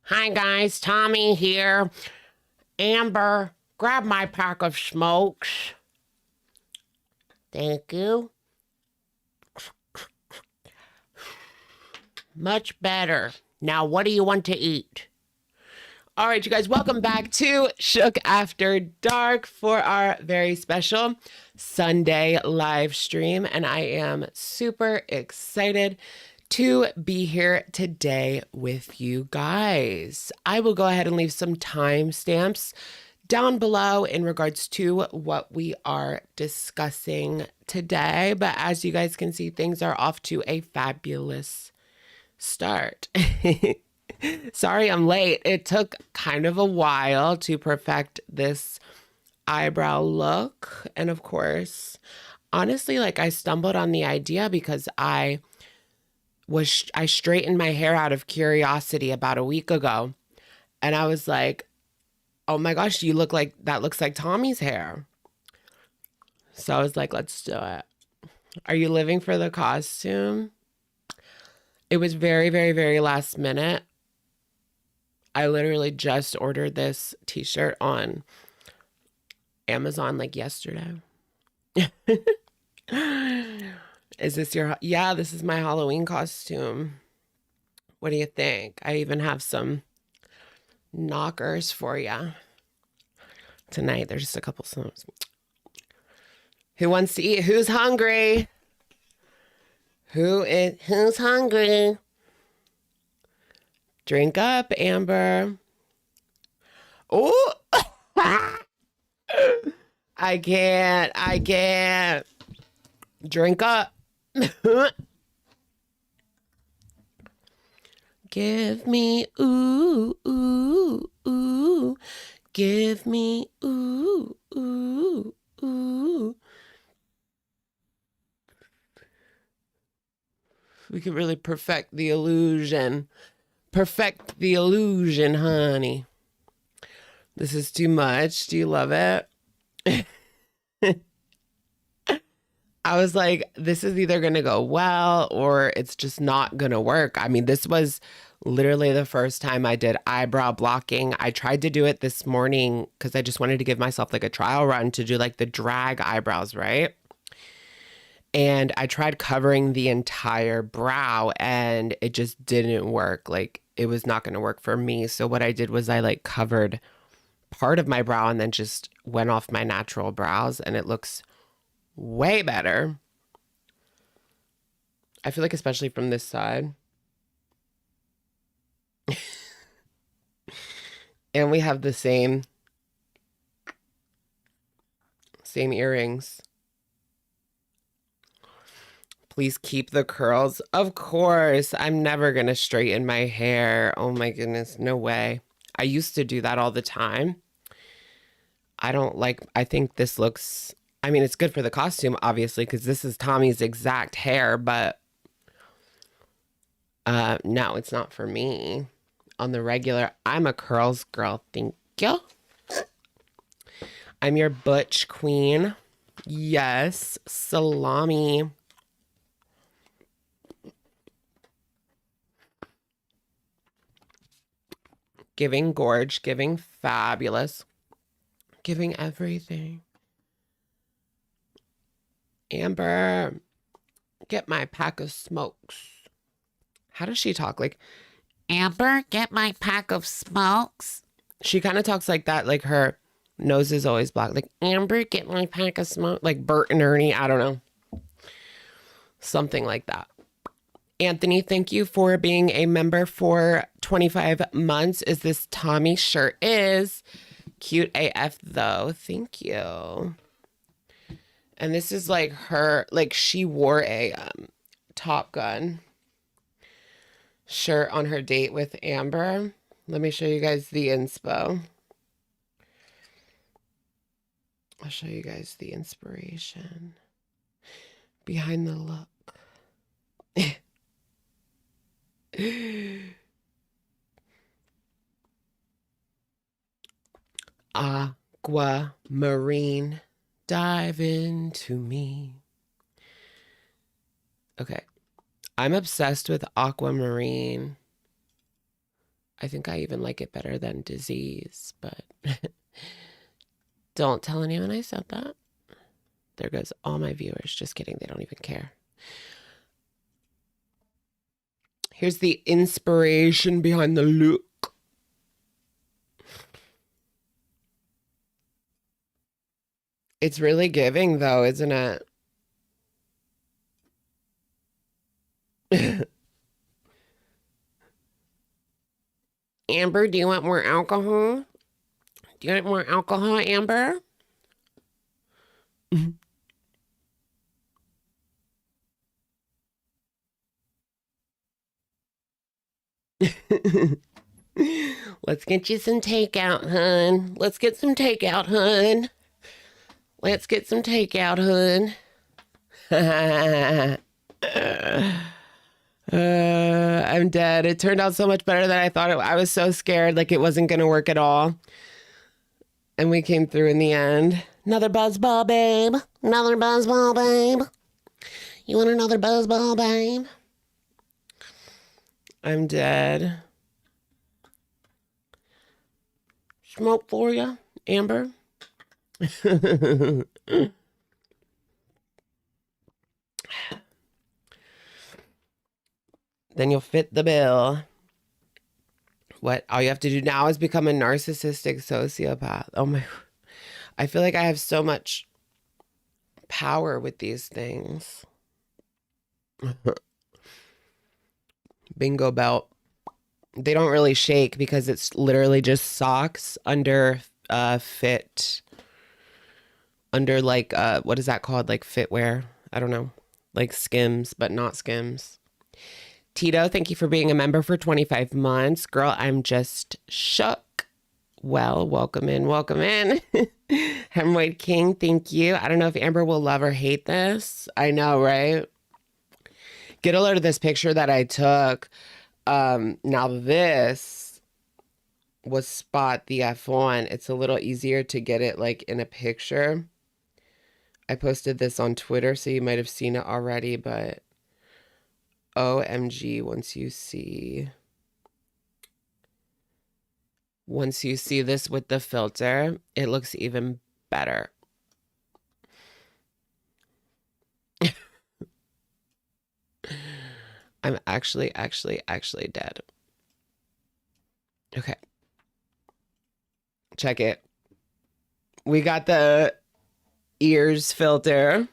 Hi guys, Tommy here. Amber, grab my pack of smokes. Thank you. Much better. Now, what do you want to eat? All right, you guys, welcome back to Shook After Dark for our very special Sunday live stream. And I am super excited to be here today with you guys. I will go ahead and leave some timestamps down below in regards to what we are discussing today. But as you guys can see, things are off to a fabulous start. Sorry I'm late. It took kind of a while to perfect this eyebrow look. And of course, honestly, like I stumbled on the idea because I straightened my hair out of curiosity about a week ago. And I was like, oh my gosh, you look like, that looks like Tommy's hair. So I was like, let's do it. Are you living for the costume? It was very, very, very last minute. I literally just ordered this t-shirt on Amazon like yesterday. Is this your, yeah, this is my Halloween costume. What do you think? I even have some knockers for you tonight. There's just a couple songs. Who wants to eat? Who's hungry? Who's hungry? Drink up, Amber. Oh, I can't. Drink up. Give me ooh, ooh, ooh. Give me ooh, ooh, ooh. We could really perfect the illusion. Perfect the illusion, honey. This is too much. Do you love it? I was like, this is either going to go well or it's just not going to work. I mean, this was literally the first time I did eyebrow blocking. I tried to do it this morning because I just wanted to give myself like a trial run to do like the drag eyebrows, right? And I tried covering the entire brow and it just didn't work. Like it was not going to work for me. So what I did was I like covered part of my brow and then just went off my natural brows and it looks way better. I feel like especially from this side. And we have the same earrings. Please keep the curls. Of course, I'm never going to straighten my hair. Oh my goodness, no way. I used to do that all the time. I think this looks, I mean, it's good for the costume, obviously, because this is Tommy's exact hair, but no, it's not for me. On the regular, I'm a curls girl. Thank you. I'm your butch queen. Yes, salami. Giving gorge, giving fabulous, giving everything. Amber, get my pack of smokes. How does she talk? Like, Amber, get my pack of smokes. She kind of talks like that, like her nose is always black. Like, Amber, get my pack of smokes. Like Bert and Ernie, I don't know. Something like that. Anthony, thank you for being a member for 25 months. Is this Tommy? Sure is. Cute AF though. Thank you. And this is like her, like she wore a Top Gun shirt on her date with Amber. Let me show you guys the inspo. I'll show you guys the inspiration behind the look. Aquamarine, dive into me. Okay. I'm obsessed with aquamarine. I think I even like it better than disease, but don't tell anyone I said that. There goes all my viewers. Just kidding. They don't even care. Here's the inspiration behind the look. It's really giving, though, isn't it? Amber, do you want more alcohol? Do you want more alcohol, Amber? Let's get you some takeout, hun. Let's get some takeout, hun. Let's get some takeout, hun. I'm dead. It turned out so much better than I thought. I was so scared like it wasn't going to work at all. And we came through in the end. Another buzz ball, babe. Another buzz ball, babe. You want another buzz ball, babe? I'm dead. Smoke for you, Amber. Then you'll fit the bill. What all you have to do now is become a narcissistic sociopath. Oh my, I feel like I have so much power with these things. Bingo belt. They don't really shake because it's literally just socks under fit, under like what is that called, like fitwear? I don't know, like Skims but not Skims. Tito, thank you for being a member for 25 months. Girl, I'm just shook. Well, welcome in, welcome in. Hemorrhoid King, thank you. I don't know if Amber will love or hate this. I know, right? Get a load of this picture that I took. Now this was Spot the F1. It's a little easier to get it like in a picture. I posted this on Twitter, so you might have seen it already, but OMG, once you see this with the filter, it looks even better. I'm actually dead. Okay. Check it. We got the ears filter.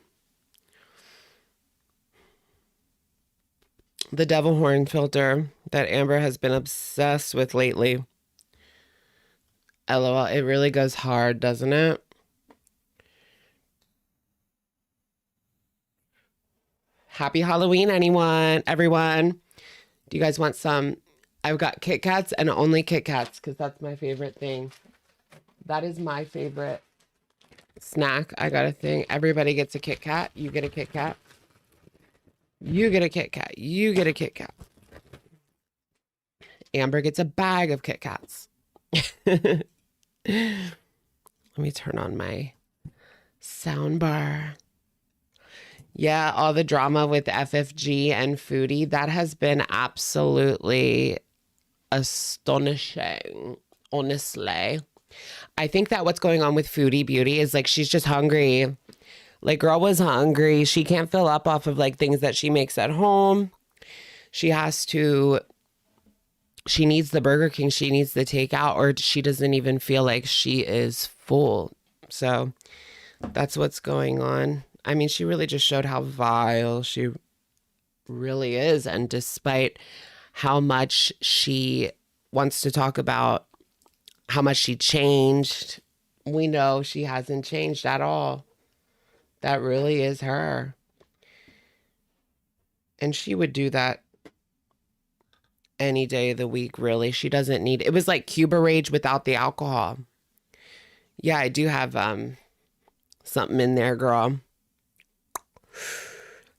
The devil horn filter that Amber has been obsessed with lately. LOL, it really goes hard, doesn't it? Happy Halloween, everyone. Do you guys want some? I've got Kit Kats and only Kit Kats because that's my favorite thing. That is my favorite snack. I got a thing. Everybody gets a Kit Kat. You get a Kit Kat. You get a Kit Kat. You get a Kit Kat. Amber gets a bag of Kit Kats. Let me turn on my sound bar. Yeah, all the drama with FFG and Foodie, that has been absolutely astonishing, honestly. I think that what's going on with Foodie Beauty is like she's just hungry. Like, girl was hungry. She can't fill up off of like things that she makes at home. She needs the Burger King. She needs the takeout, or she doesn't even feel like she is full. So that's what's going on. I mean, she really just showed how vile she really is. And despite how much she wants to talk about how much she changed, we know she hasn't changed at all. That really is her. And she would do that any day of the week, really. She doesn't need... It was like Cuba Rage without the alcohol. Yeah, I do have something in there, girl.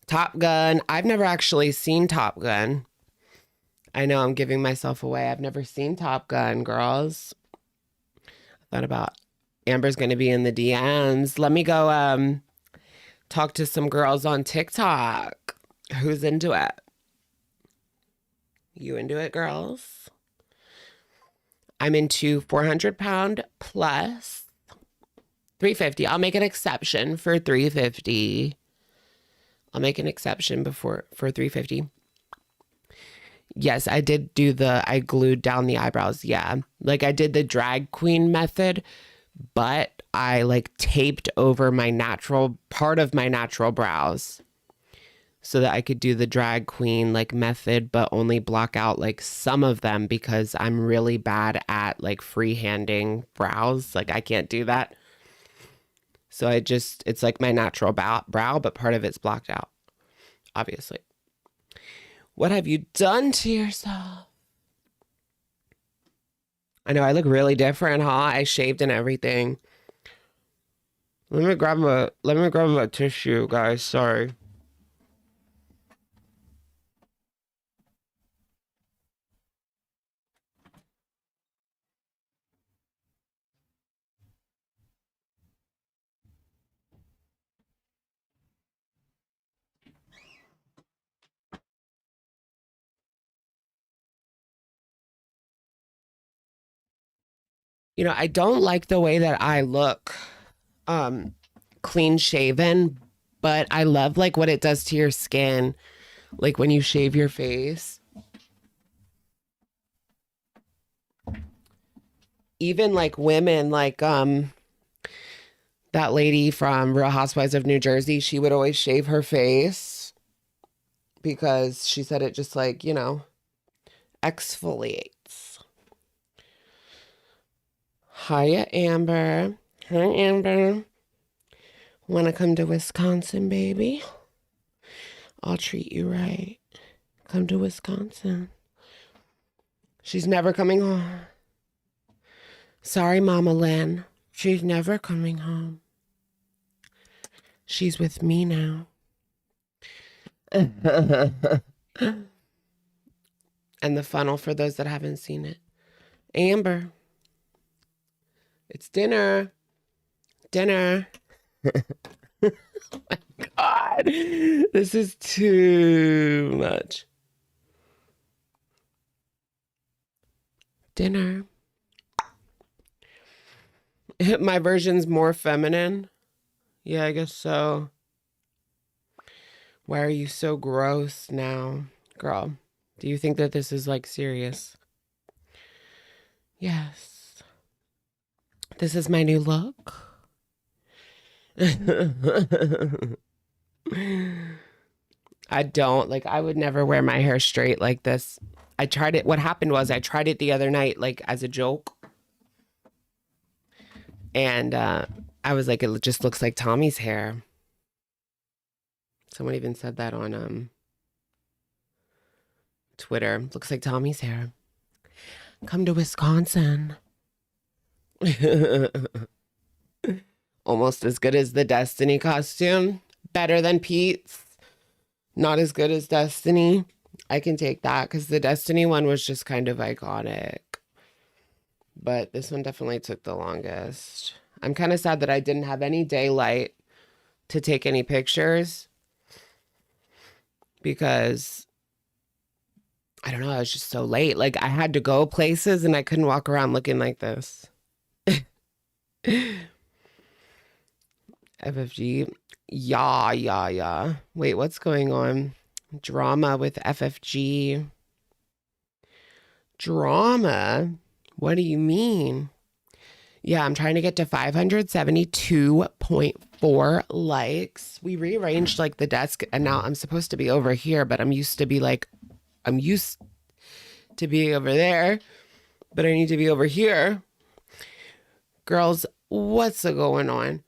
Top Gun. I've never actually seen Top Gun. I know I'm giving myself away. I've never seen Top Gun, girls. I thought about Amber's going to be in the DMs. Let me go talk to some girls on TikTok. Who's into it? You into it, girls? I'm into 400-pound plus 350. I'll make an exception for 350. I'll make an exception for 350. Yes, I did do I glued down the eyebrows. Yeah. Like I did the drag queen method, but I like taped over my part of my natural brows so that I could do the drag queen like method, but only block out like some of them because I'm really bad at like freehanding brows. Like I can't do that. So it's like my natural brow, but part of it's blocked out, obviously. What have you done to yourself? I know I look really different, huh? I shaved and everything. Let me grab a tissue, guys. Sorry. You know, I don't like the way that I look clean shaven, but I love like what it does to your skin, like when you shave your face. Even like women, like that lady from Real Housewives of New Jersey, she would always shave her face because she said it just like, exfoliates. Hiya, Amber. Hi, Amber. Want to come to Wisconsin, baby? I'll treat you right. Come to Wisconsin. She's never coming home. Sorry, Mama Lynn. She's never coming home. She's with me now. And the funnel for those that haven't seen it. Amber. It's dinner. Dinner. Oh my God. This is too much. Dinner. My version's more feminine. Yeah, I guess so. Why are you so gross now? Girl, do you think that this is like serious? Yes. This is my new look. I would never wear my hair straight like this. I tried it. What happened was I tried it the other night, like as a joke. And I was like, it just looks like Tommy's hair. Someone even said that on Twitter. Looks like Tommy's hair. Come to Wisconsin. Almost as good as the Destiny costume. Better than Pete's. Not as good as Destiny. I can take that because the Destiny one was just kind of iconic. But this one definitely took the longest. I'm kind of sad that I didn't have any daylight to take any pictures. Because, I don't know, I was just so late. Like, I had to go places and I couldn't walk around looking like this. FFG. Yeah. Wait, what's going on? Drama with FFG. Drama? What do you mean? Yeah, I'm trying to get to 572.4 likes. We rearranged like the desk and now I'm supposed to be over here, but I'm used to be over there, but I need to be over here. Girls, what's going on?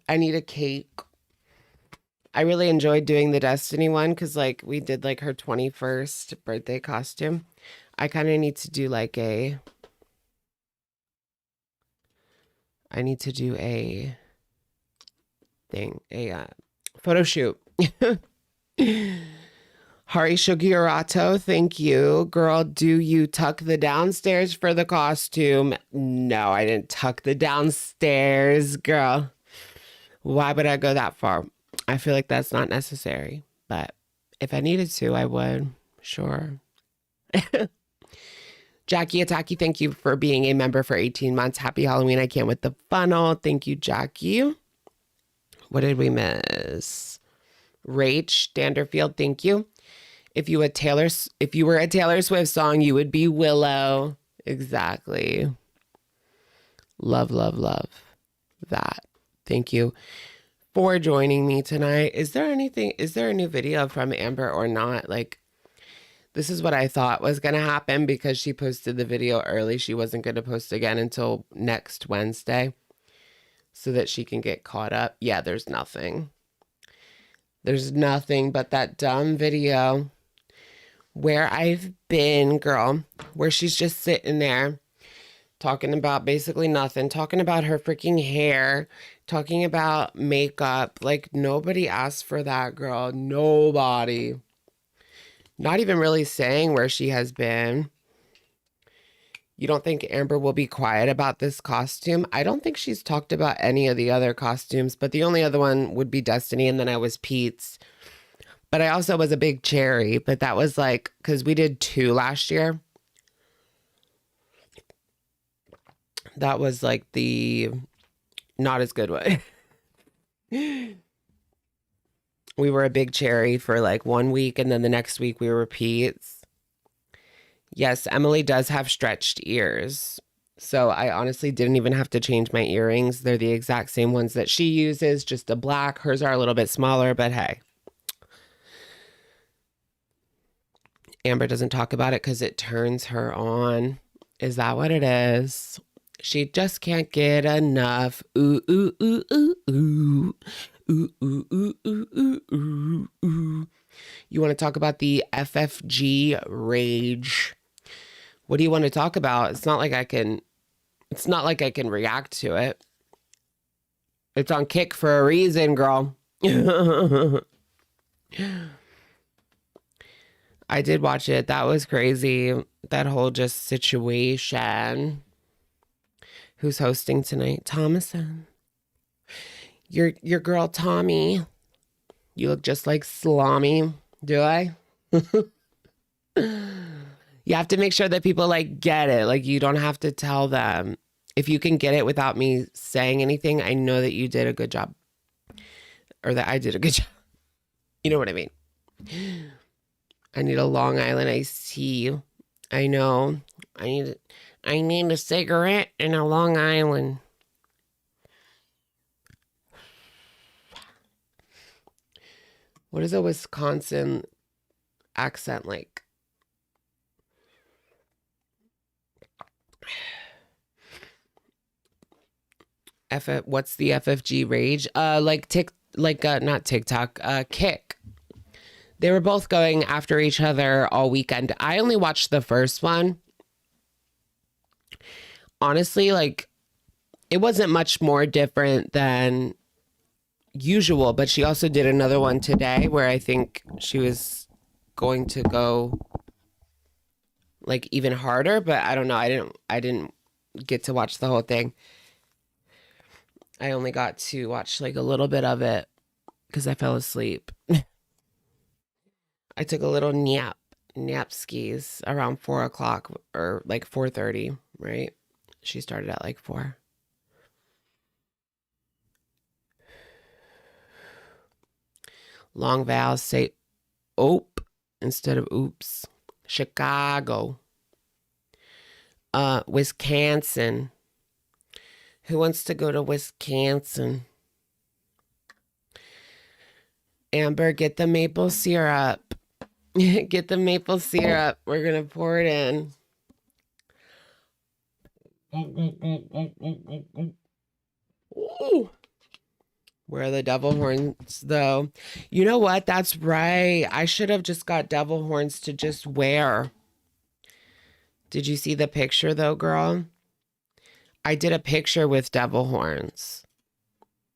I need a cake. I really enjoyed doing the Destiny one because like we did like her 21st birthday costume. I kind of need to do like I need to do a thing, a photo shoot. Hari Shugirato, thank you. Girl, do you tuck the downstairs for the costume? No, I didn't tuck the downstairs, girl. Why would I go that far? I feel like that's not necessary, but if I needed to, I would. Sure. Jackie Ataki, thank you for being a member for 18 months. Happy Halloween. I can't with the funnel. Thank you, Jackie. What did we miss? Rach Danderfield, thank you. If you were a Taylor Swift song, you would be Willow. Exactly. Love, love, love that. Thank you for joining me tonight. Is there a new video from Amber or not? Like, this is what I thought was going to happen because she posted the video early. She wasn't going to post again until next Wednesday so that she can get caught up. Yeah, there's nothing. There's nothing but that dumb video where I've been, girl, where she's just sitting there talking about basically nothing, talking about her freaking hair, talking about makeup. Like, nobody asked for that, girl. Nobody. Not even really saying where she has been. You don't think Amber will be quiet about this costume? I don't think she's talked about any of the other costumes, but the only other one would be Destiny, and then I was Pete's. But I also was a big cherry, but that was like, because we did 2 last year. That was like the not as good way. We were a big cherry for like 1 week, and then the next week we were Pete's. Yes, Emily does have stretched ears. So I honestly didn't even have to change my earrings. They're the exact same ones that she uses, just a black. Hers are a little bit smaller, but hey. Amber doesn't talk about it because it turns her on. Is that what it is? She just can't get enough. Ooh, ooh, ooh, ooh, ooh. Ooh, ooh, ooh, ooh, ooh, ooh, ooh. You want to talk about the FFG rage? What do you want to talk about? It's not like I can react to it. It's on Kick for a reason, girl. I did watch it. That was crazy. That whole just situation. Who's hosting tonight? Thomason. Your girl Tommy. You look just like Salami. Do I? You have to make sure that people like get it. Like, you don't have to tell them. If you can get it without me saying anything, I know that you did a good job. Or that I did a good job. You know what I mean? I need a Long Island iced tea. I know. I need a cigarette and a Long Island. What is a Wisconsin accent like? What's the FFG rage? Not TikTok, Kick. They were both going after each other all weekend. I only watched the first one. Honestly, like, it wasn't much more different than usual, but she also did another one today where I think she was going to go like even harder, but I don't know. I didn't get to watch the whole thing. I only got to watch like a little bit of it because I fell asleep. I took a little nap skis around 4 o'clock or like 4:30, right? She started at like 4. Long vowels say ope instead of oops. Chicago. Wisconsin. Who wants to go to Wisconsin? Amber, get the maple syrup. Get the maple syrup. We're going to pour it in. Ooh. Where are the devil horns, though? You know what? That's right. I should have just got devil horns to just wear. Did you see the picture, though, girl? I did a picture with devil horns.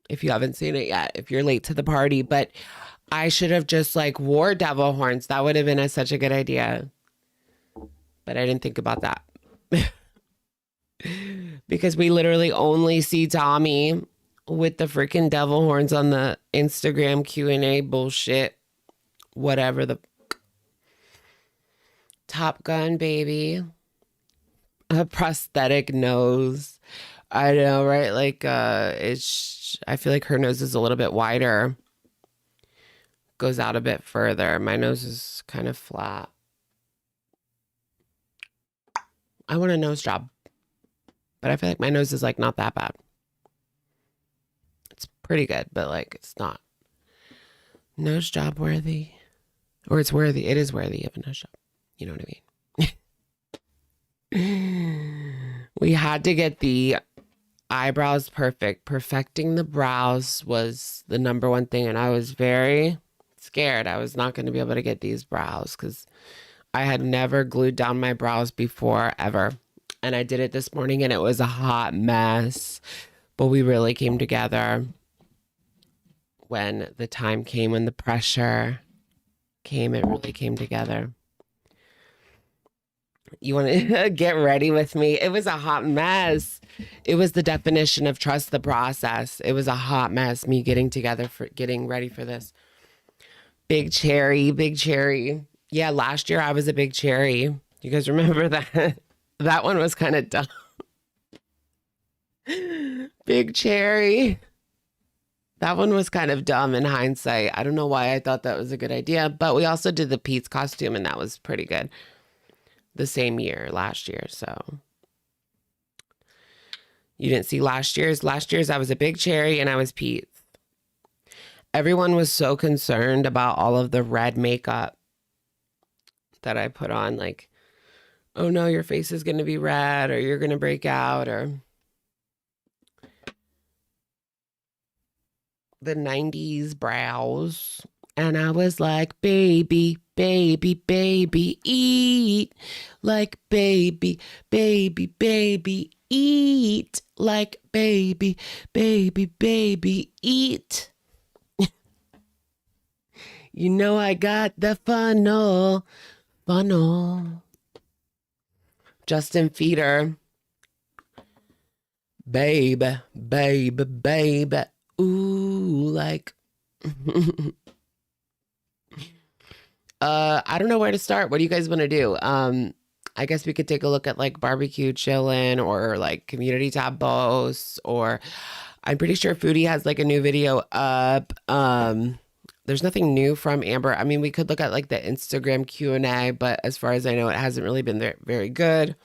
If you haven't seen it yet, if you're late to the party. But I should have just, like, wore devil horns. That would have been such a good idea. But I didn't think about that. Because we literally only see Tommy with the freaking devil horns on the Instagram Q&A bullshit. Whatever the... Top Gun, baby. A prosthetic nose. I know, right? Like, I feel like her nose is a little bit wider. Goes out a bit further. My nose is kind of flat. I want a nose job. But I feel like my nose is like not that bad. It's pretty good, but like it's not nose job worthy. Or it's worthy. It is worthy of a nose job. You know what I mean? We had to get the eyebrows perfect. Perfecting the brows was the number one thing. And I was very scared I was not going to be able to get these brows because I had never glued down my brows before, ever. And I did it this morning and it was a hot mess. But we really came together when the time came, when the pressure came. It really came together. You want to get ready with me? It was a hot mess. It was the definition of trust the process. It was a hot mess, me getting ready for this. Big cherry, big cherry. Yeah, last year I was a big cherry. You guys remember that? That one was kind of dumb. Big cherry. That one was kind of dumb in hindsight. I don't know why I thought that was a good idea, but we also did the Pete's costume and that was pretty good. The same year, last year, so. You didn't see last year's? Last year's I was a big cherry and I was Pete's. Everyone was so concerned about all of the red makeup that I put on, like, oh no, your face is going to be red or you're going to break out, or the 90s brows. And I was like, baby, baby, baby, eat like baby, baby, baby, eat like baby, baby, baby, eat. You know I got the funnel. Justin Feeder. Babe, babe, babe. Ooh, like. I don't know where to start. What do you guys want to do? I guess we could take a look at like barbecue chillin' or like community tab boasts, or I'm pretty sure Foodie has like a new video up. There's nothing new from Amber. I mean, we could look at like the Instagram Q&A, but as far as I know, it hasn't really been very good.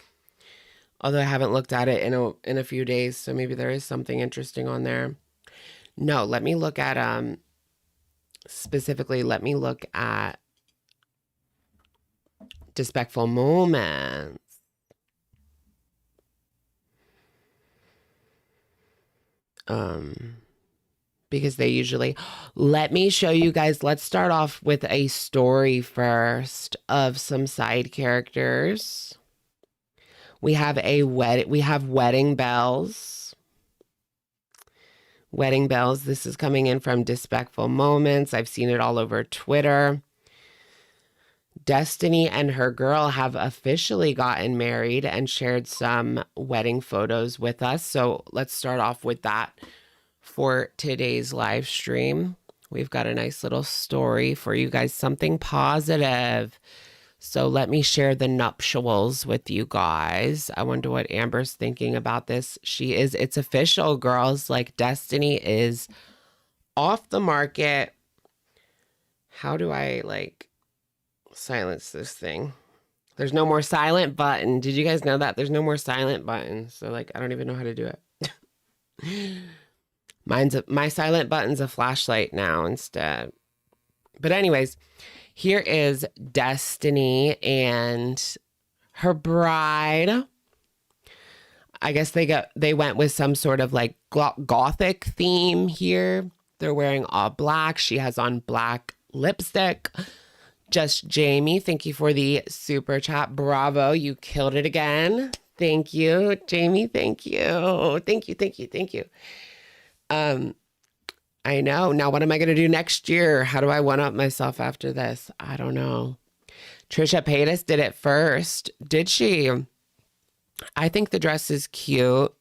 Although I haven't looked at it in a few days, so maybe there is something interesting on there. No, let me look at specifically. Let me look at Despectful Moments. Because they usually, let me show you guys. Let's start off with a story first of some side characters. We have Wedding Bells. Wedding Bells. This is coming in from Despectful Moments. I've seen it all over Twitter. Destiny and her girl have officially gotten married and shared some wedding photos with us. So let's start off with that for today's live stream. We've got a nice little story for you guys, something positive. So let me share the nuptials with you guys. I wonder what Amber's thinking about this. It's official, girls. Like, Destiny is off the market. How do I like silence this thing? There's no more silent button. Did you guys know that? There's no more silent button. So like, I don't even know how to do it. My silent button's a flashlight now instead. But anyways, here is Destiny and her bride. I guess they went with some sort of like gothic theme here. They're wearing all black. She has on black lipstick. Just Jamie, thank you for the super chat. Bravo, you killed it again. Thank you, Jamie. Thank you. Thank you. Thank you. Thank you. I know. Now, what am I going to do next year? How do I one-up myself after this? I don't know. Trisha Paytas did it first. Did she? I think the dress is cute.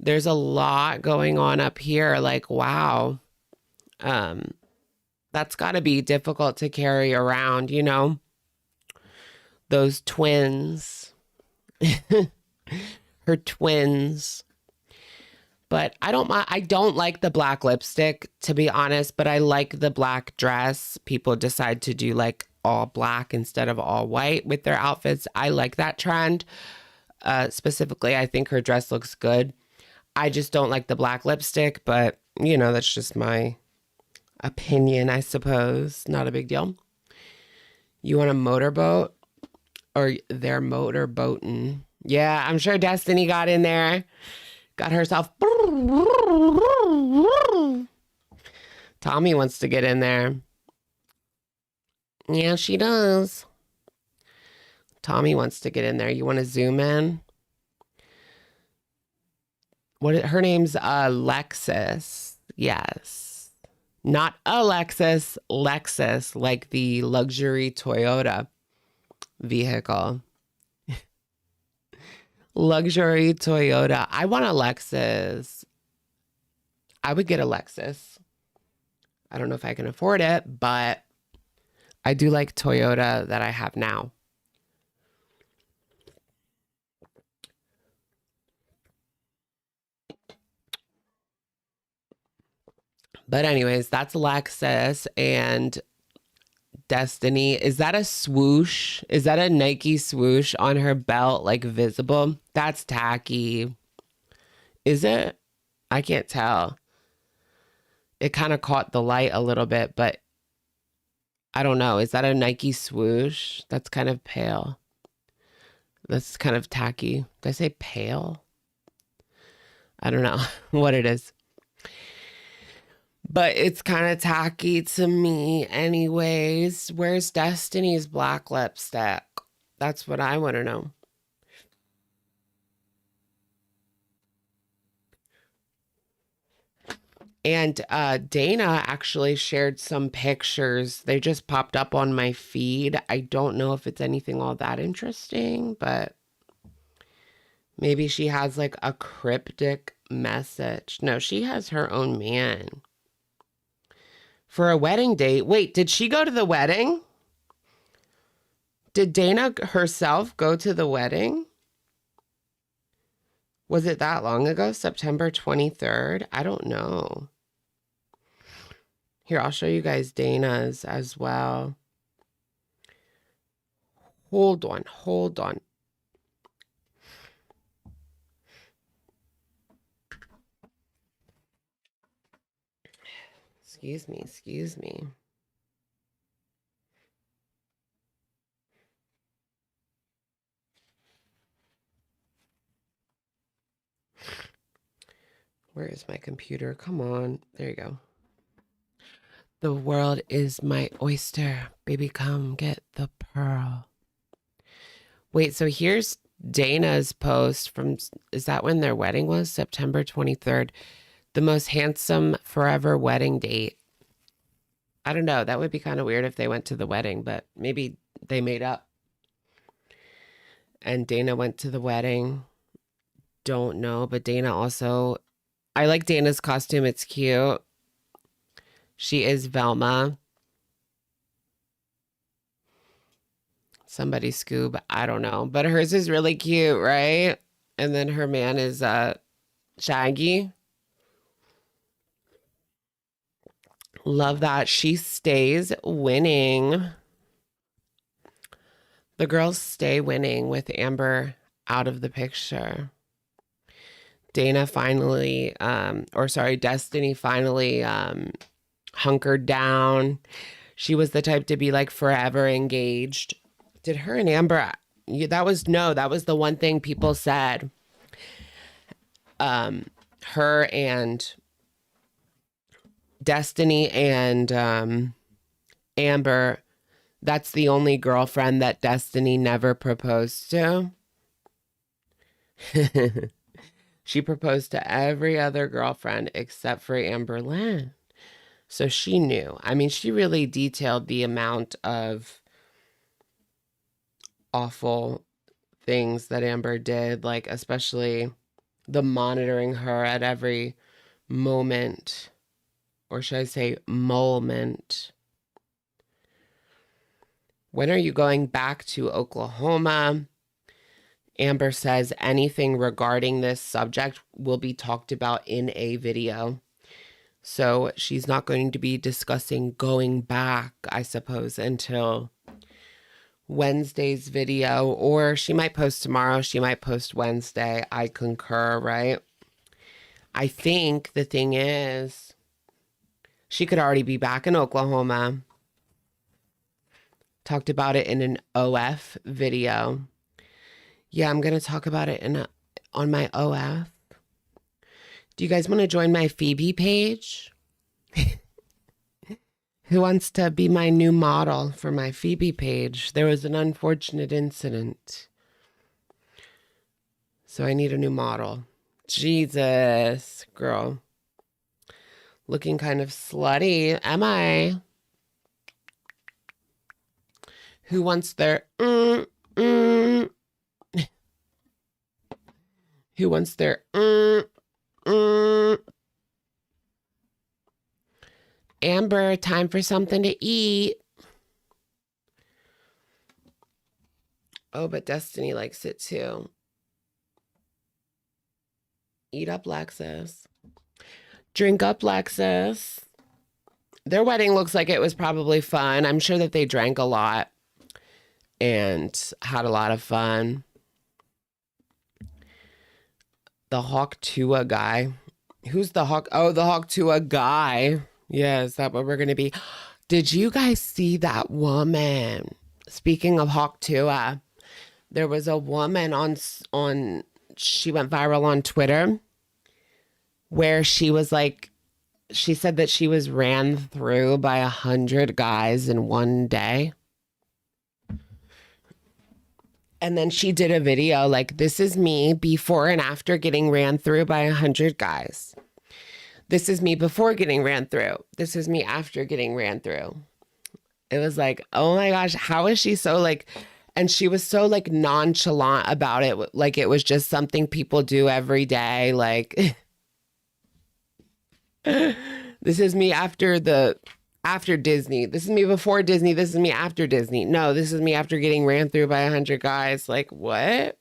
There's a lot going on up here. Like, wow. That's got to be difficult to carry around, you know? Those twins. Her twins. But I don't like the black lipstick, to be honest, but I like the black dress. People decide to do like all black instead of all white with their outfits. I like that trend. Specifically, I think her dress looks good. I just don't like the black lipstick, but you know, that's just my opinion, I suppose. Not a big deal. You want a motorboat? Or they're motorboating. Yeah, I'm sure Destiny got in there. Got herself. Tommy wants to get in there. Yeah, she does. Tommy wants to get in there. You want to zoom in? Her name's Lexus. Yes. Not Alexis, Lexus, like the luxury Toyota vehicle. Luxury Toyota. I want a Lexus. I would get a Lexus. I don't know if I can afford it, but I do like Toyota that I have now. But anyways, that's Lexus and Destiny. Is that a swoosh? Is that a Nike swoosh on her belt, like visible? That's tacky. Is it? I can't tell. It kind of caught the light a little bit, but I don't know. Is that a Nike swoosh? That's kind of pale. That's kind of tacky. Did I say pale? I don't know what it is. But it's kind of tacky to me anyways. Where's Destiny's black lipstick? That's what I want to know. And Dana actually shared some pictures. They just popped up on my feed. I don't know if it's anything all that interesting, but maybe she has like a cryptic message. No, she has her own man. For a wedding date. Wait, did she go to the wedding? Did Dana herself go to the wedding? Was it that long ago? September 23rd? I don't know. Here, I'll show you guys Dana's as well. Hold on, hold on. Excuse me, excuse me. Where is my computer? Come on. There you go. The world is my oyster. Baby, come get the pearl. Wait, so here's Dana's post from, is that when their wedding was? September 23rd. The most handsome forever wedding date. I don't know. That would be kind of weird if they went to the wedding, but maybe they made up. And Dana went to the wedding. Don't know, but Dana also, I like Dana's costume. It's cute. She is Velma. Somebody Scoob. I don't know, but hers is really cute, right? And then her man is Shaggy. Love that. She stays winning. The girls stay winning with Amber out of the picture. Dana finally, Destiny finally hunkered down. She was the type to be like forever engaged. Did her and Amber, that was the one thing people said. Her and Destiny and Amber, that's the only girlfriend that Destiny never proposed to. She proposed to every other girlfriend except for Amber Lynn. So she knew. I mean, she really detailed the amount of awful things that Amber did, like especially the monitoring her at every moment, or should I say moment. When are you going back to Oklahoma? Amber says anything regarding this subject will be talked about in a video. So she's not going to be discussing going back, I suppose, until Wednesday's video, or she might post tomorrow. She might post Wednesday. I concur, right? I think the thing is, she could already be back in Oklahoma. Talked about it in an OF video. Yeah, I'm going to talk about it on my OF. Do you guys want to join my Phoebe page? Who wants to be my new model for my Phoebe page? There was an unfortunate incident, so I need a new model. Jesus, girl. Looking kind of slutty, am I? Who wants their Who wants their Amber, time for something to eat. Oh, but Destiny likes it too. Eat up, Lexus. Drink up, Lexus. Their wedding looks like it was probably fun. I'm sure that they drank a lot and had a lot of fun. The Hawk Tua guy. Who's the Hawk? Oh, the Hawk Tua guy. Yeah, is that what we're going to be? Did you guys see that woman? Speaking of Hawk Tua, there was a woman on she went viral on Twitter where she was like, she said that she was ran through by 100 guys in one day. And then she did a video like, this is me before and after getting ran through by 100 guys. This is me before getting ran through. This is me after getting ran through. It was like, oh my gosh, how is she so like, and she was so like nonchalant about it. Like it was just something people do every day. Like, this is me after Disney. This is me before Disney. This is me after Disney. No, this is me after getting ran through by 100 guys. Like, what?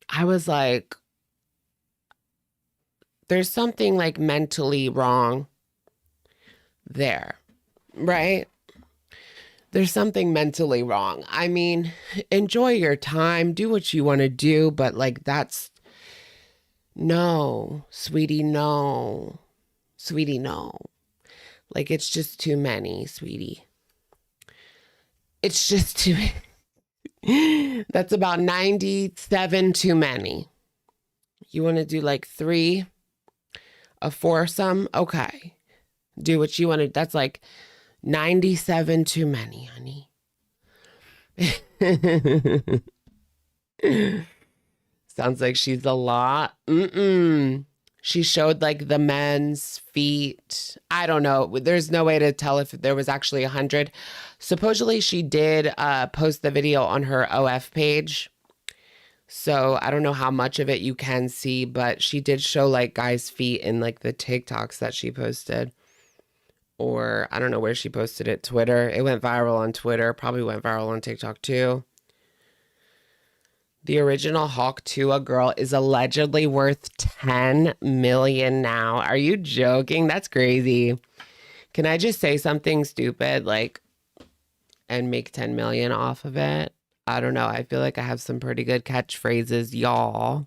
I was like, there's something like mentally wrong there, right? There's something mentally wrong. I mean, enjoy your time, do what you want to do, but like no, sweetie, no. Sweetie, no. Like, it's just too many, sweetie. It's just too many. That's about 97 too many. You want to do like 3? A foursome? Okay. Do what you want to. That's like 97 too many, honey. Sounds like she's a lot. She showed like the men's feet. I don't know. There's no way to tell if there was actually 100. Supposedly she did post the video on her OF page. So I don't know how much of it you can see, but she did show like guys' feet in like the TikToks that she posted. Or I don't know where she posted it. Twitter. It went viral on Twitter. Probably went viral on TikTok too. The original Hawk Tua girl is allegedly worth 10 million now. Are you joking? That's crazy. Can I just say something stupid like and make 10 million off of it? I don't know. I feel like I have some pretty good catchphrases, y'all.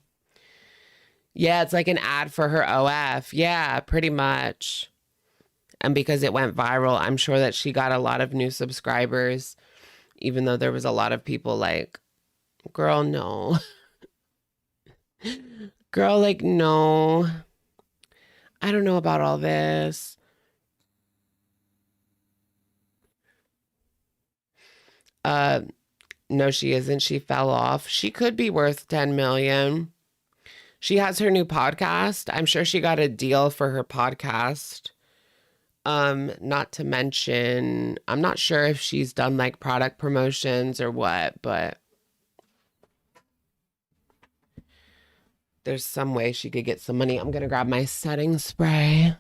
Yeah, it's like an ad for her OF. Yeah, pretty much. And because it went viral, I'm sure that she got a lot of new subscribers, even though there was a lot of people like, girl, no. Girl, like, no. I don't know about all this. No, she isn't. She fell off. She could be worth 10 million. She has her new podcast. I'm sure she got a deal for her podcast. Not to mention, I'm not sure if she's done like product promotions or what, but there's some way she could get some money. I'm gonna grab my setting spray.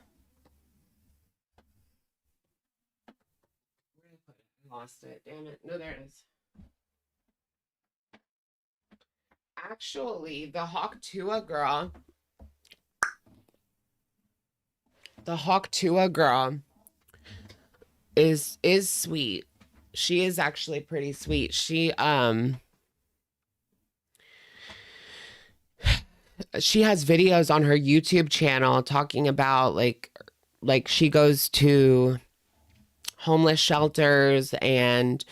lost it. Damn it. No, there it is. Actually, the Hawk Tua girl. The Hawk Tua girl is sweet. She is actually pretty sweet. She has videos on her YouTube channel talking about like she goes to homeless shelters and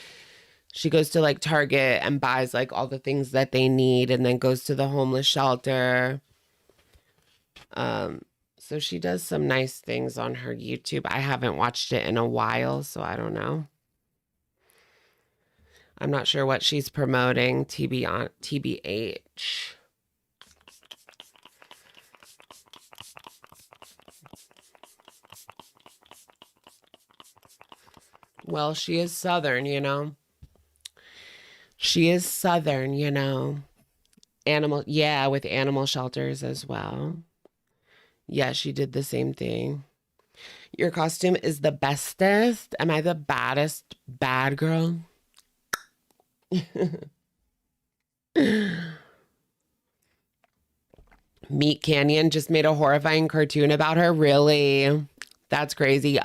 she goes to like Target and buys like all the things that they need and then goes to the homeless shelter. So she does some nice things on her YouTube. I haven't watched it in a while, so I don't know. I'm not sure what she's promoting. TBH. Well, she is Southern, you know. She is Southern, you know. Yeah, with animal shelters as well. Yeah, she did the same thing. Your costume is the bestest. Am I the baddest bad girl? Meat Canyon just made a horrifying cartoon about her. Really? That's crazy.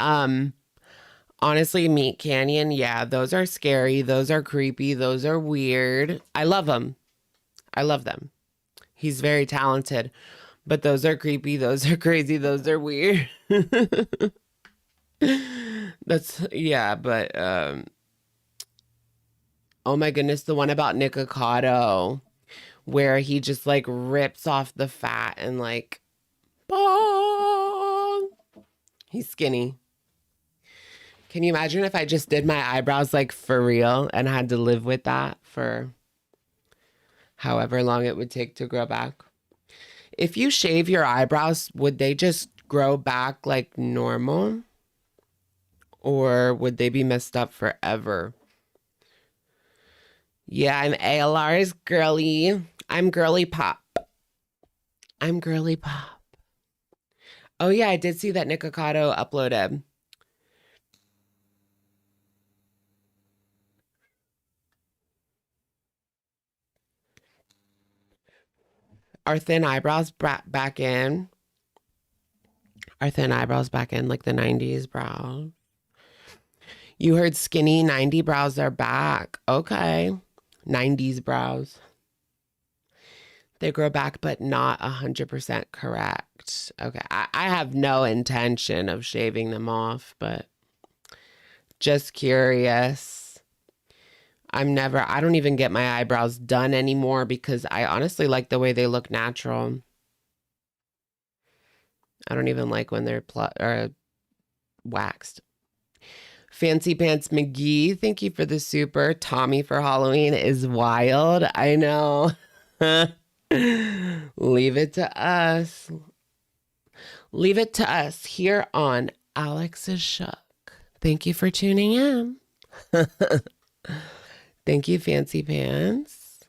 Honestly, Meat Canyon, yeah, those are scary. Those are creepy. Those are weird. I love them. I love them. He's very talented. But those are creepy. Those are crazy. Those are weird. Yeah, but oh my goodness, the one about nikocado where he just like rips off the fat and like bong. He's skinny. Can you imagine if I just did my eyebrows like for real and had to live with that for however long it would take to grow back? If you shave your eyebrows, would they just grow back like normal? Or would they be messed up forever? Yeah, I'm ALR's girly. I'm girly pop. I'm girly pop. Oh yeah, I did see that nikocado uploaded. Are thin eyebrows back in? Are thin eyebrows back in like the 90s brows? You heard skinny 90 brows are back. Okay. 90s brows. They grow back, but not 100% correct. Okay. I have no intention of shaving them off, but just curious. I don't even get my eyebrows done anymore because I honestly like the way they look natural. I don't even like when they're waxed. Fancy Pants McGee, thank you for the super. Tommy for Halloween is wild. I know. Leave it to us. Leave it to us here on Alex is Shook. Thank you for tuning in. Thank you, Fancy Pants.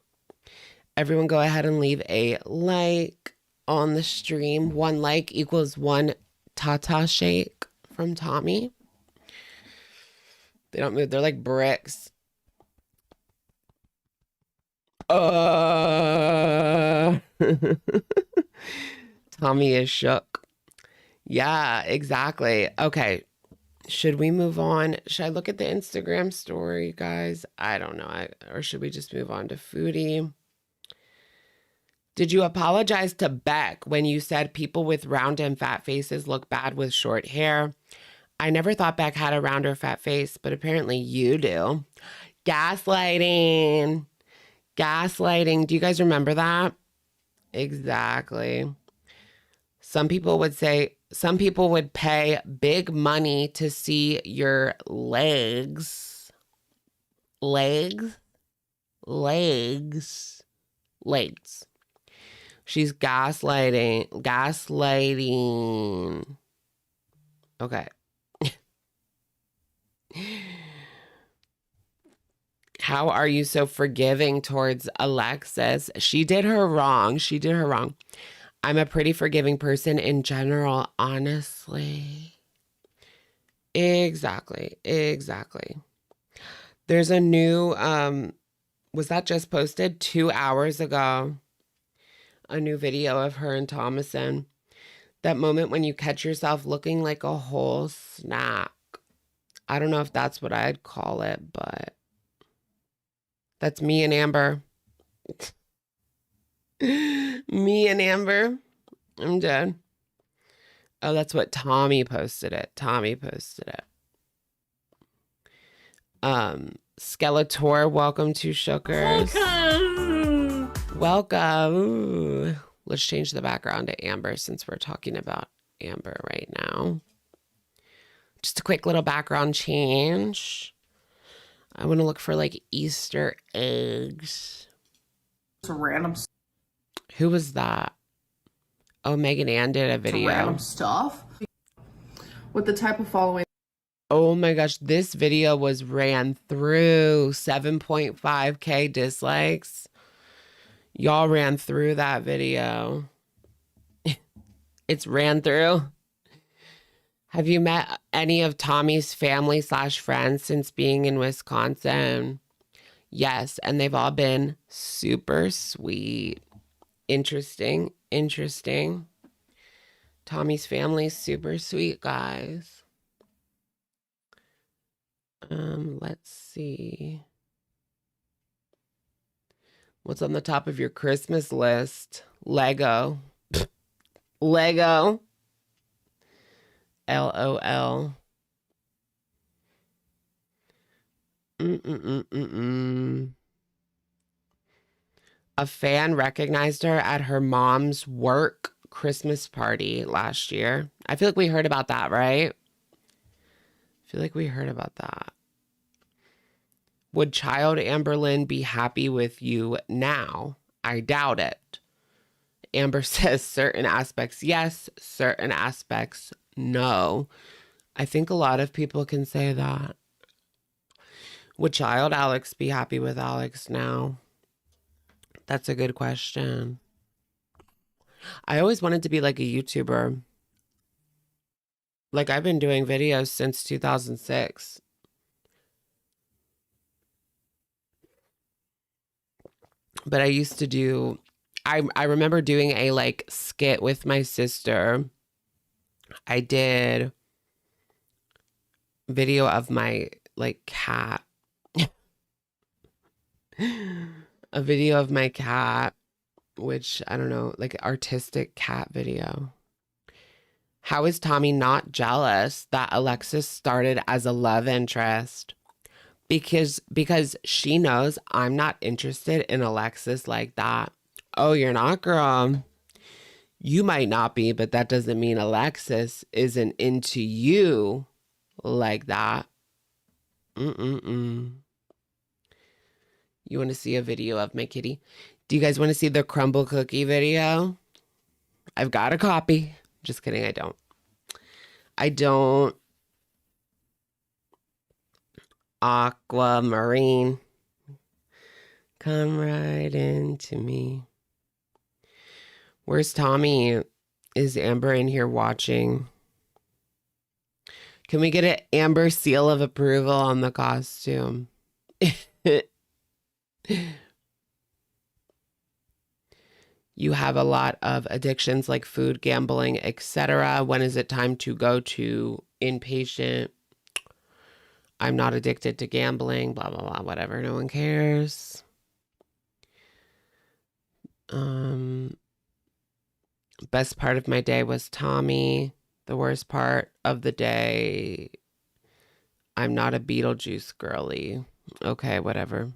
Everyone go ahead and leave a like on the stream. 1 like equals 1 Tata shake from Tommy. They don't move. They're like bricks. Tommy is shook. Yeah, exactly. Okay. Should we move on? Should I look at the Instagram story, guys? I don't know. Or should we just move on to foodie? Did you apologize to Beck when you said people with round and fat faces look bad with short hair? I never thought Beck had a round or fat face, but apparently you do. Gaslighting. Gaslighting. Do you guys remember that? Exactly. Some people would pay big money to see your legs. Legs. She's gaslighting. Okay. How are you so forgiving towards Alexis? She did her wrong. I'm a pretty forgiving person in general, honestly. Exactly. There's a new, was that just posted 2 hours ago? A new video of her and Thomason. That moment when you catch yourself looking like a whole snack. I don't know if that's what I'd call it, but that's me and Amber. Me and Amber. I'm dead. Oh, that's what Tommy posted it. Tommy posted it. Skeletor, welcome to Shookers. Welcome. Ooh. Let's change the background to Amber since we're talking about Amber right now. Just a quick little background change. I want to look for like Easter eggs. It's random. Who was that? Oh, Megan Ann did a video. Random stuff. With the type of following. Oh my gosh, this video was ran through 7.5K dislikes. Y'all ran through that video. It's ran through. Have you met any of Tommy's family / friends since being in Wisconsin? Yes, and they've all been super sweet. Interesting. Tommy's family's super sweet, guys. Let's see. What's on the top of your Christmas list? Lego. Lego. LOL. A fan recognized her at her mom's work Christmas party last year. I feel like we heard about that, right? I feel like we heard about that. Would child Amberlynn be happy with you now? I doubt it. Amber says certain aspects yes, certain aspects no. I think a lot of people can say that. Would child Alex be happy with Alex now? That's a good question. I always wanted to be like a YouTuber. Like I've been doing videos since 2006. But I used to do, I remember doing a like skit with my sister. I did video of my like cat. A video of my cat, which I don't know, like artistic cat video. How is Tommy not jealous that Alexis started as a love interest? Because she knows I'm not interested in Alexis like that. Oh, you're not, girl. You might not be, but that doesn't mean Alexis isn't into you like that. You want to see a video of my kitty? Do you guys want to see the crumble cookie video? I've got a copy. Just kidding, I don't. Aquamarine. Come right into me. Where's Tommy? Is Amber in here watching? Can we get an Amber seal of approval on the costume? You have a lot of addictions like food, gambling, etc. When is it time to go to inpatient? I'm not addicted to gambling, blah, blah, blah, whatever. No one cares. Best part of my day was Tommy. The worst part of the day, I'm not a Beetlejuice girly. Okay, whatever.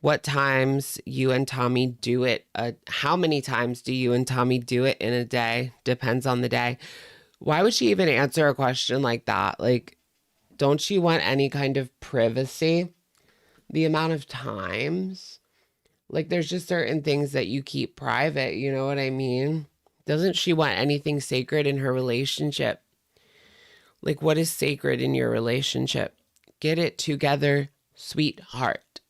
What times you and Tommy do it? How many times do you and Tommy do it in a day? Depends on the day. Why would she even answer a question like that? Like, don't she want any kind of privacy? The amount of times, like there's just certain things that you keep private. You know what I mean? Doesn't she want anything sacred in her relationship? Like, what is sacred in your relationship? Get it together, sweetheart.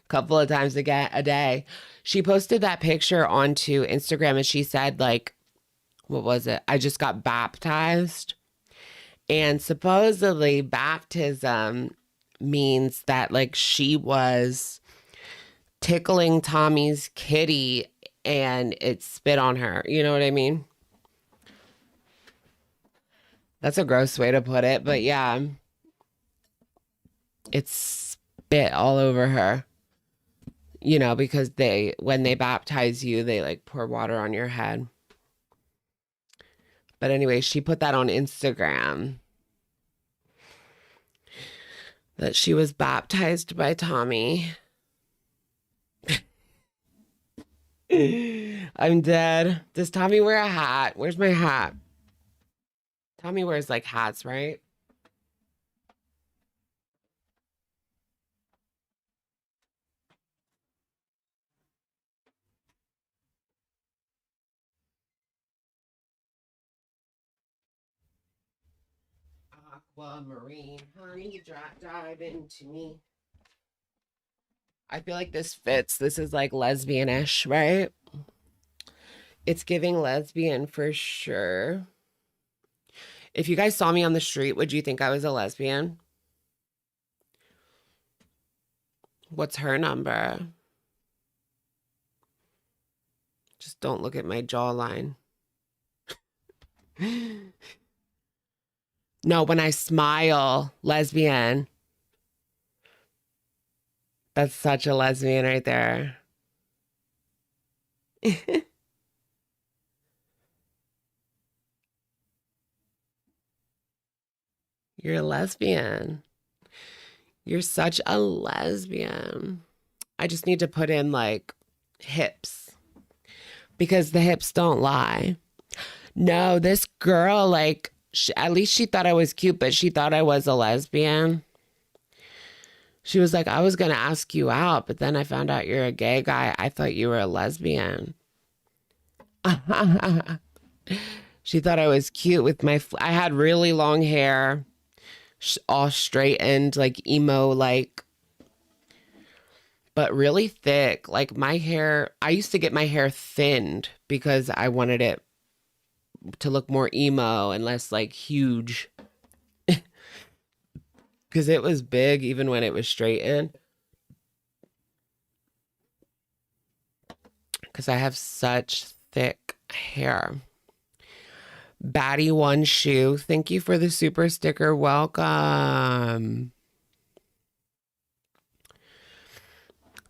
Couple of times a day. She posted that picture onto Instagram and she said, like, what was it? I just got baptized. And supposedly baptism means that like she was tickling Tommy's kitty and it spit on her. You know what I mean? That's a gross way to put it, but yeah, it spit all over her. You know, because when they baptize you, they like pour water on your head. But anyway, she put that on Instagram that she was baptized by Tommy. I'm dead. Does Tommy wear a hat? Where's my hat? Tommy wears like hats, right? Aquamarine, honey, dive into me. I feel like this fits. This is like lesbian-ish, right? It's giving lesbian for sure. If you guys saw me on the street, would you think I was a lesbian? What's her number? Just don't look at my jawline. No, when I smile, lesbian. That's such a lesbian right there. You're a lesbian. You're such a lesbian. I just need to put in like hips because the hips don't lie. No, this girl, like, at least she thought I was cute, but she thought I was a lesbian. She was like, I was going to ask you out, but then I found out you're a gay guy. I thought you were a lesbian. She thought I was cute with I had really long hair, all straightened, like emo, like, but really thick. Like my hair, I used to get my hair thinned because I wanted it to look more emo and less like huge. Because it was big even when it was straightened. Because I have such thick hair. Batty One Shoe, thank you for the super sticker. Welcome.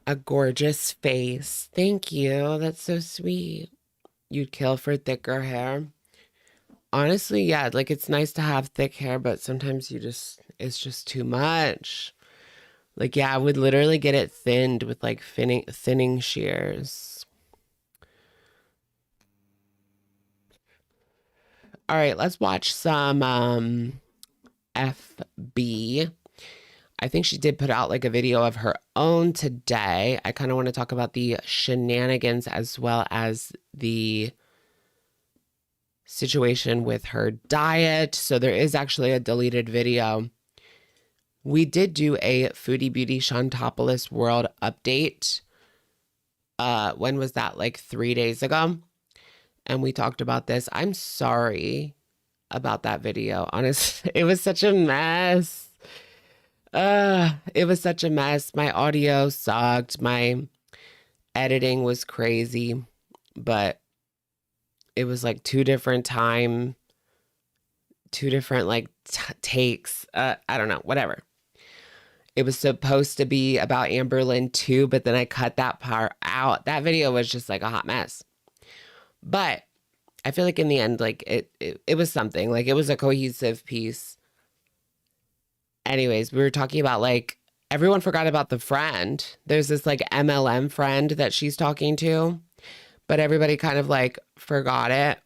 A gorgeous face. Thank you. That's so sweet. You'd kill for thicker hair. Honestly, yeah, like it's nice to have thick hair, but sometimes it's just too much. Like, yeah, I would literally get it thinned with like thinning shears. All right, let's watch some FB. I think she did put out like a video of her own today. I kind of want to talk about the shenanigans as well as the situation with her diet. So there is actually a deleted video. We did do a Foodie Beauty Shantopoulos World update. When was that? Like 3 days ago. And we talked about this. I'm sorry about that video. Honestly, it was such a mess. It was such a mess. My audio sucked. My editing was crazy, but it was like two different like takes. I don't know, whatever. It was supposed to be about Amberlynn too, but then I cut that part out. That video was just like a hot mess. But I feel like in the end, like it was something. Like it was a cohesive piece. Anyways, we were talking about like everyone forgot about the friend. There's this like MLM friend that she's talking to, but everybody kind of like forgot it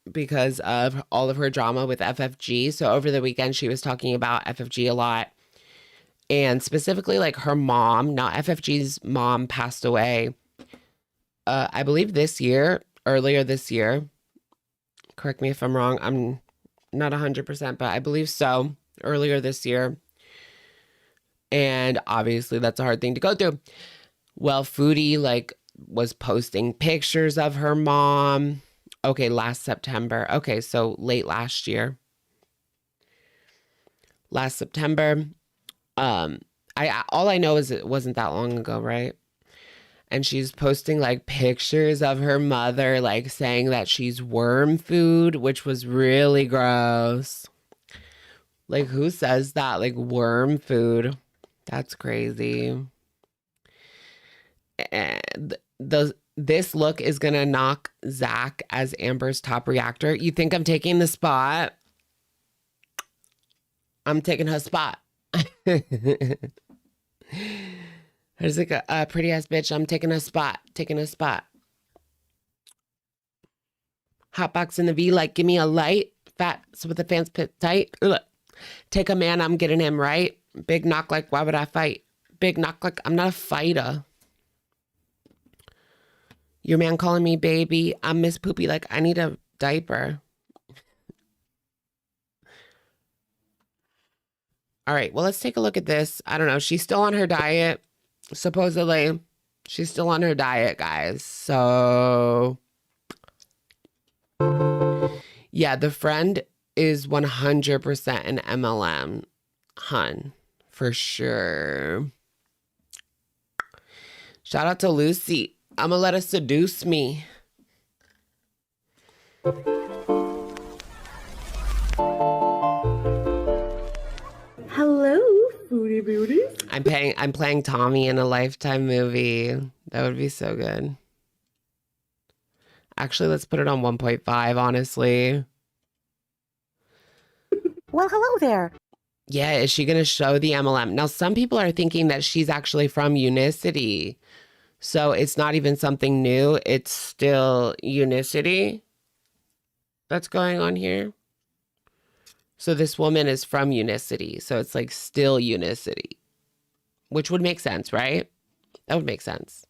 because of all of her drama with FFG. So over the weekend, she was talking about FFG a lot. And specifically like her mom. Now FFG's mom passed away, I believe earlier this year. Correct me if I'm wrong. I'm not 100%, but I believe so. Earlier this year. And obviously that's a hard thing to go through. Well, Foodie like was posting pictures of her mom. Okay, last September. Okay, so late last year. last September. All I know is it wasn't that long ago, right? And she's posting like pictures of her mother, like saying that she's worm food, which was really gross. Like, who says that? Like, worm food. That's crazy. And this look is gonna knock Zach as Amber's top reactor. You think I'm taking the spot? I'm taking her spot. There's like a pretty ass bitch. I'm taking a spot. Taking a spot. Hotbox in the V, like, give me a light. Fat, so with the fans pit tight. Look. Take a man, I'm getting him right. Big knock, like, why would I fight? Big knock, like, I'm not a fighter. Your man calling me baby. I'm Miss Poopy, like, I need a diaper. All right, well, let's take a look at this. I don't know. She's still on her diet. Supposedly, she's still on her diet, guys. So, yeah, the friend is 100% an MLM. Hun, for sure. Shout out to Lucy. I'm gonna let her seduce me. Hello, foodie beauties. I'm playing Tommy in a Lifetime movie. That would be so good. Actually, let's put it on 1.5, honestly. Well, hello there. Yeah, is she gonna show the MLM? Now, some people are thinking that she's actually from Unicity. So it's not even something new. It's still Unicity that's going on here. So this woman is from Unicity. So it's like still Unicity, which would make sense, right? That would make sense.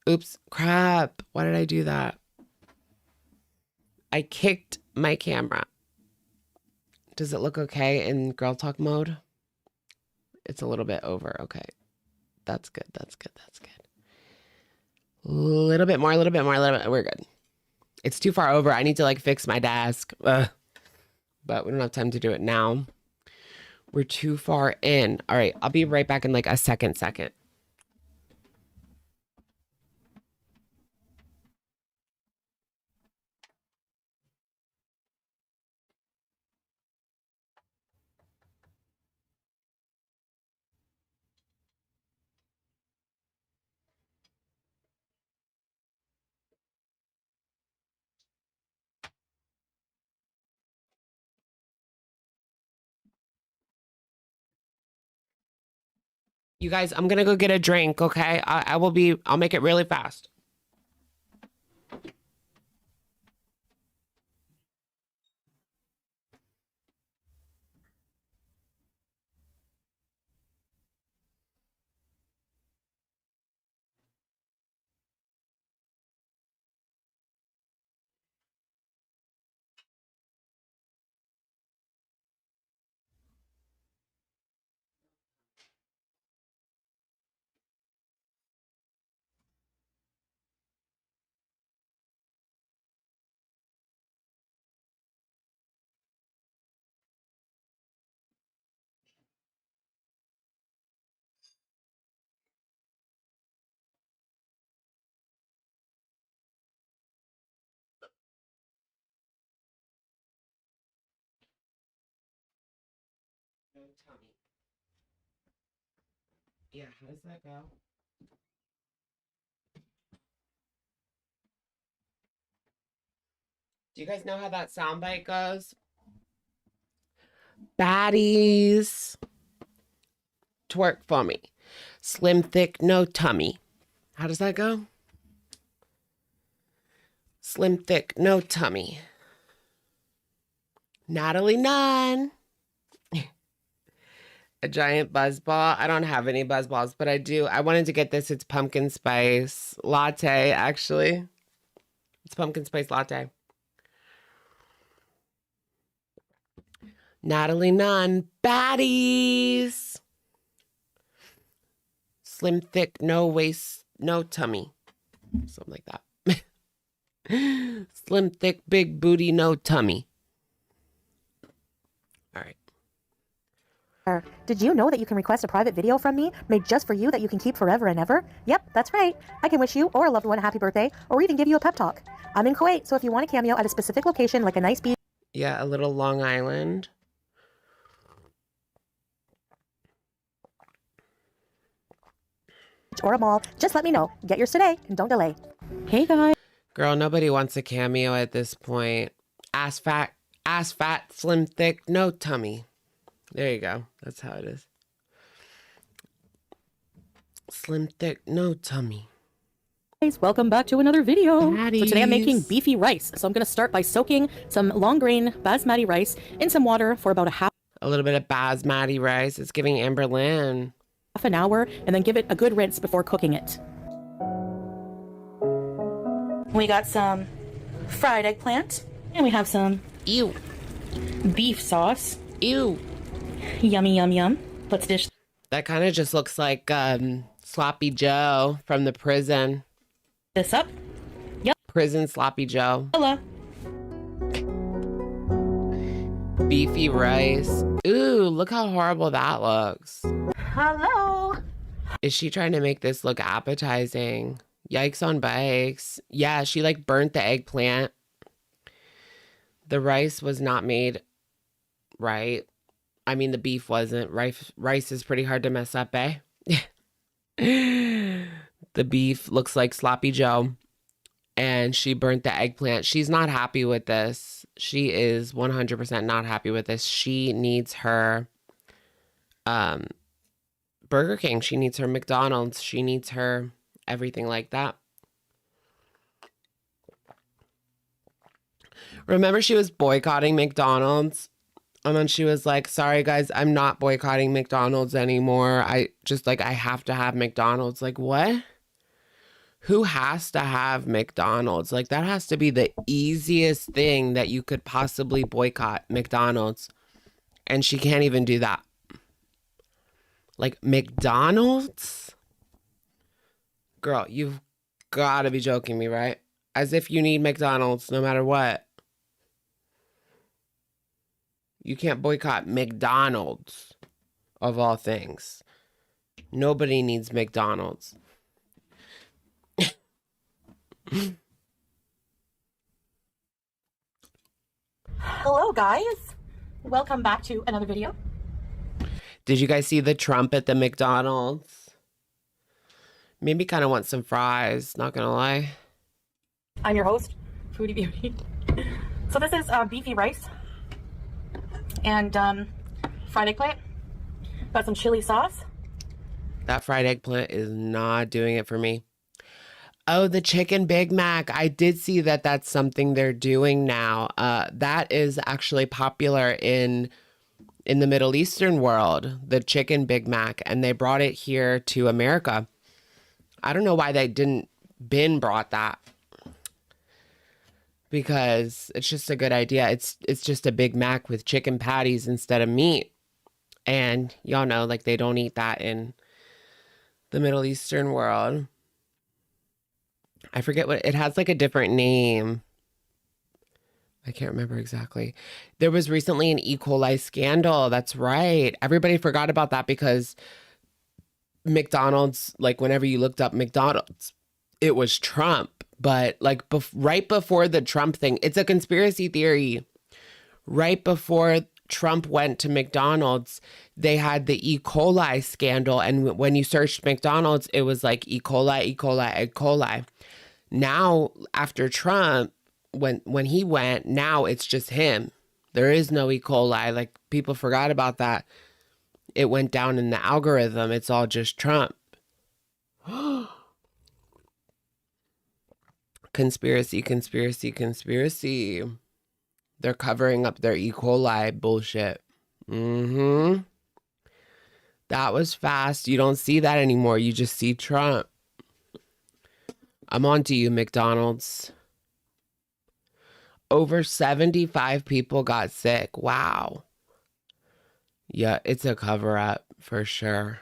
Oops, crap. Why did I do that? I kicked my camera. Does it look okay in girl talk mode? It's a little bit over. Okay. That's good. That's good. That's good. A little bit more, a little bit more, a little bit. We're good. It's too far over. I need to like fix my desk. Ugh. But we don't have time to do it now. We're too far in. All right. I'll be right back in like a second. You guys, I'm going to go get a drink. Okay. I'll make it really fast. No tummy. Yeah, how does that go? Do you guys know how that soundbite goes? Baddies. Twerk for me. Slim, thick, no tummy. How does that go? Slim, thick, no tummy. Natalie Nunn. A giant buzz ball. I don't have any buzz balls, but I do. I wanted to get this. It's pumpkin spice latte, actually. It's pumpkin spice latte. Natalie Nunn. Baddies. Slim, thick, no waist, no tummy. Something like that. Slim, thick, big booty, no tummy. All right. Did you know that you can request a private video from me made just for you that you can keep forever and ever? Yep, that's right. I can wish you or a loved one a happy birthday or even give you a pep talk. I'm in Kuwait, so if you want a cameo at a specific location like a nice beach Yeah, a little Long Island. or a mall, just let me know. Get yours today and don't delay. Hey guys. Girl, nobody wants a cameo at this point. Ass fat, slim, thick, no tummy. There you go. That's how it is. Slim, thick, no tummy. Welcome back to another video. Baddies. So today I'm making beefy rice. So I'm going to start by soaking some long grain basmati rice in some water for about a little bit of basmati rice. It's giving Amber Lynn. half an hour, and then give it a good rinse before cooking it. We got some fried eggplant, and we have some Ew. beef sauce. Ew. Yummy, yum, yum. Let's dish That kind of just looks like Sloppy Joe from the prison. this up. Yep. Prison Sloppy Joe. Hello. Beefy rice. Ooh, look how horrible that looks. Hello. Is she trying to make this look appetizing? Yikes on bikes. Yeah, she like burnt the eggplant. The rice was not made right. I mean, the beef wasn't. Rice is pretty hard to mess up, eh? The beef looks like Sloppy Joe. And she burnt the eggplant. She's not happy with this. She is 100% not happy with this. She needs her Burger King. She needs her McDonald's. She needs her everything like that. Remember, she was boycotting McDonald's? And then she was like, sorry, guys, I'm not boycotting McDonald's anymore. I have to have McDonald's. Like, what? Who has to have McDonald's? Like, that has to be the easiest thing that you could possibly boycott, McDonald's. And she can't even do that. Like, McDonald's? Girl, you've got to be joking me, right? As if you need McDonald's no matter what. You can't boycott McDonald's, of all things. Nobody needs McDonald's. Hello, guys. Welcome back to another video. Did you guys see the Trump at the McDonald's? Maybe kind of want some fries, not gonna lie. I'm your host, Foodie Beauty. So this is beefy rice and fried eggplant. Got some chili sauce. That fried eggplant is not doing it for me. Oh, the chicken Big Mac. I did see that that's something they're doing now. That is actually popular in the Middle Eastern world, the chicken Big Mac, and they brought it here to America. I don't know why they didn't brought that. Because it's just a good idea. It's just a Big Mac with chicken patties instead of meat. And y'all know, like, they don't eat that in the Middle Eastern world. I forget what it has, like a different name. I can't remember exactly. There was recently an E. coli scandal. That's right. Everybody forgot about that because McDonald's, like whenever you looked up McDonald's, it was Trump. But like right before the Trump thing, it's a conspiracy theory. Right before Trump went to McDonald's, they had the E. coli scandal. And when you searched McDonald's, it was like E. coli, E. coli, E. coli. Now, after Trump, when he went, now it's just him. There is no E. coli. Like, people forgot about that. It went down in the algorithm. It's all just Trump. Conspiracy, conspiracy, conspiracy. They're covering up their E. coli bullshit. Mm-hmm. That was fast. You don't see that anymore. You just see Trump. I'm on to you, McDonald's. Over 75 people got sick. Wow. Yeah, it's a cover-up for sure.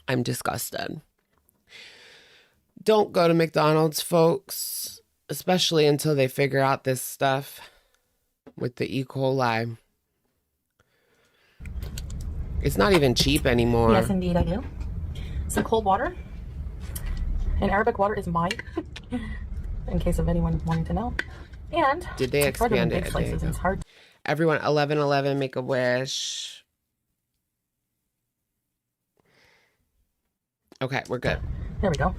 I'm disgusted. Don't go to McDonald's, folks, especially until they figure out this stuff with the E. coli. It's not even cheap anymore. Yes, indeed, I do. Some cold water. And Arabic water is mine, in case of anyone wanting to know. And did they expand it? Slices, it's hard. Everyone, 1111, make a wish. Okay, we're good. There we go.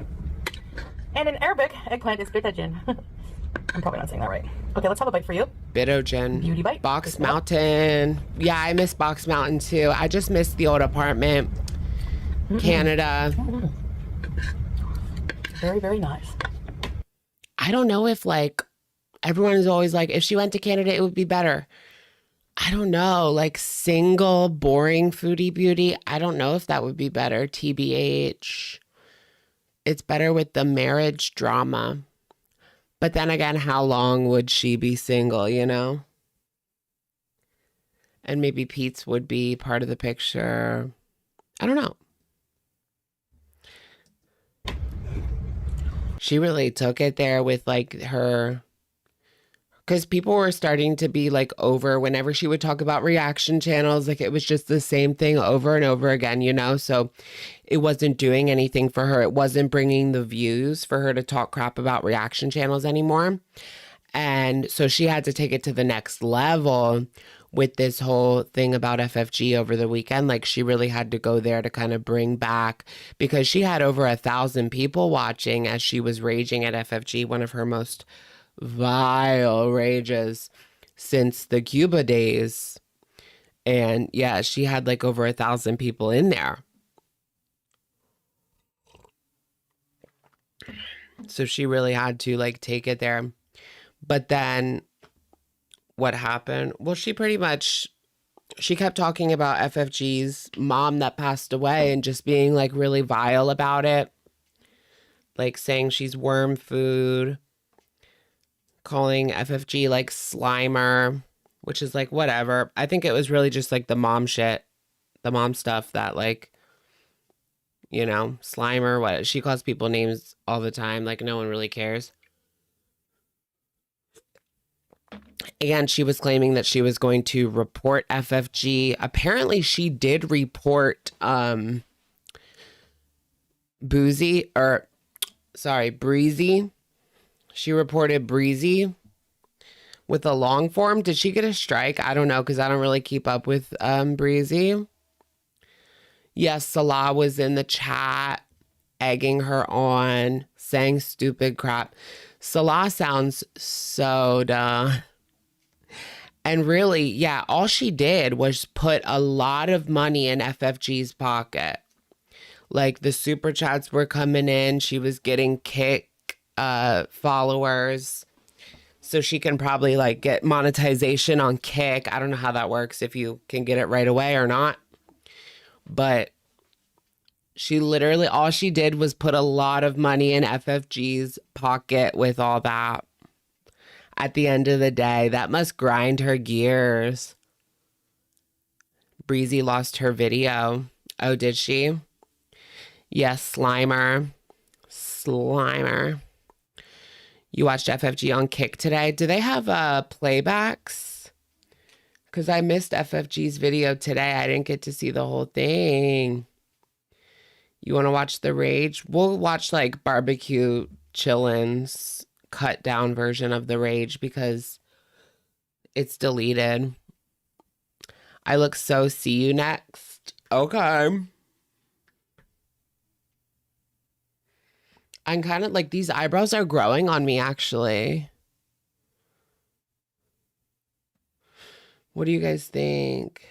And in Arabic, eggplant is bittajin. I'm probably not saying that right. Okay, let's have a bite for you. Bitogen. Beauty bite. Box Mountain. Yeah, I miss Box Mountain too. I just miss the old apartment. Canada. Very, very nice. I don't know if like everyone is always like, if she went to Canada, it would be better. I don't know. Like single, boring foodie beauty. I don't know if that would be better. TBH. It's better with the marriage drama. But then again, how long would she be single, you know? And maybe Pete's would be part of the picture. I don't know. She really took it there with like her, because people were starting to be like over whenever she would talk about reaction channels. Like it was just the same thing over and over again, you know? So it wasn't doing anything for her. It wasn't bringing the views for her to talk crap about reaction channels anymore. And so she had to take it to the next level with this whole thing about FFG over the weekend. Like she really had to go there to kind of bring back, because she had over 1,000 people watching as she was raging at FFG, one of her most vile rages since the Cuba days. And yeah, she had like over 1,000 people in there. So she really had to like take it there. But then what happened? Well, she kept talking about FFG's mom that passed away and just being like really vile about it. Like saying she's worm food, calling FFG like Slimer, which is like whatever. I think it was really just like the mom shit, the mom stuff that like, you know, Slimer, what she calls people names all the time. Like no one really cares. And she was claiming that she was going to report FFG. Apparently she did report Breezy. She reported Breezy with a long form. Did she get a strike? I don't know, because I don't really keep up with Breezy. Yes, Salah was in the chat egging her on, saying stupid crap. Salah sounds so dumb. And really, yeah, all she did was put a lot of money in FFG's pocket. Like the super chats were coming in. She was getting kick followers. So she can probably like get monetization on Kick. I don't know how that works, if you can get it right away or not. But she literally, all she did was put a lot of money in FFG's pocket with all that. At the end of the day, that must grind her gears. Breezy lost her video. Oh, did she? Yes, Slimer. You watched FFG on Kick today. Do they have playbacks? Because I missed FFG's video today. I didn't get to see the whole thing. You want to watch the Rage? We'll watch like barbecue chillins cut down version of the Rage because it's deleted. I look so see you next. Okay. I'm kind of like, these eyebrows are growing on me actually. What do you guys think?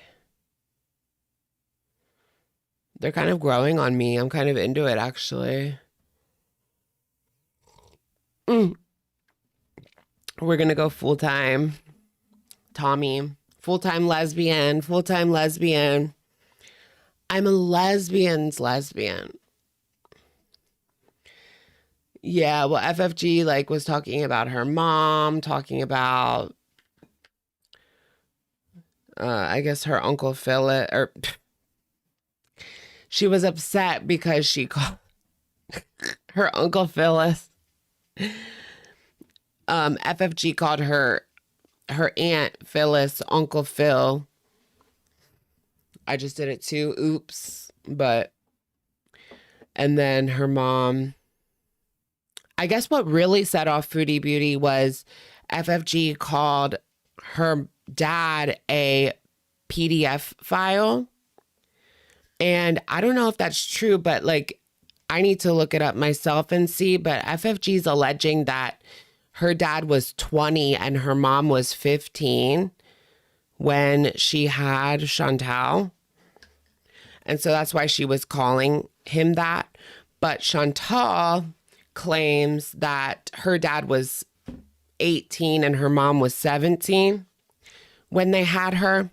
They're kind of growing on me. I'm kind of into it actually. We're going to go full-time. Tommy. Full-time lesbian. Full-time lesbian. I'm a lesbian's lesbian. Yeah, well, FFG like was talking about her mom, talking about I guess her Uncle Philip, or she was upset because she called her Uncle Phyllis. FFG called her Aunt Phyllis Uncle Phil. I just did it too. Oops. But, and then her mom, I guess what really set off Foodie Beauty was FFG called her dad a PDF file. And I don't know if that's true, but like, I need to look it up myself and see. But FFG's alleging that her dad was 20 and her mom was 15 when she had Chantal. And so that's why she was calling him that. But Chantal claims that her dad was 18 and her mom was 17 when they had her.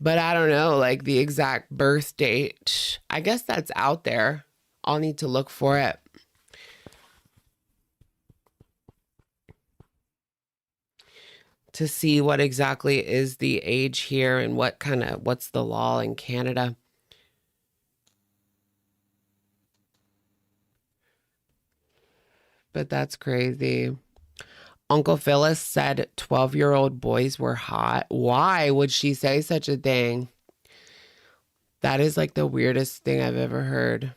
But I don't know, like the exact birth date. I guess that's out there. I'll need to look for it. To see what exactly is the age here and what's the law in Canada. But that's crazy. Uncle Phyllis said 12-year-old boys were hot. Why would she say such a thing? That is like the weirdest thing I've ever heard.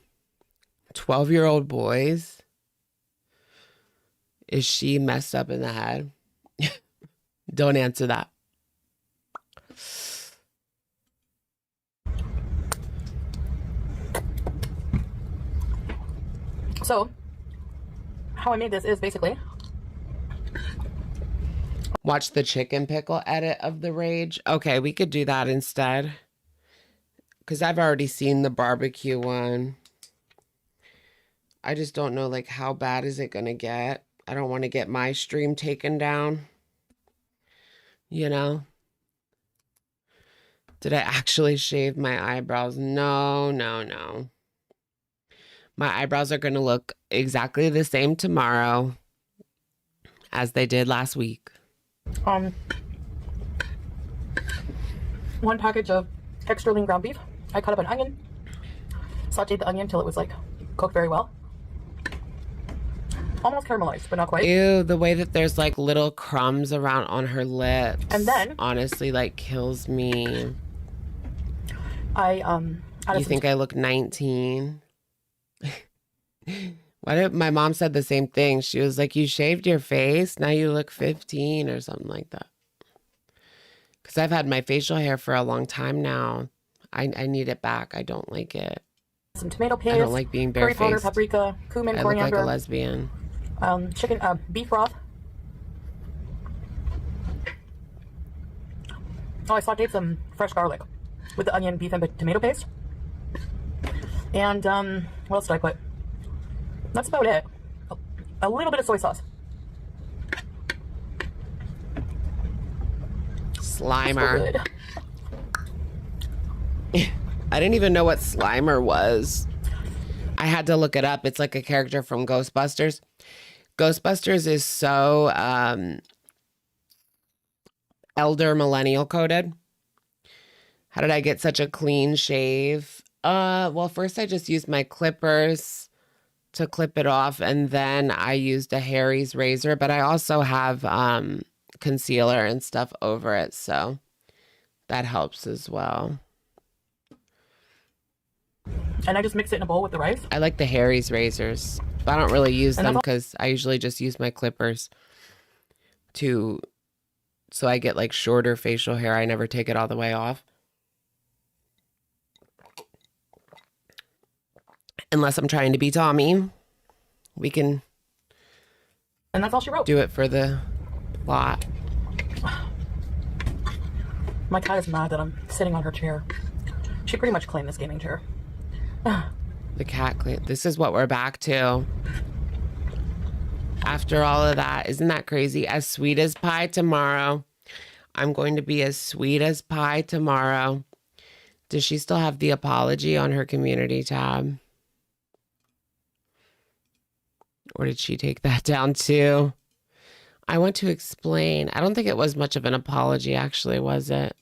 12-year-old boys? Is she messed up in the head? Don't answer that. So, how I made this is basically... Watch the chicken pickle edit of the rage. Okay, we could do that instead. Because I've already seen the barbecue one. I just don't know, like, how bad is it going to get? I don't want to get my stream taken down. You know? Did I actually shave my eyebrows? No, no, no. My eyebrows are going to look exactly the same tomorrow as they did last week. One package of extra lean ground beef. I cut up an onion, sauteed the onion till it was like cooked very well. Almost caramelized, but not quite. Ew, the way that there's like little crumbs around on her lips. And then honestly like kills me. You think I look 19? Why did my mom said the same thing? She was like, you shaved your face, now you look 15 or something like that. Because I've had my facial hair for a long time now. I need it back. I don't like it. Some tomato paste. I don't like being barefaced. Curry powder, paprika, cumin, I coriander. look like a lesbian. Beef broth. Oh, I sauteed some fresh garlic with the onion, beef, and tomato paste. And what else did I put? That's about it. A little bit of soy sauce. Slimer. I didn't even know what Slimer was. I had to look it up. It's like a character from Ghostbusters. Ghostbusters is so elder millennial coded. How did I get such a clean shave? Well, first I just used my clippers to clip it off, and then I used a Harry's razor, but I also have concealer and stuff over it, so that helps as well. And I just mix it in a bowl with the rice. I like the Harry's razors, but I don't really use them because I usually just use my clippers so I get like shorter facial hair. I never take it all the way off. Unless I'm trying to be Tommy, we can. And that's all she wrote. Do it for the plot. My cat is mad that I'm sitting on her chair. She pretty much claimed this gaming chair. The cat claim. This is what we're back to. After all of that, isn't that crazy? As sweet as pie tomorrow. I'm going to be as sweet as pie tomorrow. Does she still have the apology on her community tab? Or did she take that down too? I want to explain. I don't think it was much of an apology, actually, was it?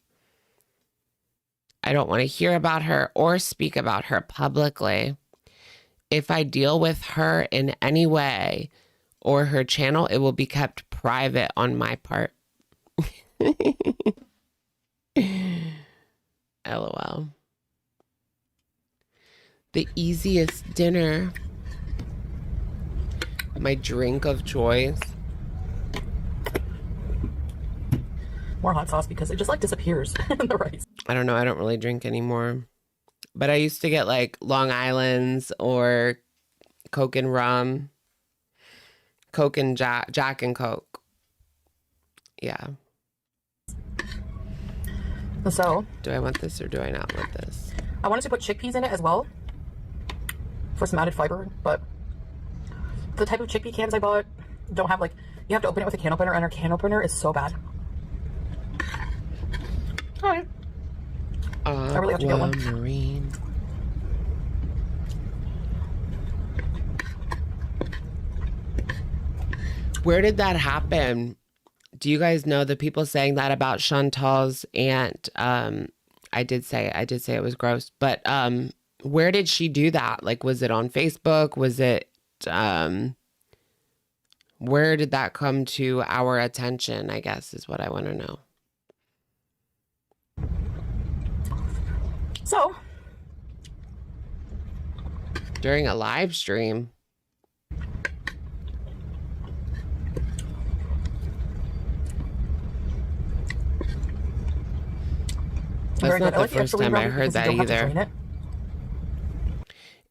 I don't want to hear about her or speak about her publicly. If I deal with her in any way or her channel, it will be kept private on my part. The easiest dinner. My drink of choice. More hot sauce because it just like disappears in the rice. I don't know. I don't really drink anymore. But I used to get like Long Island's or Coke and rum. Coke and Jack and Coke. Yeah. So, do I want this or do I not want this? I wanted to put chickpeas in it as well for some added fiber, but the type of chickpea cans I bought don't have like, you have to open it with a can opener, and our can opener is so bad. All right. I really have to get one. Marine. Where did that happen? Do you guys know the people saying that about Chantal's aunt? I did say it was gross, but where did she do that? Like, was it on Facebook? Was it where did that come to our attention? I guess is what I want to know. So, during a live stream. That's not the first time I heard that either.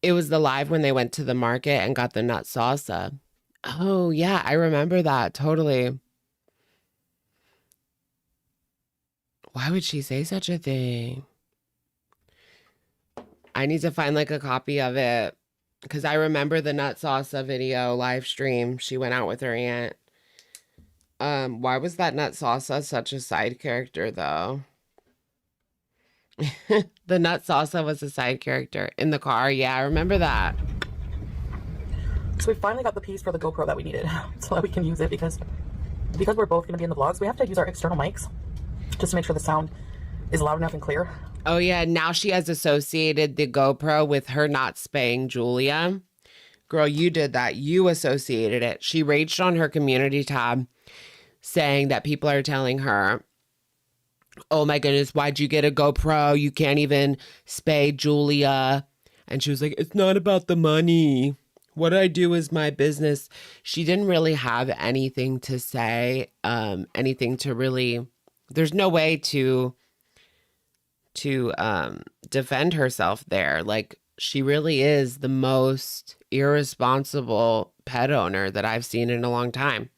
It was the live when they went to the market and got the nut salsa. Oh, yeah, I remember that. Totally. Why would she say such a thing? I need to find like a copy of it because I remember the nut salsa video live stream. She went out with her aunt. Why was that nut salsa such a side character though? The nut salsa was a side character in the car. Yeah, I remember that. So we finally got the piece for the GoPro that we needed so that we can use it because we're both going to be in the vlogs. We have to use our external mics just to make sure the sound is loud enough and clear. Oh yeah, now she has associated the GoPro with her not spaying Julia. Girl, you did that. You associated it. She raged on her community tab saying that people are telling her, oh my goodness, why'd you get a GoPro? You can't even spay Julia. And she was like, it's not about the money. What I do is my business. She didn't really have anything to say, anything to really, there's no way to defend herself there. Like, she really is the most irresponsible pet owner that I've seen in a long time.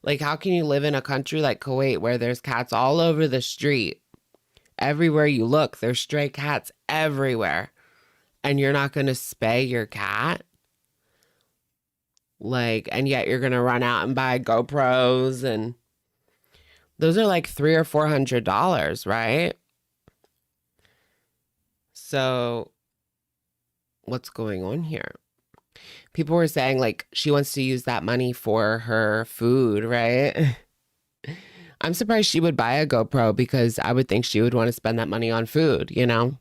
Like, how can you live in a country like Kuwait where there's cats all over the street? Everywhere you look, there's stray cats everywhere. And you're not going to spay your cat? Like, and yet you're going to run out and buy GoPros, and those are like $300 or $400, right? So what's going on here? People were saying like she wants to use that money for her food, right? I'm surprised she would buy a GoPro because I would think she would want to spend that money on food, you know?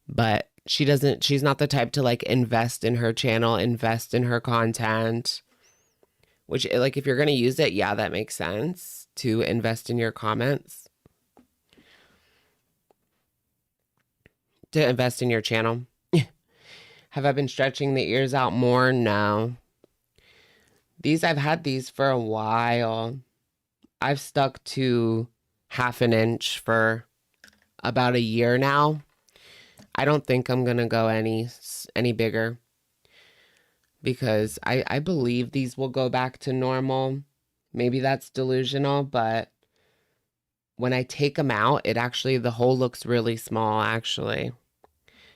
But she doesn't, she's not the type to like invest in her channel, invest in her content, which like if you're going to use it, yeah, that makes sense to invest in your comments, to invest in your channel. Have I been stretching the ears out more? No. I've had these for a while. I've stuck to 1/2 inch for about a year now. I don't think I'm going to go any bigger because I believe these will go back to normal. Maybe that's delusional, but when I take them out, it actually, the hole looks really small actually.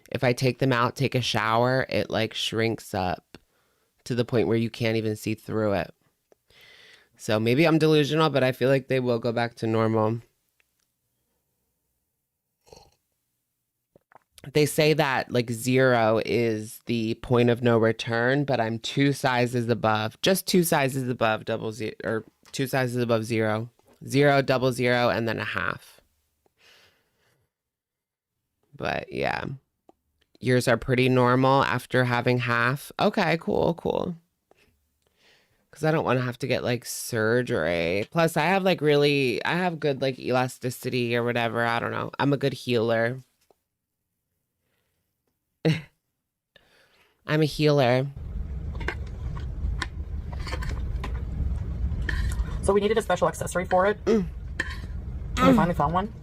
If I take them out, take a shower, it like shrinks up to the point where you can't even see through it. So maybe I'm delusional, but I feel like they will go back to normal. They say that like 0 is the point of no return, but I'm 2 sizes above, just 2 sizes above 00, or 2 sizes above 0, 0, 00, and then a 1/2. But yeah. Yours are pretty normal after having 1/2. Okay, cool. Because I don't want to have to get like surgery. Plus, I have good like elasticity or whatever. I don't know. I'm a good healer. I'm a healer. So we needed a special accessory for it. And we finally found one.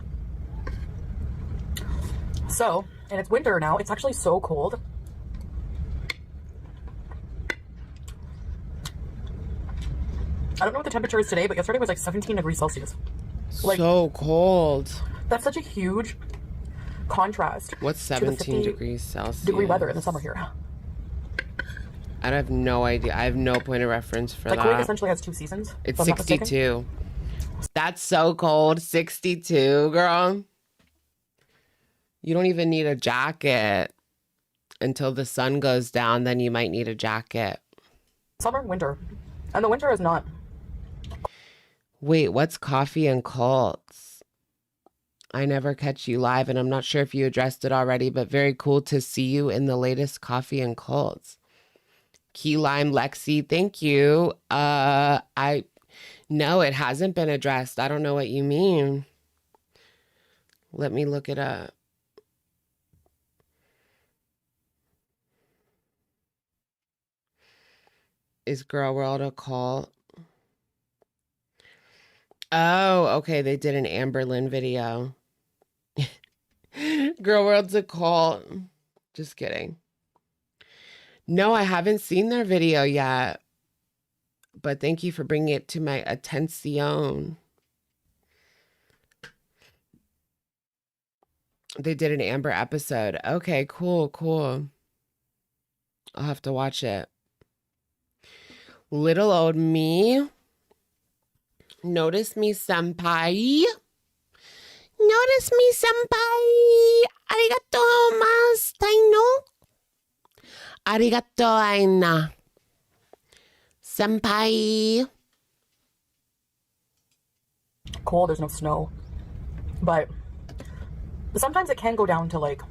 So, and it's winter now. It's actually so cold. I don't know what the temperature is today, but yesterday was like 17 degrees Celsius. Like, so cold. That's such a huge contrast. What's 17 degrees Celsius? Degree weather in the summer here. I have no idea. I have no point of reference for like that. Kuwait essentially has 2 seasons. It's 62. That's so cold. 62, girl. You don't even need a jacket until the sun goes down. Then you might need a jacket. Summer, winter. And the winter is not. Wait, what's coffee and cults? I never catch you live, and I'm not sure if you addressed it already, but very cool to see you in the latest coffee and cults. Key Lime Lexi, thank you. No, it hasn't been addressed. I don't know what you mean. Let me look it up. Is Girl World a cult? Oh, okay. They did an Amberlynn video. Girl World's a cult. Just kidding. No, I haven't seen their video yet. But thank you for bringing it to my attention. They did an Amber episode. Okay, cool, cool. I'll have to watch it. Little old me. Notice me, senpai. Notice me, senpai. Arigato mastaino. Arigato aina. Senpai. Cold, there's no snow. But sometimes it can go down to like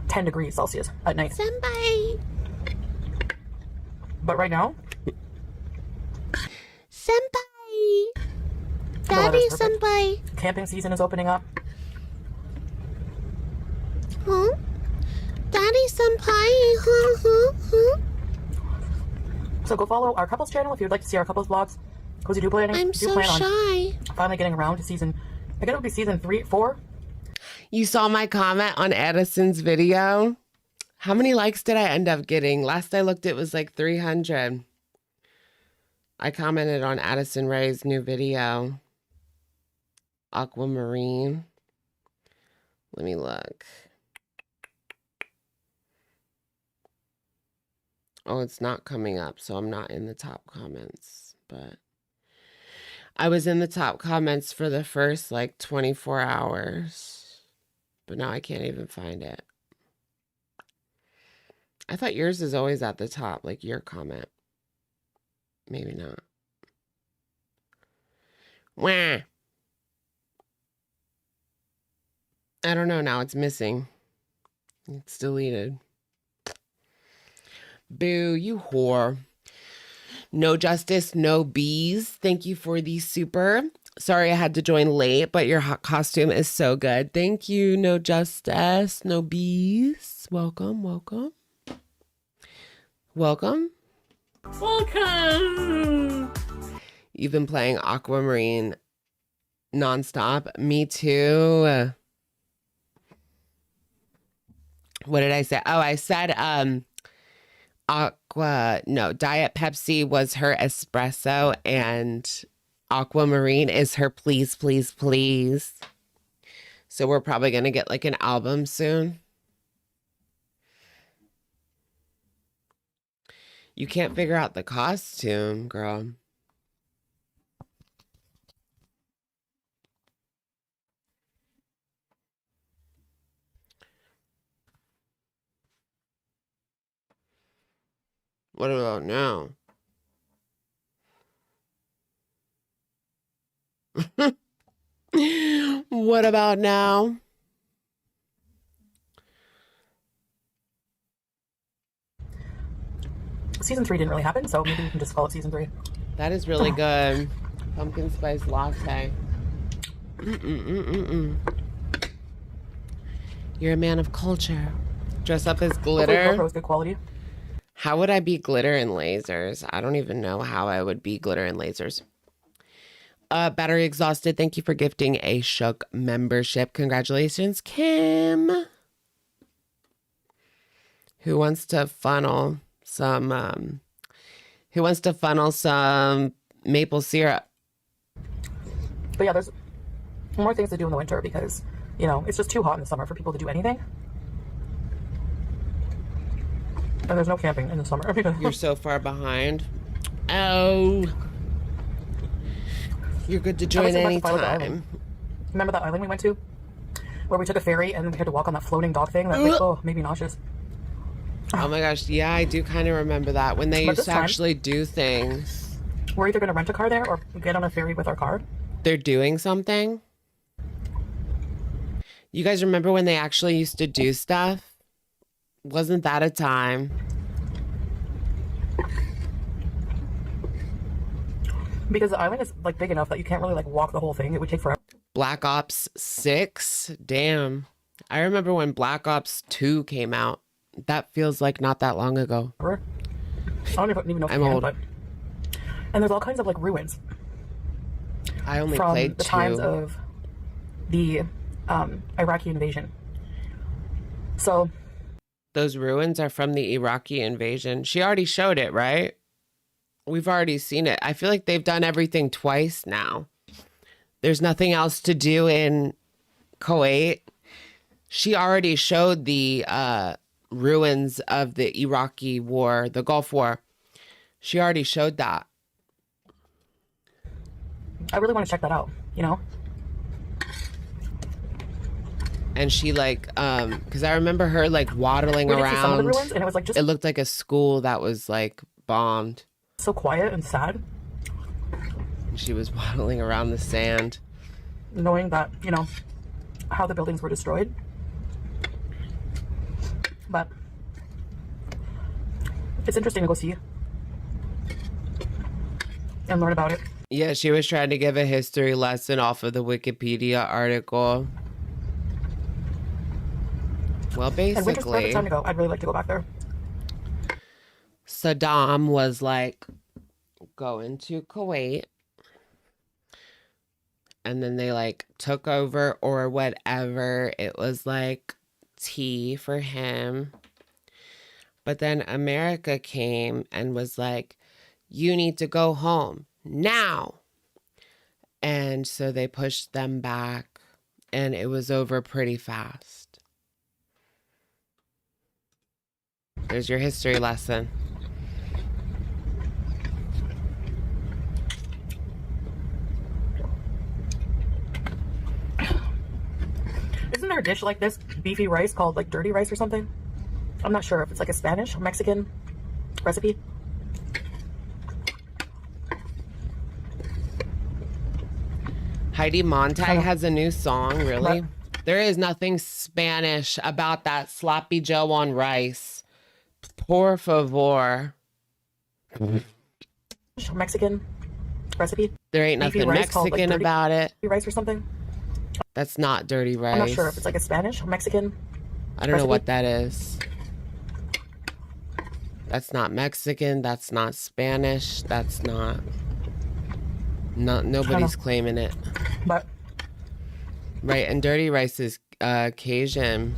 10 degrees Celsius at night. Senpai. But right now, Senpai. the weather's Daddy, perfect. senpai. Camping season is opening up. Huh? Daddy, senpai. Huh, huh, huh. So go follow our couples channel if you'd like to see our couples vlogs. Because we do plan I'm so shy. on finally getting around to season, I guess it would be season 3, 4. You saw my comment on Edison's video? How many likes did I end up getting? Last I looked, it was like 300. I commented on Addison Rae's new video. Aquamarine. Let me look. Oh, it's not coming up, so I'm not in the top comments. But I was in the top comments for the first like 24 hours. But now I can't even find it. I thought yours is always at the top, like your comment. Maybe not. Wah. I don't know. Now it's missing. It's deleted. Boo, you whore. No justice, no bees. Thank you for the super. Sorry I had to join late, but your hot costume is so good. Thank you. No justice, no bees. Welcome, welcome. Welcome. Welcome. You've been playing Aquamarine nonstop. Me too. What did I say? Oh, I said Diet Pepsi was her espresso and Aquamarine is her please, please, please. So we're probably going to get like an album soon. You can't figure out the costume, girl. What about now? What about now? Season 3 didn't really happen, so maybe we can just call it season 3. That is really good. Pumpkin spice latte. You're a man of culture. Dress up as Hopefully glitter. GoPro is good quality. How would I be glitter and lasers? I don't even know how I would be glitter and lasers. Battery exhausted. Thank you for gifting a Shook membership. Congratulations, Kim. Who wants to funnel some maple syrup? But yeah, there's more things to do in the winter because, you know, it's just too hot in the summer for people to do anything. And there's no camping in the summer. You're so far behind. Oh. You're good to join anytime. Remember that island we went to? Where we took a ferry and we had to walk on that floating dog thing? That made me nauseous. Oh my gosh, yeah, I do kind of remember that. When they used to actually do things. We're either going to rent a car there or get on a ferry with our car. They're doing something? You guys remember when they actually used to do stuff? Wasn't that a time? Because the island is like big enough that you can't really like walk the whole thing. It would take forever. Black Ops 6? Damn. I remember when Black Ops 2 came out. That feels like not that long ago. I don't even know if I'm old. But... And there's all kinds of like ruins. I only from played the 2. times of the Iraqi invasion. So those ruins are from the Iraqi invasion. She already showed it, right? We've already seen it. I feel like they've done everything twice now. There's nothing else to do in Kuwait. She already showed the ruins of the Iraqi war, the Gulf War. She already showed that. I really want to check that out, you know? And she like, because I remember her like waddling around. Some of the ruins, and it was like just. It looked like a school that was like bombed. So quiet and sad. She was waddling around the sand. Knowing that, you know, how the buildings were destroyed. But it's interesting to go see and learn about it. Yeah, she was trying to give a history lesson off of the Wikipedia article. Well, And winter's the perfect basically, time to go. I'd really like to go back there. Saddam was like going to Kuwait. And then they like took over or whatever. It was like tea for him. But then America came and was like, you need to go home now. And so they pushed them back and it was over pretty fast. There's your history lesson. Isn't there a dish like this, beefy rice, called like dirty rice or something? I'm not sure if it's like a Spanish or Mexican recipe. Heidi Montag has a new song, really? What? There is nothing Spanish about that sloppy Joe on rice. Por favor. Mexican recipe. There ain't Beefy nothing rice called, like, Mexican dirty about it. Rice or something. That's not dirty rice. I'm not sure if it's like a Spanish or Mexican. I don't know recipe. what that is. That's not Mexican. That's not Spanish. That's not nobody's claiming it. But Right, and dirty rice is Cajun.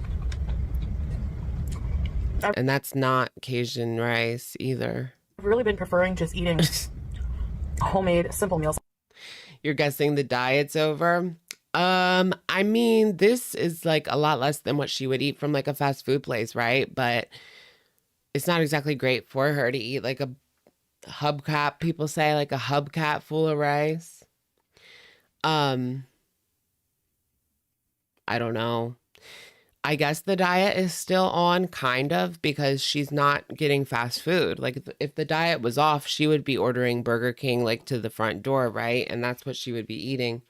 And that's not Cajun rice either. I've really been preferring just eating homemade, simple meals. You're guessing the diet's over? I mean, this is like a lot less than what she would eat from like a fast food place, right? But it's not exactly great for her to eat like a hubcap, people say, like a hubcap full of rice. I don't know. I guess the diet is still on, kind of, because she's not getting fast food. Like, if the diet was off, she would be ordering Burger King, like, to the front door, right? And that's what she would be eating.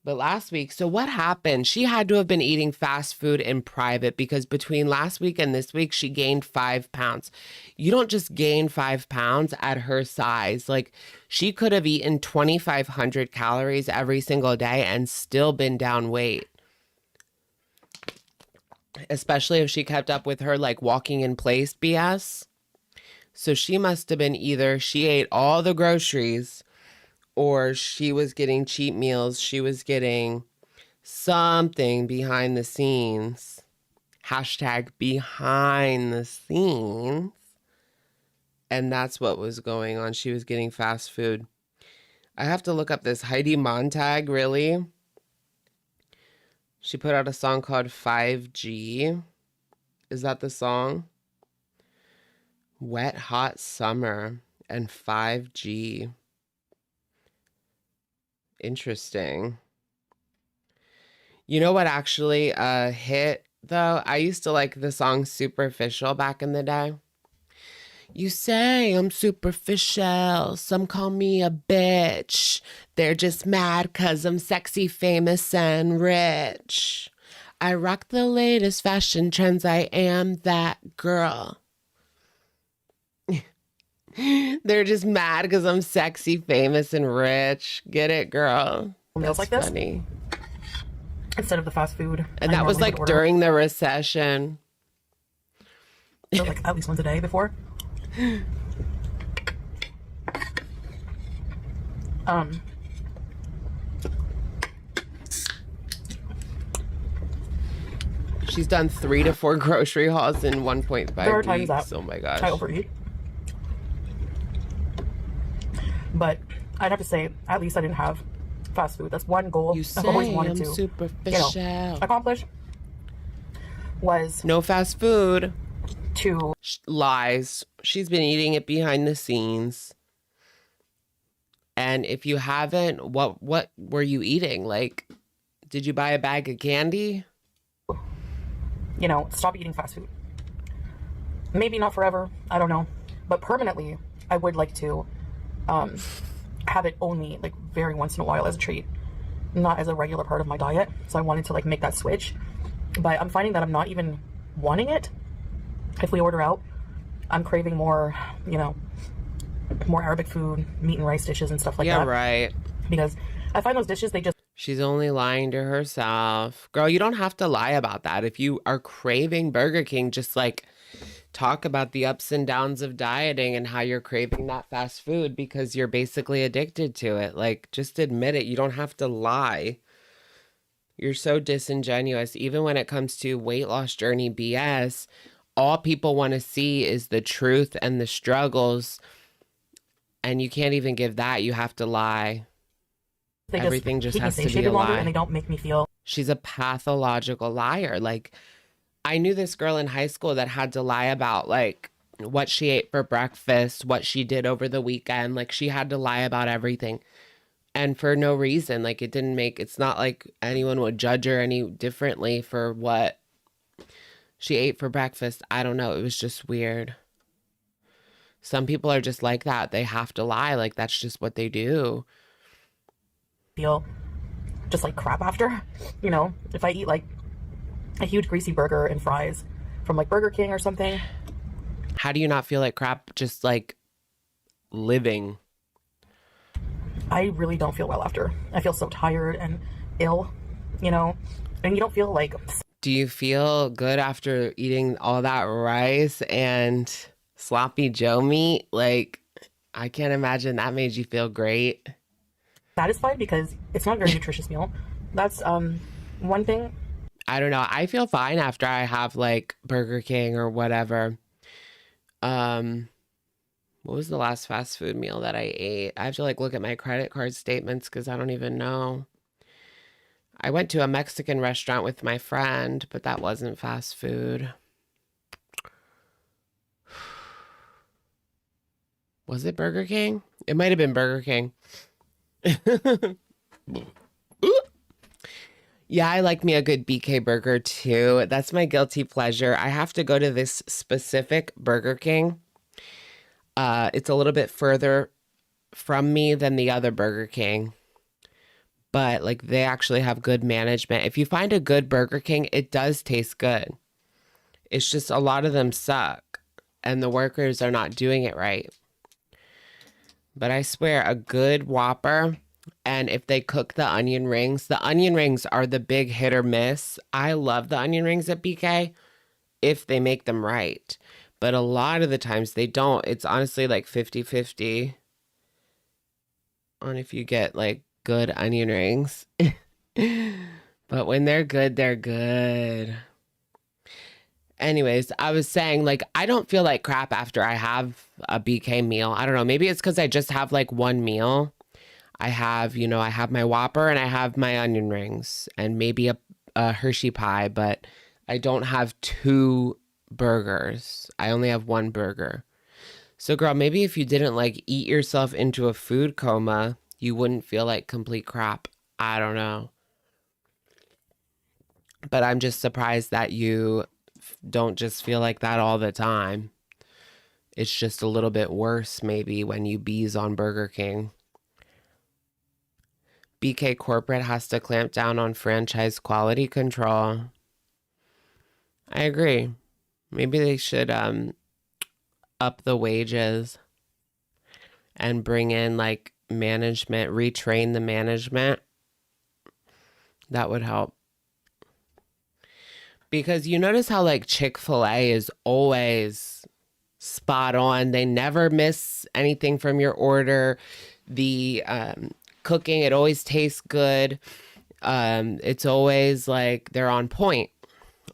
But last week, so what happened? She had to have been eating fast food in private because between last week and this week, she gained 5 pounds. You don't just gain 5 pounds at her size. Like, she could have eaten 2,500 calories every single day and still been down weight. especially if she kept up with her like walking in place BS. So she must have been either she ate all the groceries or she was getting cheat meals. She was getting something behind the scenes. Hashtag behind the scenes. And that's what was going on. She was getting fast food. I have to look up this Heidi Montag, really. She put out a song called 5G. Is that the song? Wet Hot Summer and 5G. Interesting. You know what actually hit, though? I used to like the song Superficial back in the day. You say I'm superficial, some call me a bitch. They're just mad 'cause I'm sexy, famous, and rich. I rock the latest fashion trends, I am that girl. They're just mad because I'm sexy, famous, and rich. Get it, girl? Meals like this funny. instead of the fast food. And that was like during the recession. So, like at least once a day before. She's done 3 to 4 grocery hauls in 1.5 There are times weeks. that Oh my gosh. I overeat. But I'd have to say, at least I didn't have fast food. That's one goal I've always wanted to superficial. accomplish. Was No fast food. to Lies. She's been eating it behind the scenes. And if you haven't, what were you eating? Like, did you buy a bag of candy? stop eating fast food. Maybe not forever, I don't know, but permanently I would like to have it only like very once in a while as a treat, not as a regular part of my diet. So I wanted to like make that switch, but I'm finding that I'm not even wanting it. If we order out, I'm craving more, more Arabic food, meat and rice dishes and stuff like that. Yeah, right. Because I find those dishes, She's only lying to herself. Girl, you don't have to lie about that. If you are craving Burger King, just like talk about the ups and downs of dieting and how you're craving that fast food because you're basically addicted to it. Like, just admit it. You don't have to lie. You're so disingenuous. Even when it comes to weight loss journey BS, all people want to see is the truth and the struggles. And you can't even give that. You have to lie. Everything just has to be a lie. And they don't make me feel. She's a pathological liar. Like, I knew this girl in high school that had to lie about like what she ate for breakfast, what she did over the weekend. Like, she had to lie about everything. And for no reason. Like, it's not like anyone would judge her any differently for what she ate for breakfast. I don't know. It was just weird. Some people are just like that. They have to lie. Like, that's just what they do. Feel just like crap after, if I eat like a huge greasy burger and fries from like Burger King or something. How do you not feel like crap just like living? I really don't feel well after. I feel so tired and ill, and you don't feel like. Do you feel good after eating all that rice and sloppy Joe meat? Like, I can't imagine that made you feel great. Satisfied because it's not a very nutritious meal. That's one thing. I don't know. I feel fine after I have like Burger King or whatever. What was the last fast food meal that I ate? I have to like look at my credit card statements because I don't even know. I went to a Mexican restaurant with my friend, but that wasn't fast food. Was it Burger King? It might have been Burger King. Yeah, I like me a good BK burger too. That's my guilty pleasure. I have to go to this specific Burger King. It's a little bit further from me than the other Burger King, but like they actually have good management. If you find a good Burger King, it does taste good. It's just a lot of them suck and the workers are not doing it right. But I swear, a good Whopper And if they cook the onion rings are the big hit or miss. I love the onion rings at BK if they make them right. But a lot of the times they don't. It's honestly like 50-50 on if you get like good onion rings. But when they're good, they're good. Anyways, I was saying, like, I don't feel like crap after I have a BK meal. I don't know. Maybe it's because I just have like one meal. I have, I have my Whopper and I have my onion rings and maybe a Hershey pie, but I don't have 2 burgers. I only have 1 burger. So, girl, maybe if you didn't like eat yourself into a food coma, you wouldn't feel like complete crap. I don't know. But I'm just surprised that you don't just feel like that all the time. It's just a little bit worse maybe when you bees on Burger King. BK corporate has to clamp down on franchise quality control. I agree. Maybe they should up the wages and bring in like management, retrain the management. That would help. Because you notice how like Chick-fil-A is always spot on. They never miss anything from your order. The cooking, it always tastes good. It's always like they're on point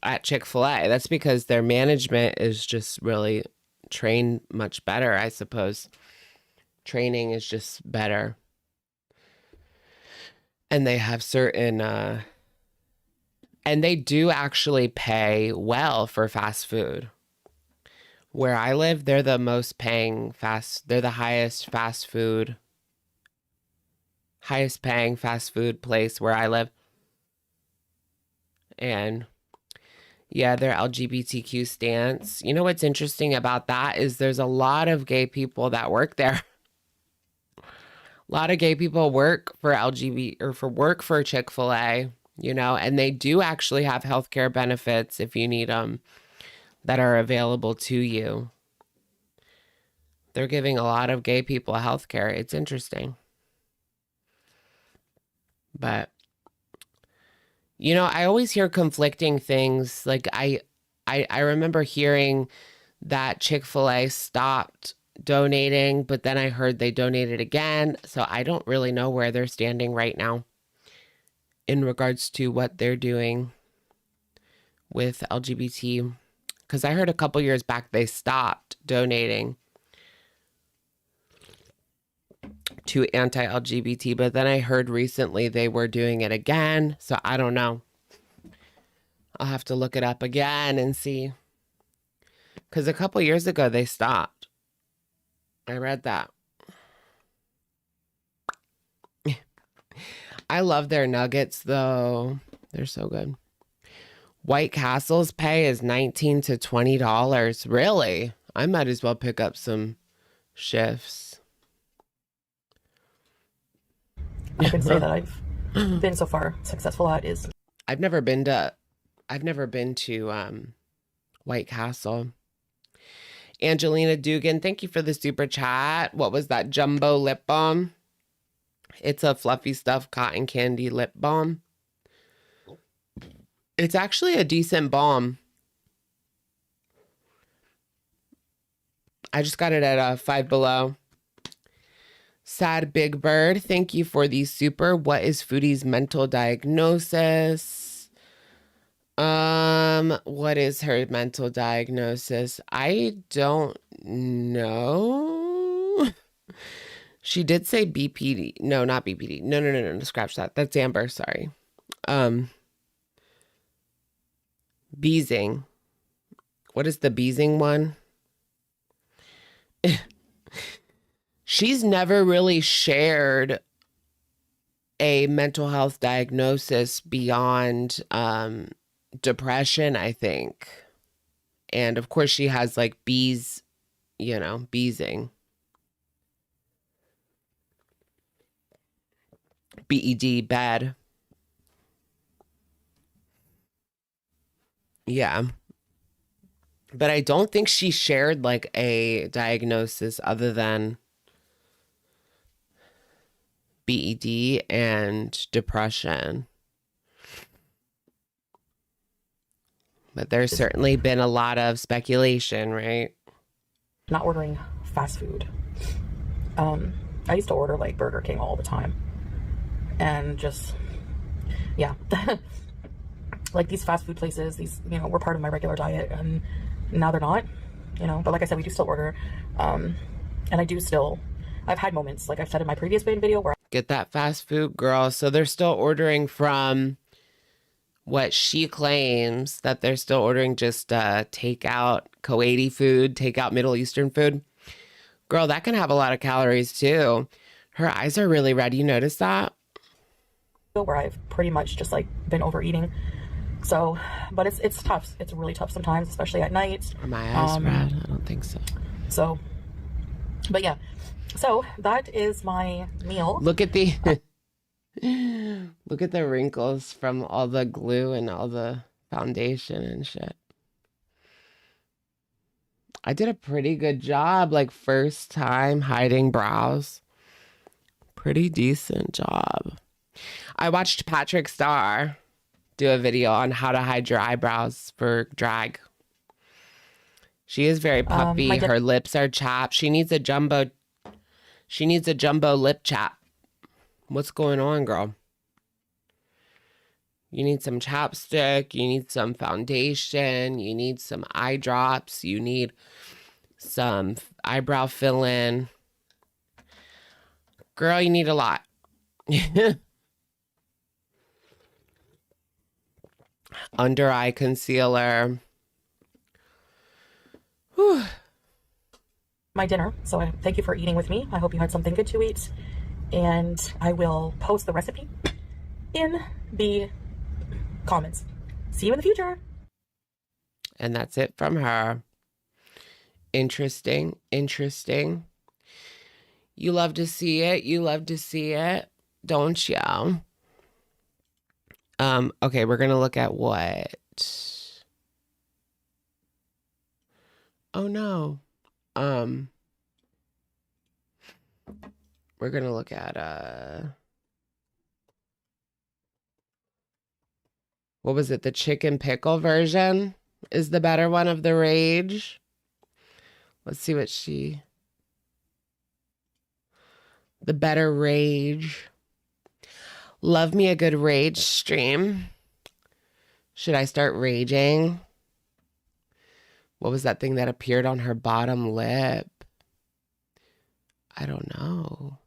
at Chick-fil-A. That's because their management is just really trained much better, I suppose. Training is just better. And they have certain and they do actually pay well for fast food. Where I live, they're the most paying they're the highest paying fast food place where I live. And yeah, their LGBTQ stance. You know what's interesting about that is there's a lot of gay people that work there. A lot of gay people work for work for Chick-fil-A, and they do actually have healthcare benefits if you need them that are available to you. They're giving a lot of gay people healthcare. It's interesting. But I always hear conflicting things. Like I remember hearing that Chick-fil-A stopped donating, but then I heard they donated again. So I don't really know where they're standing right now in regards to what they're doing with LGBT. Because I heard a couple years back they stopped donating to anti-LGBT, but then I heard recently they were doing it again. So I don't know. I'll have to look it up again and see. Because a couple years ago they stopped. I read that. I love their nuggets though. They're so good. White Castle's pay is $19 to $20. Really? I might as well pick up some shifts. I can say that I've been so far successful at is I've never been to White Castle. Angelina Dugan, thank you for the super chat. What was that? Jumbo lip balm. It's a fluffy stuff cotton candy lip balm. It's actually a decent balm. I just got it at Five Below. Sad Big Bird, thank you for the super. What is Foodie's mental diagnosis? What is her mental diagnosis? I don't know. She did say BPD. No, not BPD. No. Scratch that. That's Amber. Sorry. Beezing. What is the beezing one? She's never really shared a mental health diagnosis beyond depression, I think. And of course she has like bees, beezing. BED, bad. Yeah. But I don't think she shared like a diagnosis other than BED and depression. But there's certainly been a lot of speculation, right? Not ordering fast food. I used to order like Burger King all the time. And just, yeah. Like these fast food places, these, you know, were part of my regular diet, and now they're not, you know. But like I said, we do still order. And I do still, I've had moments, like I've said in my previous video, where Get that fast food, girl. So they're still ordering from what she claims that they're still ordering just takeout Kuwaiti food, takeout Middle Eastern food. Girl, that can have a lot of calories too. Her eyes are really red. You notice that? where I've pretty much just like been overeating. So, but it's tough. It's really tough sometimes, especially at night. Are my eyes red? I don't think so. So, but yeah. So that is my meal. Look at the look at the wrinkles from all the glue and all the foundation and shit. I did a pretty good job, like first time hiding brows. Pretty decent job. I watched Patrick Starr do a video on how to hide your eyebrows for drag. She is very puffy. Her lips are chapped. She needs a jumbo lip chap. What's going on, girl? You need some chapstick. You need some foundation. You need some eye drops. You need some eyebrow fill-in. Girl, you need a lot. Under eye concealer. Whew. My dinner. So I thank you for eating with me. I hope you had something good to eat. And I will post the recipe in the comments. See you in the future. And that's it from her. Interesting. Interesting. You love to see it. You love to see it. Don't you? Okay, we're going to look at what? Oh, no. We're going to look at, what was it? The chicken pickle version is the better one of the rage. Let's see what the better rage. Love me a good rage stream. Should I start raging? What was that thing that appeared on her bottom lip? I don't know.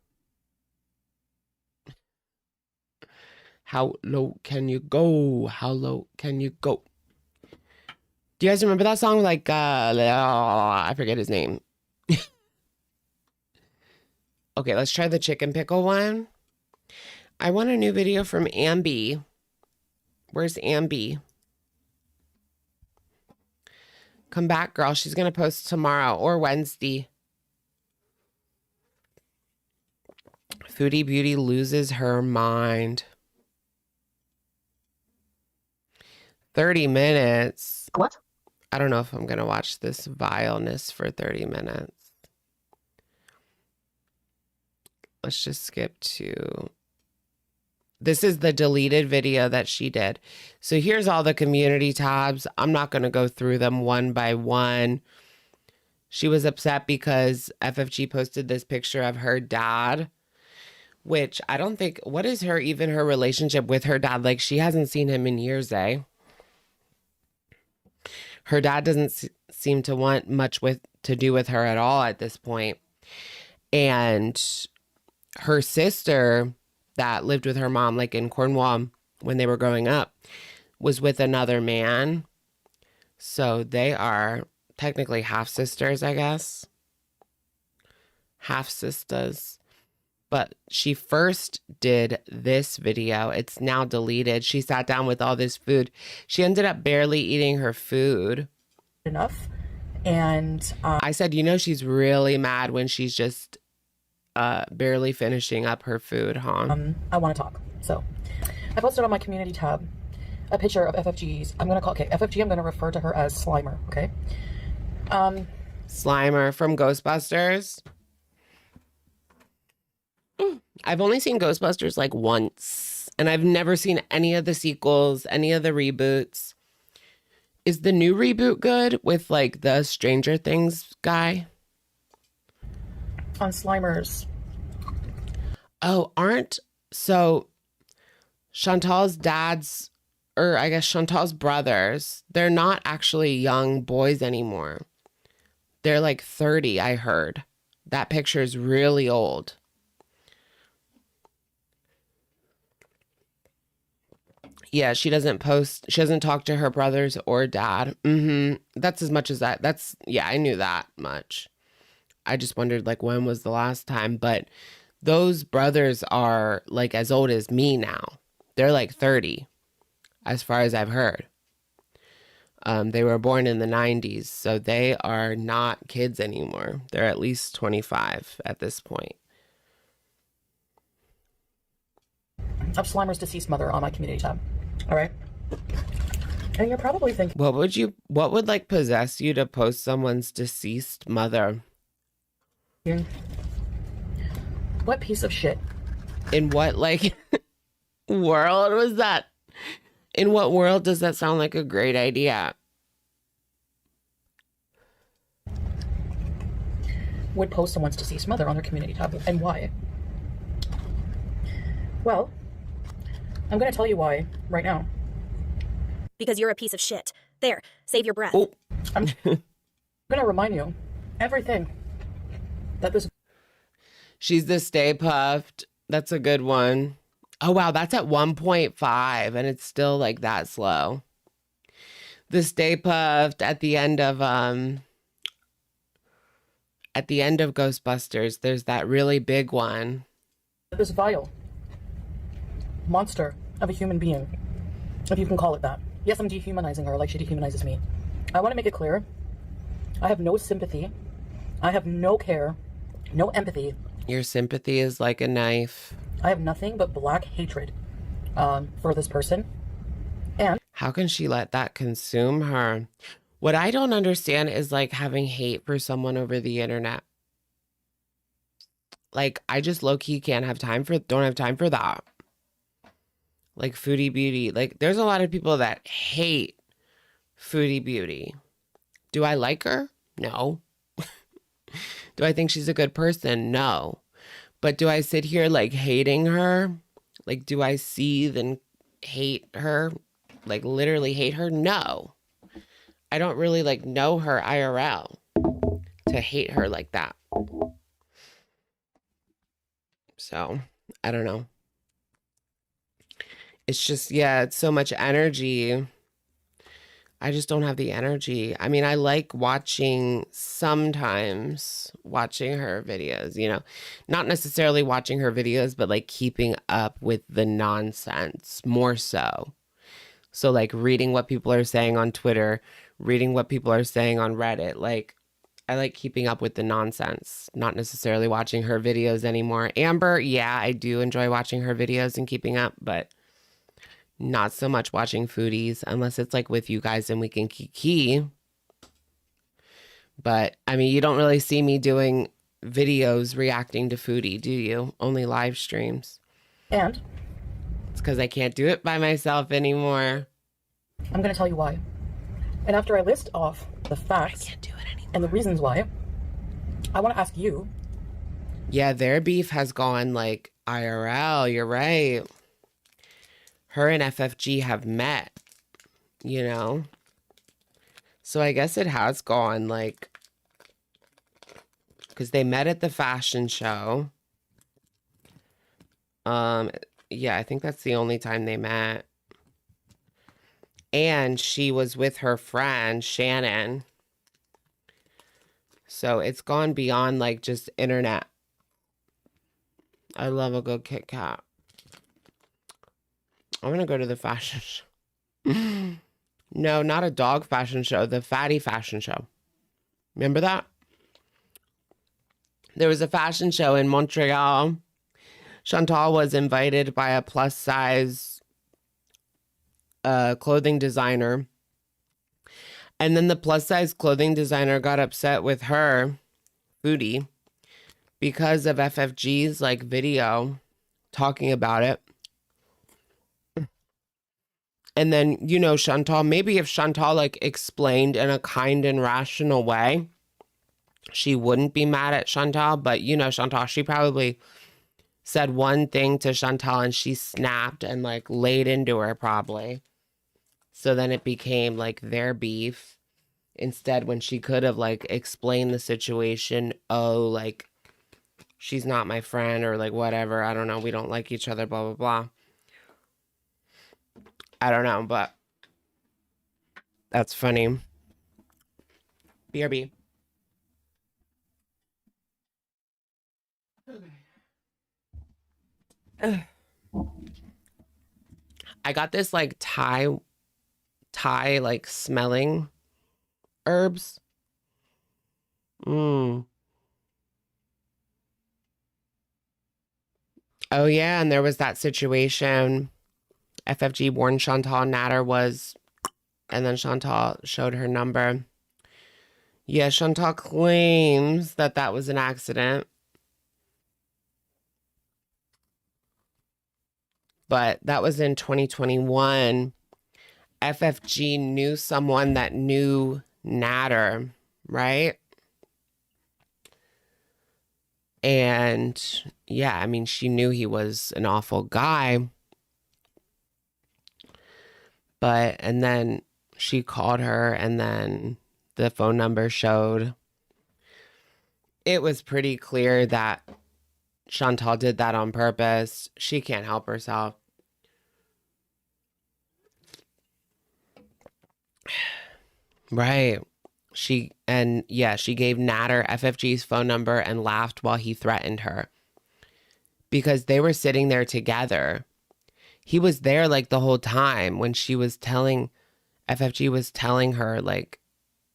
How low can you go? How low can you go? Do you guys remember that song? Like, I forget his name. Okay, let's try the chicken pickle one. I want a new video from Ambi. Where's Ambi? Come back, girl. She's going to post tomorrow or Wednesday. Foodie Beauty loses her mind. 30 minutes. What? I don't know if I'm going to watch this vileness for 30 minutes. Let's just skip to... This is the deleted video that she did. So here's all the community tabs. I'm not going to go through them one by one. She was upset because FFG posted this picture of her dad, which I don't think... What is her relationship with her dad? Like, she hasn't seen him in years, eh? Her dad doesn't seem to want much to do with her at all at this point. And her sister that lived with her mom, like in Cornwall when they were growing up, was with another man. So they are technically half sisters, I guess. Half sisters. But she first did this video. It's now deleted. She sat down with all this food. She ended up barely eating her food. Enough. And I said, you know, she's really mad when she's just barely finishing up her food, huh? I want to talk. So I posted on my community tab a picture of FFG's. I'm going to call, okay, FFG, I'm going to refer to her as Slimer, okay? Slimer from Ghostbusters. I've only seen Ghostbusters like once, and I've never seen any of the sequels, any of the reboots. Is the new reboot good with like the Stranger Things guy? On Slimers. Oh, so Chantal's dad's, or I guess Chantal's brothers, they're not actually young boys anymore. They're like 30, I heard. That picture is really old. Yeah, she doesn't talk to her brothers or dad. That's as much as that. Yeah, I knew that much. I just wondered like when was the last time, but those brothers are like as old as me now. They're like 30, as far as I've heard. They were born in the 90s, so they are not kids anymore. They're at least 25 at this point. Of Slimer's deceased mother on my community tab. All right. And you're probably thinking, what would like possess you to post someone's deceased mother? what piece of shit? In what like world was that? In what world does that sound like a great idea? Would post someone's deceased mother on their community tab, and why? Well, I'm going to tell you why right now. Because you're a piece of shit. There, save your breath. Oh. I'm going to remind you everything that this. She's the Stay Puffed. That's a good one. Oh, wow. That's at 1.5 and it's still like that slow. The Stay Puffed at the end of Ghostbusters, there's that really big one. This vile monster of a human being, if you can call it that. Yes, I'm dehumanizing her like she dehumanizes me. I want to make it clear. I have no sympathy. I have no care, no empathy. Your sympathy is like a knife. I have nothing but black hatred for this person. And how can she let that consume her? What I don't understand is like having hate for someone over the internet. Like I just low-key don't have time for that. Like Foodie Beauty. Like there's a lot of people that hate Foodie Beauty. Do I like her? No. Do I think she's a good person? No. But do I sit here like hating her? Like do I seethe and hate her? Like literally hate her? No. I don't really like know her IRL to hate her like that. So, I don't know. It's just, yeah, it's so much energy. I just don't have the energy. I mean, I like sometimes watching her videos, you know, not necessarily watching her videos, but like keeping up with the nonsense more so. So like reading what people are saying on Twitter, reading what people are saying on Reddit. Like I like keeping up with the nonsense, not necessarily watching her videos anymore. Amber, yeah, I do enjoy watching her videos and keeping up, but not so much watching foodies unless it's like with you guys and we can kiki. But I mean, you don't really see me doing videos reacting to foodie, do you? Only live streams. And it's because I can't do it by myself anymore. I'm going to tell you why. And after I list off the facts and the reasons why, I want to ask you. Yeah, their beef has gone like IRL. You're right. Her and FFG have met, you know? So I guess it has gone like, because they met at the fashion show. Yeah, I think that's the only time they met. And she was with her friend, Shannon. So it's gone beyond like just internet. I love a good Kit Kat. I'm going to go to the fashion show. No, not a dog fashion show. The fatty fashion show. Remember that? There was a fashion show in Montreal. Chantal was invited by a plus size clothing designer. And then the plus size clothing designer got upset with her, Foodie, because of FFG's like video. talking about it. And then, you know, Chantal, maybe if Chantal like explained in a kind and rational way, she wouldn't be mad at Chantal. But, you know, Chantal, she probably said one thing to Chantal and she snapped and like laid into her probably. So then it became like their beef instead, when she could have like explained the situation. Oh, like she's not my friend, or like whatever. I don't know. We don't like each other, blah, blah, blah. I don't know, but that's funny. BRB. Okay. I got this like Thai like smelling herbs. Oh yeah, and there was that situation. FFG warned Chantal Natter was, and then Chantal showed her number. Yeah, Chantal claims that that was an accident. But that was in 2021. FFG knew someone that knew Natter, right? And yeah, I mean, she knew he was an awful guy. But, and then she called her and then the phone number showed. It was pretty clear that Chantal did that on purpose. She can't help herself. Right. She gave Natter FFG's phone number and laughed while he threatened her. Because they were sitting there together. He was there like the whole time when she was telling, FFG was telling her like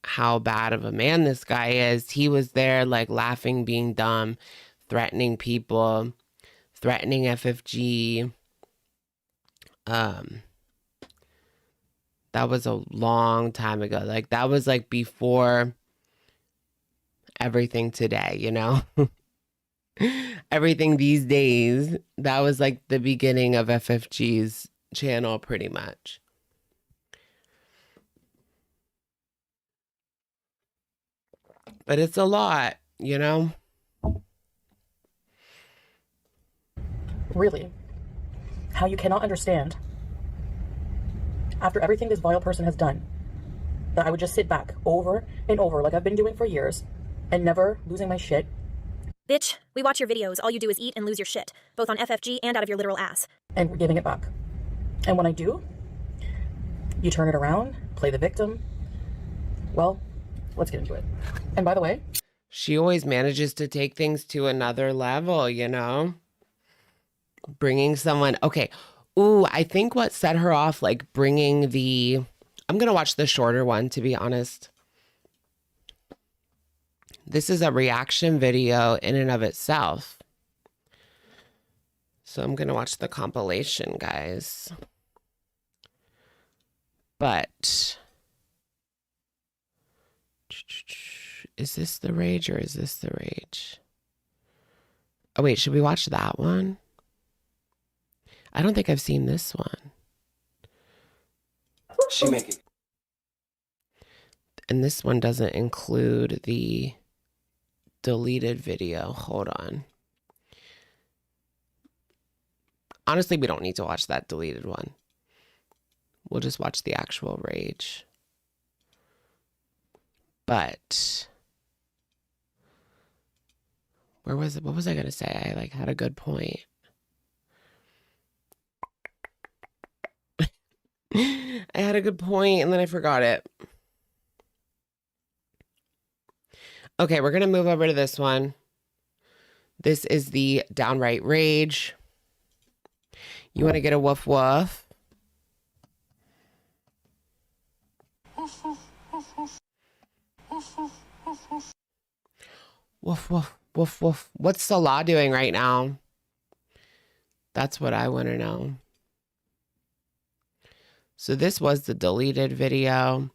how bad of a man this guy is. He was there like laughing, being dumb, threatening people, threatening FFG. That was a long time ago. Like that was like before everything today, you know? Everything these days. That was like the beginning of FFG's channel pretty much. But it's a lot, you know? Really? How you cannot understand, after everything this vile person has done, that I would just sit back over and over like I've been doing for years and never losing my shit. Bitch, we watch your videos. All you do is eat and lose your shit, both on FFG and out of your literal ass. And giving it back. And when I do, you turn it around, play the victim. Well, let's get into it. And by the way, she always manages to take things to another level, you know? Bringing someone, okay. Ooh, I think what set her off, like bringing the, I'm going to watch the shorter one, to be honest. This is a reaction video in and of itself. So I'm going to watch the compilation, guys. But is this the rage or is this the rage? Oh, wait, should we watch that one? I don't think I've seen this one. She making. And this one doesn't include the deleted video. Hold on. Honestly, we don't need to watch that deleted one. We'll just watch the actual rage. But where was it? What was I going to say? I like had a good point. I had a good point and then I forgot it. Okay, we're going to move over to this one. This is the downright rage. You want to get a woof woof? Woof woof woof woof. What's Salah doing right now? That's what I want to know. So this was the deleted video.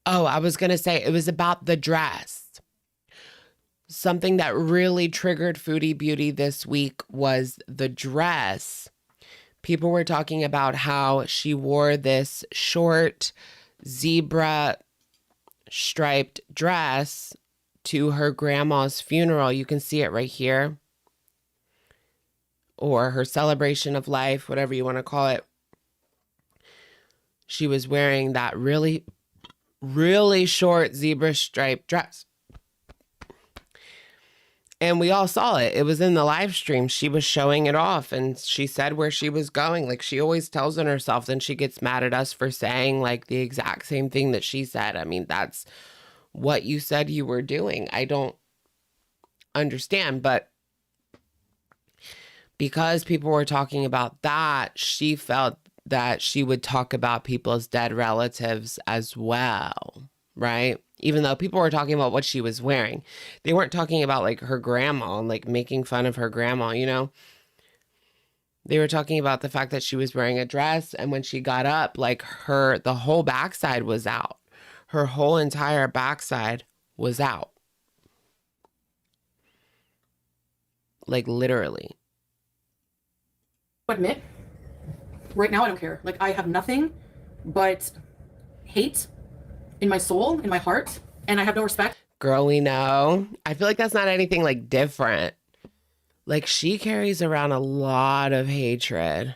Oh, I was going to say it was about the dress. Something that really triggered Foodie Beauty this week was the dress. People were talking about how she wore this short zebra striped dress to her grandma's funeral. You can see it right here. Or her celebration of life, whatever you want to call it. She was wearing that really, really short zebra striped dress. And we all saw it. It was in the live stream. She was showing it off and she said where she was going. Like she always tells on herself. Then she gets mad at us for saying like the exact same thing that she said. I mean, that's what you said you were doing. I don't understand. But because people were talking about that, she felt that she would talk about people's dead relatives as well, right? Even though people were talking about what she was wearing. They weren't talking about like her grandma and like making fun of her grandma, you know? They were talking about the fact that she was wearing a dress and when she got up, like the whole backside was out. Her whole entire backside was out. Like literally. Admit, right now I don't care. Like I have nothing but hate in my soul, in my heart, and I have no respect. Girl, we know. I feel like that's not anything like different. Like she carries around a lot of hatred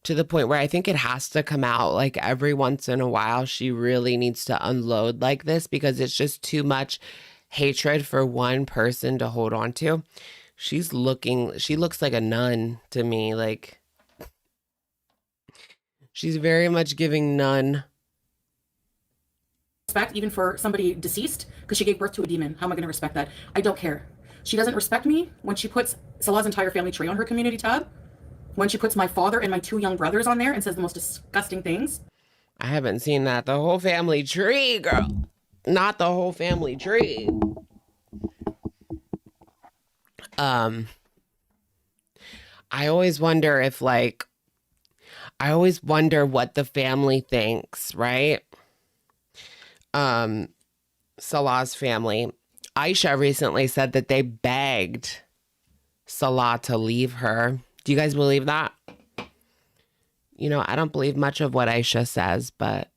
to the point where I think it has to come out like every once in a while. She really needs to unload like this because it's just too much hatred for one person to hold on to. She looks like a nun to me. Like she's very much giving nun Respect even for somebody deceased because she gave birth to a demon. How am I going to respect that? I don't care. She doesn't respect me when she puts Salah's entire family tree on her community tab, when she puts my father and my 2 young brothers on there and says the most disgusting things. I haven't seen that. The whole family tree, girl. Not the whole family tree. I always wonder if like, I always wonder what the family thinks, right? Salah's family. Aisha recently said that they begged Salah to leave her. Do you guys believe that? You know, I don't believe much of what Aisha says, but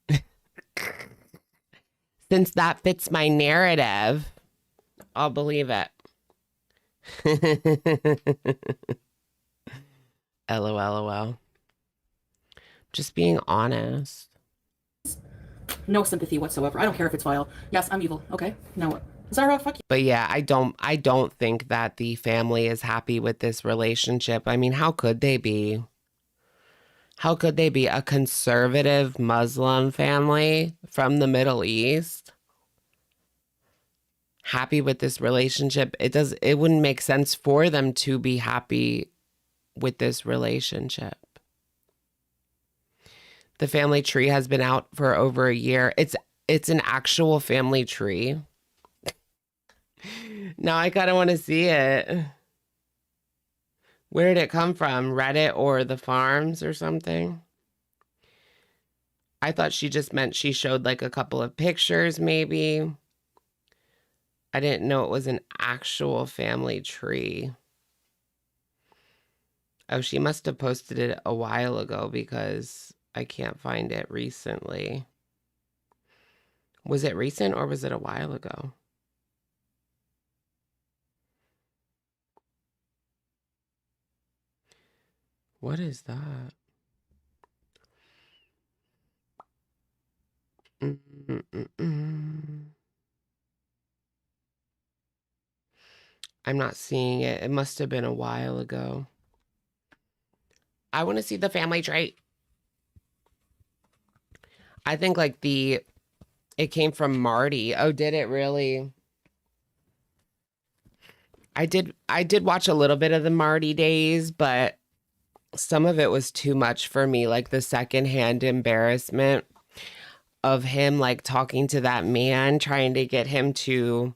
since that fits my narrative, I'll believe it. LOL. Just being honest. No sympathy whatsoever. I don't care if it's vile. Yes, I'm evil. Okay, now what? Zara, fuck you. But yeah, I don't think that the family is happy with this relationship. I mean, how could they be? How could they be a conservative Muslim family from the Middle East? Happy with this relationship? It wouldn't make sense for them to be happy with this relationship. The family tree has been out for over a year. It's an actual family tree. Now I kind of want to see it. Where did it come from? Reddit or the farms or something? I thought she just meant she showed like a couple of pictures maybe. I didn't know it was an actual family tree. Oh, she must have posted it a while ago because I can't find it recently. Was it recent or was it a while ago? What is that? I'm not seeing it. It must have been a while ago. I want to see the family tree. I think like it came from Marty. Oh, did it really? I did watch a little bit of the Marty days, but some of it was too much for me. Like the secondhand embarrassment of him like talking to that man, trying to get him to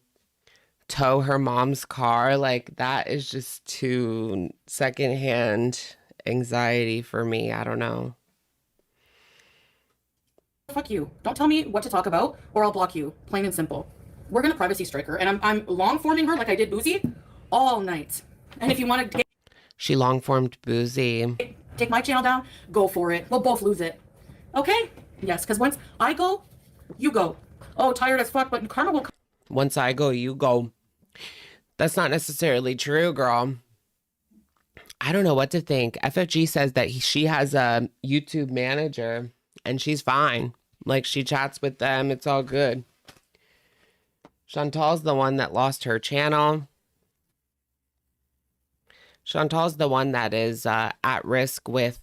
tow her mom's car. Like that is just too secondhand anxiety for me. I don't know. Fuck you. Don't tell me what to talk about or I'll block you. Plain and simple. we're gonna privacy strike her, and I'm long forming her like I did Boozy all night. And if you want to She long formed Boozy. take my channel down, go for it. We'll both lose it. Okay? Yes, because once I go, you go. Oh, tired as fuck, but karma will come. Once I go, you go. That's not necessarily true, girl. I don't know what to think. FFG says that she has a YouTube manager and she's fine. Like, she chats with them. It's all good. Chantal's the one that lost her channel. Chantal's the one that is at risk with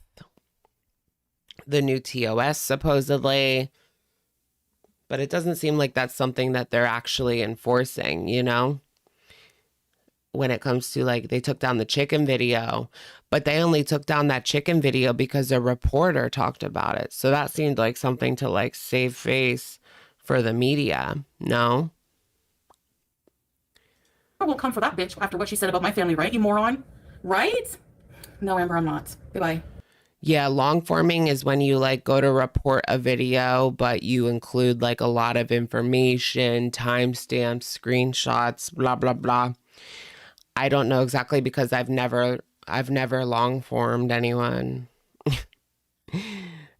the new TOS, supposedly. But it doesn't seem like that's something that they're actually enforcing, you know? When it comes to, like, they took down the chicken video, but they only took down that chicken video because a reporter talked about it. So that seemed like something to, like, save face for the media. No? Will come for that bitch after what she said about my family, right, you moron? Right? No, Amber, I'm not. Goodbye. Yeah, long forming is when you, like, go to report a video, but you include, like, a lot of information, timestamps, screenshots, blah, blah, blah. I don't know exactly because I've never long formed anyone.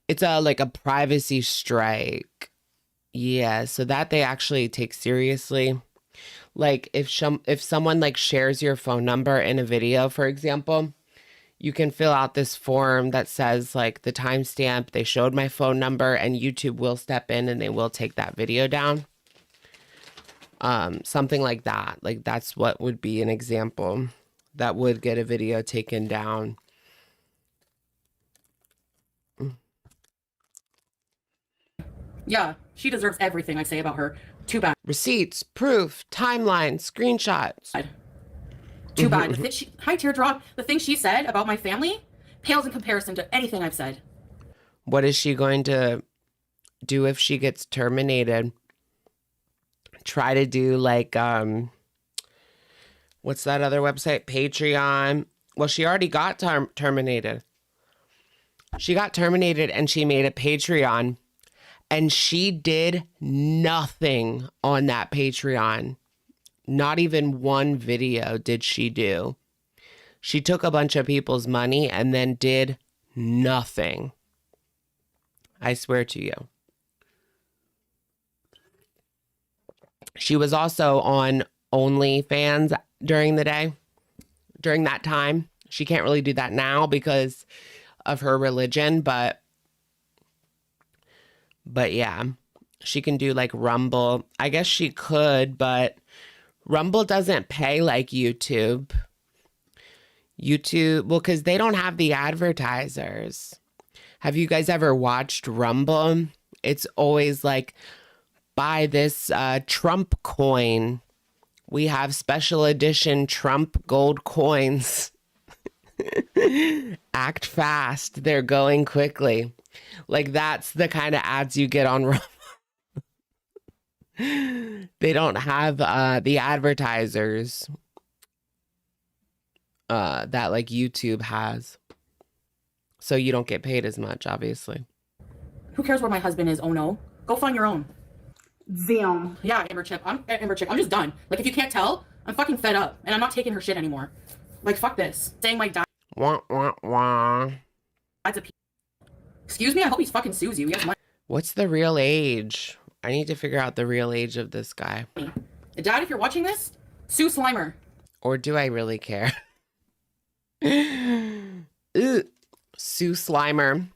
It's like a privacy strike. Yeah, so that they actually take seriously. Like, if someone, like, shares your phone number in a video, for example, you can fill out this form that says, like, the timestamp, they showed my phone number, and YouTube will step in and they will take that video down. Something like that. Like, that's what would be an example that would get a video taken down. Yeah, she deserves everything I say about her. Too bad. Receipts, proof, timeline, screenshots. Too bad. Hi, Teardrop. The thing she said about my family pales in comparison to anything I've said. What is she going to do if she gets terminated? Try to do, like, what's that other website? Patreon. Well, she already got terminated. She got terminated and she made a Patreon, and she did nothing on that Patreon. Not even one video did she do. She took a bunch of people's money and then did nothing. I swear to you. She was also on OnlyFans during the day, during that time. She can't really do that now because of her religion, but yeah, she can do, like, Rumble. I guess she could, but Rumble doesn't pay like YouTube. Well, because they don't have the advertisers. Have you guys ever watched Rumble? It's always like, buy this Trump coin. We have special edition Trump gold coins. Act fast. They're going quickly. Like, that's the kind of ads you get on Rumble. They don't have the advertisers that, like, YouTube has. So you don't get paid as much, obviously. Who cares where my husband is? Oh no. Go find your own. Damn. Yeah, Amber Chip. I'm just done. Like, if you can't tell, I'm fucking fed up, and I'm not taking her shit anymore. Like, fuck this. Saying my dad's Wah, wah, wah. a piece. Excuse me? I hope he fucking sues you. He has money. What's the real age? I need to figure out the real age of this guy. Dad, if you're watching this, sue Slimer. Or do I really care? Ugh. Sue Slimer.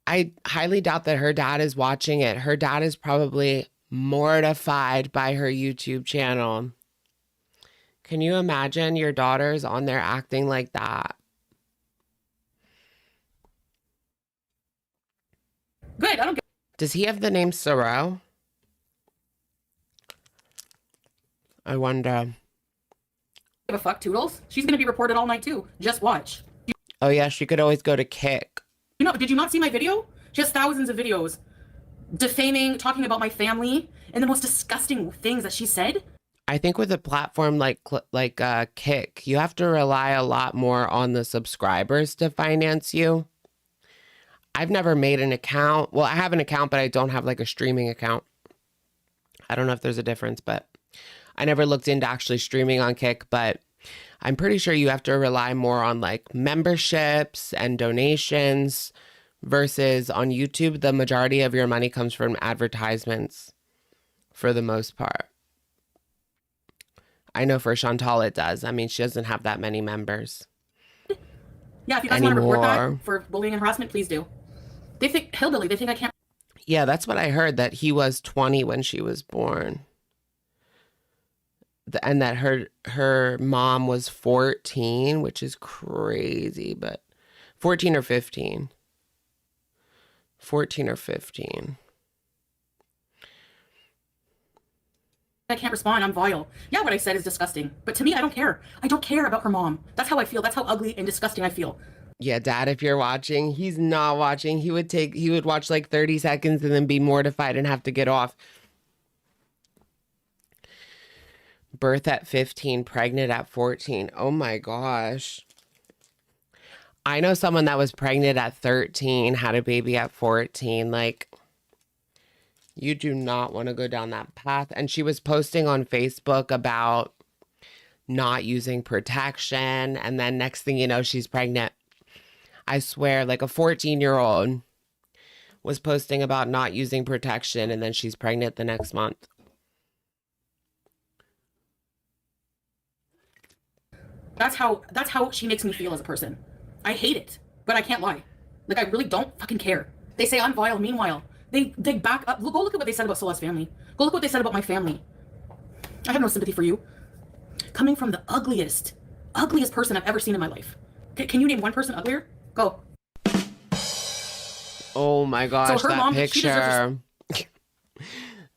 I highly doubt that her dad is watching it. Her dad is probably mortified by her YouTube channel. Can you imagine your daughter's on there acting like that? Good, I don't Does he have the name Sorrow? I wonder. give a fuck, Toodles. She's gonna be reported all night too. Just watch. Oh yeah, she could always go to Kick. You know, did you not see my video? She has thousands of videos defaming, talking about my family, and the most disgusting things that she said. I think with a platform like Kick, you have to rely a lot more on the subscribers to finance you. I've never made an account. Well, I have an account, but I don't have, like, a streaming account. I don't know if there's a difference, but I never looked into actually streaming on Kick, but I'm pretty sure you have to rely more on like memberships and donations versus on YouTube, the majority of your money comes from advertisements for the most part. I know for Chantal it does. I mean, she doesn't have that many members. Yeah, if you guys want to report that for bullying and harassment, please do. They think, hillbilly, they think I can't. Yeah, that's what I heard, that he was 20 when she was born. And that her mom was 14, which is crazy, but 14 or 15. 14 or 15. I can't respond. I'm vile. Yeah, what I said is disgusting. But to me, I don't care. I don't care about her mom. That's how I feel. That's how ugly and disgusting I feel. Yeah, Dad, if you're watching, he's not watching. He would watch like 30 seconds and then be mortified and have to get off. Birth at 15, pregnant at 14. Oh my gosh. I know someone that was pregnant at 13, had a baby at 14. Like, you do not want to go down that path. And she was posting on Facebook about not using protection. And then next thing you know, she's pregnant. I swear, like a 14-year-old was posting about not using protection. And then she's pregnant the next month. That's how she makes me feel as a person. I hate it, but I can't lie. Like, I really don't fucking care. They say I'm vile. Meanwhile, they back up. Go look at what they said about Sol's family. Go look what they said about my family. I have no sympathy for you. Coming from the ugliest person I've ever seen in my life. Can you name one person uglier? Go. Oh my gosh, so her that mom, picture.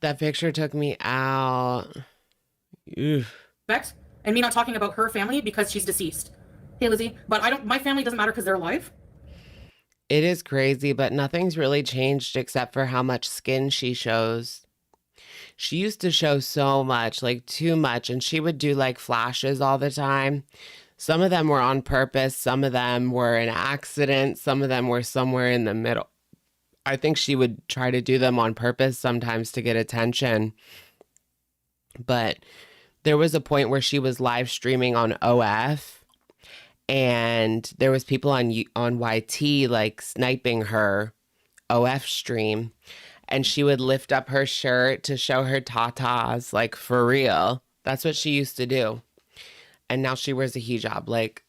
That picture took me out. Oof. Respect, and me not talking about her family because she's deceased. Hey, Lizzie, but my family doesn't matter because they're alive. It is crazy, but nothing's really changed except for how much skin she shows. She used to show so much, like too much, and she would do like flashes all the time. Some of them were on purpose. Some of them were an accident. Some of them were somewhere in the middle. I think she would try to do them on purpose sometimes to get attention. But there was a point where she was live streaming on OF. And there was people on YT like sniping her OF stream, and she would lift up her shirt to show her tatas, like for real. That's what she used to do. And now she wears a hijab. Like,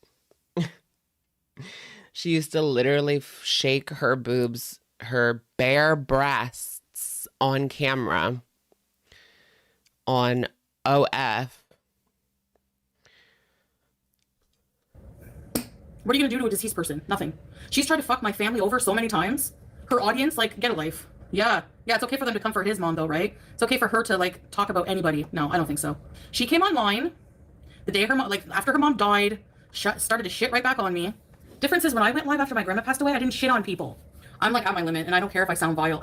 she used to literally shake her boobs, her bare breasts on camera on OF. What are you gonna do to a deceased person? Nothing. She's tried to fuck my family over so many times. Her audience, like, get a life. Yeah, it's okay for them to comfort his mom though, right? It's okay for her to like talk about anybody. No, I don't think so. She came online the day her mom, like after her mom died, started to shit right back on me. Difference is when I went live after my grandma passed away, I didn't shit on people. I'm like at my limit, and I don't care if I sound vile.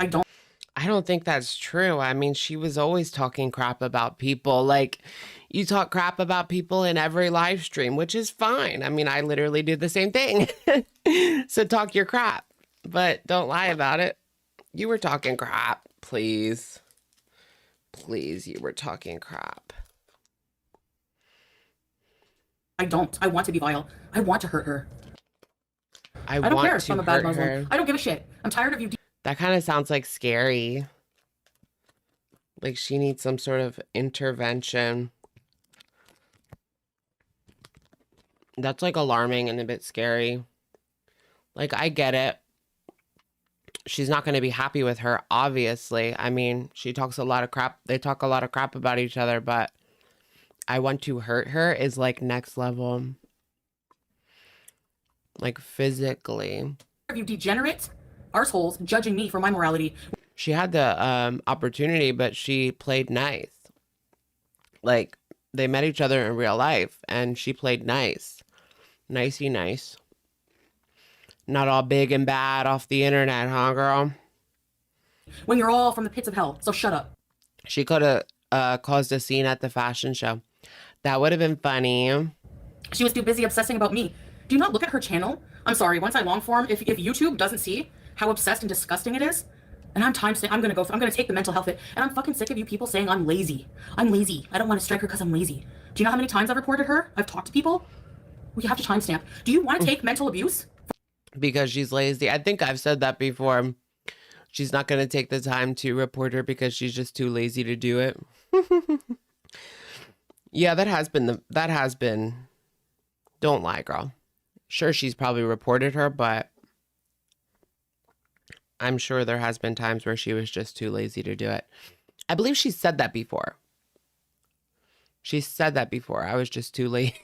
I don't think that's true. I mean, she was always talking crap about people. Like, you talk crap about people in every live stream, which is fine. I mean, I literally do the same thing. So talk your crap, but don't lie about it. You were talking crap, please. Please, you were talking crap. I don't. I want to be vile. I want to hurt her. I don't want care if to I'm a bad hurt Muslim. her. I don't give a shit. I'm tired of you. That kind of sounds like scary. Like she needs some sort of intervention. That's like alarming and a bit scary. Like, I get it. She's not going to be happy with her, obviously. I mean, she talks a lot of crap. They talk a lot of crap about each other, but I want to hurt her is like next level. Like physically. You degenerate arseholes judging me for my morality. She had the opportunity, but she played nice. Like, they met each other in real life, and she played nice. Nicey nice. Not all big and bad off the internet, huh, girl? When you're all from the pits of hell, so shut up. She could have caused a scene at the fashion show. That would have been funny. She was too busy obsessing about me. Do you not look at her channel? I'm sorry, once I long form, if YouTube doesn't see how obsessed and disgusting it is, And I'm gonna take the mental health hit. And I'm fucking sick of you people saying I'm lazy. I'm lazy. I don't want to strike her because I'm lazy. Do you know how many times I've reported her? I've talked to people. We have to timestamp. Do you want to take mental abuse? Because she's lazy. I think I've said that before. She's not going to take the time to report her because she's just too lazy to do it. Yeah, that has been, don't lie, girl. Sure, she's probably reported her, but I'm sure there has been times where she was just too lazy to do it. I believe she said that before. She said that before. I was just too late.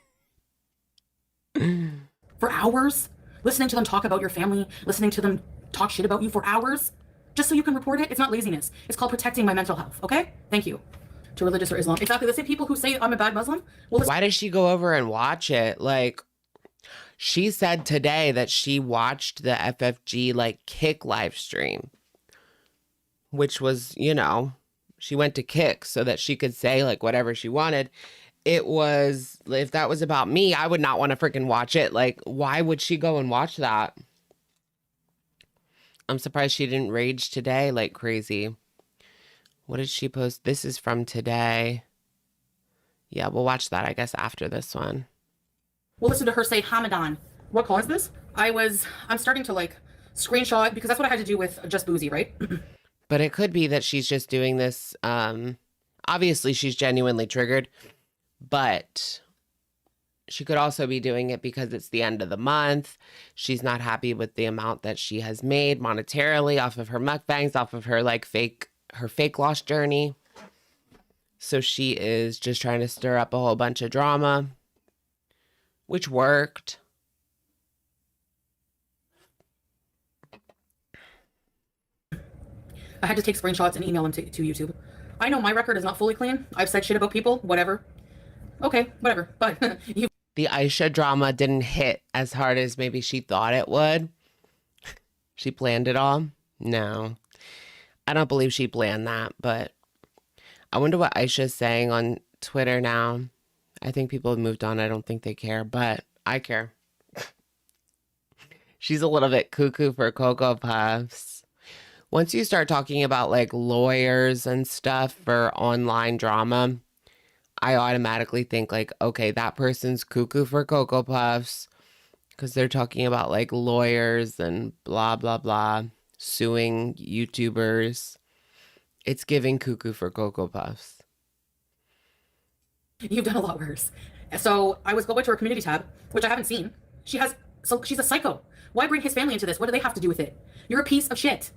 For hours? Listening to them talk about your family, listening to them talk shit about you for hours? Just so you can report it? It's not laziness. It's called protecting my mental health, okay? Thank you. To religious or Islam. Exactly the same people who say I'm a bad Muslim. Well, why does she go over and watch it? Like, she said today that she watched the FFG like Kick live stream, which was, you know, she went to Kick so that she could say like whatever she wanted. It was, if that was about me, I would not want to freaking watch it. Like, why would she go and watch that? I'm surprised she didn't rage today like crazy. What did she post? This is from today. Yeah, we'll watch that, I guess, after this one. We'll listen to her say Hamadan. What caused this? I'm starting to like screenshot because that's what I had to do with Just Boozy, right? But it could be that she's just doing this. Obviously, she's genuinely triggered, but she could also be doing it because it's the end of the month. She's not happy with the amount that she has made monetarily off of her mukbangs, off of her like fake loss journey. So she is just trying to stir up a whole bunch of drama, which worked. I had to take screenshots and email them to YouTube. I know my record is not fully clean. I've said shit about people, whatever. Okay, whatever. But you. The Aisha drama didn't hit as hard as maybe she thought it would. She planned it all. No, I don't believe she planned that, but I wonder what Aisha's saying on Twitter now. I think people have moved on. I don't think they care, but I care. She's a little bit cuckoo for Cocoa Puffs. Once you start talking about like lawyers and stuff for online drama, I automatically think like, okay, that person's cuckoo for Cocoa Puffs because they're talking about like lawyers and blah, blah, blah, suing YouTubers. It's giving cuckoo for Cocoa Puffs. You've done a lot worse. So I was going to her community tab, which I haven't seen. She's a psycho. Why bring his family into this? What do they have to do with it? You're a piece of shit.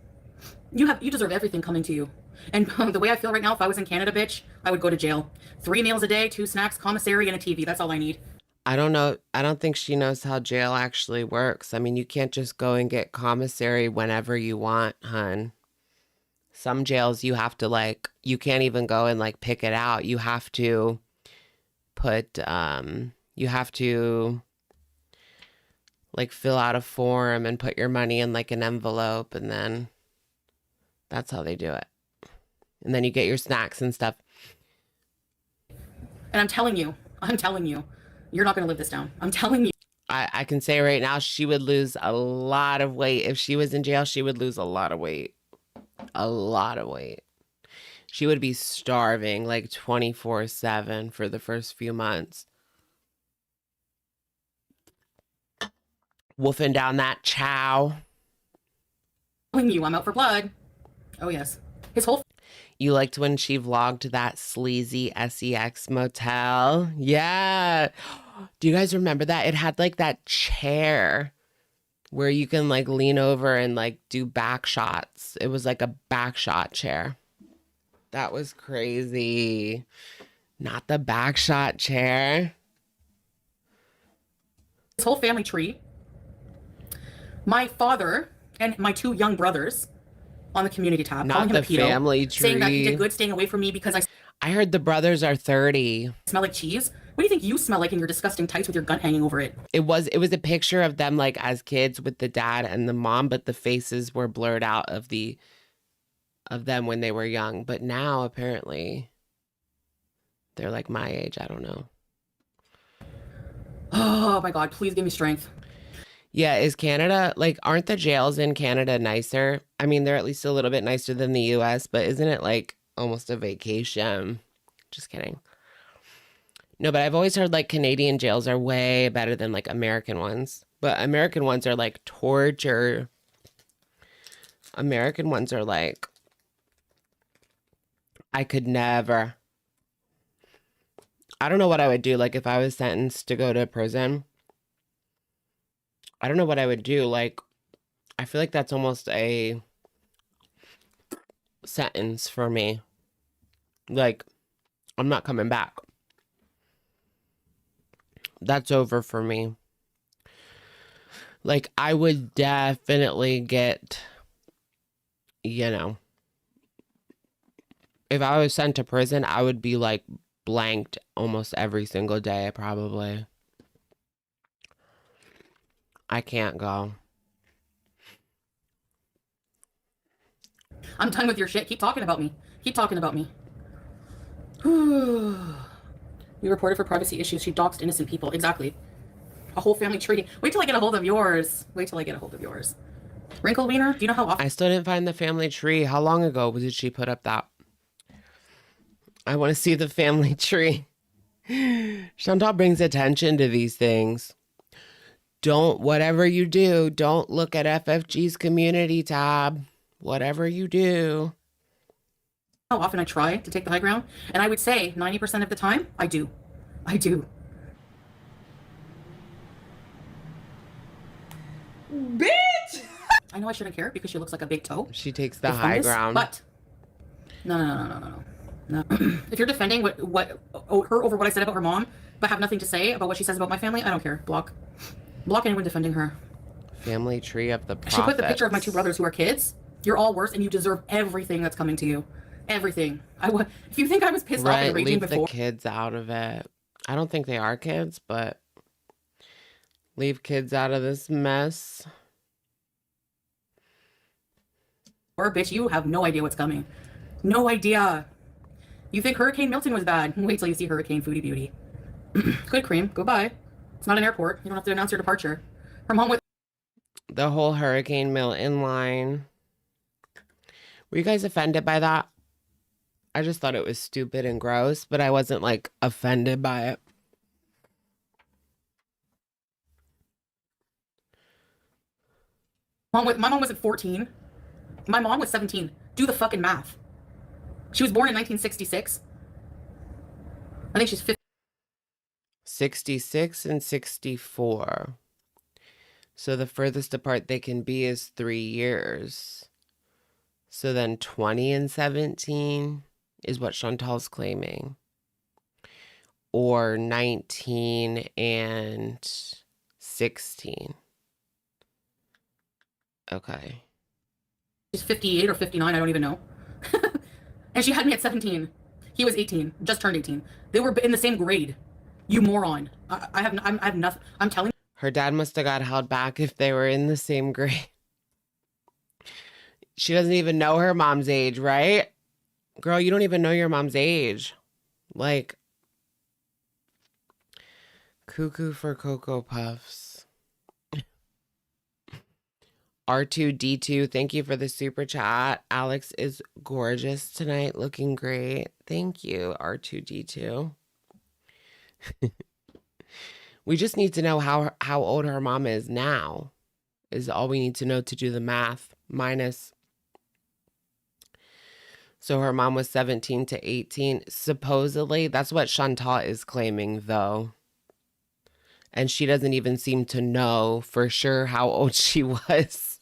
You deserve everything coming to you. And the way I feel right now, if I was in Canada, bitch, I would go to jail. 3 meals a day, 2 snacks, commissary, and a TV. That's all I need. I don't know. I don't think she knows how jail actually works. I mean, you can't just go and get commissary whenever you want, hun. Some jails you have to like, you can't even go and like pick it out. You have to put, you have to like fill out a form and put your money in like an envelope, and then that's how they do it. And then you get your snacks and stuff. And I'm telling you, you're not going to live this down. I'm telling you. I can say right now, she would lose a lot of weight. If she was in jail, she would lose a lot of weight. A lot of weight. She would be starving like 24/7 for the first few months. Wolfing down that chow. Telling you, I'm out for blood. Oh, yes. His whole. You liked when she vlogged that sleazy SEX motel? Yeah. Do you guys remember that? It had like that chair where you can like lean over and like do back shots. It was like a back shot chair. That was crazy. Not the back shot chair. His whole family tree. My father and my 2 young brothers on the community tab. Not calling him the a pedo, family tree. saying that he did good staying away from me because I heard the brothers are 30. smell like cheese. What do you think you smell like in your disgusting tights with your gun hanging over it? It was a picture of them like as kids with the dad and the mom, but the faces were blurred out of them when they were young. But now apparently they're like my age. I don't know. Oh my God, please give me strength. Yeah, is Canada, like, aren't the jails in Canada nicer? I mean, they're at least a little bit nicer than the US, but isn't it like almost a vacation? Just kidding. No, but I've always heard like Canadian jails are way better than like American ones. But American ones are like torture. American ones are like, I could never. I don't know what I would do. Like if I was sentenced to go to prison, I don't know what I would do. Like, I feel like that's almost a sentence for me. Like, I'm not coming back. That's over for me. Like, I would definitely get, you know, if I was sent to prison, I would be like blanked almost every single day, probably. I can't go. I'm done with your shit. Keep talking about me. Keep talking about me. We reported for privacy issues. She doxed innocent people. Exactly. A whole family tree. Wait till I get a hold of yours. Wait till I get a hold of yours. Wrinkle Wiener, do you know how often? I still didn't find the family tree. How long ago did she put up that? I want to see the family tree. Chantal brings attention to these things. Whatever you do, don't look at FFG's community tab. Whatever you do. How often I try to take the high ground? And I would say 90% of the time, I do. I do. Bitch! I know I shouldn't care because she looks like a big toe. She takes the It's high fungus, ground. But no. If you're defending her over what I said about her mom, but have nothing to say about what she says about my family, I don't care. Block anyone defending her. Family tree of the prophets. She put the picture of my two brothers who are kids. You're all worse, and you deserve everything that's coming to you. Everything. If you think I was pissed off and raging leave before, the kids out of it. I don't think they are kids, but leave kids out of this mess. or bitch, you have no idea what's coming. No idea. You think Hurricane Milton was bad? Wait till you see Hurricane Foodie Beauty. Good cream. Goodbye. It's not an airport. You don't have to announce your departure. Her mom with The whole Hurricane Milton line. Were you guys offended by that? I just thought it was stupid and gross, but I wasn't like offended by it. my mom wasn't 14. My mom was 17. Do the fucking math. She was born in 1966. I think she's 50. 66 and 64. So the furthest apart they can be is 3 years. So then 20 and 17 is what Chantal's claiming. Or 19 and 16. Okay. She's 58 or 59, I don't even know. And she had me at 17. He was 18, just turned 18. They were in the same grade. You moron. I have nothing. I'm telling you. Her dad must have got held back if they were in the same grade. She doesn't even know her mom's age, right? Girl, you don't even know your mom's age. Like, cuckoo for Cocoa Puffs. R2D2, thank you for the super chat. Alex is gorgeous tonight, looking great. Thank you, R2D2. We just need to know how old her mom is now, is all we need to know to do the math. Minus. So her mom was 17 to 18. Supposedly, that's what Chantal is claiming, though. And she doesn't even seem to know for sure how old she was.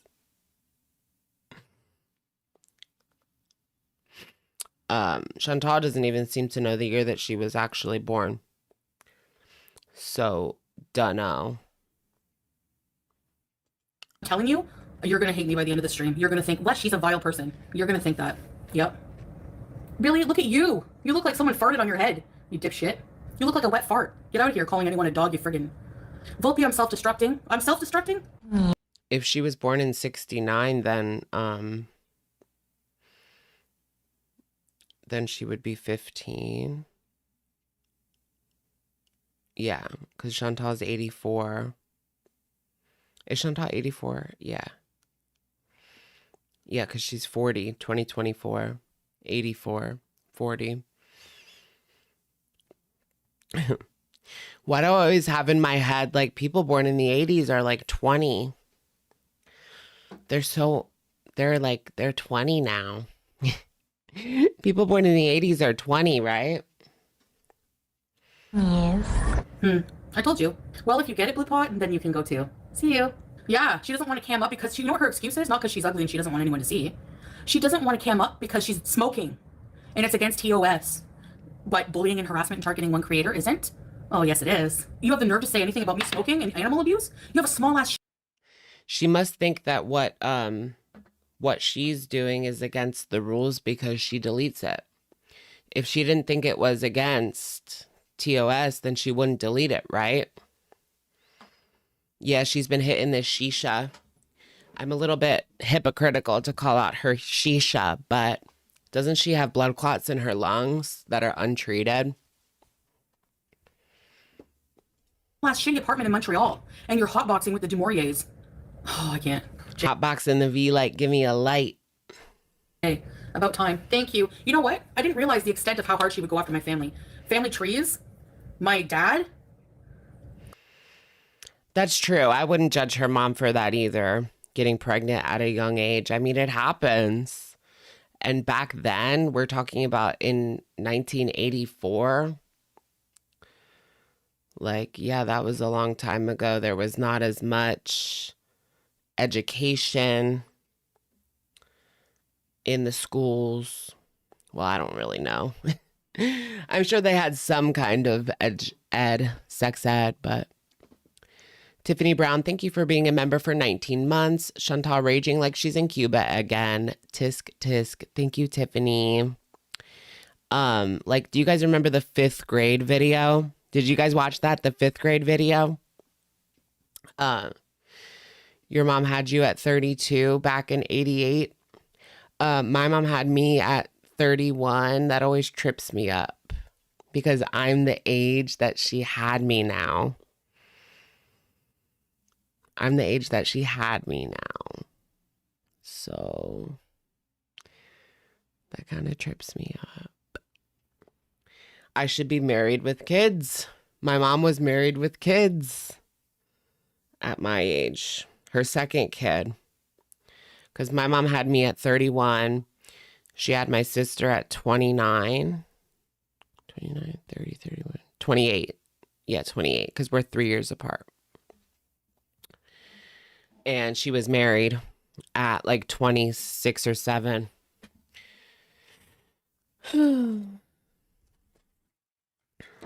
Chantal doesn't even seem to know the year that she was actually born. So, dunno. I'm telling you, you're going to hate me by the end of the stream. You're going to think, what? She's a vile person. You're going to think that. Yep. Really? Look at you. You look like someone farted on your head, you dipshit. You look like a wet fart. Get out of here calling anyone a dog, you friggin'. Volpe, I'm self-destructing. I'm self-destructing? If she was born in 69, then she would be 15. Yeah, because Chantal's 84. Is Chantal 84? Yeah. Yeah, because she's 40, 2024, 84, 40. Why do I always have in my head, like, people born in the 80s are like 20? They're 20 now. People born in the 80s are 20, right? I told you. Well, if you get it, Blue Pot, then you can go too. See you. Yeah, she doesn't want to cam up because you know what her excuse is? Not because she's ugly and she doesn't want anyone to see. She doesn't want to cam up because she's smoking. And it's against TOS. But bullying and harassment and targeting one creator isn't? Oh, yes, it is. You have the nerve to say anything about me smoking and animal abuse? You have a small ass. She must think that what she's doing is against the rules because she deletes it. If she didn't think it was against TOS, then she wouldn't delete it, right? Yeah, she's been hitting this shisha. I'm a little bit hypocritical to call out her shisha, but doesn't she have blood clots in her lungs that are untreated? Last shitty apartment in Montreal, and you're hotboxing with the Dumouriez. Oh, I can't. Hotbox in the V, like, give me a light. Hey, about time. Thank you. You know what? I didn't realize the extent of how hard she would go after my family. Family trees? My dad? That's true. I wouldn't judge her mom for that either. Getting pregnant at a young age. I mean, it happens. And back then, we're talking about in 1984. Like, yeah, that was a long time ago. There was not as much education in the schools. Well, I don't really know. I'm sure they had some kind of sex ed, but Tiffany Brown, thank you for being a member for 19 months. Chantal raging like she's in Cuba again. Tisk, tisk. Thank you, Tiffany. Like, do you guys remember the 5th grade video? Did you guys watch that? The 5th grade video? Your mom had you at 32 back in 88. My mom had me at 31. That always trips me up because I'm the age that she had me now. I'm the age that she had me now. So that kind of trips me up. I should be married with kids. My mom was married with kids at my age. Her second kid. Because my mom had me at 31. She had my sister at 29. 29, 30, 31. 28. Yeah, 28. Because we're 3 years apart. And she was married at like 26 or 7.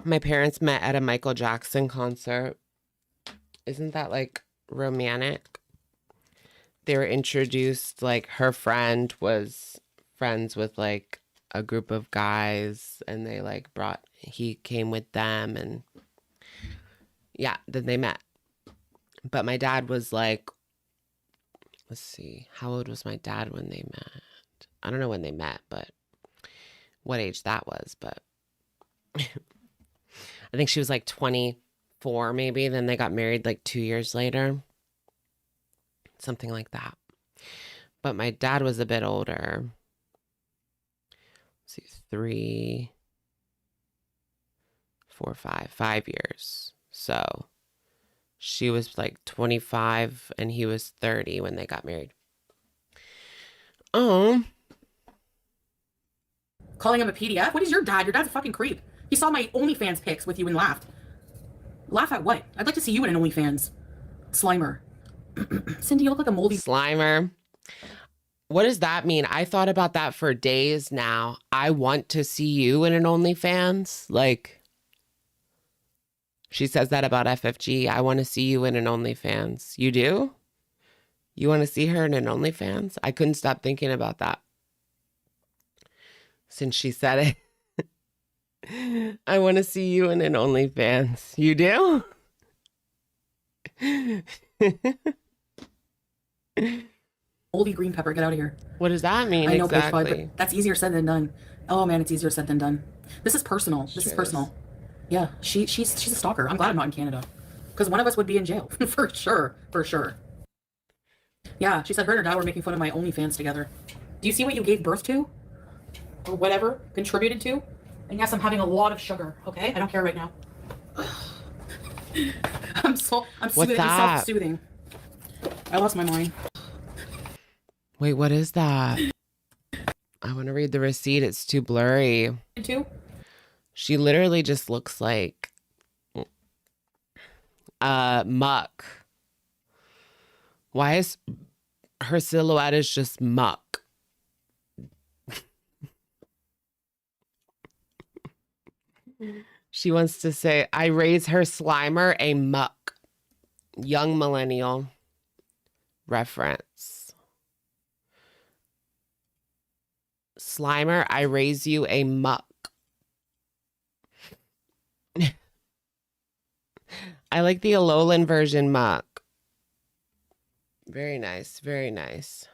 My parents met at a Michael Jackson concert. Isn't that like romantic? They were introduced, like her friend was friends with like a group of guys and they like he came with them and yeah, then they met. But my dad was like, let's see, how old was my dad when they met? I don't know when they met, but what age that was, but I think she was like 24 maybe. Then they got married like 2 years later. Something like that. But my dad was a bit older. Let's see, 3, 4, 5 years. So she was like 25 and he was 30 when they got married. Calling him a PDF? What is your dad? Your dad's a fucking creep. He saw my OnlyFans pics with you and laughed. Laugh at what? I'd like to see you in an OnlyFans. Slimer. Cindy, you look like a moldy Slimer. What does that mean? I thought about that for days now. I want to see you in an OnlyFans. Like, she says that about FFG. I want to see you in an OnlyFans. You do? You want to see her in an OnlyFans? I couldn't stop thinking about that since she said it. I want to see you in an OnlyFans. You do? moldy green pepper. Get out of here. What does that mean I know, exactly? Page 5, but that's easier said than done. Oh man, it's easier said than done. This is personal. This is personal. Yeah, she's a stalker. I'm glad I'm not in Canada, because one of us would be in jail for sure. For sure. Yeah, she said her and her dad were making fun of my OnlyFans together. Do you see what you gave birth to? Or whatever, contributed to? And yes, I'm having a lot of sugar, okay? I don't care right now. I'm What's that? self-soothing. I lost my mind. Wait, what is that? I want to read the receipt. It's too blurry. She literally just looks like muck. Why is her silhouette is just muck? She wants to say, I raise her Slimer a muck. Young millennial reference. Slimer, I raise you a muck. I like the Alolan version muck. Very nice, very nice.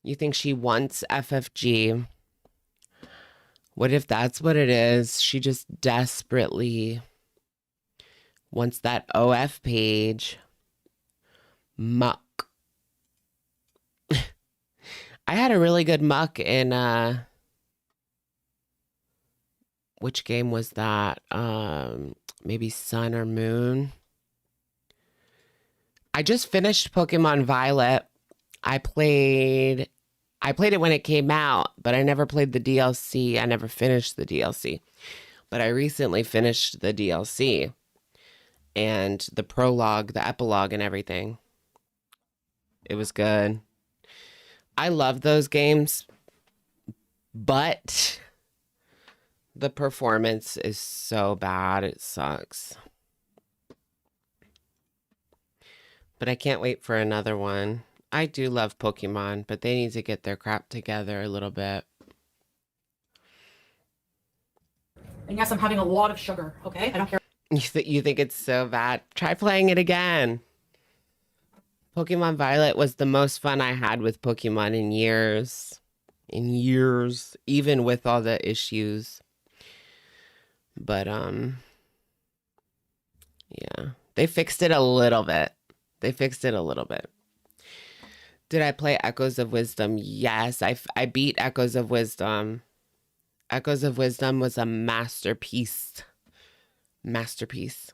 You think she wants FFG? What if that's what it is? She just desperately wants that OF page. Muck. I had a really good muck in which game was that? Maybe Sun or Moon. I just finished Pokemon Violet. I played it when it came out, but I never played the DLC. I never finished the DLC. But I recently finished the DLC and the prologue, the epilogue and everything. It was good. I love those games, but the performance is so bad. It sucks. But I can't wait for another one. I do love Pokemon, but they need to get their crap together a little bit. And yes, I'm having a lot of sugar, okay? I don't care. You think it's so bad? Try playing it again. Pokemon Violet was the most fun I had with Pokemon in years. In years, even with all the issues. But, yeah. They fixed it a little bit. They fixed it a little bit. Did I play Echoes of Wisdom? Yes, I beat Echoes of Wisdom. Echoes of Wisdom was a masterpiece. Masterpiece.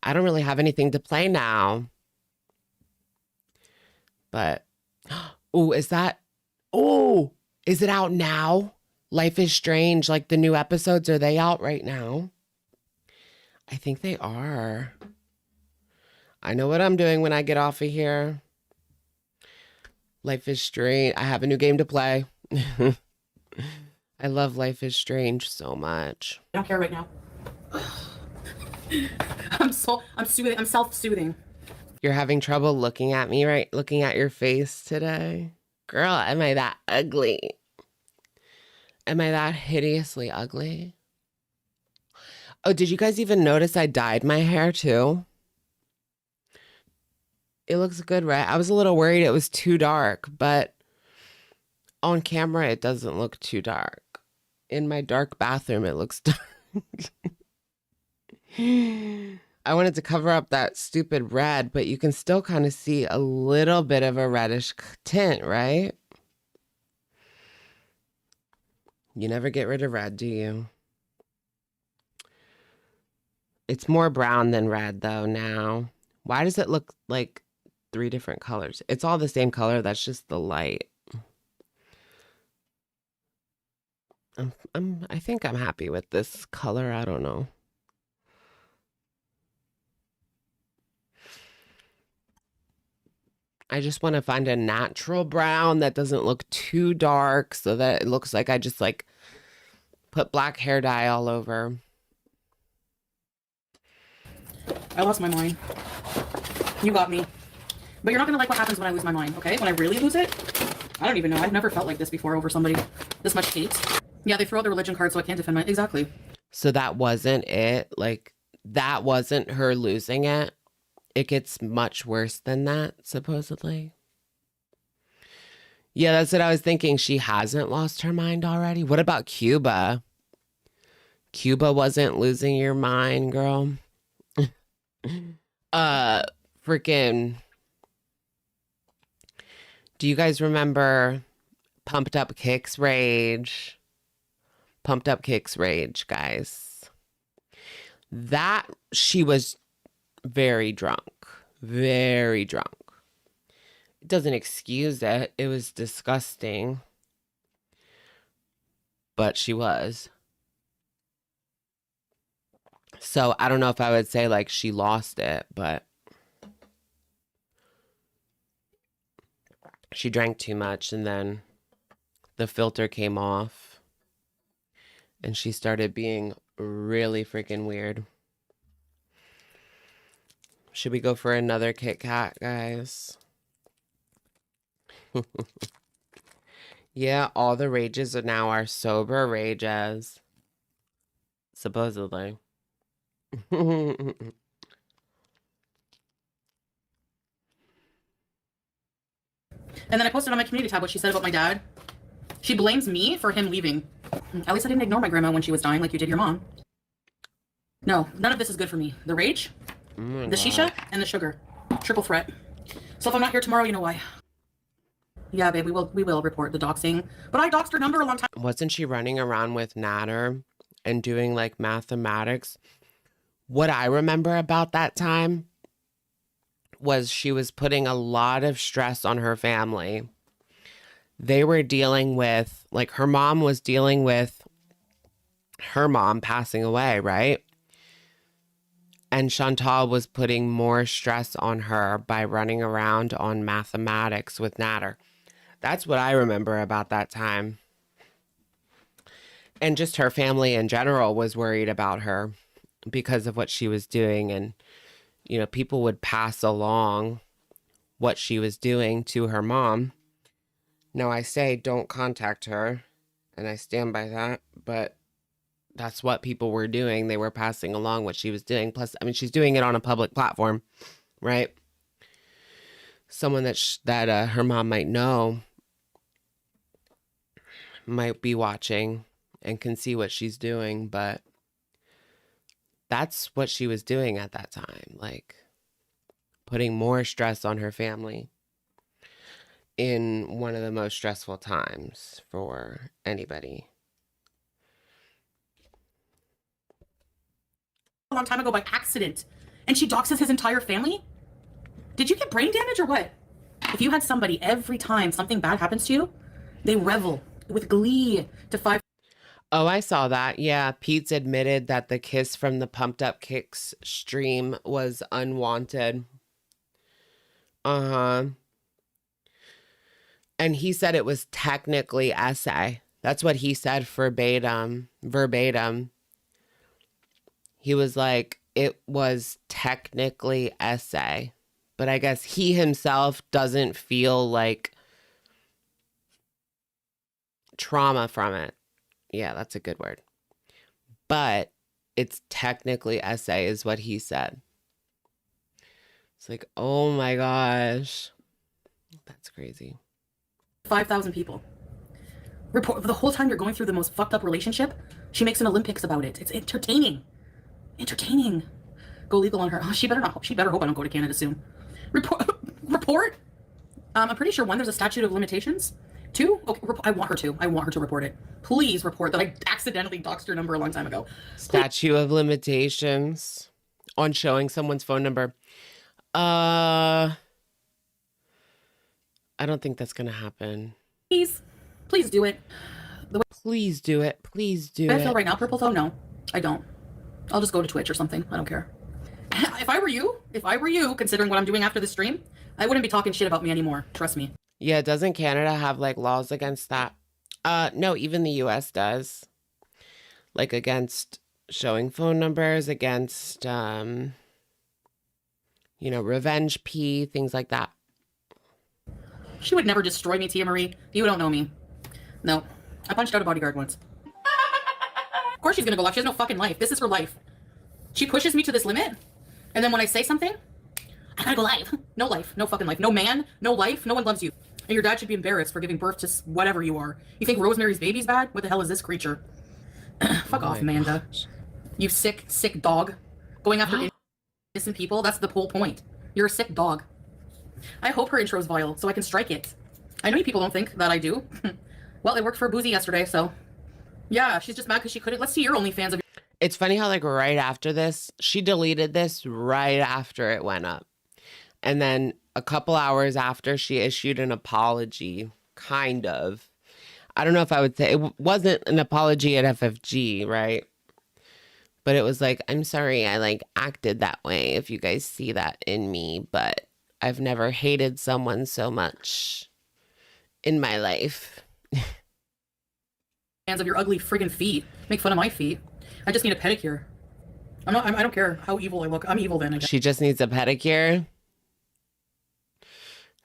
I don't really have anything to play now. But, oh, is that, oh, is it out now? Life is Strange, like the new episodes, are they out right now? I think they are. I know what I'm doing when I get off of here. Life is Strange. I have a new game to play. I love Life is Strange so much. I don't care right now. I'm self-soothing. You're having trouble looking at me, right? Looking at your face today? Girl, am I that ugly? Am I that hideously ugly? Oh, did you guys even notice I dyed my hair too? It looks good, right? I was a little worried it was too dark, but on camera it doesn't look too dark. In my dark bathroom it looks dark. I wanted to cover up that stupid red, but you can still kind of see a little bit of a reddish tint, right? You never get rid of red, do you? It's more brown than red, though, now. Why does it look like 3 different colors? It's all the same color. That's just the light. I think I'm happy with this color. I don't know. I just want to find a natural brown that doesn't look too dark so that it looks like I just like put black hair dye all over. I lost my mind. You got me. But you're not gonna like what happens when I lose my mind, okay? When I really lose it, I don't even know. I've never felt like this before over somebody. This much hate. Yeah, they throw out the religion card so I can't defend my... Exactly. So that wasn't it? Like, that wasn't her losing it? It gets much worse than that, supposedly. Yeah, that's what I was thinking. She hasn't lost her mind already. What about Cuba? Cuba wasn't losing your mind, girl. Freaking, do you guys remember Pumped Up Kicks Rage? Pumped Up Kicks Rage, guys. That, she was very drunk. Very drunk. It doesn't excuse it. It was disgusting. But she was. So I don't know if I would say like she lost it, but she drank too much and then the filter came off and she started being really freaking weird. Should we go for another Kit Kat, guys? Yeah, all the rages are now our sober rages. Supposedly. And then I posted on my community tab what she said about my dad. She blames me for him leaving. At least I didn't ignore my grandma when she was dying like you did your mom. No, none of this is good for me. The rage, the shisha, and the sugar. Triple threat. So if I'm not here tomorrow, you know why. Yeah, babe, we will report the doxing. But I doxed her number a long time. Wasn't she running around with Natter and doing like mathematics? What I remember about that time was she was putting a lot of stress on her family. They were dealing with, like, her mom was dealing with her mom passing away, right? And Chantal was putting more stress on her by running around on mathematics with Natter. That's what I remember about that time. And just her family in general was worried about her because of what she was doing. And, you know, people would pass along what she was doing to her mom. Now, I say don't contact her, and I stand by that, but that's what people were doing. They were passing along what she was doing. Plus, I mean, she's doing it on a public platform, right? Someone that her mom might know might be watching and can see what she's doing, but that's what she was doing at that time, like putting more stress on her family in one of the most stressful times for anybody. A long time ago by accident. And she doxes his entire family? Did you get brain damage or what? If you had somebody every time something bad happens to you, they revel with glee to 5. Oh, I saw that. Yeah, Pete's admitted that the kiss from the Pumped Up Kicks stream was unwanted. And he said it was technically essay. That's what he said verbatim. He was like, it was technically essay. But I guess he himself doesn't feel like trauma from it. Yeah, that's a good word. But it's technically essay is what he said. It's like, oh my gosh. That's crazy. 5,000 people. Report the whole time you're going through the most fucked up relationship. She makes an Olympics about it. It's entertaining. Entertaining. Go legal on her. Oh, she better not. She better hope I don't go to Canada soon. Report. I'm pretty sure 1, there's a statute of limitations. 2, okay, I want her to report it. Please report that I accidentally doxed her number a long time ago. Statute of limitations on showing someone's phone number. I don't think that's gonna happen. Please do it. Please do it. Please do I it. feel right now, purple though. No, I don't. I'll just go to Twitch or something. I don't care. If I were you, considering what I'm doing after the stream, I wouldn't be talking shit about me anymore. Trust me. Yeah, doesn't Canada have like laws against that? No, even the US does. Like against showing phone numbers, against revenge P, things like that. She would never destroy me, Tia Marie. You don't know me. No. I punched out a bodyguard once. Of course she's gonna go live. She has no fucking life. This is her life. She pushes me to this limit, and then when I say something, I gotta go live. No life. No fucking life. No man. No life. No one loves you. And your dad should be embarrassed for giving birth to whatever you are. You think Rosemary's Baby's bad? What the hell is this creature? Fuck off, Amanda. You sick, sick dog. Going after innocent people. That's the whole point. You're a sick dog. I hope her intro is vile so I can strike it. I know you people don't think that I do. Well, it worked for Boozy yesterday, so yeah, she's just mad because she couldn't. Let's see your OnlyFans of. It's funny how like right after this, she deleted this right after it went up. And then a couple hours after, she issued an apology, kind of. I don't know if I would say it wasn't an apology at FFG, right? But it was like, I'm sorry I like acted that way if you guys see that in me, but I've never hated someone so much in my life. Hands of your ugly friggin' feet. Make fun of my feet. I just need a pedicure. I don't care how evil I look. I'm evil then, I guess. She just needs a pedicure.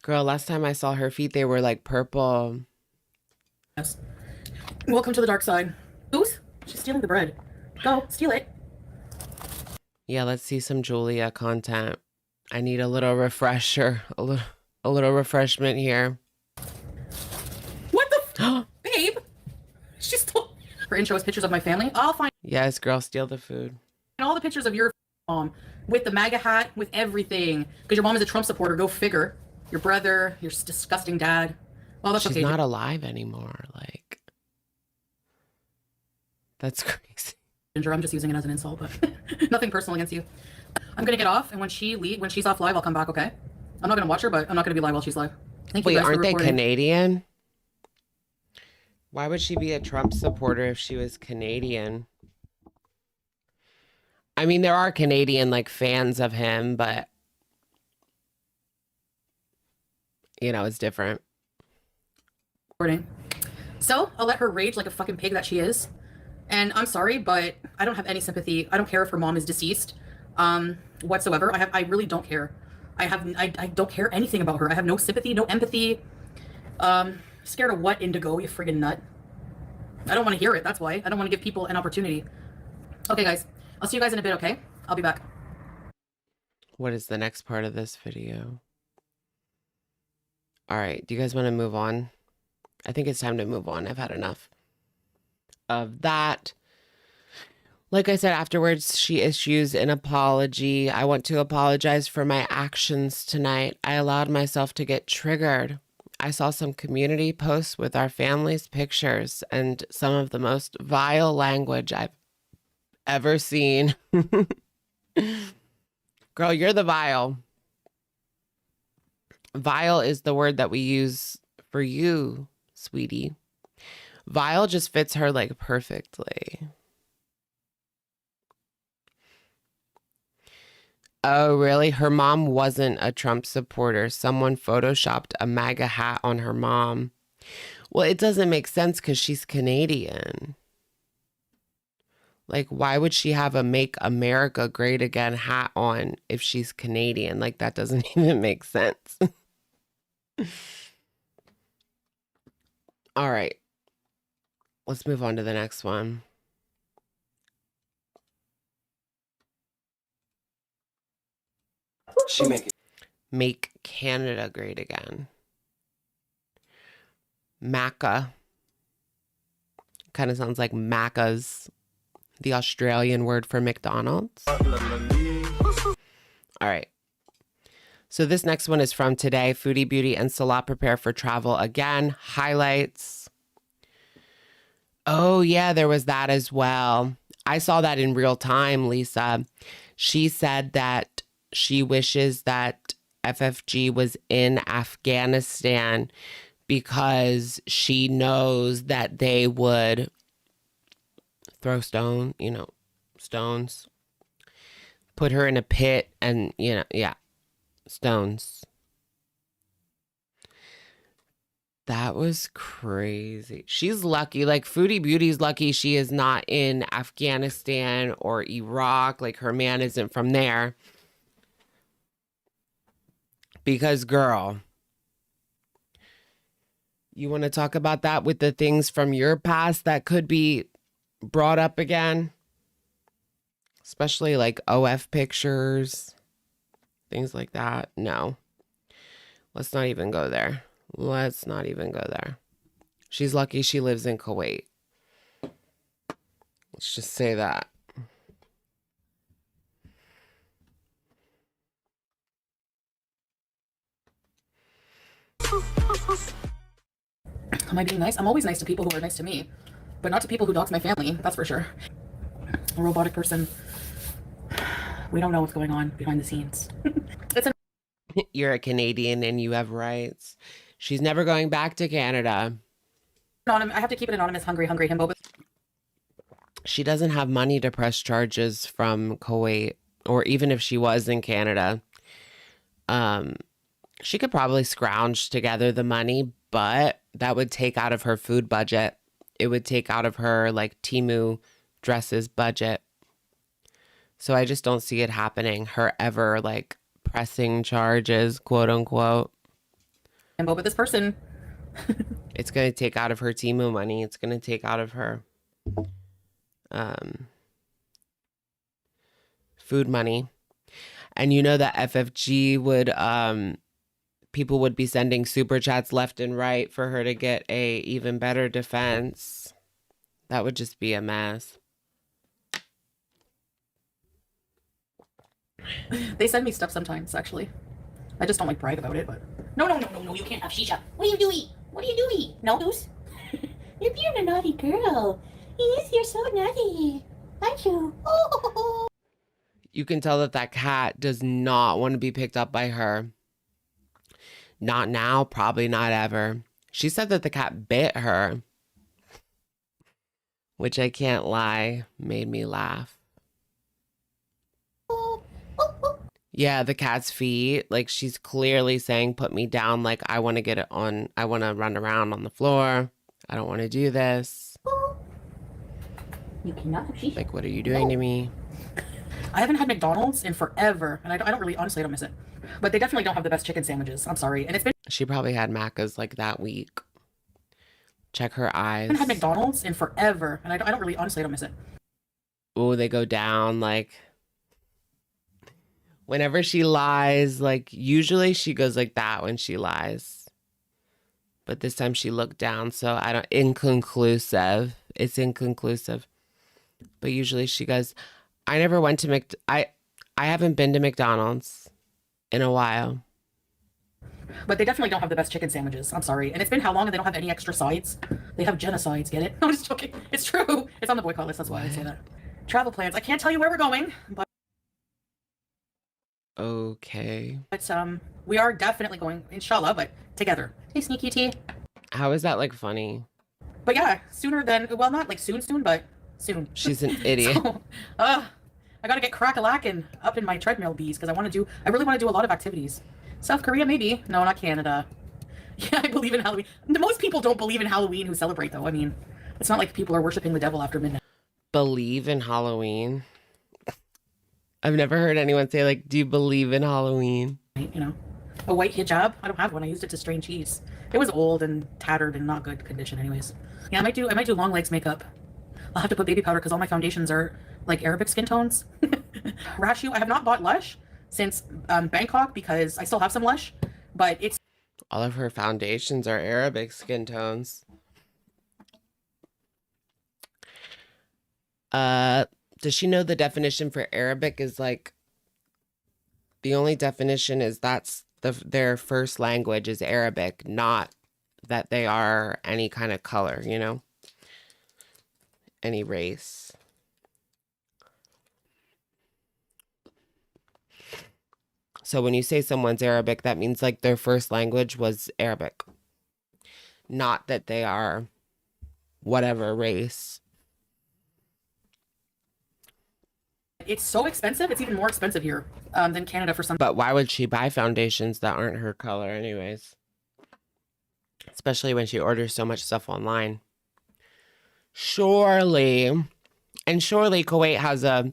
Girl, last time I saw her feet, they were like purple. Yes. Welcome to the dark side. Goose? She's stealing the bread. Go, steal it. Yeah, let's see some Julia content. I need a little refresher, a little refreshment here. What the babe? She stole her intro is pictures of my family. I'll find Yes, girl, steal the food. all the pictures of your mom with the MAGA hat, with everything. Because your mom is a Trump supporter. Go figure. Your brother, your disgusting dad. Well, that's She's okay. not alive anymore. Like, that's crazy. Ginger, I'm just using it as an insult, but nothing personal against you. I'm gonna get off, and when she's off live, I'll come back. Okay? I'm not gonna watch her, but I'm not gonna be live while she's live. Thank you Wait, guys for aren't they reporting. Canadian? Why would she be a Trump supporter if she was Canadian? I mean, there are Canadian like fans of him, but you know, it's different. So I'll let her rage like a fucking pig that she is. And I'm sorry, but I don't have any sympathy. I don't care if her mom is deceased, whatsoever. I really don't care. I don't care anything about her. I have no sympathy, no empathy. Scared of what, Indigo, you friggin' nut? I don't want to hear it. That's why. I don't want to give people an opportunity. Okay, guys. I'll see you guys in a bit, okay? I'll be back. What is the next part of this video? All right. Do you guys want to move on? I think it's time to move on. I've had enough of that. Like I said, afterwards, she issues an apology. I want to apologize for my actions tonight. I allowed myself to get triggered. I saw some community posts with our family's pictures and some of the most vile language I've ever seen. Girl, you're the vile. Vile is the word that we use for you, sweetie. Vile just fits her like perfectly. Oh, really? Her mom wasn't a Trump supporter. Someone photoshopped a MAGA hat on her mom. Well, it doesn't make sense because she's Canadian. Like, why would she have a Make America Great Again hat on if she's Canadian? Like, that doesn't even make sense. All right. Let's move on to the next one. Make Canada Great Again. Maca. Kind of sounds like Macca's, the Australian word for McDonald's. All right. So this next one is from today. Foodie, Beauty, and Salah prepare for travel again. Highlights. Oh, yeah, there was that as well. I saw that in real time, Lisa. She said that she wishes that FFG was in Afghanistan because she knows that they would throw stones, put her in a pit and, stones. That was crazy. She's lucky. Like, Foodie Beauty's lucky she is not in Afghanistan or Iraq. Like, her man isn't from there. Because, girl, you want to talk about that with the things from your past that could be brought up again? Especially like OF pictures, things like that. No. Let's not even go there. Let's not even go there. She's lucky she lives in Kuwait. Let's just say that. Am I being nice? I'm always nice to people who are nice to me, but not to people who dox my family, that's for sure. A robotic person. We don't know what's going on behind the scenes. It's an You're a Canadian and you have rights. She's never going back to Canada. anonymous. I have to keep it anonymous. Hungry himbo. But She doesn't have money to press charges from Kuwait, or even if she was in Canada. She could probably scrounge together the money, but that would take out of her food budget. It would take out of her like Temu dresses budget. So I just don't see it happening. Her ever like pressing charges, quote unquote. but this person. It's going to take out of her Temu money. It's going to take out of her food money. And you know that FFG would people would be sending super chats left and right for her to get a even better defense. That would just be a mess. They send me stuff sometimes, actually. I just don't like brag about it, but no, you can't have shisha. What are you doing? What are you doing? No, Goose? You're being a naughty girl. Yes, you're so naughty. Aren't you? Oh. You can tell that that cat does not want to be picked up by her. Not now, probably not ever. She said that the cat bit her, which I can't lie, made me laugh. Yeah, the cat's feet, like she's clearly saying, put me down, like I want to get it on, I want to run around on the floor. I don't want to do this. You cannot have shisha. Like, what are you doing to me? I haven't had McDonald's in forever, and I don't really, honestly, I don't miss it. But they definitely don't have the best chicken sandwiches. I'm sorry. And it's been She probably had Macca's like that week. Check her eyes. I haven't had McDonald's in forever, and I don't really, honestly, I don't miss it. Oh, they go down like whenever she lies, like usually she goes like that when she lies. But this time she looked down, so I don't inconclusive. It's inconclusive. But usually she goes, I never went to I haven't been to McDonald's in a while. But they definitely don't have the best chicken sandwiches. I'm sorry. And it's been how long and they don't have any extra sides? They have genocides, get it? No, I'm just joking. It's true. It's on the boycott list, that's why I say that. Travel plans. I can't tell you where we're going, but Okay. we are definitely going, inshallah, but together. Hey, Sneaky Tea. How is that like funny? But yeah, sooner than, well, not like soon, but soon. She's an idiot. So, I gotta get crack-a-lackin' up in my treadmill bees because I really want to do a lot of activities. South Korea, maybe. No, not Canada. Yeah, I believe in Halloween. Most people don't believe in Halloween who celebrate, though. I mean, it's not like people are worshiping the devil after midnight. Believe in Halloween? I've never heard anyone say, like, do you believe in Halloween? You know, a white hijab. I don't have one. I used it to strain cheese. It was old and tattered and not good condition, anyways. Yeah, I might do long legs makeup. I'll have to put baby powder because all my foundations are like Arabic skin tones. Rashu, I have not bought Lush since Bangkok because I still have some Lush, but it's All of her foundations are Arabic skin tones. Does she know the definition for Arabic is like, the only definition is that's their first language is Arabic, not that they are any kind of color, you know? Any race. So when you say someone's Arabic, that means like their first language was Arabic. Not that they are whatever race. It's so expensive. It's even more expensive here than Canada for some. But why would she buy foundations that aren't her color anyways? Especially when she orders so much stuff online. Surely Kuwait has a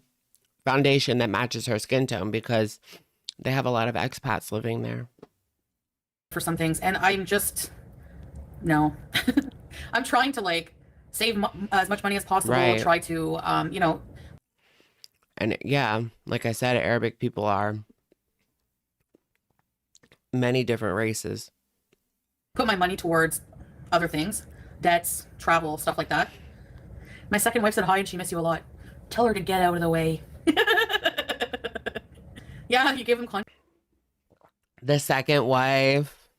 foundation that matches her skin tone because they have a lot of expats living there. For some things, and I'm just no. I'm trying to like save as much money as possible. Right. Try to you know. And yeah, like I said, Arabic people are many different races. Put my money towards other things, debts, travel, stuff like that. My second wife said hi and she miss you a lot. Tell her to get out of the way. Yeah, you give him content. The second wife,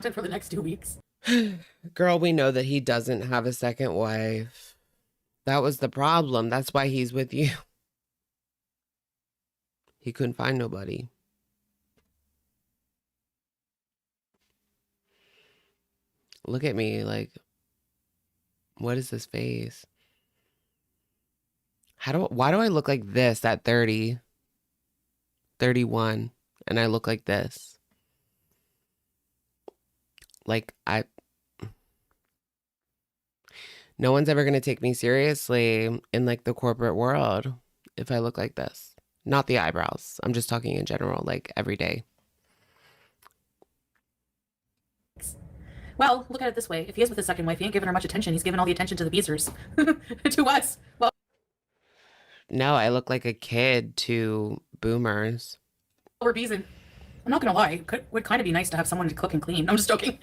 for the next 2 weeks. Girl, we know that he doesn't have a second wife. That was the problem. That's why he's with you. He couldn't find nobody. Look at me, like, what is this face? Why do I look like this at 30, 31, and I look like this? Like, no one's ever going to take me seriously in like the corporate world if I look like this. Not the eyebrows. I'm just talking in general, like every day. Well, look at it this way. If he is with his second wife, he ain't giving her much attention. He's giving all the attention to the Beezers. To us. Well, No, I look like a kid to boomers. we're Beezing. I'm not gonna lie. Would kind of be nice to have someone to cook and clean. I'm just joking.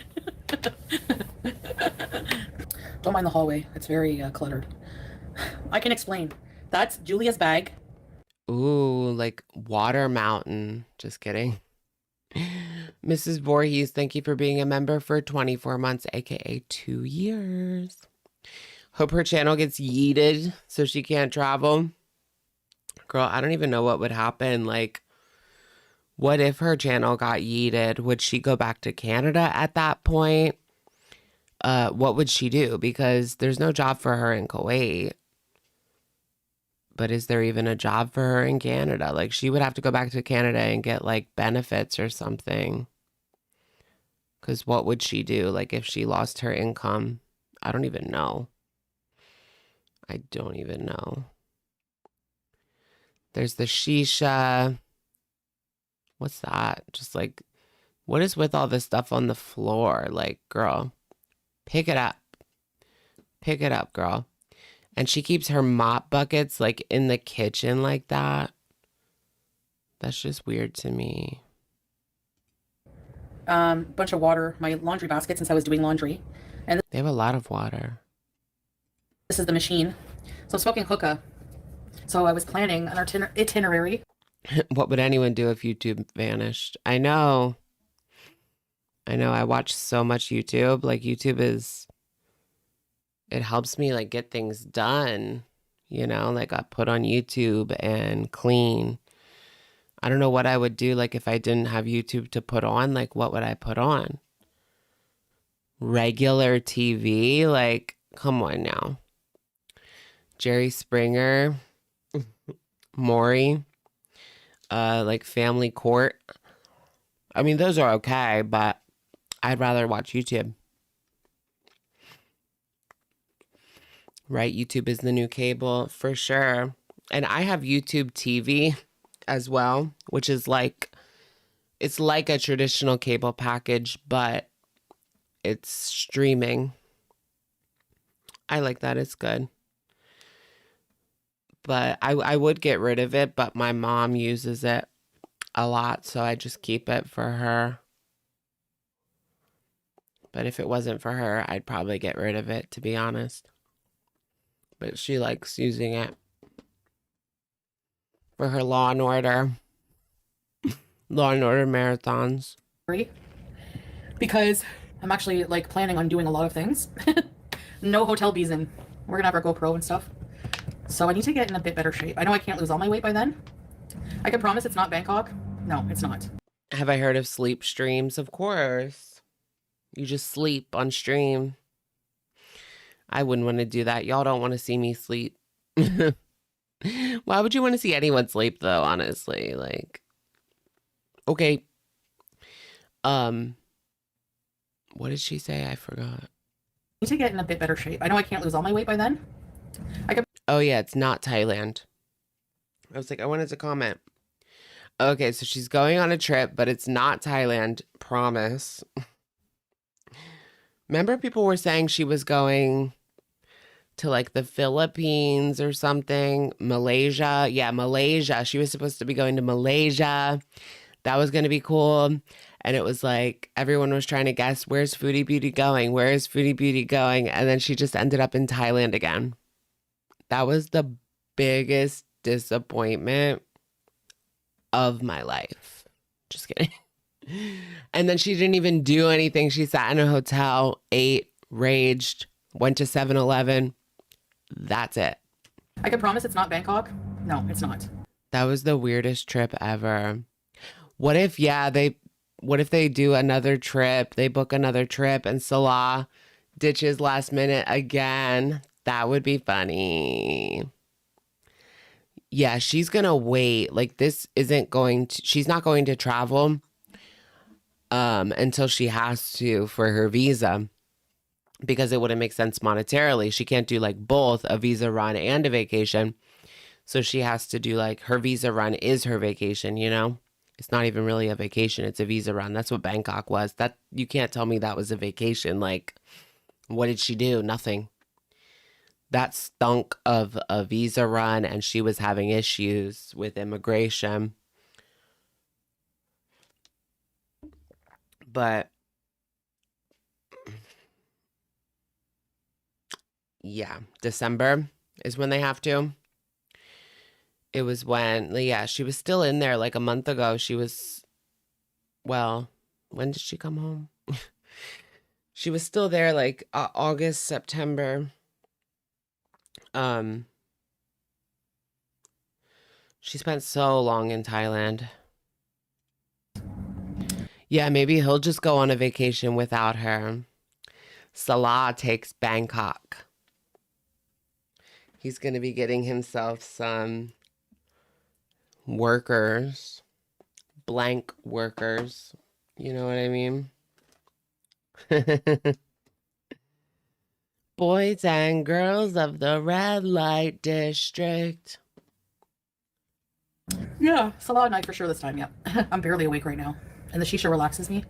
Don't mind the hallway. It's very cluttered. I can explain. That's Julia's bag. Ooh, like Water Mountain. Just kidding. Mrs. Voorhees, thank you for being a member for 24 months, aka 2 years. Hope her channel gets yeeted so she can't travel. Girl, I don't even know what would happen. Like, what if her channel got yeeted? Would she go back to Canada at that point? What would she do? Because there's no job for her in Kuwait. But is there even a job for her in Canada? Like, she would have to go back to Canada and get like benefits or something. Because what would she do? Like, if she lost her income? I don't even know. I don't even know. There's the shisha. What's that? Just like, what is with all this stuff on the floor? Like, girl, pick it up. Pick it up, girl. And she keeps her mop buckets like in the kitchen like that. That's just weird to me. Bunch of water. My laundry basket since I was doing laundry. And They have a lot of water. this is the machine. So I'm smoking hookah. So I was planning an itinerary. What would anyone do if YouTube vanished? I know. I watch so much YouTube. Like, YouTube it helps me like get things done, you know, like I put on YouTube and clean. I don't know what I would do. Like, if I didn't have YouTube to put on, like, what would I put on? Regular TV? Like, come on now. Jerry Springer, Maury, like Family Court. I mean, those are okay, but I'd rather watch YouTube. Right? YouTube is the new cable for sure. And I have YouTube TV as well, which is like, it's like a traditional cable package, but it's streaming. I like that. It's good. But I would get rid of it, but my mom uses it a lot, so I just keep it for her. But if it wasn't for her, I'd probably get rid of it, to be honest. But she likes using it for her Law and Order marathons. Because I'm actually like planning on doing a lot of things. No hotel Beezing. We're gonna have our GoPro and stuff. So I need to get in a bit better shape. I know I can't lose all my weight by then. I can promise it's not Bangkok. No, it's not. Have I heard of sleep streams? Of course. You just sleep on stream. I wouldn't want to do that. Y'all don't want to see me sleep. Why would you want to see anyone sleep though, honestly? Like, okay. What did she say? I forgot. I need to get in a bit better shape. I know I can't lose all my weight by then. Oh yeah, it's not Thailand. I was like, I wanted to comment. Okay, so she's going on a trip, but it's not Thailand. Promise. Remember people were saying she was going to like the Philippines or something? Malaysia. Yeah, Malaysia. She was supposed to be going to Malaysia. That was going to be cool. And it was like everyone was trying to guess, where's Foodie Beauty going? Where is Foodie Beauty going? And then she just ended up in Thailand again. That was the biggest disappointment of my life. Just kidding. And then she didn't even do anything. She sat in a hotel, ate, raged, went to 7-Eleven. That's it. I can promise it's not Bangkok. No, it's not. That was the weirdest trip ever. What if they do another trip, they book another trip and Salah ditches last minute again? That would be funny. Yeah, she's gonna wait. Like she's not going to travel until she has to for her visa, because it wouldn't make sense monetarily. She can't do like both a visa run and a vacation. So she has to do like her visa run is her vacation, you know? It's not even really a vacation, it's a visa run. That's what Bangkok was. That you can't tell me that was a vacation. Like, what did she do? Nothing. That stunk of a visa run, and she was having issues with immigration. But yeah, December is when they have to. It was when, yeah, she was still in there like a month ago. She was, well, when did she come home? She was still there like August, September. She spent so long in Thailand. Yeah, maybe he'll just go on a vacation without her. Salah takes Bangkok. He's going to be getting himself some workers, blank workers. You know what I mean? Boys and girls of the red light district. Yeah, Salah night for sure this time, yeah. I'm barely awake right now. And the shisha relaxes me.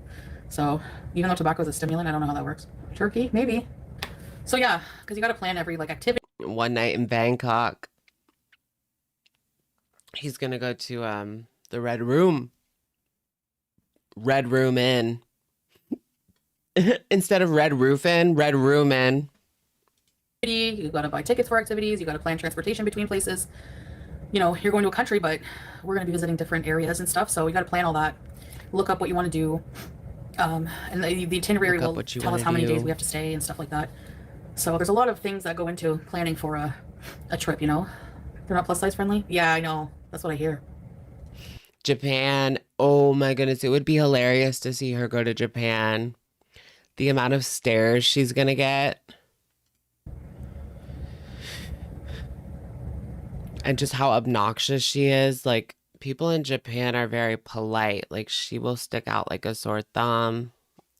So even though tobacco is a stimulant, I don't know how that works. Turkey, maybe. So yeah, because you got to plan every like activity. One night in Bangkok, he's going to go to the Red Room. Red Room Inn. Instead of Red Roof Inn, Red Room Inn. You got to buy tickets for activities. You got to plan transportation between places. You know, you're going to a country, but we're going to be visiting different areas and stuff. So you got to plan all that. Look up what you want to do. And the itinerary will tell us how many days we have to stay and stuff like that. So there's a lot of things that go into planning for a trip, you know. They're not plus size friendly. Yeah, I know. That's what I hear. Japan. Oh my goodness. It would be hilarious to see her go to Japan. The amount of stares she's going to get. And just how obnoxious she is. Like, people in Japan are very polite. Like, she will stick out like a sore thumb.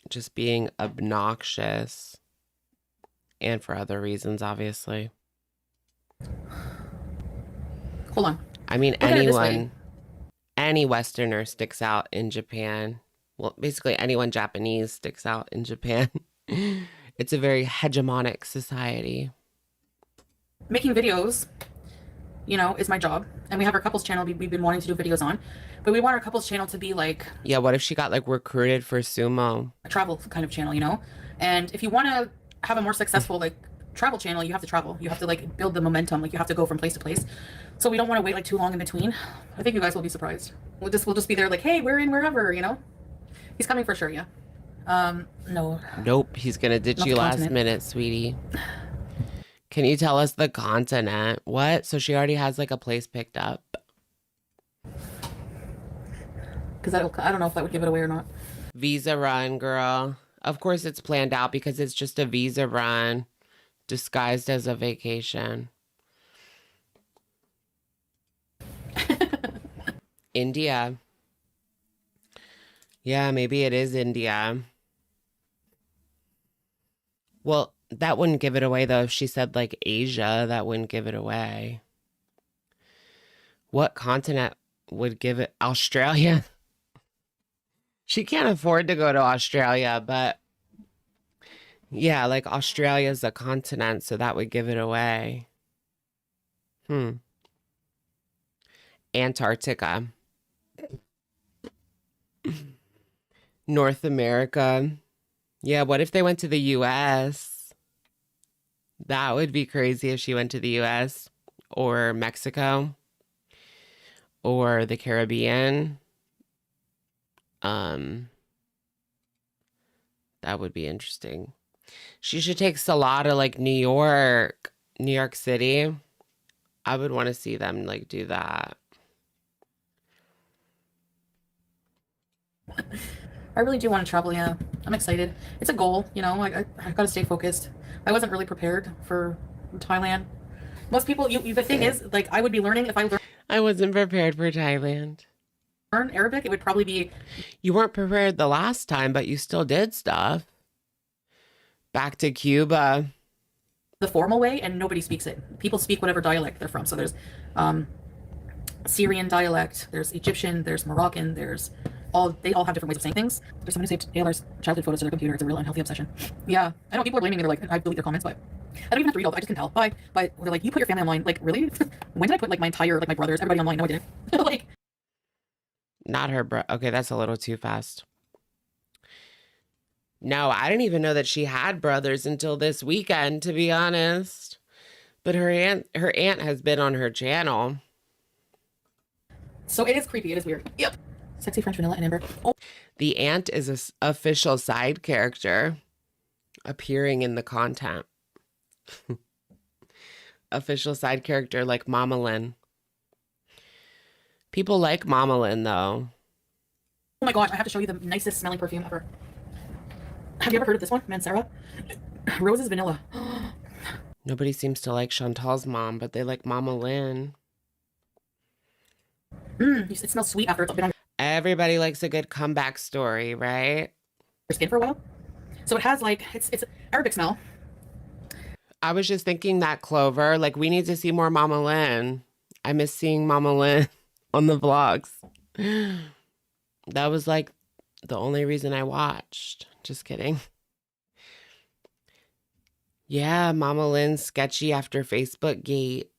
Just being obnoxious. And for other reasons, obviously. Hold on. I mean, any Westerner sticks out in Japan. Well, basically anyone Japanese sticks out in Japan. It's a very hegemonic society. Making videos, you know, is my job. And we have our couples channel we've been wanting to do videos on. But we want our couples channel to be like... Yeah, what if she got like recruited for sumo? A travel kind of channel, you know? And if you want to have a more successful like travel channel, you have to travel. You have to like build the momentum. Like you have to go from place to place. So we don't want to wait like too long in between. I think you guys will be surprised. We'll just be there like, hey, we're in wherever, you know? He's coming for sure, yeah. No. Nope, he's gonna ditch you last minute, sweetie. Can you tell us the continent? What? So she already has like a place picked up? Because I don't know if that would give it away or not. Visa run, girl. Of course it's planned out because it's just a visa run disguised as a vacation. India. Yeah, maybe it is India. Well, that wouldn't give it away, though. If she said, like, Asia, that wouldn't give it away. What continent would give it? Australia? She can't afford to go to Australia, but... yeah, like, Australia's a continent, so that would give it away. Antarctica. North America. Yeah, what if they went to the U.S.? That would be crazy if she went to the U.S. or Mexico or the Caribbean That would be interesting. She should take Salah to like New York City. I would want to see them like do that. I really do want to travel, yeah. I'm excited. It's a goal, you know, I got to stay focused. I wasn't really prepared for Thailand. Most people, the thing is, like, I would be learning, if I I wasn't prepared for Thailand. learn Arabic, it would probably be... You weren't prepared the last time, but you still did stuff. Back to Cuba. the formal way, and nobody speaks it. People speak whatever dialect they're from. So there's Syrian dialect, there's Egyptian, there's Moroccan, they all have different ways of saying things. There's someone who saved Taylor's childhood photos to their computer. It's a real unhealthy obsession. Yeah, I know people are blaming me. They're like, I delete their comments, but I don't even have to read all. I just can tell. But they're like, you put your family online. Like, really? When did I put like my entire, like my brothers, everybody online? No, I didn't. Like, Not her bro. Okay, that's a little too fast. No, I didn't even know that she had brothers until this weekend, to be honest. But her aunt has been on her channel. so it is creepy. It is weird. Yep. Sexy French vanilla and Amber. Oh. The aunt is an official side character appearing in the content. Official side character like Mama Lynn. People like Mama Lynn, though. Oh my gosh, I have to show you the nicest smelling perfume ever. Have you ever heard of this one? Mancera? Roses Vanilla. Nobody seems to like Chantal's mom, but they like Mama Lynn. It smells sweet after it's been on Everybody likes a good comeback story, right? your skin for a while. So it has like, it's Arabic smell. I was just thinking that, Clover, like, we need to see more Mama Lynn. I miss seeing Mama Lynn on the vlogs. That was like the only reason I watched. Just kidding. Yeah, Mama Lynn's sketchy after Facebook Gate.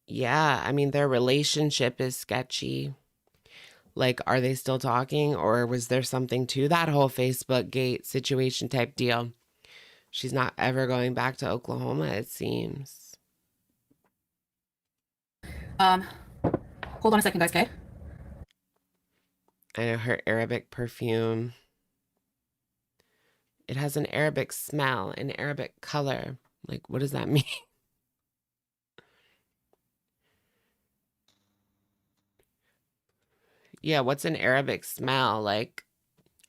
Yeah, I mean, their relationship is sketchy. Like, are they still talking, or was there something to that whole Facebook Gate situation type deal? She's not ever going back to Oklahoma, it seems. Hold on a second, guys, okay? I know her Arabic perfume. It has an Arabic smell, an Arabic color. Like, what does that mean? Yeah, what's an Arabic smell? Like,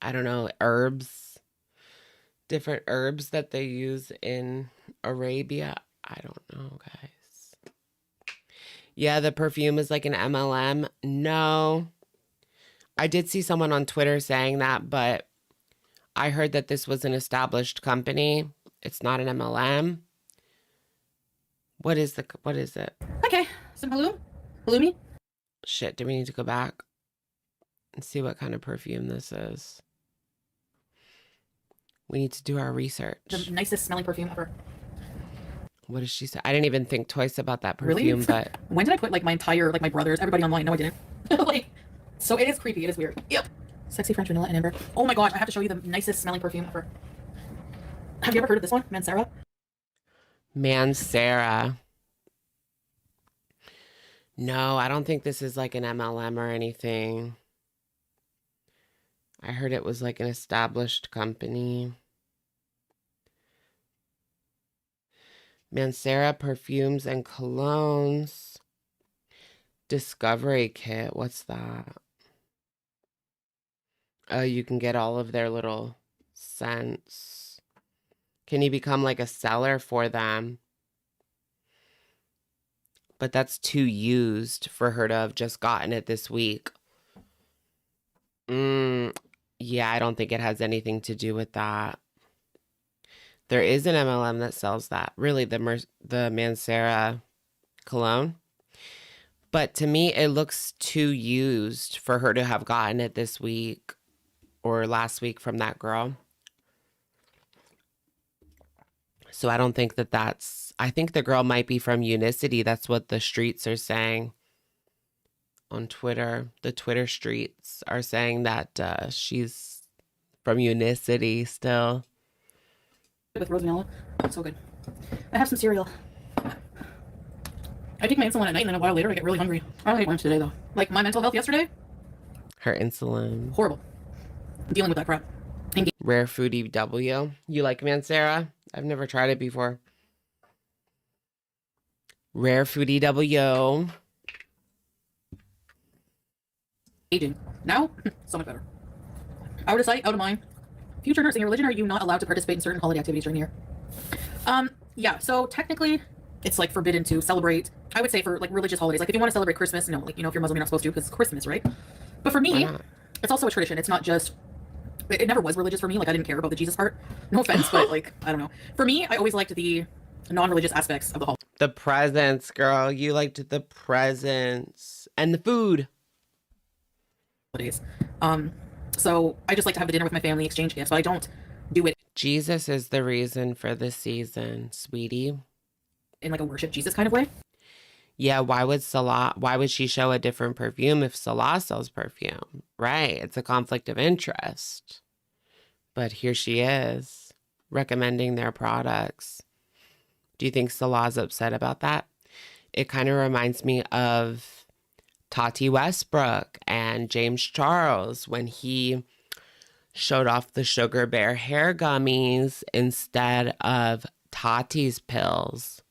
I don't know, herbs? Different herbs that they use in Arabia? I don't know, guys. Yeah, the perfume is like an MLM. No. I did see someone on Twitter saying that, but I heard that this was an established company. It's not an MLM. What is it? Okay, some halloumi. Shit, do we need to go back and see what kind of perfume this is? We need to do our research. The nicest smelling perfume ever. What does she say? I didn't even think twice about that perfume, Really? but When did I put like my entire, like my brothers, everybody online? No, I didn't. Like, so it is creepy. It is weird. Yep. Sexy French vanilla and Amber. Oh my gosh, I have to show you the nicest smelling perfume ever. Have you ever heard of this one? Mancera? Mancera. No, I don't think this is like an MLM or anything. I heard it was like an established company. Mancera perfumes and colognes. Discovery kit. What's that? Oh, you can get all of their little scents. Can you become like a seller for them? But that's too used for her to have just gotten it this week. Yeah, I don't think it has anything to do with that. There is an MLM that sells that. Really, the Mancera cologne. But to me, it looks too used for her to have gotten it this week or last week from that girl. So I don't think I think the girl might be from Unicity. That's what the streets are saying on Twitter. The Twitter streets are saying that she's from Unicity still. With rose vanilla. So good. I have some cereal. I take my insulin at night, and then a while later I get really hungry. I don't ate lunch today though. Like my mental health yesterday. Her insulin. Horrible. I'm dealing with that crap. Rare Foodie W. You like Mancera? I've never tried it before. Rare Foodie W. Aging. Now, so much better. Out of sight, out of mind. Future nursing, religion, are you not allowed to participate in certain holiday activities during the year? Yeah, so technically, it's like forbidden to celebrate, I would say, for like religious holidays. Like if you want to celebrate Christmas, no, like, you know, if you're Muslim, you're not supposed to because it's Christmas, right? But for me, it's also a tradition. It's not just, it never was religious for me. Like I didn't care about the Jesus part. No offense, but like, I don't know. For me, I always liked the non-religious aspects of the holiday. The presents, girl. You liked the presents and the food. So I just like to have the dinner with my family, exchange gifts, but I don't do it Jesus is the reason for the season, sweetie. in like a worship Jesus kind of way. Yeah, why would she show a different perfume if Salah sells perfume? Right, it's a conflict of interest. But here she is, recommending their products. Do you think Salah's upset about that? It kind of reminds me of Tati Westbrook and James Charles when he showed off the Sugar Bear hair gummies instead of Tati's pills,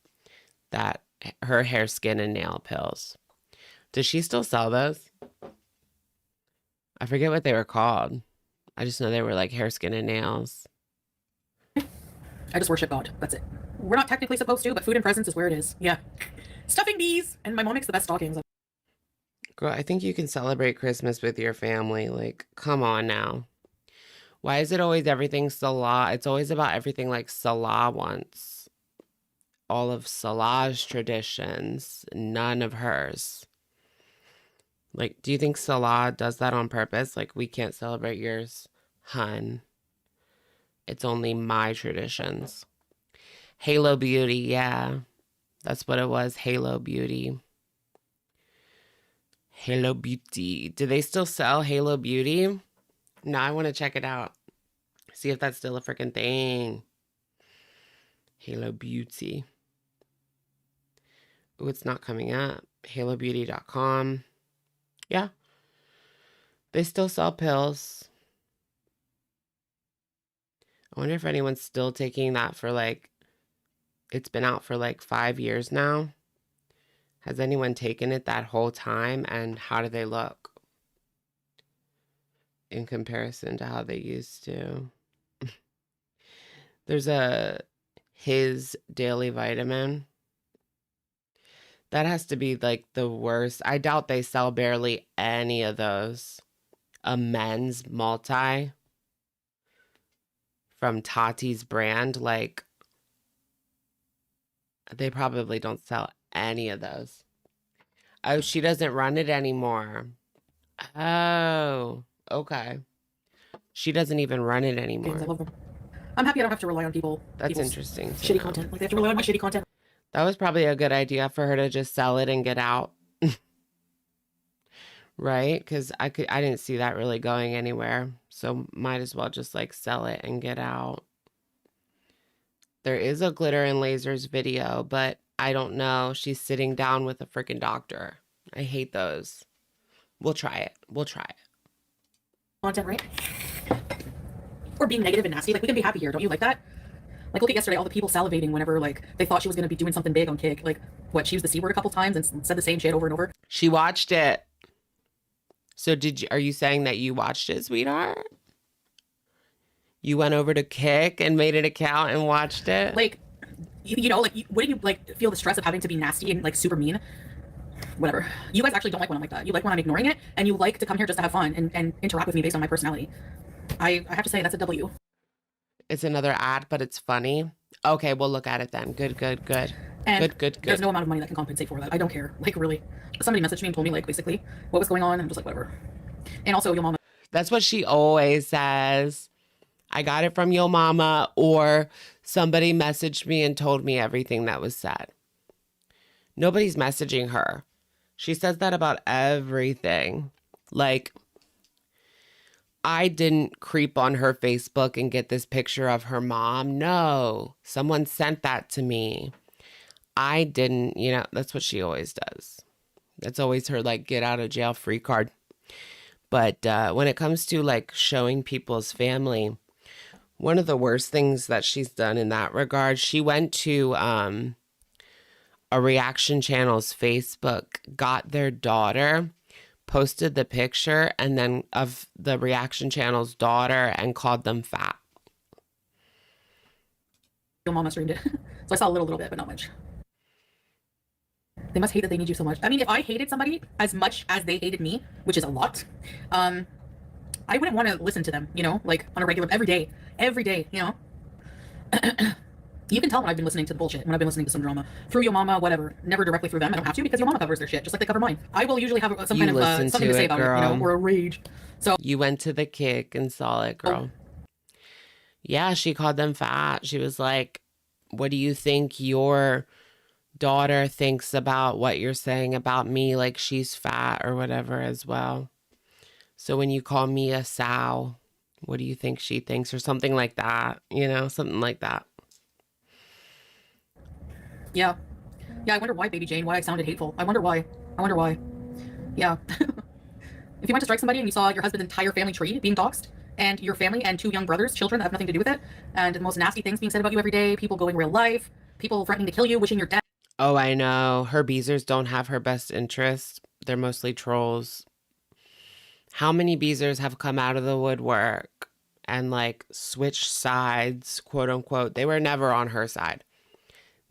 that her hair, skin, and nail pills. Does she still sell those? I forget what they were called. I just know they were like hair, skin, and nails. I just worship God. That's it. We're not technically supposed to, but food and presents is where it is. Yeah. Stuffing bees. And my mom makes the best stockings. Girl, I think you can celebrate Christmas with your family. Like, come on now. Why is it always everything Salah? It's always about everything like Salah wants. All of Salah's traditions, none of hers. Like, do you think Salah does that on purpose? Like, we can't celebrate yours, hun. It's only my traditions. Halo Beauty, yeah. That's what it was, Halo Beauty. Halo Beauty. Do they still sell Halo Beauty? No, I want to check it out. See if that's still a freaking thing. Halo Beauty. Oh, it's not coming up. HaloBeauty.com. Yeah. They still sell pills. I wonder if anyone's still taking that for like, it's been out for like 5 years now. Has anyone taken it that whole time? And how do they look in comparison to how they used to? There's a His Daily Vitamin. That has to be like the worst. I doubt they sell barely any of those. A men's multi from Tati's brand. Like, they probably don't sell any of those. Oh, she doesn't run it anymore. Oh, okay. She doesn't even run it I anymore. love them. I'm happy I don't have to rely on people's Interesting. shitty know. content. Like they have to rely on my shitty content. That was probably a good idea for her to just sell it and get out. Right? Because I didn't see that really going anywhere. So might as well just like sell it and get out. There is a glitter and lasers video, but I don't know. She's sitting down with a freaking doctor. I hate those. We'll try it. Content, right? Or being negative and nasty. Like we can be happy here. Don't you like that? Like look at yesterday, all the people salivating whenever like they thought she was going to be doing something big on Kick. Like what, she used the C word a couple times and said the same shit over and over. She watched it. So are you saying that you watched it, sweetheart? You went over to Kick and made an account and watched it? Like, you know, like wouldn't you like feel the stress of having to be nasty and like super mean? Whatever. You guys actually don't like when I'm like that. You like when I'm ignoring it, and you like to come here just to have fun and interact with me based on my personality. I have to say that's a W. It's another ad, but it's funny. Okay, we'll look at it then. Good. And Good. There's no amount of money that can compensate for that. I don't care. Like really. Somebody messaged me and told me like basically what was going on, and I'm just like whatever. And also your mama. That's what she always says. I got it from your mama, or somebody messaged me and told me everything that was said. Nobody's messaging her. She says that about everything. Like, I didn't creep on her Facebook and get this picture of her mom. No, someone sent that to me. I didn't, that's what she always does. That's always her like get out of jail free card. But when it comes to like showing people's family, one of the worst things that she's done in that regard, she went to a reaction channel's Facebook, got their daughter, posted the picture and then of the reaction channel's daughter and called them fat. Your mama streamed it. So I saw a little bit, but not much. They must hate that they need you so much. I mean, if I hated somebody as much as they hated me, which is a lot, I wouldn't want to listen to them, you know, like on a regular, every day, you know. You can tell when I've been listening to the bullshit, when I've been listening to some drama through your mama, whatever. Never directly through them. I don't have to because your mama covers their shit, just like they cover mine. I will usually have some kind of something to say about it, you know, or a rage. So you went to the kick and saw it, girl. Yeah, she called them fat. She was like, "What do you think your daughter thinks about what you're saying about me? Like she's fat or whatever as well. So when you call me a sow, what do you think she thinks?" Or something like that, you know, something like that. Yeah. Yeah, I wonder why, Baby Jane, why I sounded hateful. I wonder why. Yeah. If you went to strike somebody and you saw your husband's entire family tree being doxxed, and your family and 2 young brothers, children that have nothing to do with it, and the most nasty things being said about you every day, people going real life, people threatening to kill you, wishing your death. Oh, I know. Her beezers don't have her best interest. They're mostly trolls. How many beezers have come out of the woodwork and like switched sides, quote unquote? They were never on her side.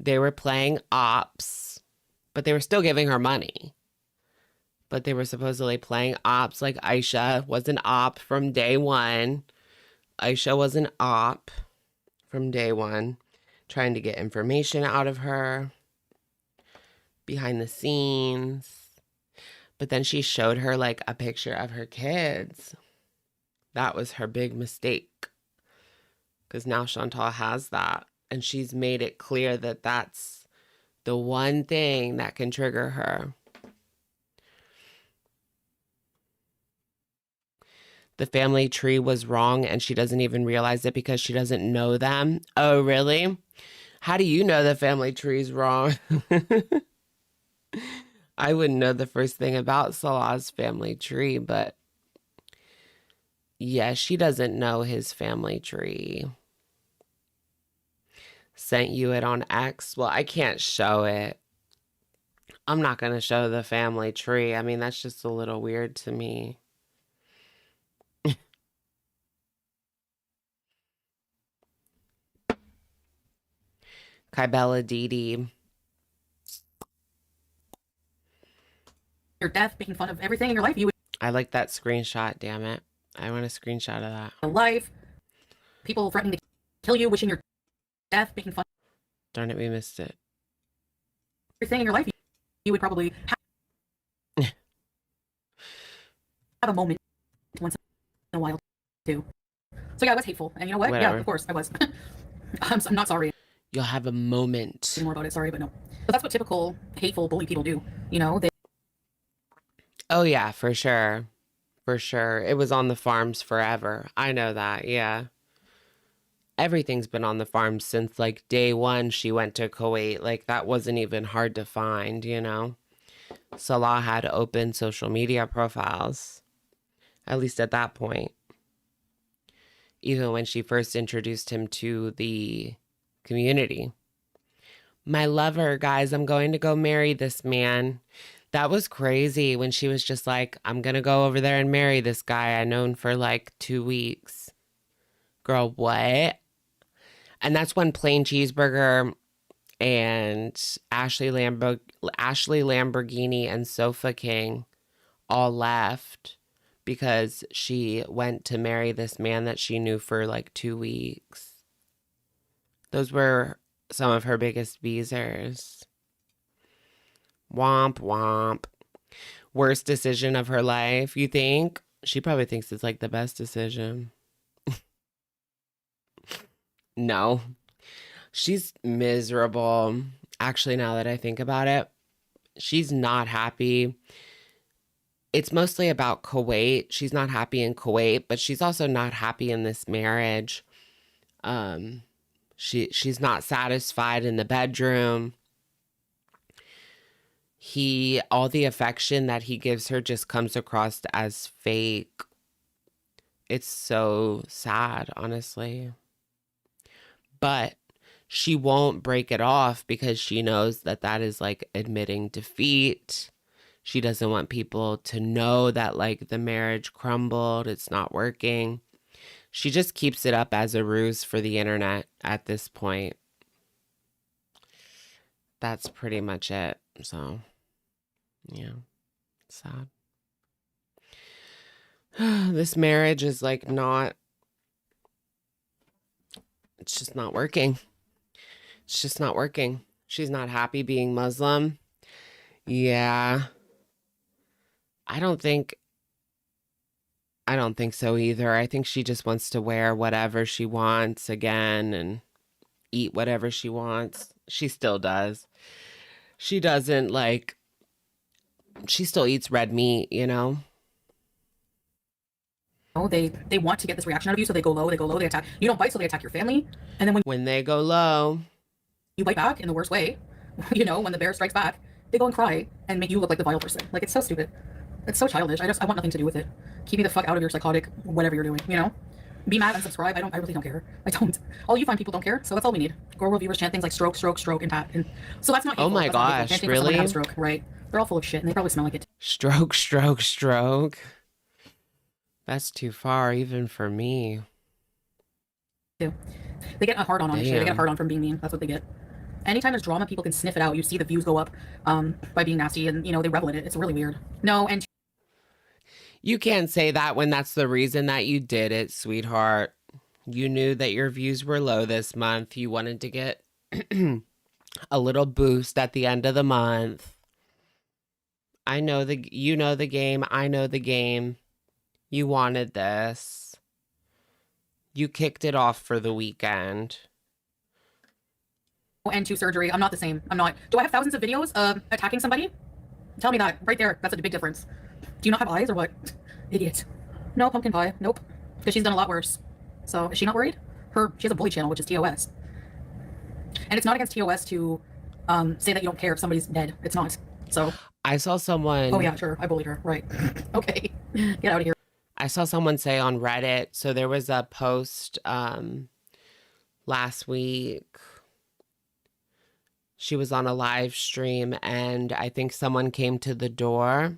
They were playing ops, but they were still giving her money. But they were supposedly playing ops. Like Aisha was an op from day one. Aisha was an op from day one, trying to get information out of her behind the scenes. But then she showed her like a picture of her kids. That was her big mistake. Because now Chantal has that. And she's made it clear that that's the one thing that can trigger her. The family tree was wrong and she doesn't even realize it because she doesn't know them. Oh, really? How do you know the family tree is wrong? I wouldn't know the first thing about Salah's family tree, but yeah, she doesn't know his family tree. Sent you it on X. Well, I can't show it. I'm not going to show the family tree. I mean, that's just a little weird to me. Kybella Didi. Your death, making fun of everything in your life. You would I like that screenshot, damn it. I want a screenshot of that. life, people threatening to kill you, wishing your death, making fun Darn it, we missed it. of everything in your life. You would probably have a moment once in a while too. So yeah, I was hateful, and you know what? Whatever. Yeah, of course I was. I'm not sorry You'll have a moment. anymore about it. Sorry, but no. But that's what typical hateful bully people do. You know, they Oh, yeah, for sure. For sure. It was on the farms forever. I know that, yeah. Everything's been on the farms since like day one she went to Kuwait. Like that wasn't even hard to find, you know. Salah had open social media profiles, at least at that point. Even when she first introduced him to the community. My lover, guys, I'm going to go marry this man. That was crazy when she was just like, I'm going to go over there and marry this guy I known for like 2 weeks. Girl, what? And that's when Plain Cheeseburger and Ashley Lamborghini and Sofa King all left because she went to marry this man that she knew for like 2 weeks. Those were some of her biggest beezers. Womp womp. Worst decision of her life, you think? She probably thinks it's like the best decision. No. She's miserable. Actually, now that I think about it, she's not happy. It's mostly about Kuwait. She's not happy in Kuwait, but she's also not happy in this marriage. She's not satisfied in the bedroom. all the affection that he gives her just comes across as fake. It's so sad, honestly. But she won't break it off because she knows that that is like admitting defeat. She doesn't want people to know that like the marriage crumbled. It's not working. She just keeps it up as a ruse for the internet at this point. That's pretty much it. So, yeah, sad. This marriage is like not, it's just not working. It's just not working. She's not happy being Muslim. Yeah. I don't think so either. I think she just wants to wear whatever she wants again and eat whatever she wants. She still does. She doesn't like, she still eats red meat, you know? Oh, they want to get this reaction out of you, so they go low, they attack. You don't bite, so they attack your family. And then When they go low, you bite back in the worst way, you know, when the bear strikes back, they go and cry and make you look like the vile person. Like, it's so stupid. It's so childish. I want nothing to do with it. Keep me the fuck out of your psychotic whatever you're doing, you know? Be mad and subscribe. I really don't care. I don't. All you fine people don't care, so that's all we need. Girl World viewers chant things like stroke, stroke, stroke, and pat. And so that's not evil. Oh my gosh, chanting really? For someone to have a stroke, right? They're all full of shit, and they probably smell like it stroke, stroke, stroke. That's too far even for me. too. They get a hard on shit. They get a Damn. hard on from being mean. That's what they get. Anytime there's drama, people can sniff it out. You see the views go up by being nasty, and you know they revel in it. It's really weird. No, and You can't say that when that's the reason that you did it, sweetheart. You knew that your views were low this month. You wanted to get a little boost at the end of the month. You know the game. I know the game. You wanted this. You kicked it off for the weekend. and to surgery. I'm not the same. I'm not. Do I have thousands of videos of attacking somebody? Tell me that right there. That's a big difference. Do you not have eyes or what? Idiot. No, pumpkin pie. Nope. Because she's done a lot worse. So is she not worried? She has a bully channel, which is TOS. And it's not against TOS to say that you don't care if somebody's dead. It's not. So. I saw someone. Oh yeah, sure. I bullied her. Right. Okay. Get out of here. I saw someone say on Reddit. So there was a post last week. She was on a live stream and I think someone came to the door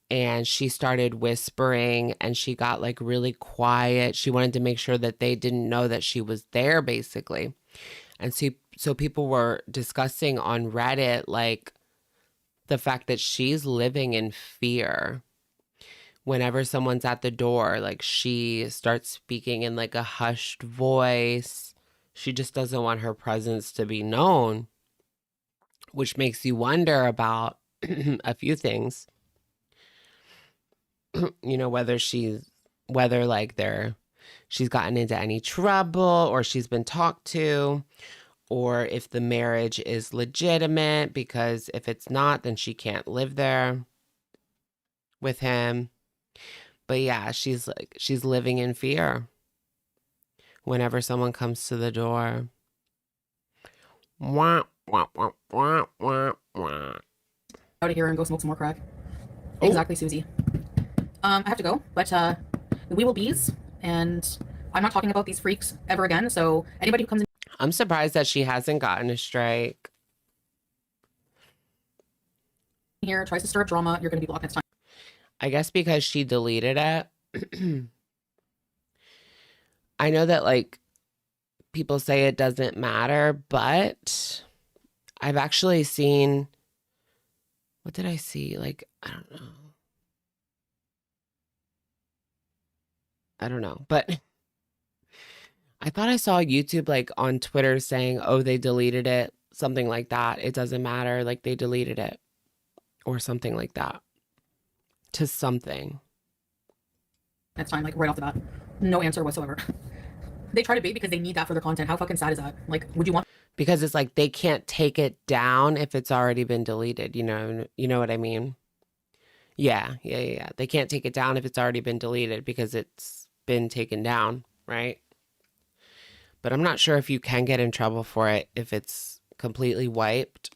and she started whispering and she got like really quiet. She wanted to make sure that they didn't know that she was there basically. And so people were discussing on Reddit like the fact that she's living in fear. Whenever someone's at the door, like she starts speaking in like a hushed voice. She just doesn't want her presence to be known, which makes you wonder about a few things. You know, whether she's gotten into any trouble or she's been talked to, or if the marriage is legitimate, because if it's not, then she can't live there with him. But yeah, she's living in fear whenever someone comes to the door. Wah, wah, wah, wah, wah, wah. Out of here and go smoke some more crack. Oh. Exactly, Susie. I have to go, but we will bees, and I'm not talking about these freaks ever again. So anybody who comes in I'm surprised that she hasn't gotten a strike. here tries to stir up drama, you're going to be blocked next time. I guess because she deleted it. I know that like people say it doesn't matter, but I've actually seen, what did I see? Like, I don't know, but I thought I saw YouTube like on Twitter saying, oh, they deleted it, something like that. It doesn't matter. Like they deleted it or something like that. To something. Next time, like right off the bat. No answer whatsoever. They try to bait because they need that for their content. How fucking sad is that? Like, would you want? Because it's like they can't take it down if it's already been deleted. You know what I mean? Yeah. They can't take it down if it's already been deleted because it's been taken down, right? But I'm not sure if you can get in trouble for it if it's completely wiped.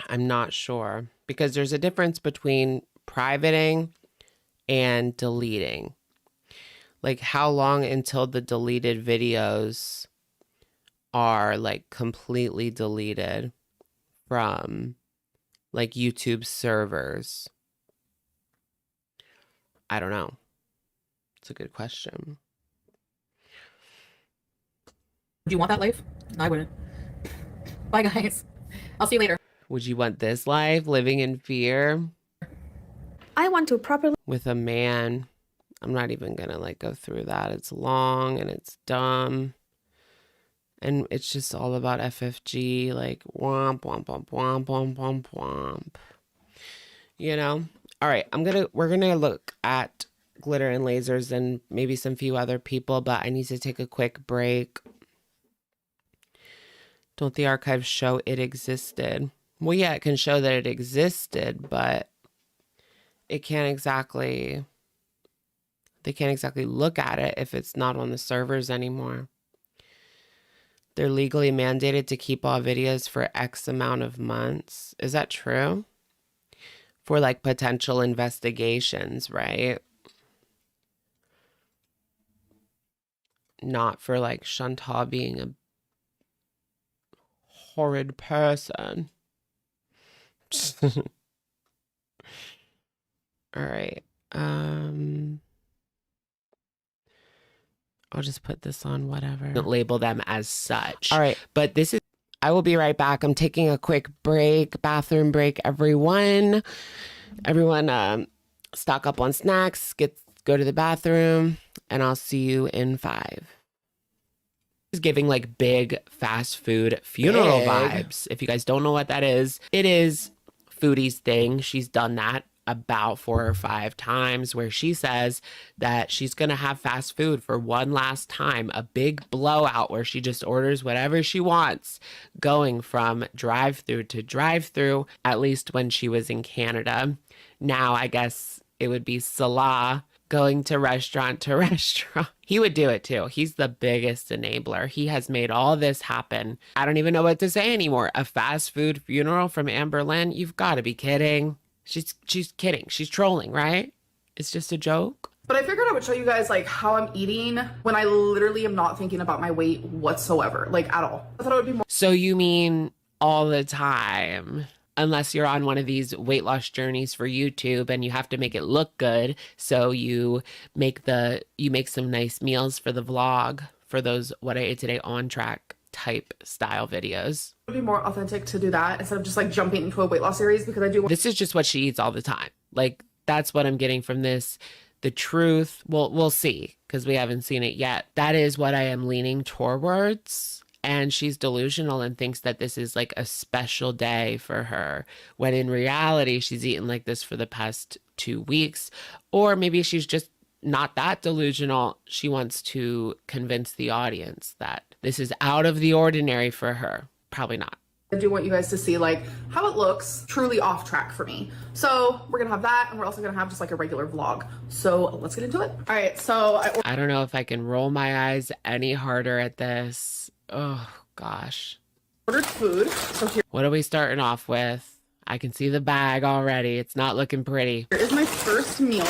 I'm not sure because there's a difference between privating and deleting. Like how long until the deleted videos are like completely deleted from like YouTube servers? I don't know. It's a good question. Do you want that life? I wouldn't. Bye, guys. I'll see you later. Would you want this life, living in fear I want to properly with a man? I'm not even gonna like go through that. It's long and it's dumb. And it's just all about FFG, like womp, womp, womp, womp, womp, womp, womp. You know? All right, we're gonna look at glitter and lasers and maybe some few other people, but I need to take a quick break. Don't the archives show it existed? Well, yeah, it can show that it existed, but it can't exactly, they can't exactly look at it if it's not on the servers anymore. They're legally mandated to keep all videos for X amount of months. Is that true? For like potential investigations, right? Not for like Chantal being a horrid person. All right. I'll just put this on whatever. Don't label them as such. All right. But this is, I will be right back. I'm taking a quick break, bathroom break, everyone. Everyone, stock up on snacks, go to the bathroom, and I'll see you in 5. Is giving like big fast food funeral vibes. If you guys don't know what that is, it is Foodie's thing. She's done that about 4 or 5 times where she says that she's going to have fast food for one last time, a big blowout where she just orders whatever she wants, going from drive-through to drive-through, at least when she was in Canada. Now I guess it would be Salah going to restaurant to restaurant. He would do it too. He's the biggest enabler. He has made all this happen. I don't even know what to say anymore. A fast food funeral from Amberlynn? You've got to be kidding. She's kidding. She's trolling, right? It's just a joke. But I figured I would show you guys like how I'm eating when I literally am not thinking about my weight whatsoever, like at all. I thought it would be more. So you mean all the time? Unless you're on one of these weight loss journeys for YouTube and you have to make it look good. So you make some nice meals for the vlog, for those what I ate today on track type style videos. It would be more authentic to do that instead of just like jumping into a weight loss series, because I do. This is just what she eats all the time. Like that's what I'm getting from this. The truth, well, we'll see because we haven't seen it yet. That is what I am leaning towards. And she's delusional and thinks that this is like a special day for her, when in reality, she's eaten like this for the past 2 weeks. Or maybe she's just not that delusional. She wants to convince the audience that this is out of the ordinary for her. Probably not. I do want you guys to see like how it looks truly off track for me. So we're gonna have that, and we're also gonna have just like a regular vlog. So let's get into it. All right, so I don't know if I can roll my eyes any harder at this. Oh gosh. ordered food. So here What are we starting off with? I can see the bag already. It's not looking pretty. is my first meal.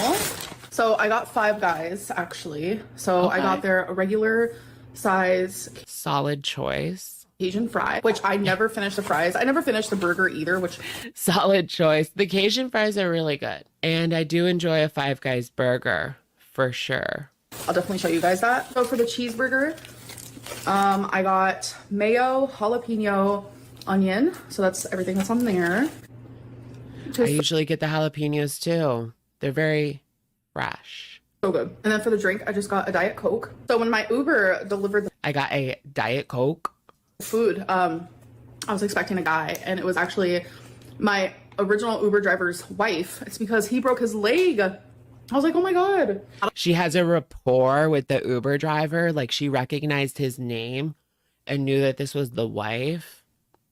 So I got Five Guys actually. So I got their regular size Solid choice. Cajun fry, which I never finished the fries. I never finished the burger either, which Solid choice. The Cajun fries are really good. And I do enjoy a Five Guys burger for sure. I'll definitely show you guys that. So for the cheeseburger, I got mayo, jalapeno, onion. So that's everything that's on there. I usually get the jalapenos too. They're very fresh. So good. And then for the drink, I just got a Diet Coke. So when my Uber delivered the I got a Diet Coke. food, I was expecting a guy, and it was actually my original Uber driver's wife. It's because he broke his leg. I was like, oh my God. She has a rapport with the Uber driver. Like she recognized his name and knew that this was the wife.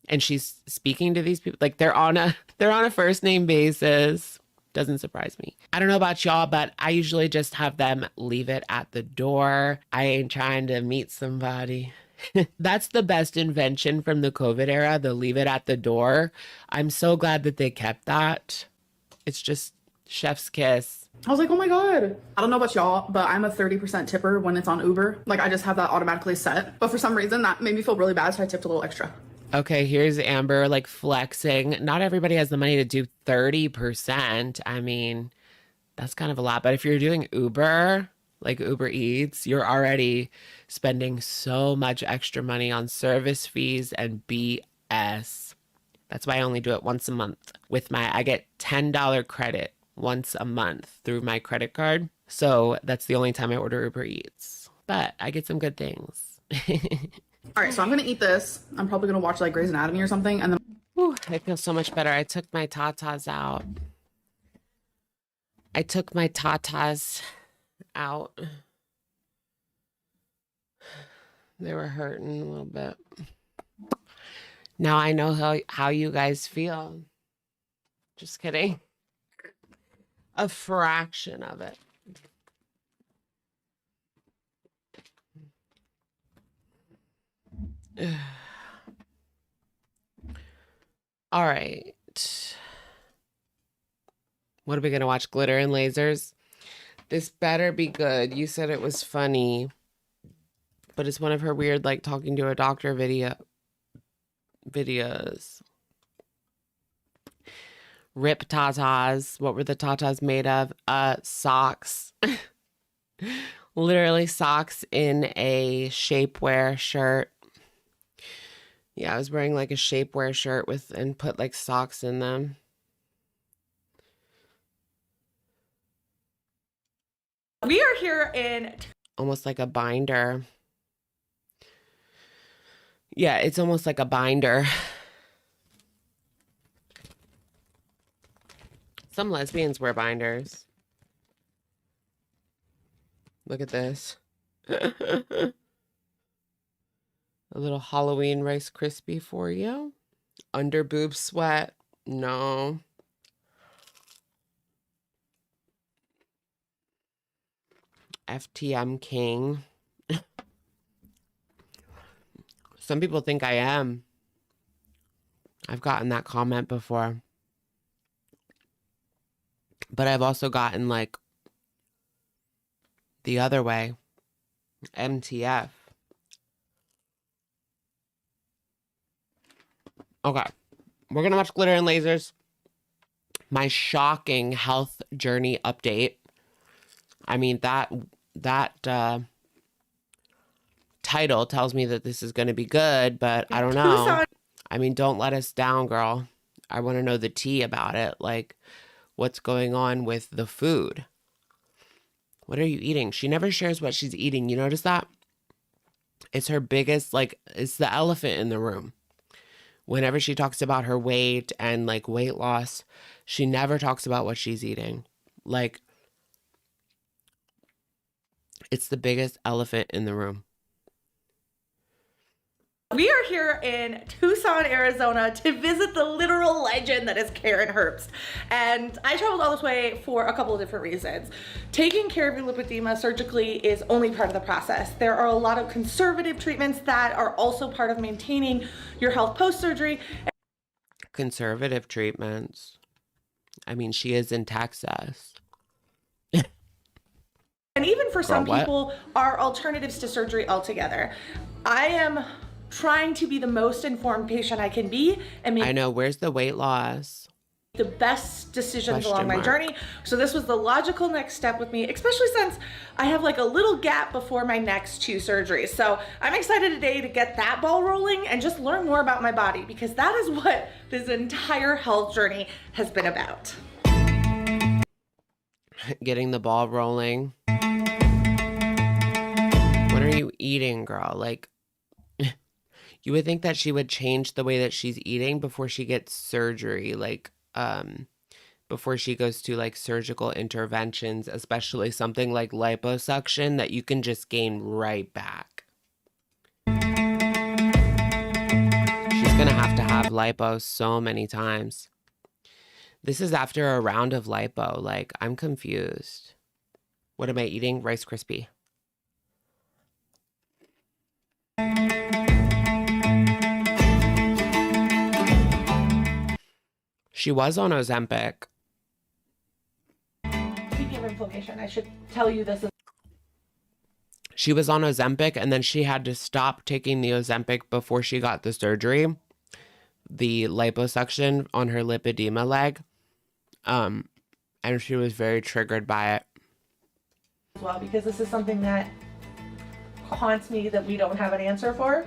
And she's speaking to these people. Like they're on a first name basis. Doesn't surprise me. I don't know about y'all, but I usually just have them leave it at the door. I ain't trying to meet somebody That's the best invention from the COVID era, the leave it at the door. I'm so glad that they kept that. It's just chef's kiss. I was like, oh my God. I don't know about y'all, but I'm a 30% tipper when it's on Uber. Like, I just have that automatically set. But for some reason, that made me feel really bad, so I tipped a little extra. Okay, here's Amber like flexing. Not everybody has the money to do 30%. I mean, that's kind of a lot. But if you're doing Uber, like Uber Eats, you're already spending so much extra money on service fees and BS. That's why I only do it once a month with I get $10 credit once a month through my credit card. So that's the only time I order Uber Eats. But I get some good things. All right, so I'm going to eat this. I'm probably going to watch like Grey's Anatomy or something. And then Whew, I feel so much better. I took my tatas out. They were hurting a little bit. Now I know how you guys feel. Just kidding. A fraction of it. All right. What are we going to watch? Glitter and Lasers? This better be good. You said it was funny. But it's one of her weird, like, talking to a doctor videos. Rip tatas. What were the tatas made of? Socks. Literally socks in a shapewear shirt. Yeah, I was wearing like a shapewear shirt and put like socks in them. We are here in Almost like a binder. Yeah, it's almost like a binder. Some lesbians wear binders. Look at this. A little Halloween Rice Krispie for you. Under boob sweat. No. FTM King. Some people think I am. I've gotten that comment before. But I've also gotten like the other way. MTF. Okay. We're going to watch Glitter and Lasers. My shocking health journey update. I mean, that title tells me that this is going to be good, but I don't know. I mean, don't let us down, girl. I want to know the tea about it. Like, what's going on with the food? What are you eating? She never shares what she's eating. You notice that? It's her biggest, like, it's the elephant in the room. Whenever she talks about her weight and, like, weight loss, she never talks about what she's eating. Like, it's the biggest elephant in the room. We are here in Tucson, Arizona to visit the literal legend that is Karen Herbst. And I traveled all this way for a couple of different reasons. Taking care of your lipedema surgically is only part of the process. There are a lot of conservative treatments that are also part of maintaining your health post-surgery. Conservative treatments. I mean, she is in Texas. And even for some what? people, are alternatives to surgery altogether. I am trying to be the most informed patient I can be and make I know. Where's the weight loss? the best decisions Question along my mark. journey. So this was the logical next step with me, especially since I have like a little gap before my next 2 surgeries. So I'm excited today to get that ball rolling and just learn more about my body, because that is what this entire health journey has been about. Getting the ball rolling. What are you eating, girl? Like, you would think that she would change the way that she's eating before she gets surgery. Like, before she goes to like surgical interventions, especially something like liposuction that you can just gain right back. She's gonna have lipo so many times. This is after a round of lipo. Like, I'm confused. What am I eating? Rice Krispie. She was on Ozempic. Speaking of inflammation, I should tell you this. She was on Ozempic, and then she had to stop taking the Ozempic before she got the surgery, the liposuction on her lipedema leg. And she was very triggered by it. As well, because this is something that haunts me that we don't have an answer for.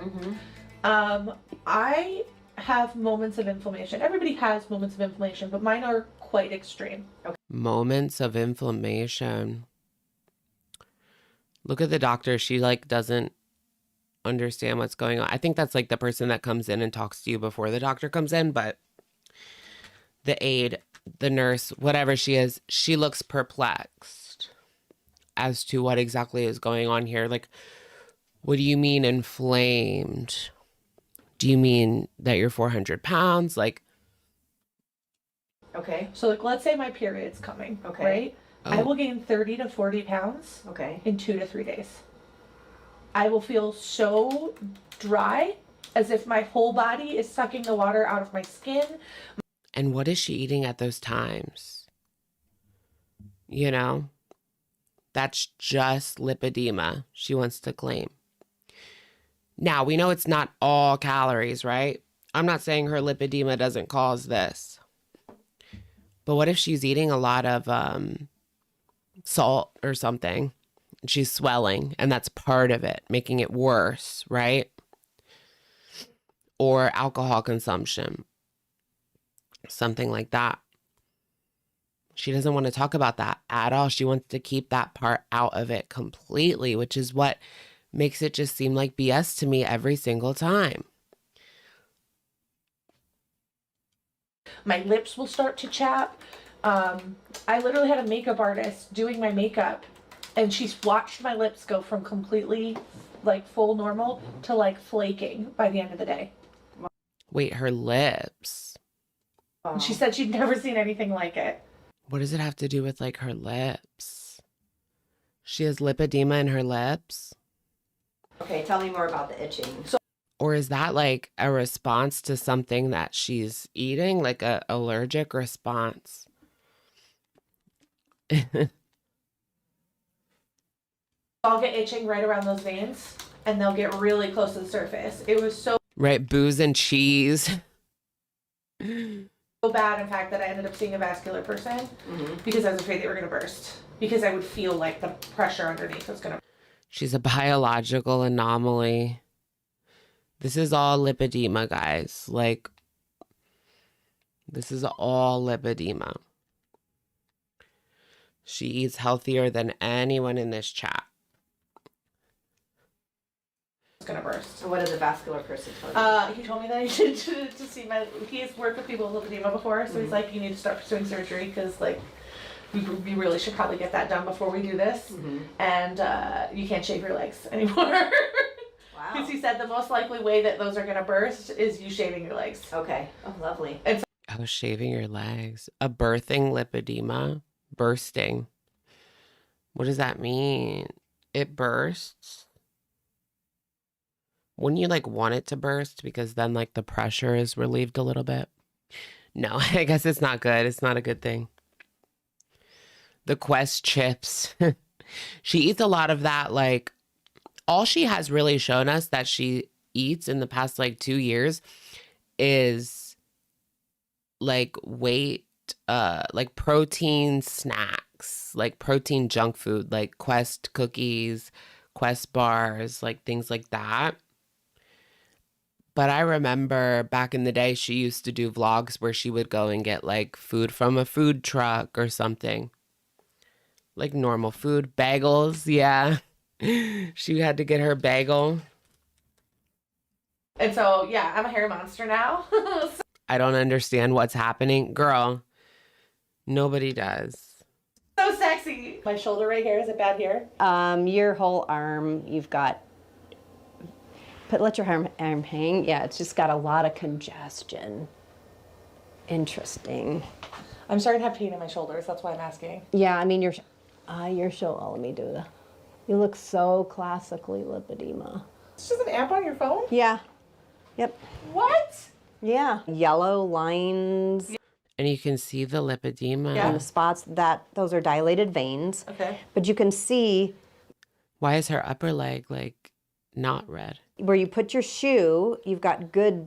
I have moments of inflammation. Everybody has moments of inflammation, but mine are quite extreme. Moments of inflammation. Look at the doctor. She like doesn't understand what's going on. I think that's like the person that comes in and talks to you before the doctor comes in, but the aide, the nurse, whatever she is, she looks perplexed as to what exactly is going on here. Like, what do you mean inflamed? Do you mean that you're 400 pounds? Like, okay. So like, let's say my period's coming, right? I will gain 30 to 40 pounds in 2 to 3 days. I will feel so dry, as if my whole body is sucking the water out of my skin. And what is she eating at those times? You know, that's just lipedema she wants to claim. Now, we know it's not all calories, right? I'm not saying her lipedema doesn't cause this. But what if she's eating a lot of salt or something? And she's swelling, and that's part of it, making it worse, right? Or alcohol consumption. Something like that. She doesn't want to talk about that at all. She wants to keep that part out of it completely, which is what makes it just seem like BS to me every single time. My lips will start to chap. I literally had a makeup artist doing my makeup, and she's watched my lips go from completely like full normal to like flaking by the end of the day. Wait, her lips? And she said she'd never seen anything like it. What does it have to do with like her lips? She has lipedema in her lips? Okay, tell me more about the itching. Or is that like a response to something that she's eating, like a allergic response? I'll get itching right around those veins, and they'll get really close to the surface. It was so Right, booze and cheese. bad, in fact, that I ended up seeing a vascular person because I was afraid they were going to burst, because I would feel like the pressure underneath was going to. She's a biological anomaly. This is all lipedema, guys. Like, this is all lipedema. She eats healthier than anyone in this chat. It's going to burst. So what did the vascular person tell you? He told me that I should to see my. He's worked with people with lipedema before, so he's like, you need to start pursuing surgery, because like we really should probably get that done before we do this, and you can't shave your legs anymore. Wow. Because he said the most likely way that those are going to burst is you shaving your legs. Okay. Oh, lovely. And so, Oh, shaving your legs. A birthing lipedema? Bursting. What does that mean? It bursts? Wouldn't you like want it to burst, because then like the pressure is relieved a little bit? No, I guess it's not good. It's not a good thing. The Quest chips. She eats a lot of that. Like, all she has really shown us that she eats in the past like 2 years is like like protein snacks, like protein junk food, like Quest cookies, Quest bars, like things like that. But I remember back in the day, she used to do vlogs where she would go and get like food from a food truck or something. Like normal food, bagels, yeah. She had to get her bagel. And so, yeah, I'm a hairy monster now. I don't understand what's happening. Girl, nobody does. So sexy. My shoulder right here, is it bad here? Your whole arm, you've got, let your arm hang. Yeah, it's just got a lot of congestion. Interesting. I'm starting to have pain in my shoulders. That's why I'm asking. Yeah, I mean, you're so, let me do you look so classically lipedema. It's just an app on your phone? Yeah. Yep. What? Yeah. Yellow lines. And you can see the lipedema. And the spots, those are dilated veins. Okay. But you can see Why is her upper leg like not red? where you put your shoe, you've got good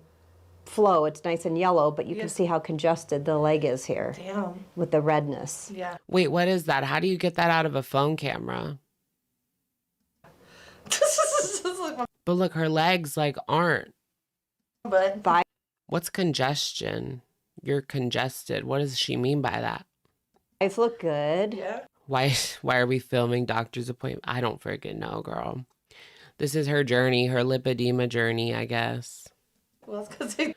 flow. It's nice and yellow, but you can see how congested the leg is here. Damn. With the redness. Yeah. Wait, what is that? How do you get that out of a phone camera? But look, her legs like aren't. But What's congestion? You're congested. What does she mean by that? Eyes look good. yeah. Why are we filming doctor's appointment? I don't freaking know, girl. This is her journey, her lipedema journey, I guess. Well, it's because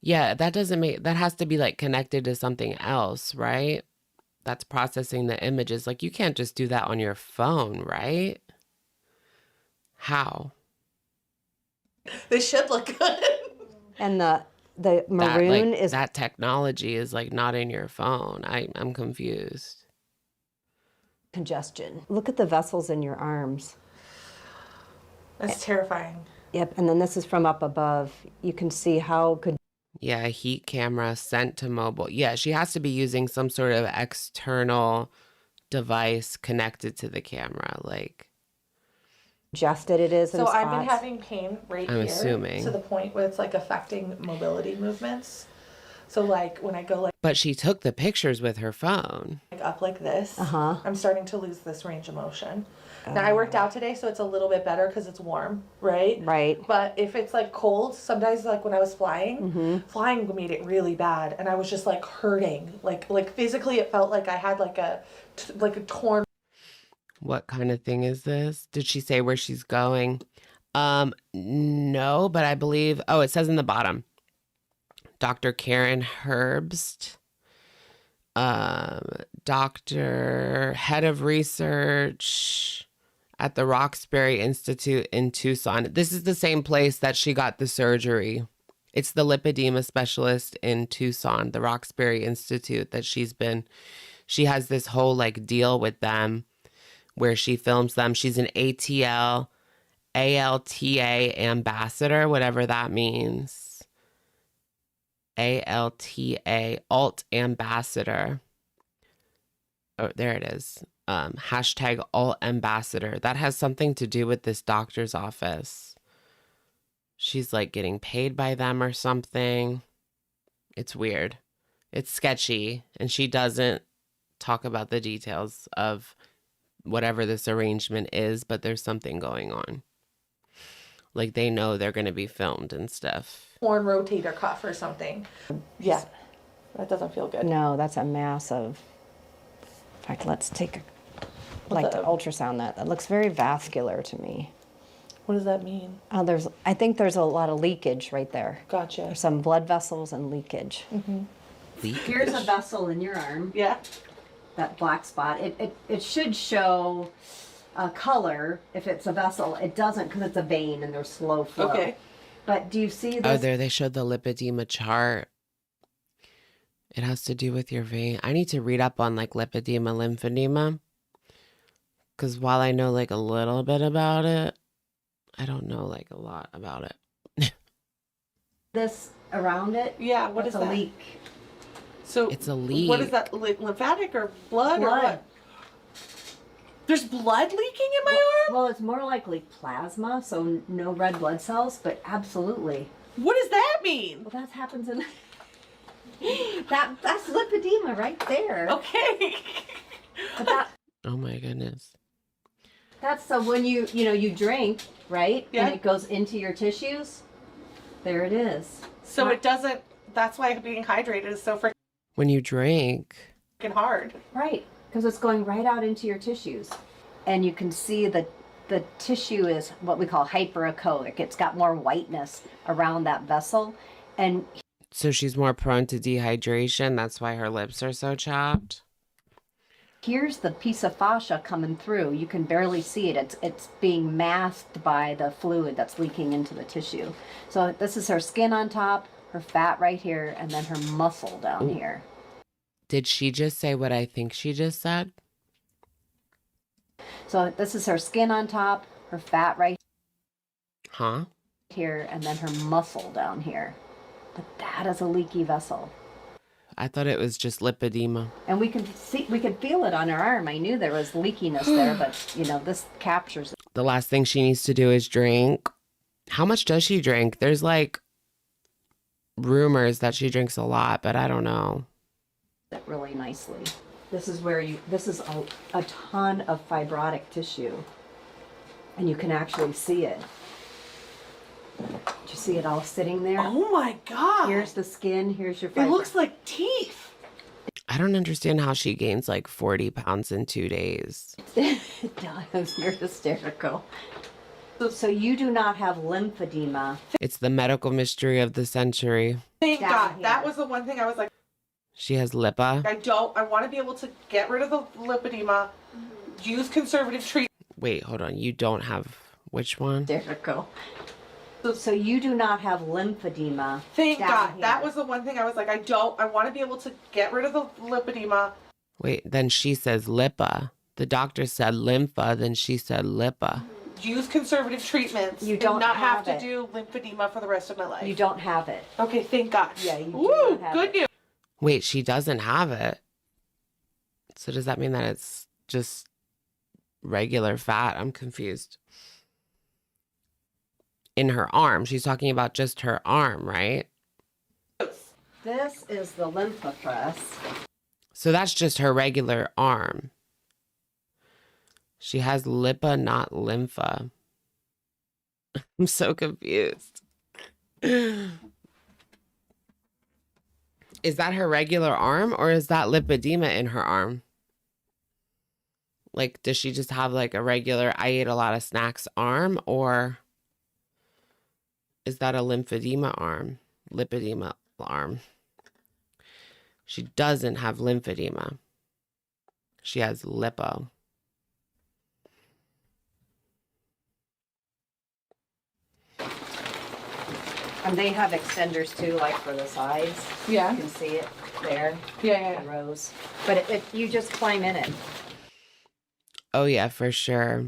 Yeah, that has to be like connected to something else, right? That's processing the images. Like you can't just do that on your phone, right? How? they should look good. And the maroon is that technology is like not in your phone. I'm confused. congestion. Look at the vessels in your arms. That's terrifying. Yep, and then this is from up above. You can see how good. Yeah, a heat camera sent to mobile. Yeah, she has to be using some sort of external device connected to the camera. Like, Congested it is in So I've been spots. having pain right I'm here assuming. to the point where it's like affecting mobility movements. So like when I go like but she took the pictures with her phone. up like this, Uh-huh. I'm starting to lose this range of motion. Now I worked out today, so it's a little bit better because it's warm, right? Right. But if it's like cold, sometimes like when I was flying, flying made it really bad, and I was just like hurting, like physically, it felt like I had like a torn. What kind of thing is this? Did she say where she's going? No, but I believe, oh, it says in the bottom, Dr. Karen Herbst, doctor, head of research at the Roxbury Institute in Tucson. This is the same place that she got the surgery. It's the lipedema specialist in Tucson, the Roxbury Institute that she has this whole like deal with them where she films them. She's an ALTA ambassador, whatever that means. ALTA, alt ambassador. Oh, there it is. Hashtag alt ambassador. That has something to do with this doctor's office. She's like getting paid by them or something. It's weird. It's sketchy. And she doesn't talk about the details of whatever this arrangement is, but there's something going on. Like they know they're going to be filmed and stuff. Torn rotator cuff or something. Yeah, that doesn't feel good. No, that's a massive. In fact, let's take to ultrasound that. That looks very vascular to me. What does that mean? I think there's a lot of leakage right there. Gotcha. There's some blood vessels and leakage. Here's a vessel in your arm. Yeah. That black spot. It should show a color if it's a vessel. It doesn't because it's a vein and there's slow flow. Okay. But do you see this? Oh, there they showed the lipedema chart. It has to do with your vein. I need to read up on like lipedema, lymphedema. Because while I know like a little bit about it, I don't know like a lot about it. This around it? Yeah, what That's is a that? leak. So It's a leak. What is that? Lymphatic or blood or Blood. what? There's blood leaking in my arm? Well, it's more likely plasma, so no red blood cells, but absolutely. What does that mean? Well, that happens in that's lipedema right there. Okay. But Oh my goodness. that's so when you drink, right? Yeah. And it goes into your tissues. There it is. So it doesn't, that's why being hydrated is so When you drink, freaking hard. Right, because it's going right out into your tissues. And you can see the tissue is what we call hyperechoic. It's got more whiteness around that vessel. And so she's more prone to dehydration. That's why her lips are so chapped. here's the piece of fascia coming through. You can barely see it. It's being masked by the fluid that's leaking into the tissue. So this is her skin on top, her fat right here, and then her muscle down here. Did she just say what I think she just said? So this is her skin on top, her fat right Huh? here, and then her muscle down here. But that is a leaky vessel. I thought it was just lipedema. And we can feel it on her arm. I knew there was leakiness there, but you know, this captures it. The last thing she needs to do is drink. How much does she drink? There's like rumors that she drinks a lot, but I don't know. Really nicely. This is a ton of fibrotic tissue. And you can actually see it. Do you see it all sitting there? Oh my God. Here's the skin, here's your It fibrotic. looks like teeth. I don't understand how she gains like 40 pounds in 2 days. It does. You're hysterical. So you do not have lymphedema. It's the medical mystery of the century. Thank Down God. here. That was the one thing I was like, She has lipa. I want to be able to get rid of the lipedema, use conservative treatment. Wait, hold on. You don't have which one? Hysterical. So you do not have lymphedema. Thank down God. here. That was the one thing I was like, I want to be able to get rid of the lipedema. Wait, then she says lipa. The doctor said lympha, then she said lipa. Use conservative treatments. You don't and not have have to it. do lymphedema for the rest of my life. You don't have it. Okay, thank God. Yeah, you do Woo, not have good it. news. Wait, she doesn't have it. So does that mean that it's just regular fat? I'm confused. In her arm. She's talking about just her arm, right? This is the lymphopress. So that's just her regular arm. She has lipa, not lympha. I'm so confused. Is that her regular arm or is that lipedema in her arm? Like, does she just have like a regular, I ate a lot of snacks arm, or is that a lymphedema arm? Lipedema arm. She doesn't have lymphedema. She has lipo. And they have extenders too, like for the sides. Yeah. You can see it there. Yeah. The rows. But if you just climb in it. Oh, yeah, for sure.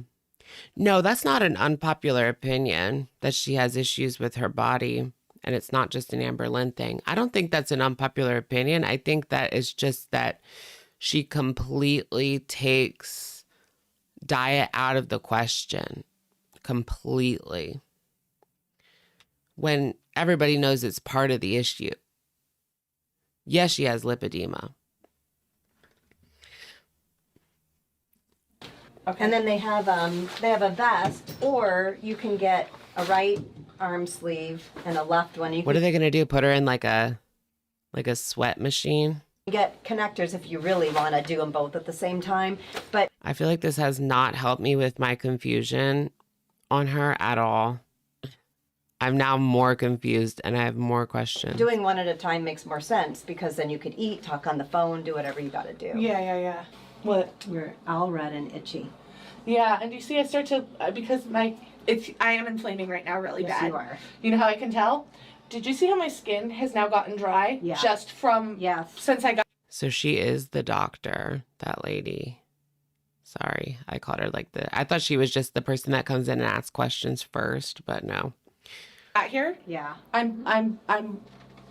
No, that's not an unpopular opinion that she has issues with her body and it's not just an Amber Lynn thing. I don't think that's an unpopular opinion. I think that it's just that she completely takes diet out of the question. Completely. When everybody knows it's part of the issue. Yes, she has lipedema. Okay. And then they have a vest, or you can get a right arm sleeve and a left one. You What can are they gonna do? Put her in like a sweat machine? get connectors if you really want to do them both at the same time. But I feel like this has not helped me with my confusion on her at all. I'm now more confused and I have more questions. doing one at a time makes more sense because then you could eat, talk on the phone, do whatever you got to do. Yeah. What? You're all red and itchy. Yeah, and you see I start to, because I am inflaming right now really Yes, bad. you are. You know how I can tell? Did you see how my skin has now gotten dry? Yeah. Just from, Yes. since I got. So she is the doctor, that lady. Sorry, I called her like I thought she was just the person that comes in and asks questions first, but no. Out here, Yeah. I'm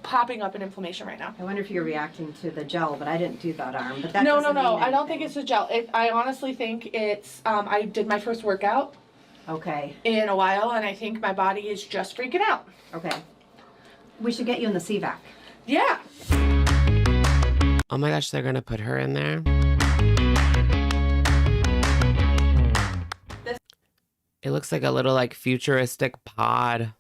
popping up in inflammation right now. I wonder if you're reacting to the gel, but I didn't do that arm. But that No. doesn't mean I don't think anything. it's a gel. I honestly think it's, I did my first workout Okay. in a while, and I think my body is just freaking out. Okay. We should get you in the CVAC. Yeah. Oh my gosh, they're gonna put her in there. It looks like a little like futuristic pod.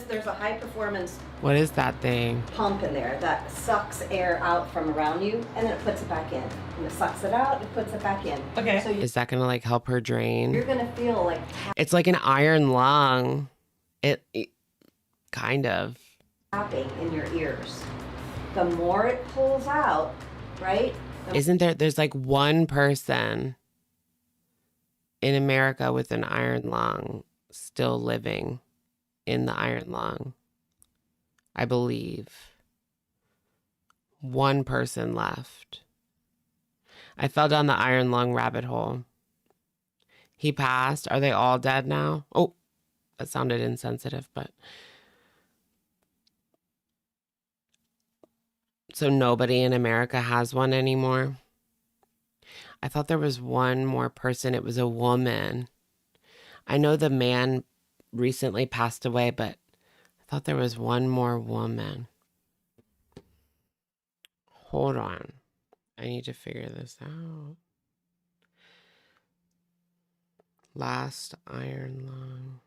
There's a high performance What is that thing? pump in there that sucks air out from around you and then it puts it back in. And it sucks it out, it puts it back in. Okay. So Is that gonna like help her you're drain? gonna feel like It's like an iron lung. It kind of. tapping in your ears. The more it pulls out, right? Isn't there's like one person in America with an iron lung still living in the iron lung. I believe. One person left. I fell down the iron lung rabbit hole. He passed. Are they all dead now? Oh, that sounded insensitive, but So nobody in America has one anymore. I thought there was one more person. It was a woman. I know the man recently passed away, but I thought there was one more woman. Hold on. I need to figure this out. Last iron lung.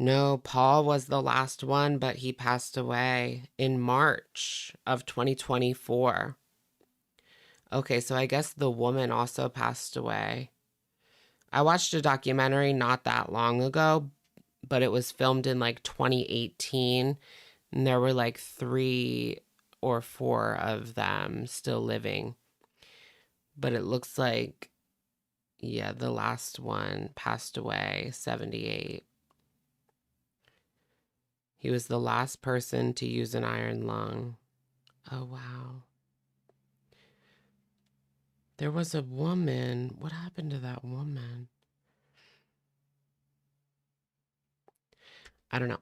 No, Paul was the last one, but he passed away in March of 2024. Okay, so I guess the woman also passed away. I watched a documentary not that long ago, but it was filmed in like 2018, and there were like 3 or 4 of them still living. But it looks like, yeah, the last one passed away, 78. He was the last person to use an iron lung. Oh, wow. There was a woman. What happened to that woman? I don't know.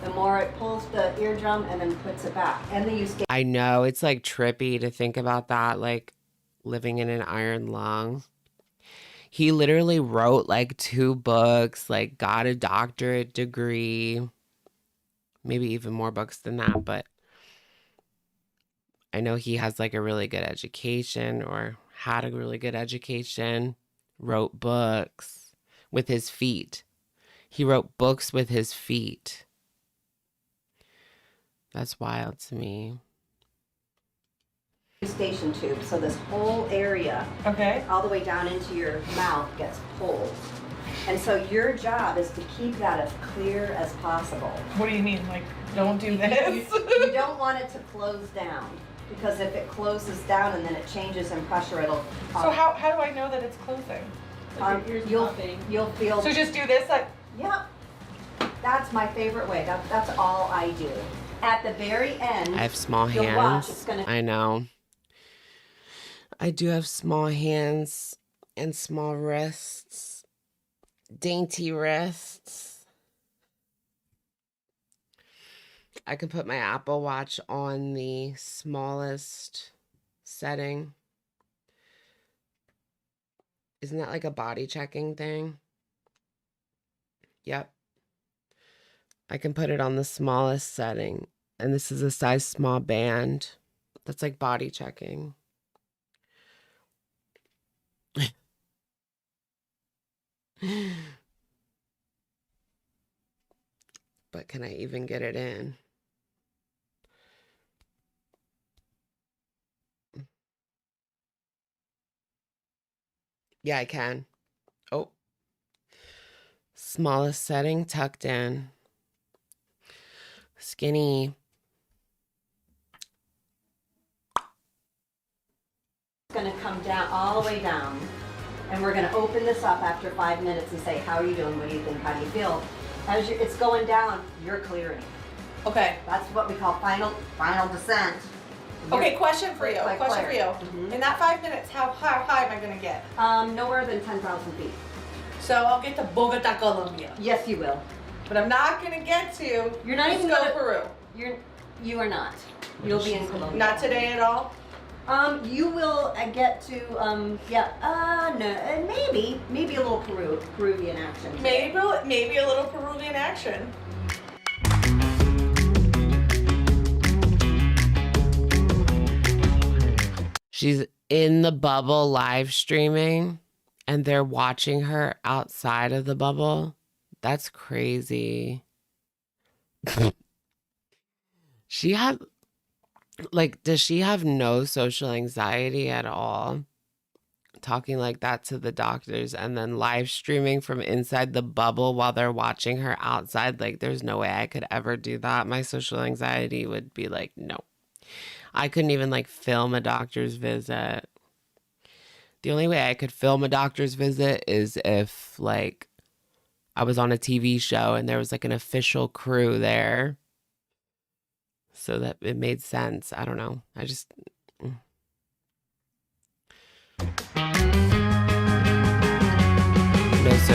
The more it pulls the eardrum and then puts it back. And they use I know. It's like trippy to think about that, like living in an iron lung. He literally wrote like 2 books, like got a doctorate degree, maybe even more books than that. But I know he has like a really good education, or had a really good education, wrote books with his feet. He wrote books with his feet. That's wild to me. station tube, so this whole area, Okay. all the way down into your mouth, gets pulled. And so your job is to keep that as clear as possible. What do you mean? Like, don't do You, this? you don't want it to close down, because if it closes down and then it changes in pressure, it'll. So how do I know that it's closing? You'll feel. So just do this, like. Yep. That's my favorite way. That's all I do. At the very end, I have small you'll watch, hands. it's gonna. I know. I do have small hands and small wrists. Dainty wrists. I could put my Apple Watch on the smallest setting. Isn't that like a body checking thing? Yep. I can put it on the smallest setting. And this is a size small band. That's like body checking. But can I even get it in? Yeah, I can. Oh. Smallest setting tucked in. Skinny. It's going to come down all the way down, and we're going to open this up after 5 minutes and say, how are you doing? What do you think? How do you feel? As it's going down, you're clearing. Okay. That's what we call final descent. Okay, question for you. Like Question for you. Mm-hmm. In that 5 minutes, how high am I gonna get? Nowhere than 10,000 feet. So I'll get to Bogota, Colombia. Yes, you will. But I'm not gonna get to You're not even Cusco, gonna- Peru. You are not. You'll be in Colombia. Not today at all. You will get to no, maybe a little Peruvian action. Maybe a little Peruvian action. She's in the bubble live streaming and they're watching her outside of the bubble. That's crazy. Does she have no social anxiety at all? Talking like that to the doctors and then live streaming from inside the bubble while they're watching her outside. Like, there's no way I could ever do that. My social anxiety would be like, no. I couldn't even like film a doctor's visit. The only way I could film a doctor's visit is if like I was on a TV show and there was like an official crew there. So that it made sense. I don't know. I just... No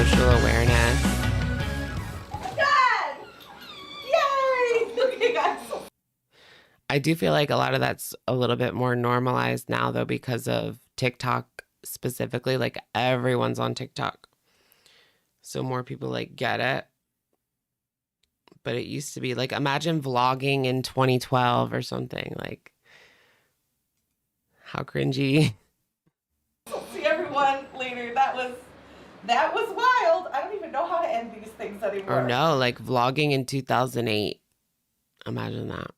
social awareness. God! Yay! Okay, guys. I do feel like a lot of that's a little bit more normalized now, though, because of TikTok specifically. Like, everyone's on TikTok. So more people, like, get it. But it used to be, like, imagine vlogging in 2012 or something. Like, how cringy. See everyone later. That was wild. I don't even know how to end these things anymore. Or no, like, vlogging in 2008. Imagine that.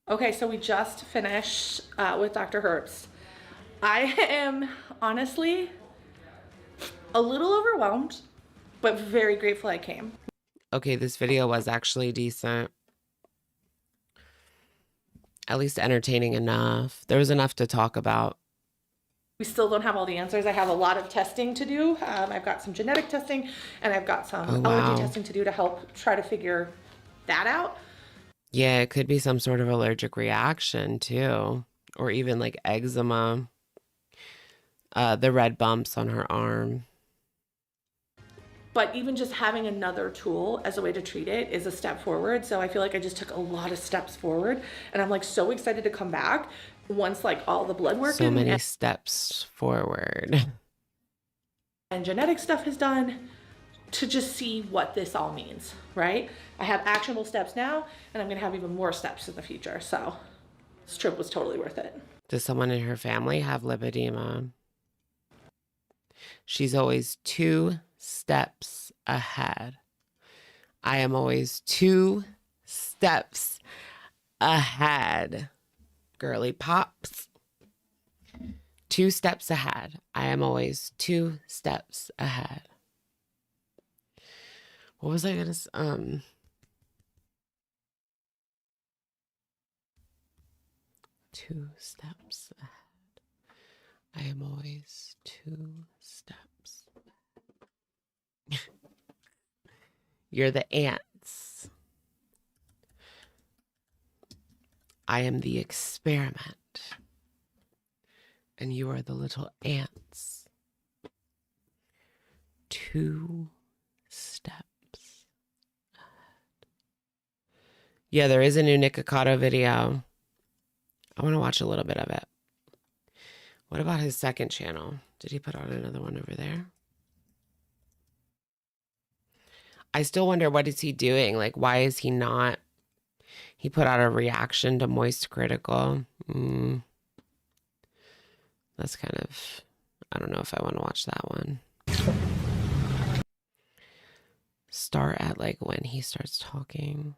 Okay, so we just finished with Dr. Herbst. I am honestly a little overwhelmed, but very grateful I came. Okay, this video was actually decent. At least entertaining enough. There was enough to talk about. We still don't have all the answers. I have a lot of testing to do. I've got some genetic testing and I've got some allergy testing to do to help try to figure that out. Yeah, it could be some sort of allergic reaction too. Or even like eczema. The red bumps on her arm. But even just having another tool as a way to treat it is a step forward. So I feel like I just took a lot of steps forward. And I'm like so excited to come back once like all the blood work so many steps forward. And genetic stuff is done to just see what this all means, right? I have actionable steps now, and I'm gonna have even more steps in the future. So this trip was totally worth it. Does someone in her family have lipedema? She's always 2 steps ahead. I am always 2 steps ahead. Girly pops. 2 steps ahead. I am always 2 steps ahead. What was I gonna say? 2 steps ahead. I am always 2 steps ahead. You're the ants. I am the experiment. And you are the little ants. 2 steps ahead. Yeah, there is a new Nikocado video. I want to watch a little bit of it. What about his second channel? Did he put out another one over there? I still wonder, what is he doing? Like, why is he not? He put out a reaction to Moist Critical. That's kind of, I don't know if I want to watch that one. Start at like when he starts talking.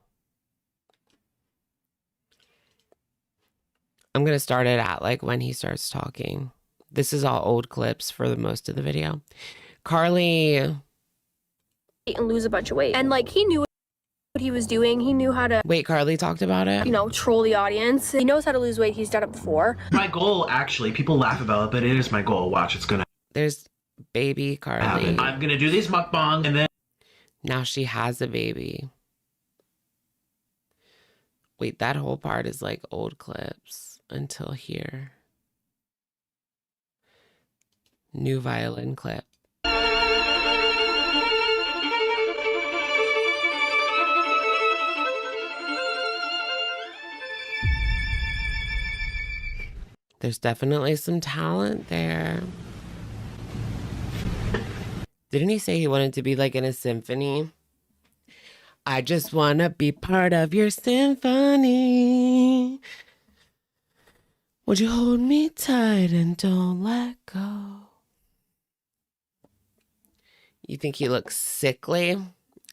I'm going to start it at like when he starts talking. This is all old clips for the most of the video. Carly. And lose a bunch of weight. And like he knew what he was doing. He knew how to. Wait, Carly talked about it? You know, troll the audience. He knows how to lose weight. He's done it before. My goal, actually, people laugh about it, but it is my goal. Watch, it's gonna. There's baby Carly. Happen. I'm gonna do these mukbangs and then. Now she has a baby. Wait, that whole part is like old clips until here. New violin clip. There's definitely some talent there. Didn't he say he wanted to be like in a symphony? I just want to be part of your symphony. Would you hold me tight and don't let go? You think he looks sickly?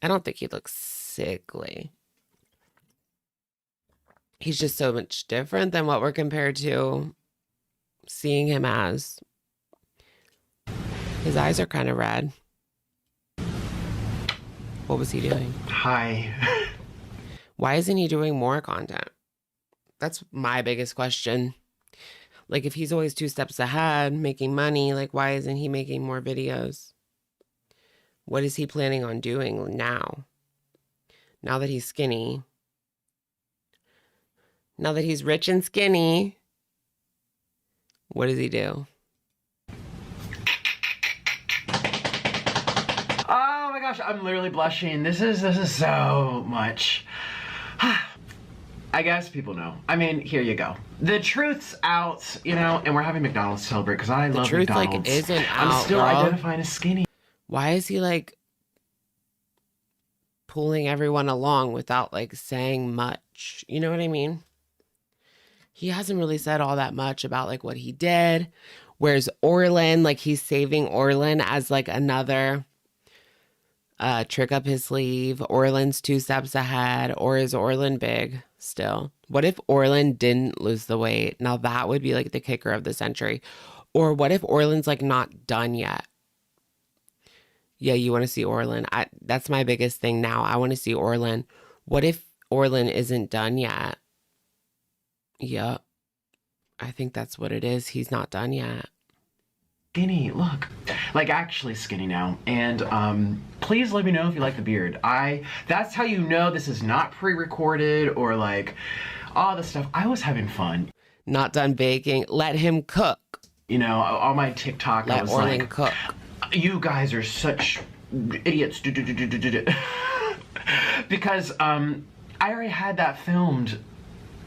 I don't think he looks sickly. He's just so much different than what we're compared to seeing him as. His eyes are kind of red. What was he doing? Hi. Why isn't he doing more content? That's my biggest question. Like, if he's always 2 steps ahead, making money, like, why isn't he making more videos? What is he planning on doing now? Now that he's skinny. Now that he's rich and skinny. What does he do? gosh, I'm literally blushing. This is so much. I guess people know. I mean, here you go. The truth's out, you know, and we're having McDonald's to celebrate because I love truth, McDonald's. like, isn't I'm out, still girl. identifying as skinny. Why is he like pulling everyone along without like saying much? You know what I mean? He hasn't really said all that much about like what he did. Where's Orlin? Like he's saving Orlin as like another trick up his sleeve. Orlin's 2 steps ahead. Or is Orlin big still? What if Orlin didn't lose the weight? Now that would be like the kicker of the century. Or what if Orlin's like not done yet? Yeah, you want to see Orlin. That's my biggest thing now. I want to see Orlin. What if Orlin isn't done yet? Yep. I think that's what it is. He's not done yet. Skinny, look. Like actually skinny now. And please let me know if you like the beard. That's how you know this is not pre-recorded or like all the stuff. I was having fun. Not done baking. Let him cook. You know, on my TikTok, I was Orlin like, cook. You guys are such idiots. Because I already had that filmed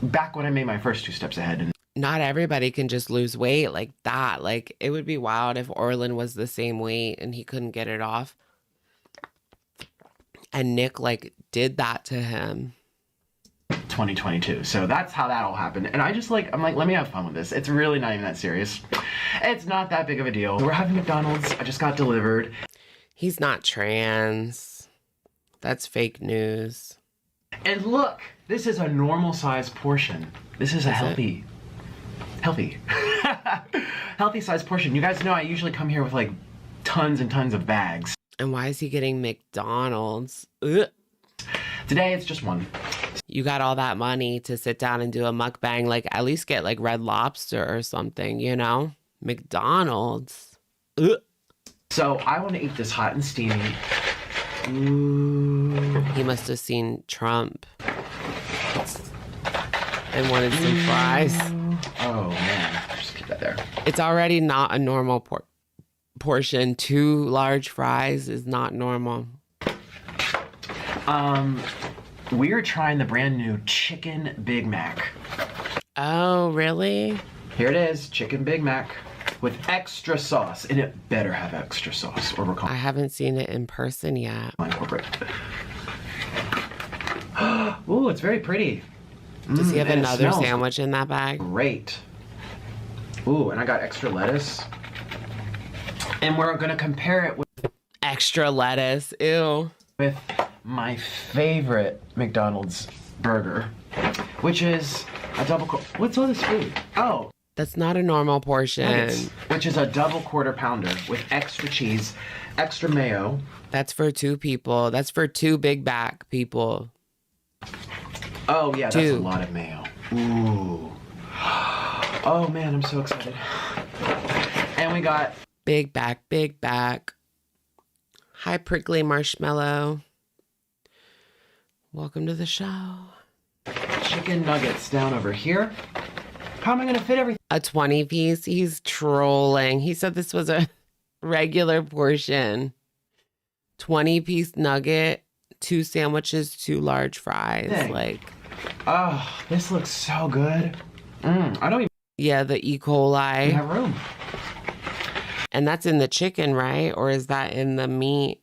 back when I made my first 2 steps ahead. And not everybody can just lose weight like that. Like it would be wild if Orlin was the same weight and he couldn't get it off. And Nick like did that to him. 2022. So that's how that all happened. And I'm like, let me have fun with this. It's really not even that serious. It's not that big of a deal. We're having McDonald's. I just got delivered. He's not trans. That's fake news. And look, this is a normal size portion. This is a healthy size portion. You guys know I usually come here with like tons and tons of bags. And why is he getting McDonald's? Ugh. Today it's just one. You got all that money to sit down and do a mukbang, like at least get like Red Lobster or something, you know? McDonald's. Ugh. So I want to eat this hot and steamy. Ooh. He must have seen Trump and wanted some fries. Oh man, just keep that there. It's already not a normal portion. 2 large fries is not normal. We're trying the brand new Chicken Big Mac. Oh, really? Here it is, Chicken Big Mac with extra sauce, and it better have extra sauce, or we're calling. I haven't seen it in person yet. Corporate. Ooh, it's very pretty. Does he have and it another smells sandwich in that bag? Great. Ooh, and I got extra lettuce. And we're gonna compare it with Extra lettuce. Ew. my favorite McDonald's burger, which is a double. What's all this food? Oh, that's not a normal portion. Nuggets, which is a double quarter pounder with extra cheese, extra mayo. That's for 2 people. That's for 2 big back people. Oh yeah, 2. That's a lot of mayo. Ooh. Oh man, I'm so excited. And we got big back, big back. Hi, prickly marshmallow. Welcome to the show. Chicken nuggets down over here. How am I gonna fit everything? A 20 piece? He's trolling. He said this was a regular portion. 20 piece nugget, 2 sandwiches, 2 large fries. Dang. Like, oh, this looks so good. I don't even. Yeah, the E. coli. Have room. And that's in the chicken, right? Or is that in the meat?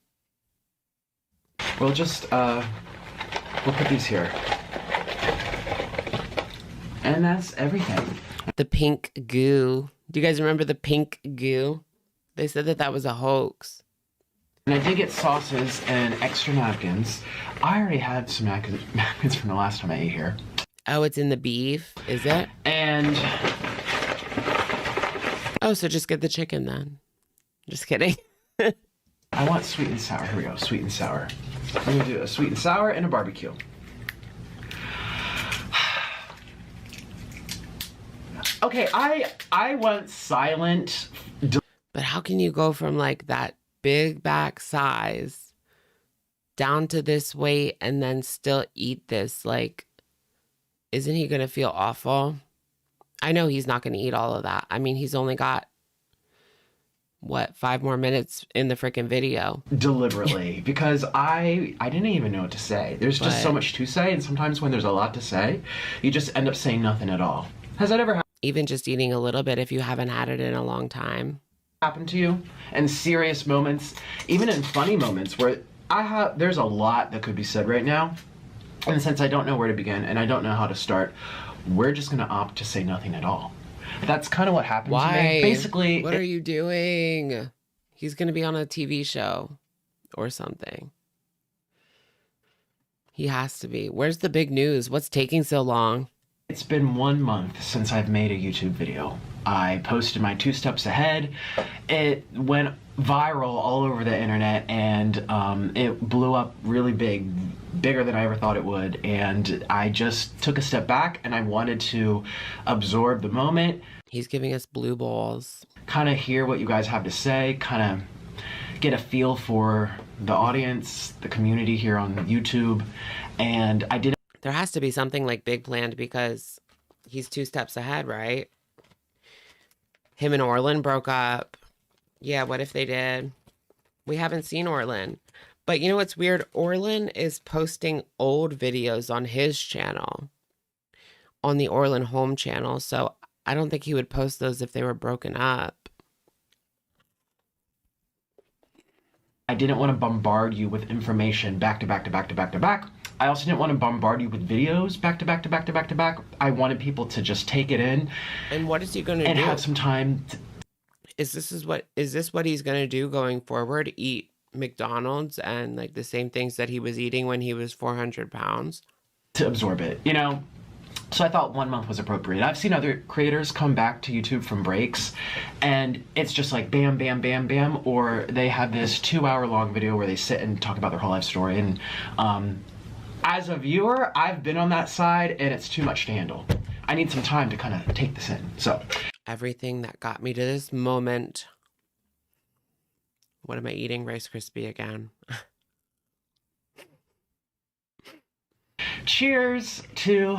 We'll just we'll put these here. And that's everything. The pink goo. Do you guys remember the pink goo? They said that was a hoax. And I did get sauces and extra napkins. I already had some napkins from the last time I ate here. Oh, it's in the beef, is it? And oh, so just get the chicken then. Just kidding. I want sweet and sour. Here we go, sweet and sour. I'm gonna do a sweet and sour and a barbecue. Okay, I want silent. But how can you go from like that big back size down to this weight and then still eat this? Like, isn't he gonna feel awful? I know he's not gonna eat all of that. I mean, he's only got what, 5 more minutes in the freaking video. Deliberately, because I didn't even know what to say. There's just so much to say, and sometimes when there's a lot to say, you just end up saying nothing at all. Has that ever even just eating a little bit if you haven't had it in a long time? Happened to you? In serious moments, even in funny moments where there's a lot that could be said right now, and since I don't know where to begin and I don't know how to start, we're just gonna opt to say nothing at all. That's kind of what happened to me. Basically, what are you doing? He's gonna be on a TV show or something. He has to be. Where's the big news? What's taking so long? It's been 1 month since I've made a YouTube video. I posted my 2 steps ahead. It went viral all over the internet, and it blew up really big, bigger than I ever thought it would. And I just took a step back and I wanted to absorb the moment. He's giving us blue balls. Kind of hear what you guys have to say, kind of get a feel for the audience, the community here on YouTube. And I did. There has to be something like big planned because he's 2 steps ahead, right? Him and Orlin broke up. Yeah, what if they did? We haven't seen Orlin. But you know what's weird? Orlin is posting old videos on his channel, on the Orlin home channel. So I don't think he would post those if they were broken up. I didn't want to bombard you with information back to back to back to back to back. I also didn't want to bombard you with videos back to back to back to back to back. I wanted people to just take it in. And what is he going to do? And have some time. Is this what he's going to do going forward? Eat McDonald's and like the same things that he was eating when he was 400 pounds? To absorb it, you know? So I thought 1 month was appropriate. I've seen other creators come back to YouTube from breaks, and it's just like bam, bam, bam, bam, or they have this 2-hour-long video where they sit and talk about their whole life story. And as a viewer, I've been on that side, and it's too much to handle. I need some time to kind of take this in. So everything that got me to this moment. What am I eating? Rice Krispie again. Cheers to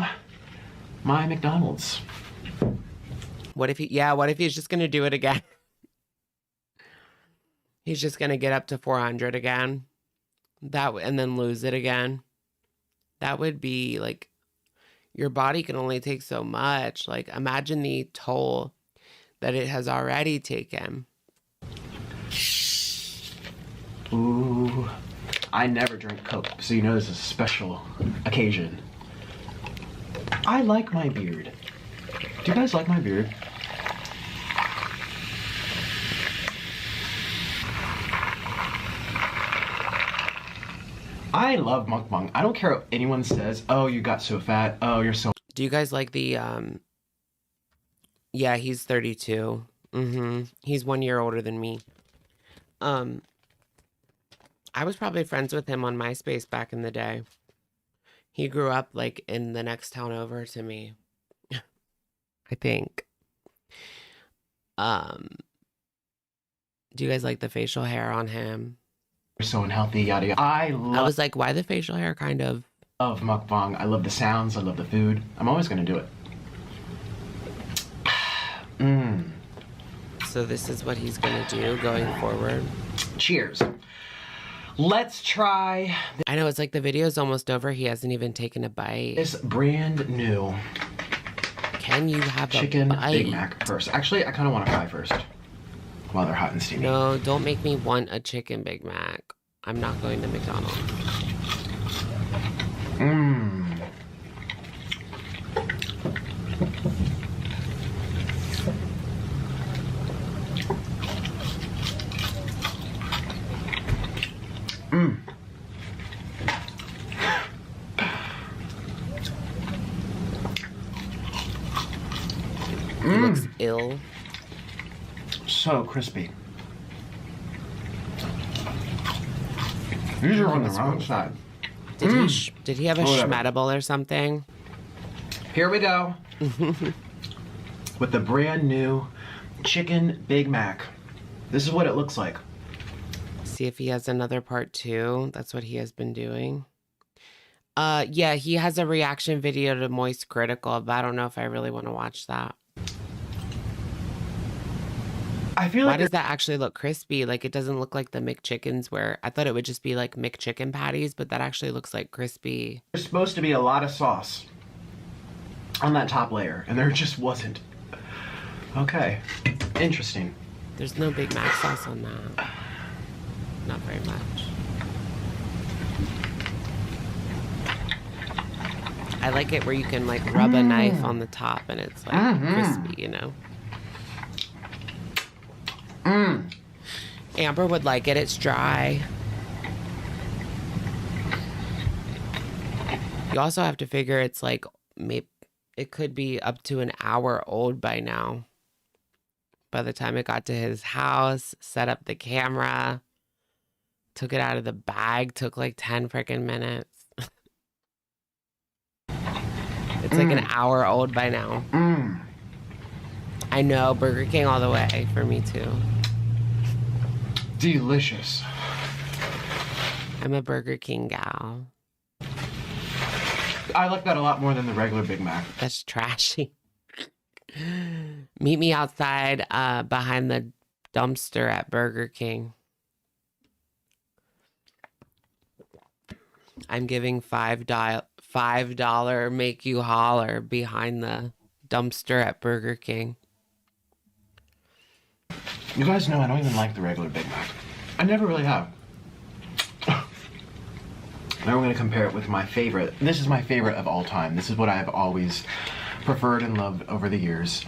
my McDonald's. What if he's just going to do it again? He's just going to get up to 400 again. And then lose it again. That would be like, your body can only take so much. Like, imagine the toll that it has already taken. Ooh, I never drink Coke, so you know this is a special occasion. I like my beard. Do you guys like my beard? I love mukbang. I don't care what anyone says. Oh, you got so fat. Oh, you're so... Do you guys like the, yeah, he's 32. He's 1 year older than me. I was probably friends with him on MySpace back in the day. He grew up like in the next town over to me. I think. Do you guys like the facial hair on him? You're so unhealthy, yada yada. I was like, why the facial hair kind of? Love mukbang. I love the sounds. I love the food. I'm always gonna do it. So this is what he's gonna do going forward. Cheers. Let's try. I know, it's like the video's almost over. He hasn't even taken a bite. This brand new. Can you have chicken a bite? Big Mac first? Actually, I kind of want to fry first while they're hot and steamy. No, don't make me want a chicken Big Mac. I'm not going to McDonald's. He looks ill. So crispy. These are on the wrong side. Did he have a schmatable or something? Here we go. With the brand new chicken Big Mac. This is what it looks like. See if he has another part 2. That's what he has been doing. Yeah, he has a reaction video to Moist Critical, but I don't know if I really want to watch that. I feel Why like does that actually look crispy? Like it doesn't look like the McChickens where I thought it would just be like McChicken patties, but that actually looks like crispy. there's supposed to be a lot of sauce on that top layer, and there just wasn't. Okay, interesting. There's no Big Mac sauce on that. Not very much. I like it where you can like rub a knife on the top and it's like crispy, you know? Amber would like it. It's dry. You also have to figure it's like maybe it could be up to an hour old by now. By the time it got to his house, set up the camera, took it out of the bag, took like 10 freaking minutes. It's like an hour old by now. I know, Burger King all the way for me too. Delicious. I'm a Burger King gal. I like that a lot more than the regular Big Mac. That's trashy. Meet me outside behind the dumpster at Burger King. I'm giving $5 make you holler behind the dumpster at Burger King. You guys know I don't even like the regular Big Mac. I never really have. Now we're going to compare it with my favorite. This is my favorite of all time. This is what I've always preferred and loved over the years.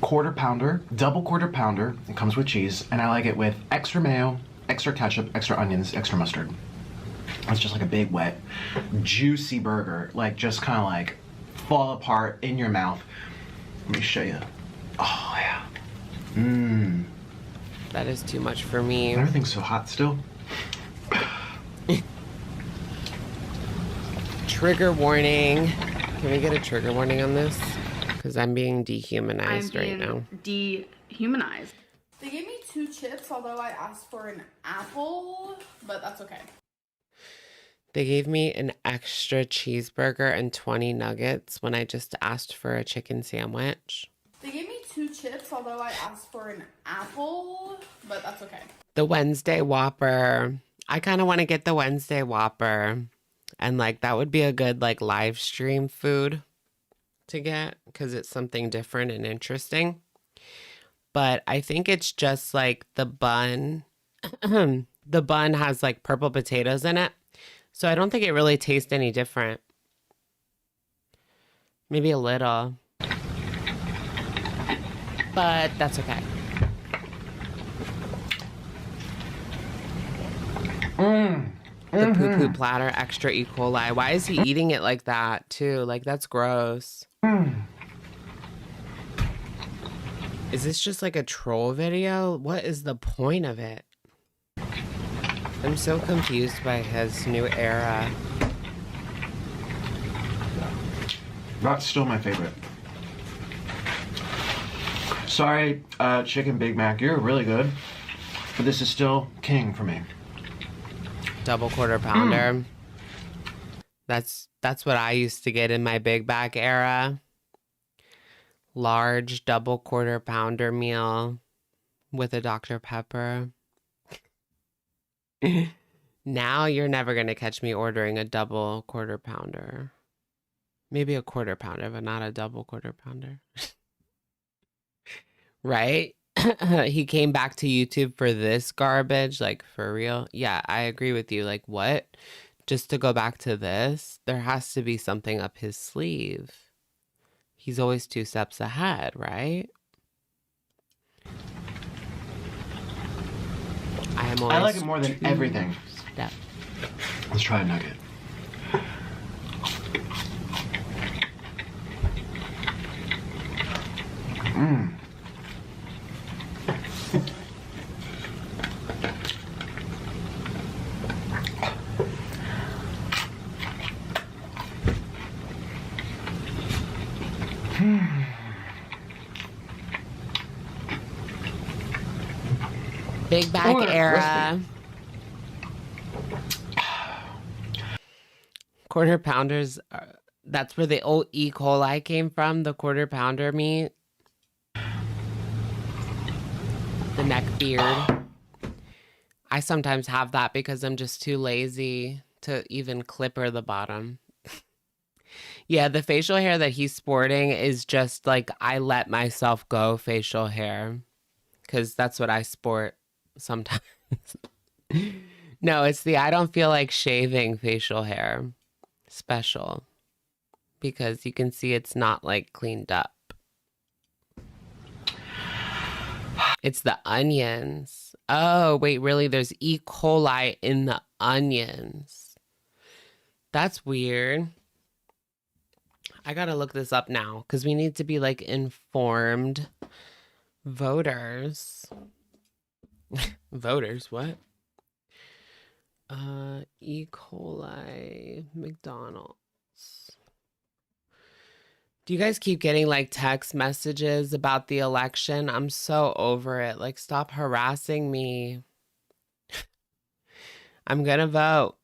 Quarter pounder, double quarter pounder. It comes with cheese, and I like it with extra mayo, extra ketchup, extra onions, extra mustard. It's just like a big, wet, juicy burger. Like, just kind of like fall apart in your mouth. Let me show you. Oh, yeah. Mmm. That is too much for me. Everything's so hot still. Trigger warning. Can we get a trigger warning on this? Because I'm being dehumanized right now. Dehumanized. They gave me 2 chips, although I asked for an apple, but that's okay. They gave me an extra cheeseburger and 20 nuggets when I just asked for a chicken sandwich. They gave me 2 chips, although I asked for an apple, but that's okay. The Wednesday Whopper. I kind of want to get the Wednesday Whopper. And like that would be a good like live stream food to get because it's something different and interesting. But I think it's just like the bun. The bun has like purple potatoes in it. So I don't think it really tastes any different. Maybe a little. But that's okay. The poo-poo platter, extra E. coli. Why is he eating it like that, too? Like, that's gross. Is this just like a troll video? What is the point of it? I'm so confused by his new era. That's still my favorite. Sorry, Chicken Big Mac, you're really good. But this is still king for me. Double quarter pounder. That's what I used to get in my Big Mac era. Large double quarter pounder meal with a Dr. Pepper. Now you're never going to catch me ordering a double quarter pounder. Maybe a quarter pounder, but not a double quarter pounder. Right? He came back to YouTube for this garbage, like for real. Yeah, I agree with you. Like what? Just to go back to this? There has to be something up his sleeve. He's always 2 steps ahead, right? I like it more than everything. Step. Let's try a nugget. Big Mac era. Quarter pounders. That's where the old E. coli came from. The quarter pounder meat. the neck beard. I sometimes have that because I'm just too lazy to even clipper the bottom. Yeah, the facial hair that he's sporting is just like I let myself go facial hair because that's what I sport sometimes. No, it's the I don't feel like shaving facial hair special because you can see it's not like cleaned up. It's the onions. Oh, wait, really? There's E. coli in the onions. That's weird. I gotta look this up now because we need to be like informed voters. Voters, what? E. coli, McDonald's. Do you guys keep getting like text messages about the election? I'm so over it. Like, stop harassing me. I'm gonna vote.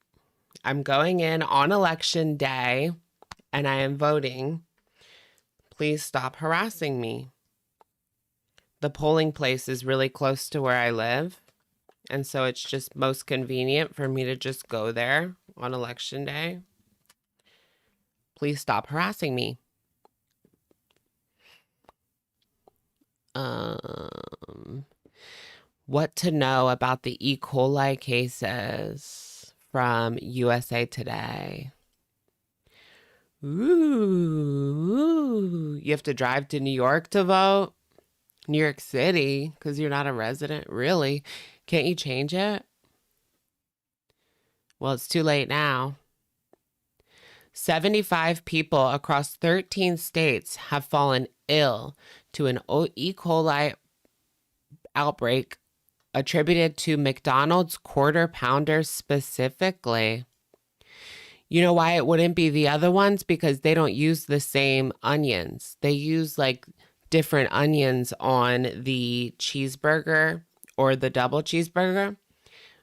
I'm going in on election day and I am voting. Please stop harassing me. The polling place is really close to where I live. And so it's just most convenient for me to just go there on election day. Please stop harassing me. What to know about the E. coli cases from USA Today. Ooh, you have to drive to New York to vote? New York City, because you're not a resident? Really? Can't you change it? Well, it's too late now. 75 people across 13 states have fallen ill to an E. coli outbreak attributed to McDonald's Quarter Pounder specifically. You know why it wouldn't be the other ones? Because they don't use the same onions. They use like different onions on the cheeseburger or the double cheeseburger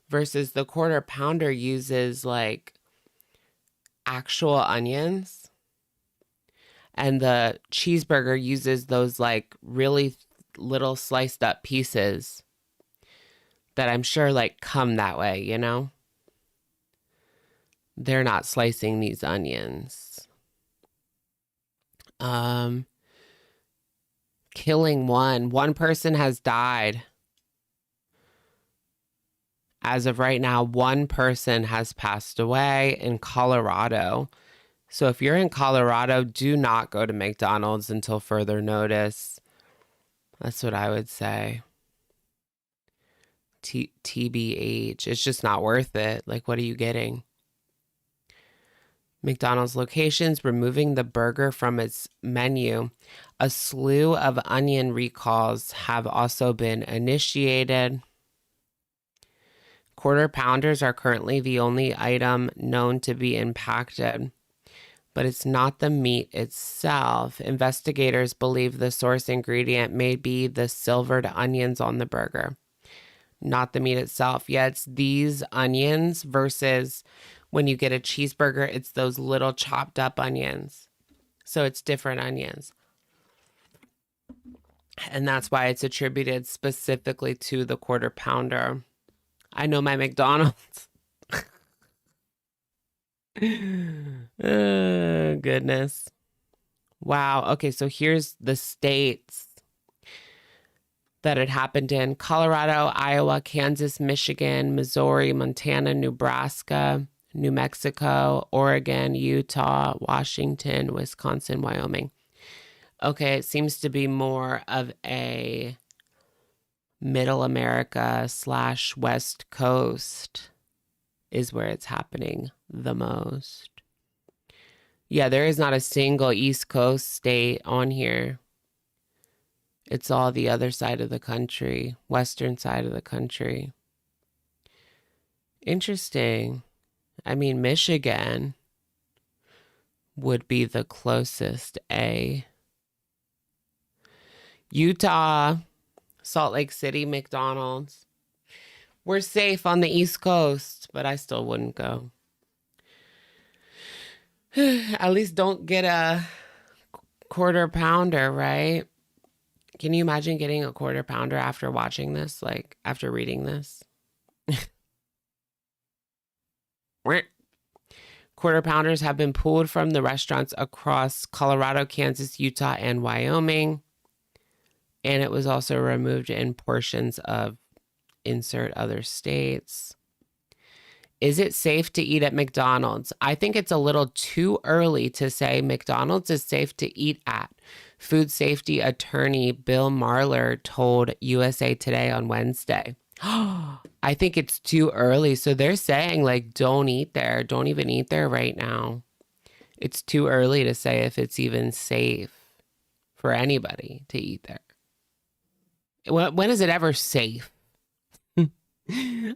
versus the Quarter Pounder uses like actual onions. And the cheeseburger uses those like really little sliced up pieces that I'm sure like come that way, you know? They're not slicing these onions. Killing one person has died. As of right now, one person has passed away in Colorado. So if you're in Colorado, do not go to McDonald's until further notice. That's what I would say. TBH. It's just not worth it. Like, what are you getting? McDonald's locations removing the burger from its menu. A slew of onion recalls have also been initiated. Quarter Pounders are currently the only item known to be impacted, but it's not the meat itself. Investigators believe the source ingredient may be the silvered onions on the burger, not the meat itself. Yeah, it's these onions versus when you get a cheeseburger, it's those little chopped up onions. So it's different onions. And that's why it's attributed specifically to the Quarter Pounder. I know my McDonald's. Goodness. Wow. Okay, so here's the states that it happened in: Colorado, Iowa, Kansas, Michigan, Missouri, Montana, Nebraska, New Mexico, Oregon, Utah, Washington, Wisconsin, Wyoming. Okay, it seems to be more of a Middle America / West Coast is where it's happening the most. Yeah, there is not a single East Coast state on here. It's all the other side of the country, western side of the country. Interesting. I mean, Michigan would be the closest A. Utah, Salt Lake City, McDonald's. We're safe on the East Coast, but I still wouldn't go. At least don't get a Quarter Pounder, right? Can you imagine getting a quarter pounder after watching this? Like, after reading this? Quarter pounders have been pulled from the restaurants across Colorado, Kansas, Utah, and Wyoming. And it was also removed in portions of insert other states. Is it safe to eat at McDonald's? I think it's a little too early to say McDonald's is safe to eat at. Food safety attorney Bill Marler told USA Today on Wednesday. I think it's too early. So they're saying, like, don't eat there. Don't even eat there right now. It's too early to say if it's even safe for anybody to eat there. When is it ever safe? I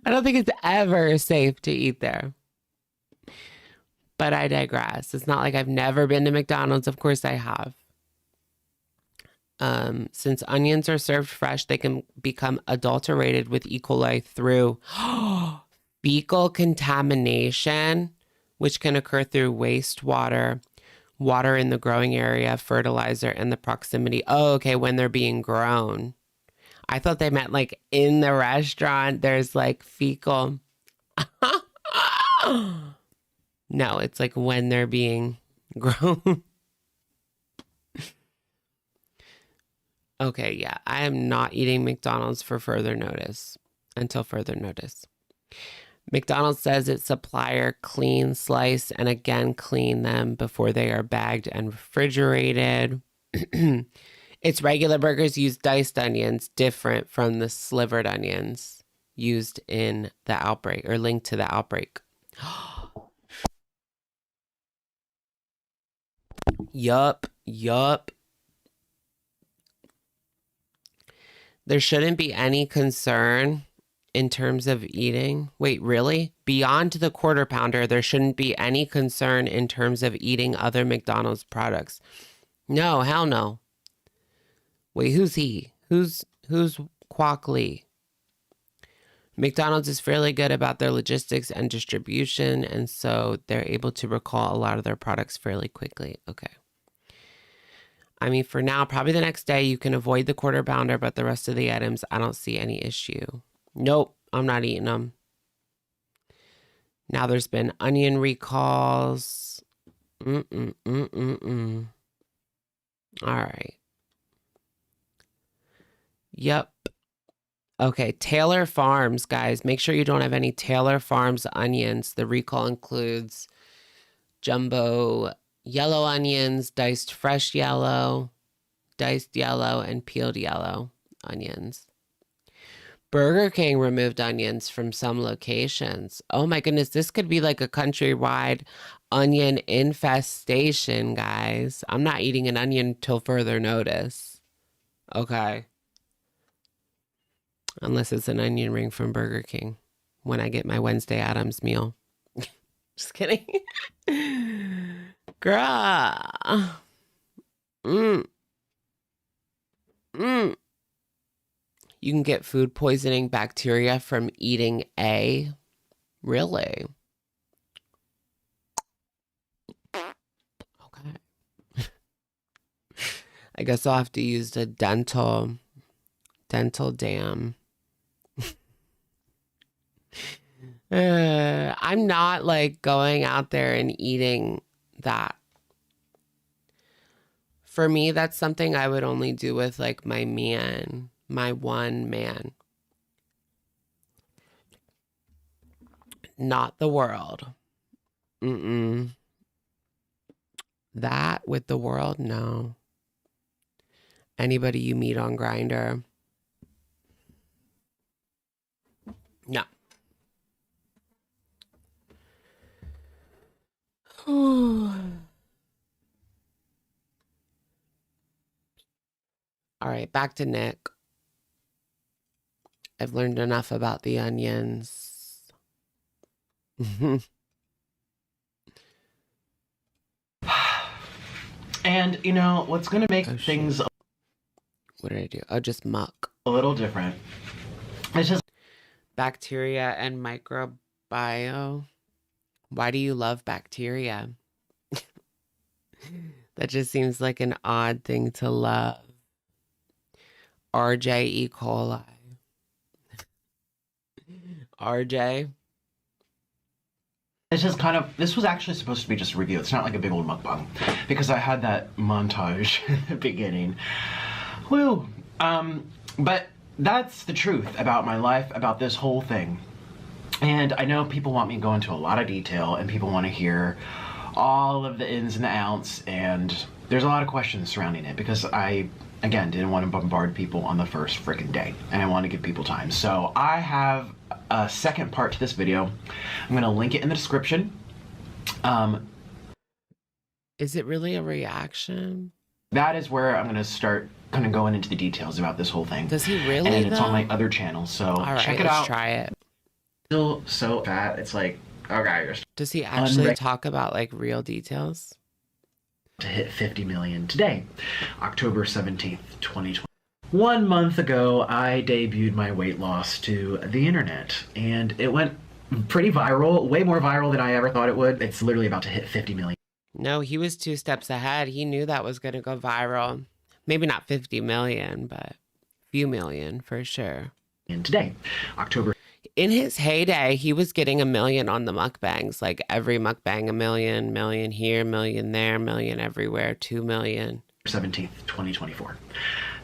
don't think it's ever safe to eat there. But I digress. It's not like I've never been to McDonald's. Of course I have. Since onions are served fresh, they can become adulterated with E. coli through fecal contamination, which can occur through wastewater, water in the growing area, fertilizer, and the proximity. Oh, okay, when they're being grown. I thought they meant like in the restaurant, there's like fecal. No, it's like when they're being grown. Okay, yeah, I am not eating McDonald's until further notice. McDonald's says its supplier clean, slice, and again clean them before they are bagged and refrigerated. Its regular burgers use diced onions, different from the slivered onions used in the outbreak or linked to the outbreak. Yup. There shouldn't be any concern in terms of eating. Wait, really? Beyond the quarter pounder, there shouldn't be any concern in terms of eating other McDonald's products. No, hell no. Wait, who's he? Who's Kwok Lee? McDonald's is fairly good about their logistics and distribution, and so they're able to recall a lot of their products fairly quickly. Okay. I mean, for now, probably the next day you can avoid the quarter pounder, but the rest of the items, I don't see any issue. Nope, I'm not eating them. Now there's been onion recalls. All right. Yep. Okay, Taylor Farms, guys. Make sure you don't have any Taylor Farms onions. The recall includes jumbo yellow onions, diced fresh yellow, diced yellow, and peeled yellow onions. Burger King removed onions from some locations. Oh my goodness, this could be like a countrywide onion infestation, guys. I'm not eating an onion till further notice. Okay. Unless it's an onion ring from Burger King when I get my Wednesday Addams meal. Just kidding. Girl. You can get food poisoning bacteria from eating A. Really? Okay. I guess I'll have to use the dental dam. I'm not like going out there and eating that. For me, that's something I would only do with like my man, my one man. Not the world. That with the world, no. Anybody you meet on Grindr, no. All right, back to Nick. I've learned enough about the onions. And, you know, what's going to make things What did I do? Oh, just muck. a little different. It's just Bacteria and microbiome. Why do you love bacteria? That just seems like an odd thing to love. RJ E. coli. RJ. This is kind of, this was actually supposed to be just a review. It's not like a big old mukbang because I had that montage in the beginning. Woo! But that's the truth about my life, about this whole thing. And I know people want me to go into a lot of detail and people want to hear all of the ins and the outs, and there's a lot of questions surrounding it because I, again, didn't want to bombard people on the first freaking day and I want to give people time. So I have a second part to this video. I'm going to link it in the description. Is it really a reaction? That is where I'm going to start kind of going into the details about this whole thing. Does he really, And it's though? on my other channel, so All right, check it let's out. try it. Still so fat, it's like, okay. Does he actually talk about like real details? To hit 50 million today, October 17th, 2020. 1 month ago, I debuted my weight loss to the internet, and it went pretty viral, way more viral than I ever thought it would. It's literally about to hit 50 million. No, he was 2 steps ahead. He knew that was going to go viral. Maybe not 50 million, but a few million for sure. And today, October. In his heyday, he was getting 1 million on the mukbangs. Like every mukbang, 1 million, million here, million there, million everywhere, 2 million. 17th, 2024.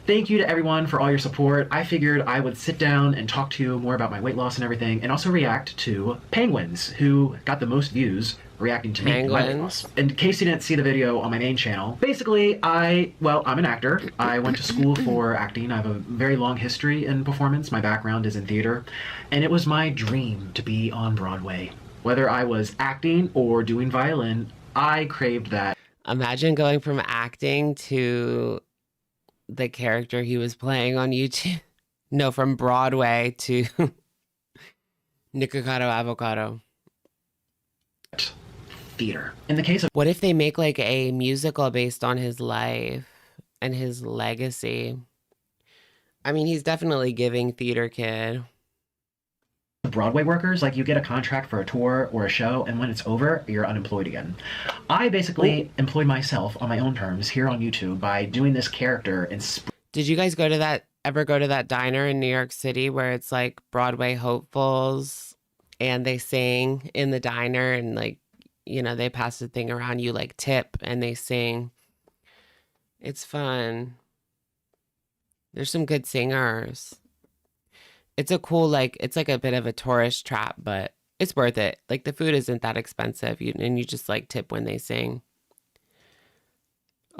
Thank you to everyone for all your support. I figured I would sit down and talk to you more about my weight loss and everything, and also react to penguins, who got the most views reacting to me and my weight loss. In case you didn't see the video on my main channel, basically I'm an actor. I went to school for acting. I have a very long history in performance. My background is in theater, and it was my dream to be on Broadway. Whether I was acting or doing violin, I craved that. Imagine going from acting to the character he was playing on YouTube. No, from Broadway to nikocado avocado. Theater. In the case of, what if they make like a musical based on his life and his legacy? I mean, he's definitely giving theater kid. Broadway workers, like you get a contract for a tour or a show, and when it's over, you're unemployed again. I basically employed myself on my own terms here on YouTube by doing this character and Did you guys go to that diner in New York City where it's like Broadway hopefuls and they sing in the diner and like, you know, they pass the thing around, you like tip and they sing. It's fun. There's some good singers. It's a cool, like, it's like a bit of a tourist trap, but it's worth it. Like, the food isn't that expensive, and you just, like, tip when they sing.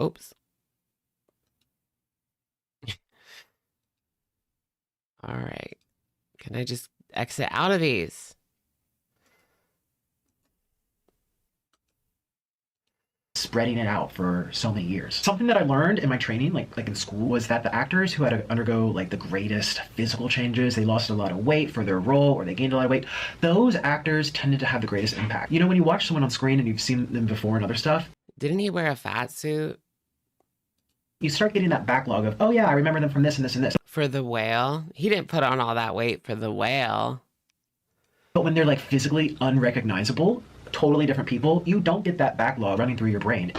Oops. All right. Can I just exit out of these? Spreading it out for so many years. Something that I learned in my training, like in school, was that the actors who had to undergo like the greatest physical changes, they lost a lot of weight for their role or they gained a lot of weight, those actors tended to have the greatest impact. You know, when you watch someone on screen and you've seen them before and other stuff. Didn't he wear a fat suit? You start getting that backlog of, oh yeah, I remember them from this and this and this. For the whale? He didn't put on all that weight for the whale. But when they're like physically unrecognizable, totally different people, you don't get that backlog running through your brain.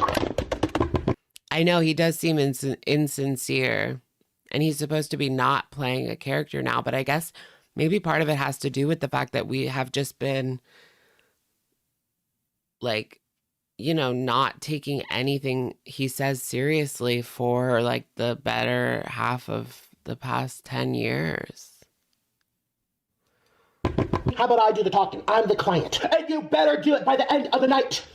I know, he does seem insincere, and he's supposed to be not playing a character now, but I guess maybe part of it has to do with the fact that we have just been like, you know, not taking anything he says seriously for like the better half of the past 10 years. How about I do the talking? I'm the client. And you better do it by the end of the night.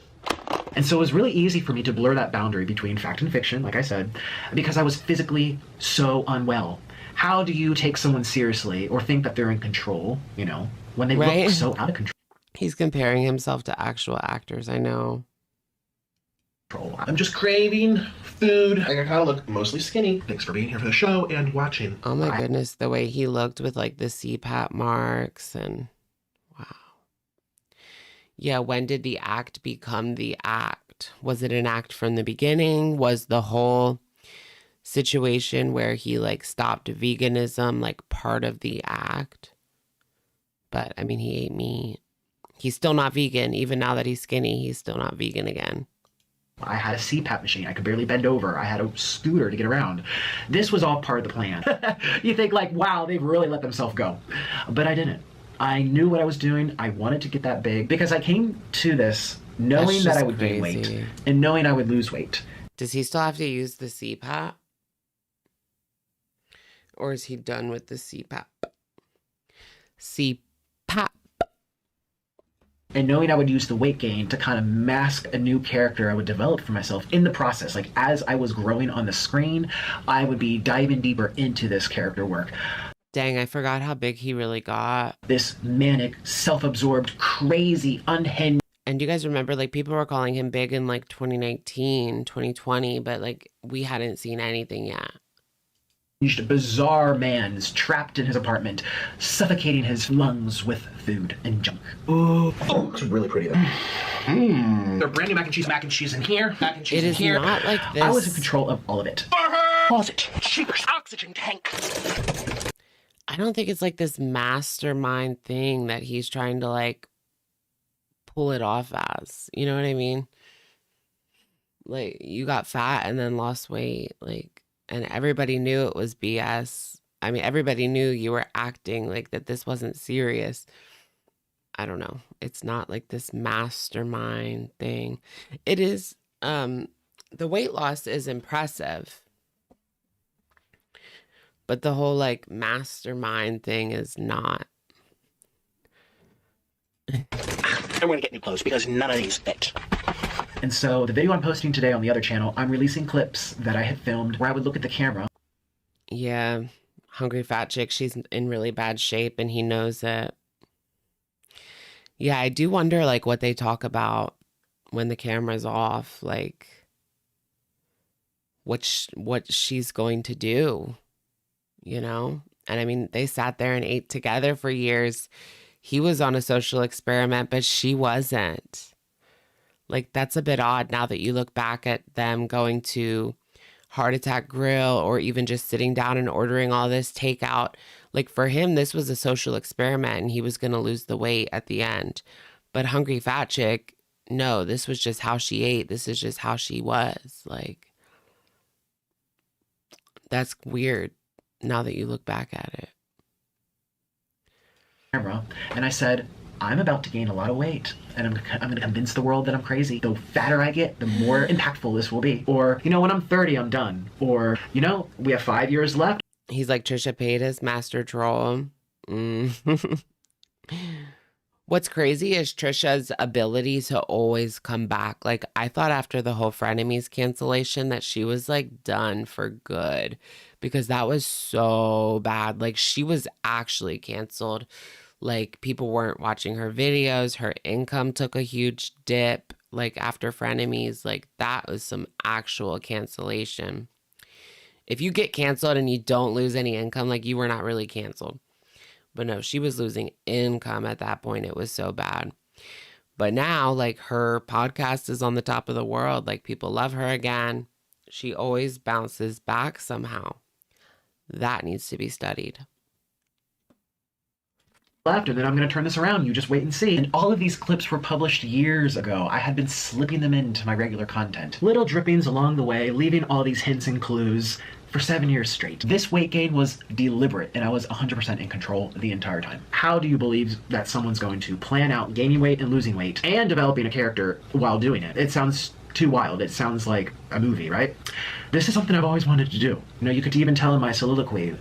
And so it was really easy for me to blur that boundary between fact and fiction, like I said, because I was physically so unwell. How do you take someone seriously or think that they're in control, you know, when they look so out of control? He's comparing himself to actual actors, I know. I'm just craving food. I kind of look mostly skinny. Thanks for being here for the show and watching. Oh my goodness, the way he looked with like the CPAP marks and wow. Yeah, when did the act become the act? Was it an act from the beginning? Was the whole situation where he like stopped veganism like part of the act? But I mean, he ate meat. He's still not vegan. Even now that he's skinny, he's still not vegan again. I had a CPAP machine. I could barely bend over. I had a scooter to get around. This was all part of the plan. You think like, wow, they've really let themselves go. But I didn't. I knew what I was doing. I wanted to get that big because I came to this knowing that I would gain weight and knowing I would lose weight. Does he still have to use the CPAP? Or is he done with the CPAP? CPAP. And knowing I would use the weight gain to kind of mask a new character I would develop for myself in the process. Like as I was growing on the screen, I would be diving deeper into this character work. Dang, I forgot how big he really got. This manic, self-absorbed, crazy, unhinged. And do you guys remember, like, people were calling him big in, like, 2019, 2020, but, like, we hadn't seen anything yet. Bizarre man is trapped in his apartment, suffocating his lungs with food and junk. Ooh. Oh, it's really pretty though. They're brand new mac and cheese in here, mac and cheese in here. It is not like this. I was in control of all of it. Closet, cheapers, oxygen tank. I don't think it's like this mastermind thing that he's trying to like pull it off as. You know what I mean? Like, you got fat and then lost weight, like. And everybody knew it was BS. I mean, everybody knew you were acting like that this wasn't serious. I don't know. It's not like this mastermind thing. It is, the weight loss is impressive. But the whole like mastermind thing is not. I'm going to get new clothes because none of these fit. And so the video I'm posting today on the other channel, I'm releasing clips that I had filmed where I would look at the camera. Yeah, hungry fat chick, she's in really bad shape and he knows it. Yeah, I do wonder like what they talk about when the camera's off, like what she's going to do, you know? And I mean, they sat there and ate together for years. He was on a social experiment, but she wasn't. Like, that's a bit odd now that you look back at them going to Heart Attack Grill or even just sitting down and ordering all this takeout. Like, for him, this was a social experiment and he was going to lose the weight at the end. But Hungry Fat Chick, no, this was just how she ate. This is just how she was. Like, that's weird now that you look back at it. And I said, I'm about to gain a lot of weight, and I'm going to convince the world that I'm crazy. The fatter I get, the more impactful this will be. Or, you know, when I'm 30, I'm done. Or, you know, we have 5 years left. He's like Trisha Paytas, master troll. What's crazy is Trisha's ability to always come back. Like, I thought after the whole Frenemies cancellation that she was, like, done for good. Because that was so bad. Like, she was actually canceled. Like, people weren't watching her videos. Her income took a huge dip, like, after Frenemies. Like, that was some actual cancellation. If you get canceled and you don't lose any income, like, you were not really canceled. But no, she was losing income at that point. It was so bad. But now, like, her podcast is on the top of the world. Like, people love her again. She always bounces back somehow. That needs to be studied. Left, and then I'm going to turn this around. You just wait and see. And all of these clips were published years ago. I had been slipping them into my regular content. Little drippings along the way, leaving all these hints and clues for 7 years straight. This weight gain was deliberate, and I was 100% in control the entire time. How do you believe that someone's going to plan out gaining weight and losing weight and developing a character while doing it? It sounds too wild. It sounds like a movie, right? This is something I've always wanted to do. You know, you could even tell in my soliloquy,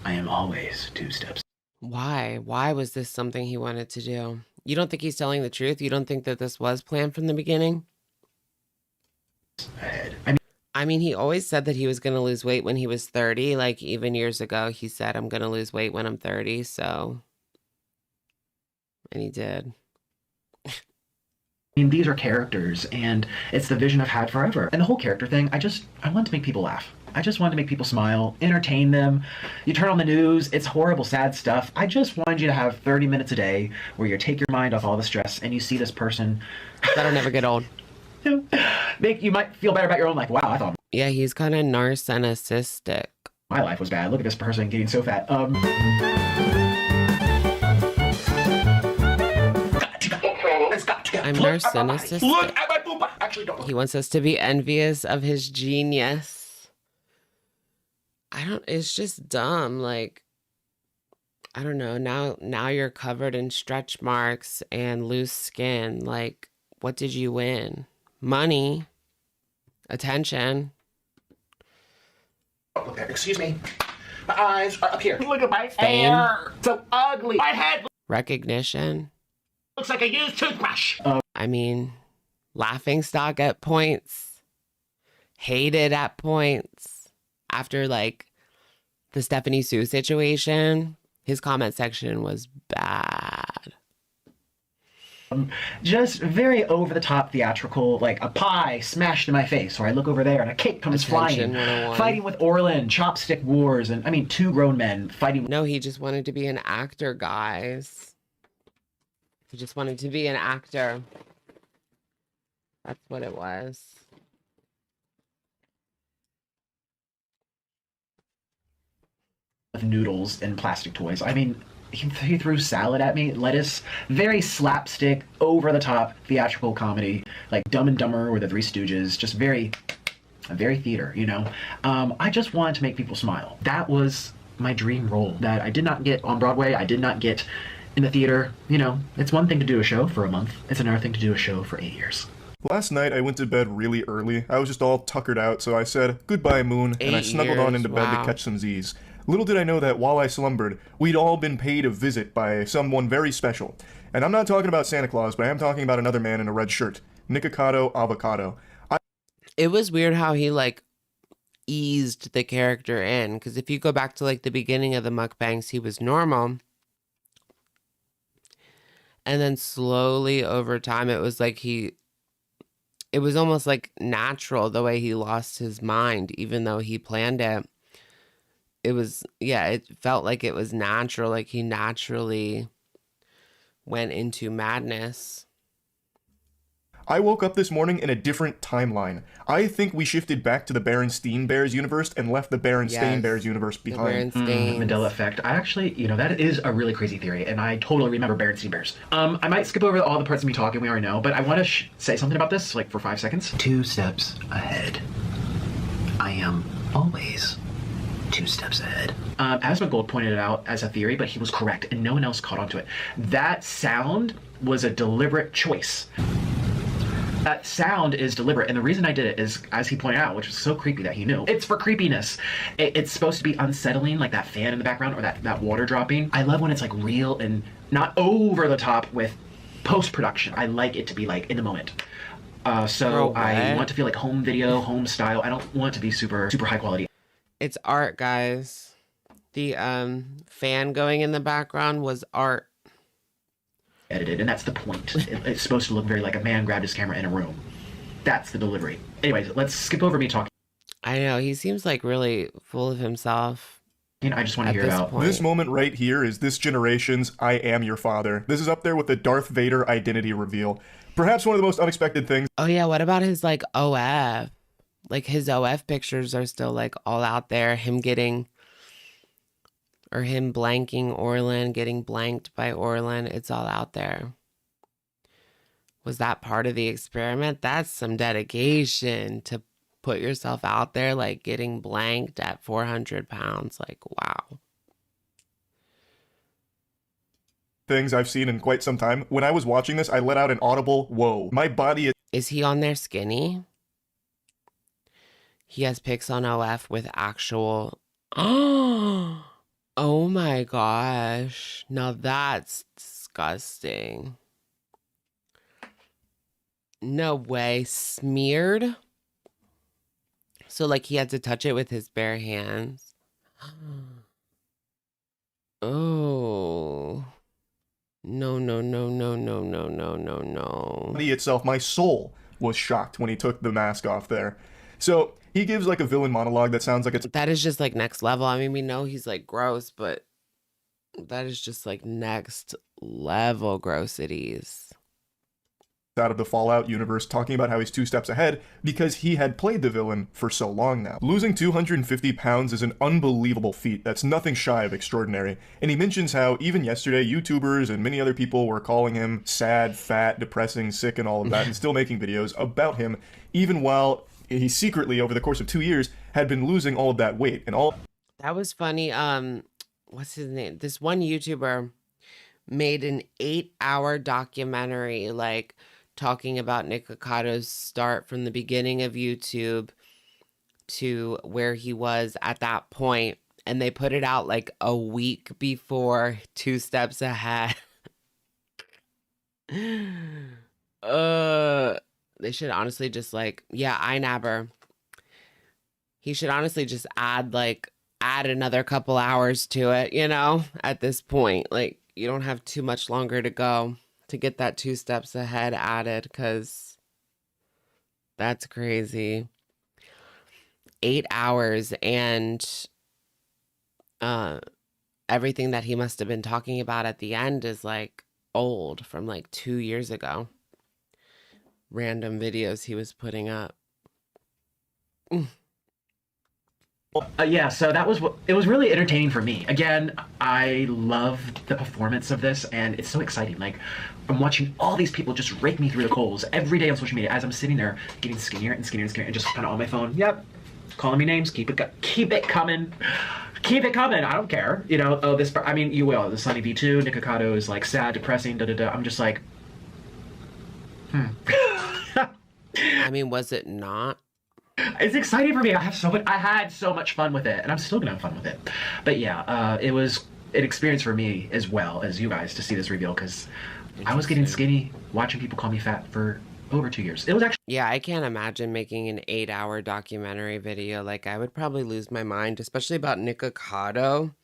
I am always 2 steps. Why? Why was this something he wanted to do? You don't think he's telling the truth? You don't think that this was planned from the beginning? I mean, he always said that he was going to lose weight when he was 30. Like, even years ago, he said, I'm going to lose weight when I'm 30. So, and he did. I mean, these are characters, and it's the vision I've had forever. And the whole character thing, I want to make people laugh. I just wanted to make people smile, entertain them. You turn on the news, it's horrible, sad stuff. I just wanted you to have 30 minutes a day where you take your mind off all the stress and you see this person. That'll never get old. You might feel better about your own life. Wow, I thought. Yeah, he's kind of narcissistic. My life was bad. Look at this person getting so fat. I'm narcissistic. Look at my boob. actually don't. He wants us to be envious of his genius. It's just dumb. Like, I don't know. Now you're covered in stretch marks and loose skin. Like, what did you win? Money, attention. Oh, look at, excuse me. My eyes are up here. Look at my hair. So ugly. My head Recognition. looks like a used toothbrush. I mean, laughing stock at points, hated at points. After like the Stephanie Sue situation, his comment section was bad. Just very over-the-top theatrical, like a pie smashed in my face, or I look over there and a cake comes Attention flying. 101. Fighting with Orlin, chopstick wars, and I mean, two grown men fighting. No, he just wanted to be an actor, guys. He just wanted to be an actor. That's what it was. With noodles and plastic toys. I mean, he threw salad at me, lettuce, very slapstick, over-the-top theatrical comedy, like Dumb and Dumber or The Three Stooges, just very theater, you know? I just wanted to make people smile. That was my dream role that I did not get on Broadway, I did not get in the theater. You know, it's one thing to do a show for a month, it's another thing to do a show for 8 years. Last night I went to bed really early. I was just all tuckered out, so I said, "Goodbye, Moon," and I snuggled on into bed to catch some Z's. Little did I know that while I slumbered, we'd all been paid a visit by someone very special. And I'm not talking about Santa Claus, but I am talking about another man in a red shirt. Nikocado Avocado. It was weird how he like eased the character in, because if you go back to like the beginning of the mukbangs, he was normal. And then slowly over time, it was like it was almost like natural the way he lost his mind, even though he planned it. It was, yeah, it felt like it was natural, like he naturally went into madness. I woke up this morning in a different timeline. I think we shifted back to the Berenstain Bears universe and left the Berenstain Bears universe behind. Mandela effect. I actually, you know, that is a really crazy theory, and I totally remember Berenstain Bears. I might skip over all the parts of me talking we already know, but I want to say something about this, like for 5 seconds. 2 steps ahead. I am always 2 steps ahead. As McGold pointed it out as a theory, but he was correct, and no one else caught on to it. That sound was a deliberate choice. That sound is deliberate, and the reason I did it is, as he pointed out, which was so creepy that he knew, it's for creepiness. It's supposed to be unsettling, like that fan in the background, or that water dropping. I love when it's like real and not over the top with post-production. I like it to be like in the moment. So I want to feel like home video, home style. I don't want it to be super high quality. It's art, guys. The fan going in the background was art. Edited, and that's the point. It's supposed to look very like a man grabbed his camera in a room. That's the delivery. Anyways, let's skip over me talking. I know, he seems like really full of himself. You know, I just want to hear about this moment right here is this generation's "I Am Your Father." This is up there with the Darth Vader identity reveal. Perhaps one of the most unexpected things. Oh yeah, what about his like OF? Like his OF pictures are still like all out there. Him blanking Orlin, getting blanked by Orlin. It's all out there. Was that part of the experiment? That's some dedication to put yourself out there, like getting blanked at 400 pounds. Like, wow. Things I've seen in quite some time. When I was watching this, I let out an audible whoa. My body is he on there skinny? He has pics on OF with actual... Oh my gosh. Now that's disgusting. No way. Smeared? So like he had to touch it with his bare hands. Oh. No. body itself, my soul was shocked when he took the mask off there. So he gives like a villain monologue that sounds like it's... That is just like next level. I mean, we know he's like gross, but that is just like next level grossities. out of the Fallout universe, talking about how he's 2 steps ahead because he had played the villain for so long now. Losing 250 pounds is an unbelievable feat that's nothing shy of extraordinary, and he mentions how even yesterday YouTubers and many other people were calling him sad, fat, depressing, sick, and all of that, and still making videos about him, even while he secretly, over the course of 2 years, had been losing all of that weight. And all that was funny. What's his name? This one YouTuber made an 8-hour documentary, like, talking about Nikokado's start from the beginning of YouTube to where he was at that point, and they put it out like a week before 2 Steps Ahead. They should honestly just like, yeah, iNabber. He should honestly just add another couple hours to it, you know, at this point. Like, you don't have too much longer to go to get that 2 steps ahead added, because that's crazy. 8 hours, and everything that he must have been talking about at the end is like old, from like 2 years ago. Random videos he was putting up. Yeah, so that was it was really entertaining for me. Again, I love the performance of this, and it's so exciting. Like, I'm watching all these people just rake me through the coals every day on social media as I'm sitting there getting skinnier and skinnier and skinnier, and just kind of on my phone. Yep, calling me names. Keep it coming. Keep it coming. I don't care. You know. Oh, this. I mean, you will. The Sunny V2, Nikocado is like sad, depressing. Da da da. I'm just like, I mean, was it not? It's exciting for me. I had so much fun with it, and I'm still gonna have fun with it. But yeah, it was an experience for me as well as you guys to see this reveal, because I was getting skinny watching people call me fat for over 2 years. It was actually... Yeah, I can't imagine making an 8-hour documentary video. Like, I would probably lose my mind, especially about Nikocado.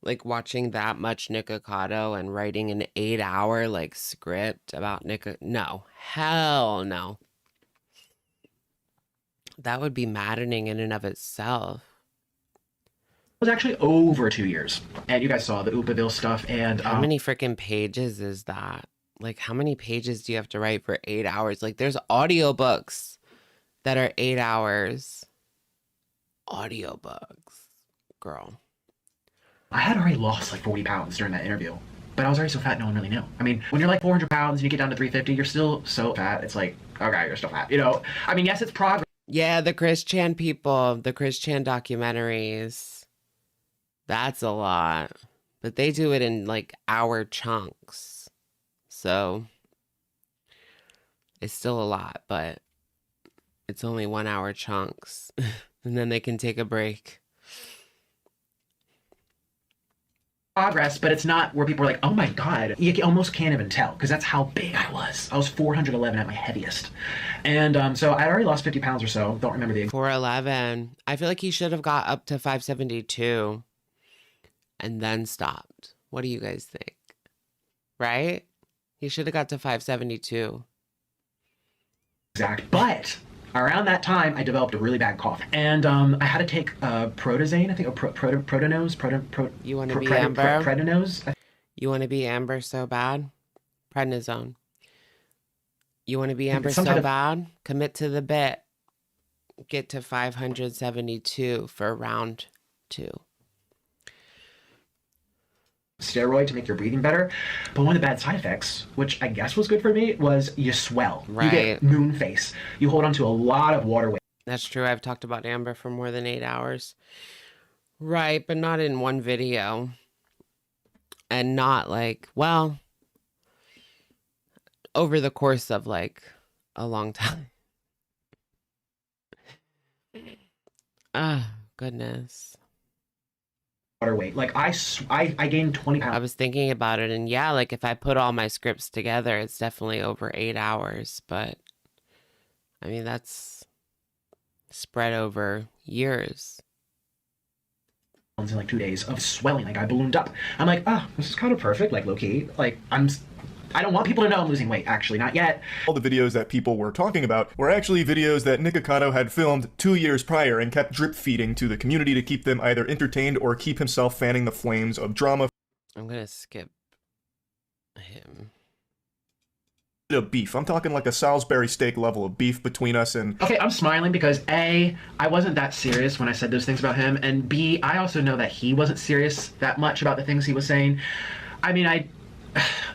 Like, watching that much Nikocado and writing an 8-hour like script about no, hell no. That would be maddening in and of itself. It was actually over 2 years, and you guys saw the Oopaville stuff. And how many freaking pages is that? Like, how many pages do you have to write for 8 hours? Like, there's audiobooks that are 8 hours. Audiobooks, girl. I had already lost like 40 pounds during that interview, but I was already so fat no one really knew. I mean, when you're like 400 pounds and you get down to 350, you're still so fat. It's like, okay, you're still fat. You know, I mean, yes, it's progress. Yeah, the Chris Chan people, the Chris Chan documentaries, that's a lot. But they do it in like hour chunks. So it's still a lot, but it's only 1 hour chunks. And then they can take a break. Progress, but it's not where people are like, oh my god, you almost can't even tell, because that's how big I was. I was 411 at my heaviest, and so I'd already lost 50 pounds or so. Don't remember the 411. I feel like he should have got up to 572 and then stopped. What do you guys think? Right? He should have got to 572. Exact, but around that time, I developed a really bad cough, and I had to take Protozane, I think, or Protanose. You want to be Amber? Prednisone. You want to be Amber so bad? Prednisone. You want to be Amber Some so kind of... bad? Commit to the bit. Get to 572 for round 2. Steroid to make your breathing better, but one of the bad side effects, which I guess was good for me, was you swell. Right. You get moon face. You hold on to a lot of water weight. That's true. I've talked about Amber for more than 8 hours. Right, but not in one video. And not like, well, over the course of like a long time. Ah, goodness. Water weight. Like I gained 20 pounds. I was thinking about it, and yeah, like if I put all my scripts together, it's definitely over 8 hours, but I mean, that's spread over years. In like 2 days of swelling, like I ballooned up. I'm like, oh, this is kind of perfect, like low-key. Like I don't want people to know I'm losing weight, actually, not yet. All the videos that people were talking about were actually videos that Nikocado had filmed 2 years prior and kept drip feeding to the community to keep them either entertained or keep himself fanning the flames of drama. I'm gonna skip him. of beef. I'm talking like a Salisbury steak level of beef between us and... Okay, I'm smiling because A, I wasn't that serious when I said those things about him, and B, I also know that he wasn't serious that much about the things he was saying. I mean,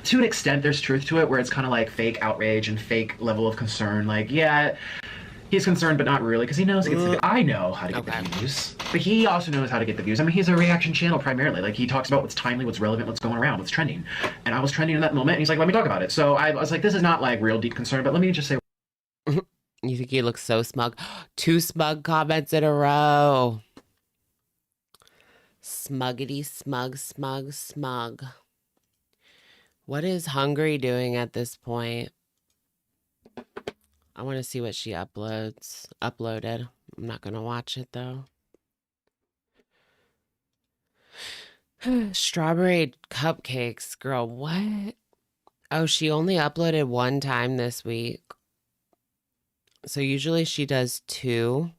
to an extent, there's truth to it, where it's kind of like fake outrage and fake level of concern. Like, yeah, he's concerned, but not really, because he knows he gets the, I know how to get the views, but he also knows how to get the views. I mean, he's a reaction channel primarily. Like, he talks about what's timely, what's relevant, what's going around, what's trending. And I was trending in that moment, and he's like, let me talk about it. So I was like, this is not like real deep concern, but let me just say. You think he looks so smug? 2 smug comments in a row. Smuggity, smug, smug, smug. What is Hungry doing at this point? I want to see what she uploaded. I'm not going to watch it, though. Strawberry cupcakes. Girl, what? Oh, she only uploaded 1 time this week. So usually she does 2.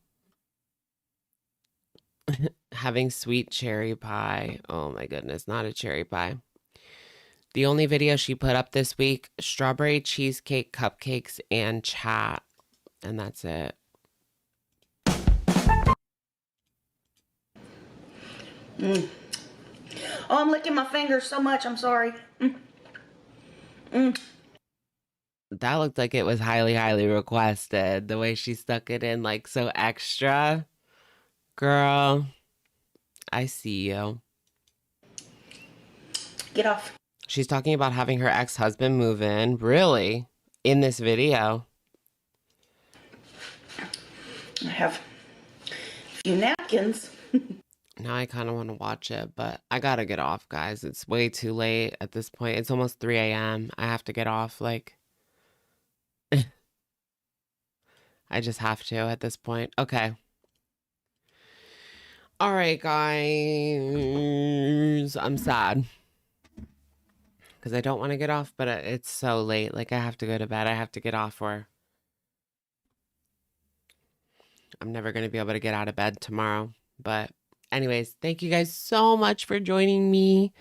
Having sweet cherry pie. Oh my goodness, not a cherry pie. The only video she put up this week, strawberry cheesecake cupcakes and chat. And that's it. Oh, I'm licking my fingers so much. I'm sorry. That looked like it was highly, highly requested. The way she stuck it in, like, so extra. Girl, I see you. Get off. She's talking about having her ex-husband move in. Really? In this video? I have a few napkins. Now I kind of want to watch it, but I gotta get off, guys. It's way too late at this point. It's almost 3 a.m. I have to get off, like... I just have to at this point. Okay. All right, guys. I'm sad. Because I don't want to get off, but it's so late. Like, I have to go to bed. I have to get off, or I'm never going to be able to get out of bed tomorrow. But anyways, thank you guys so much for joining me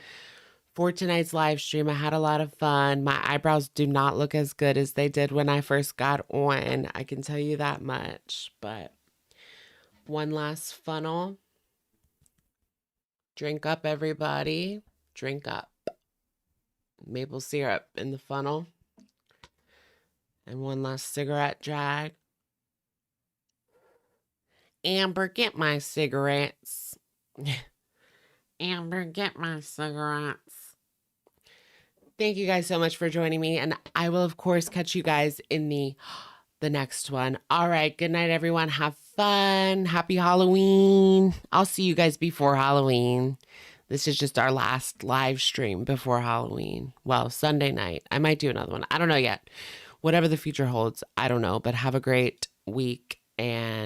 for tonight's live stream. I had a lot of fun. My eyebrows do not look as good as they did when I first got on. I can tell you that much. But one last funnel. Drink up, everybody. Drink up. Maple syrup in the funnel. And one last cigarette drag. Amber, get my cigarettes. Amber, get my cigarettes. Thank you guys so much for joining me. And I will, of course, catch you guys in the next one. All right. Good night, everyone. Have fun. Happy Halloween. I'll see you guys before Halloween. This is just our last live stream before Halloween. Well, Sunday night. I might do another one. I don't know yet. Whatever the future holds, I don't know. But have a great week and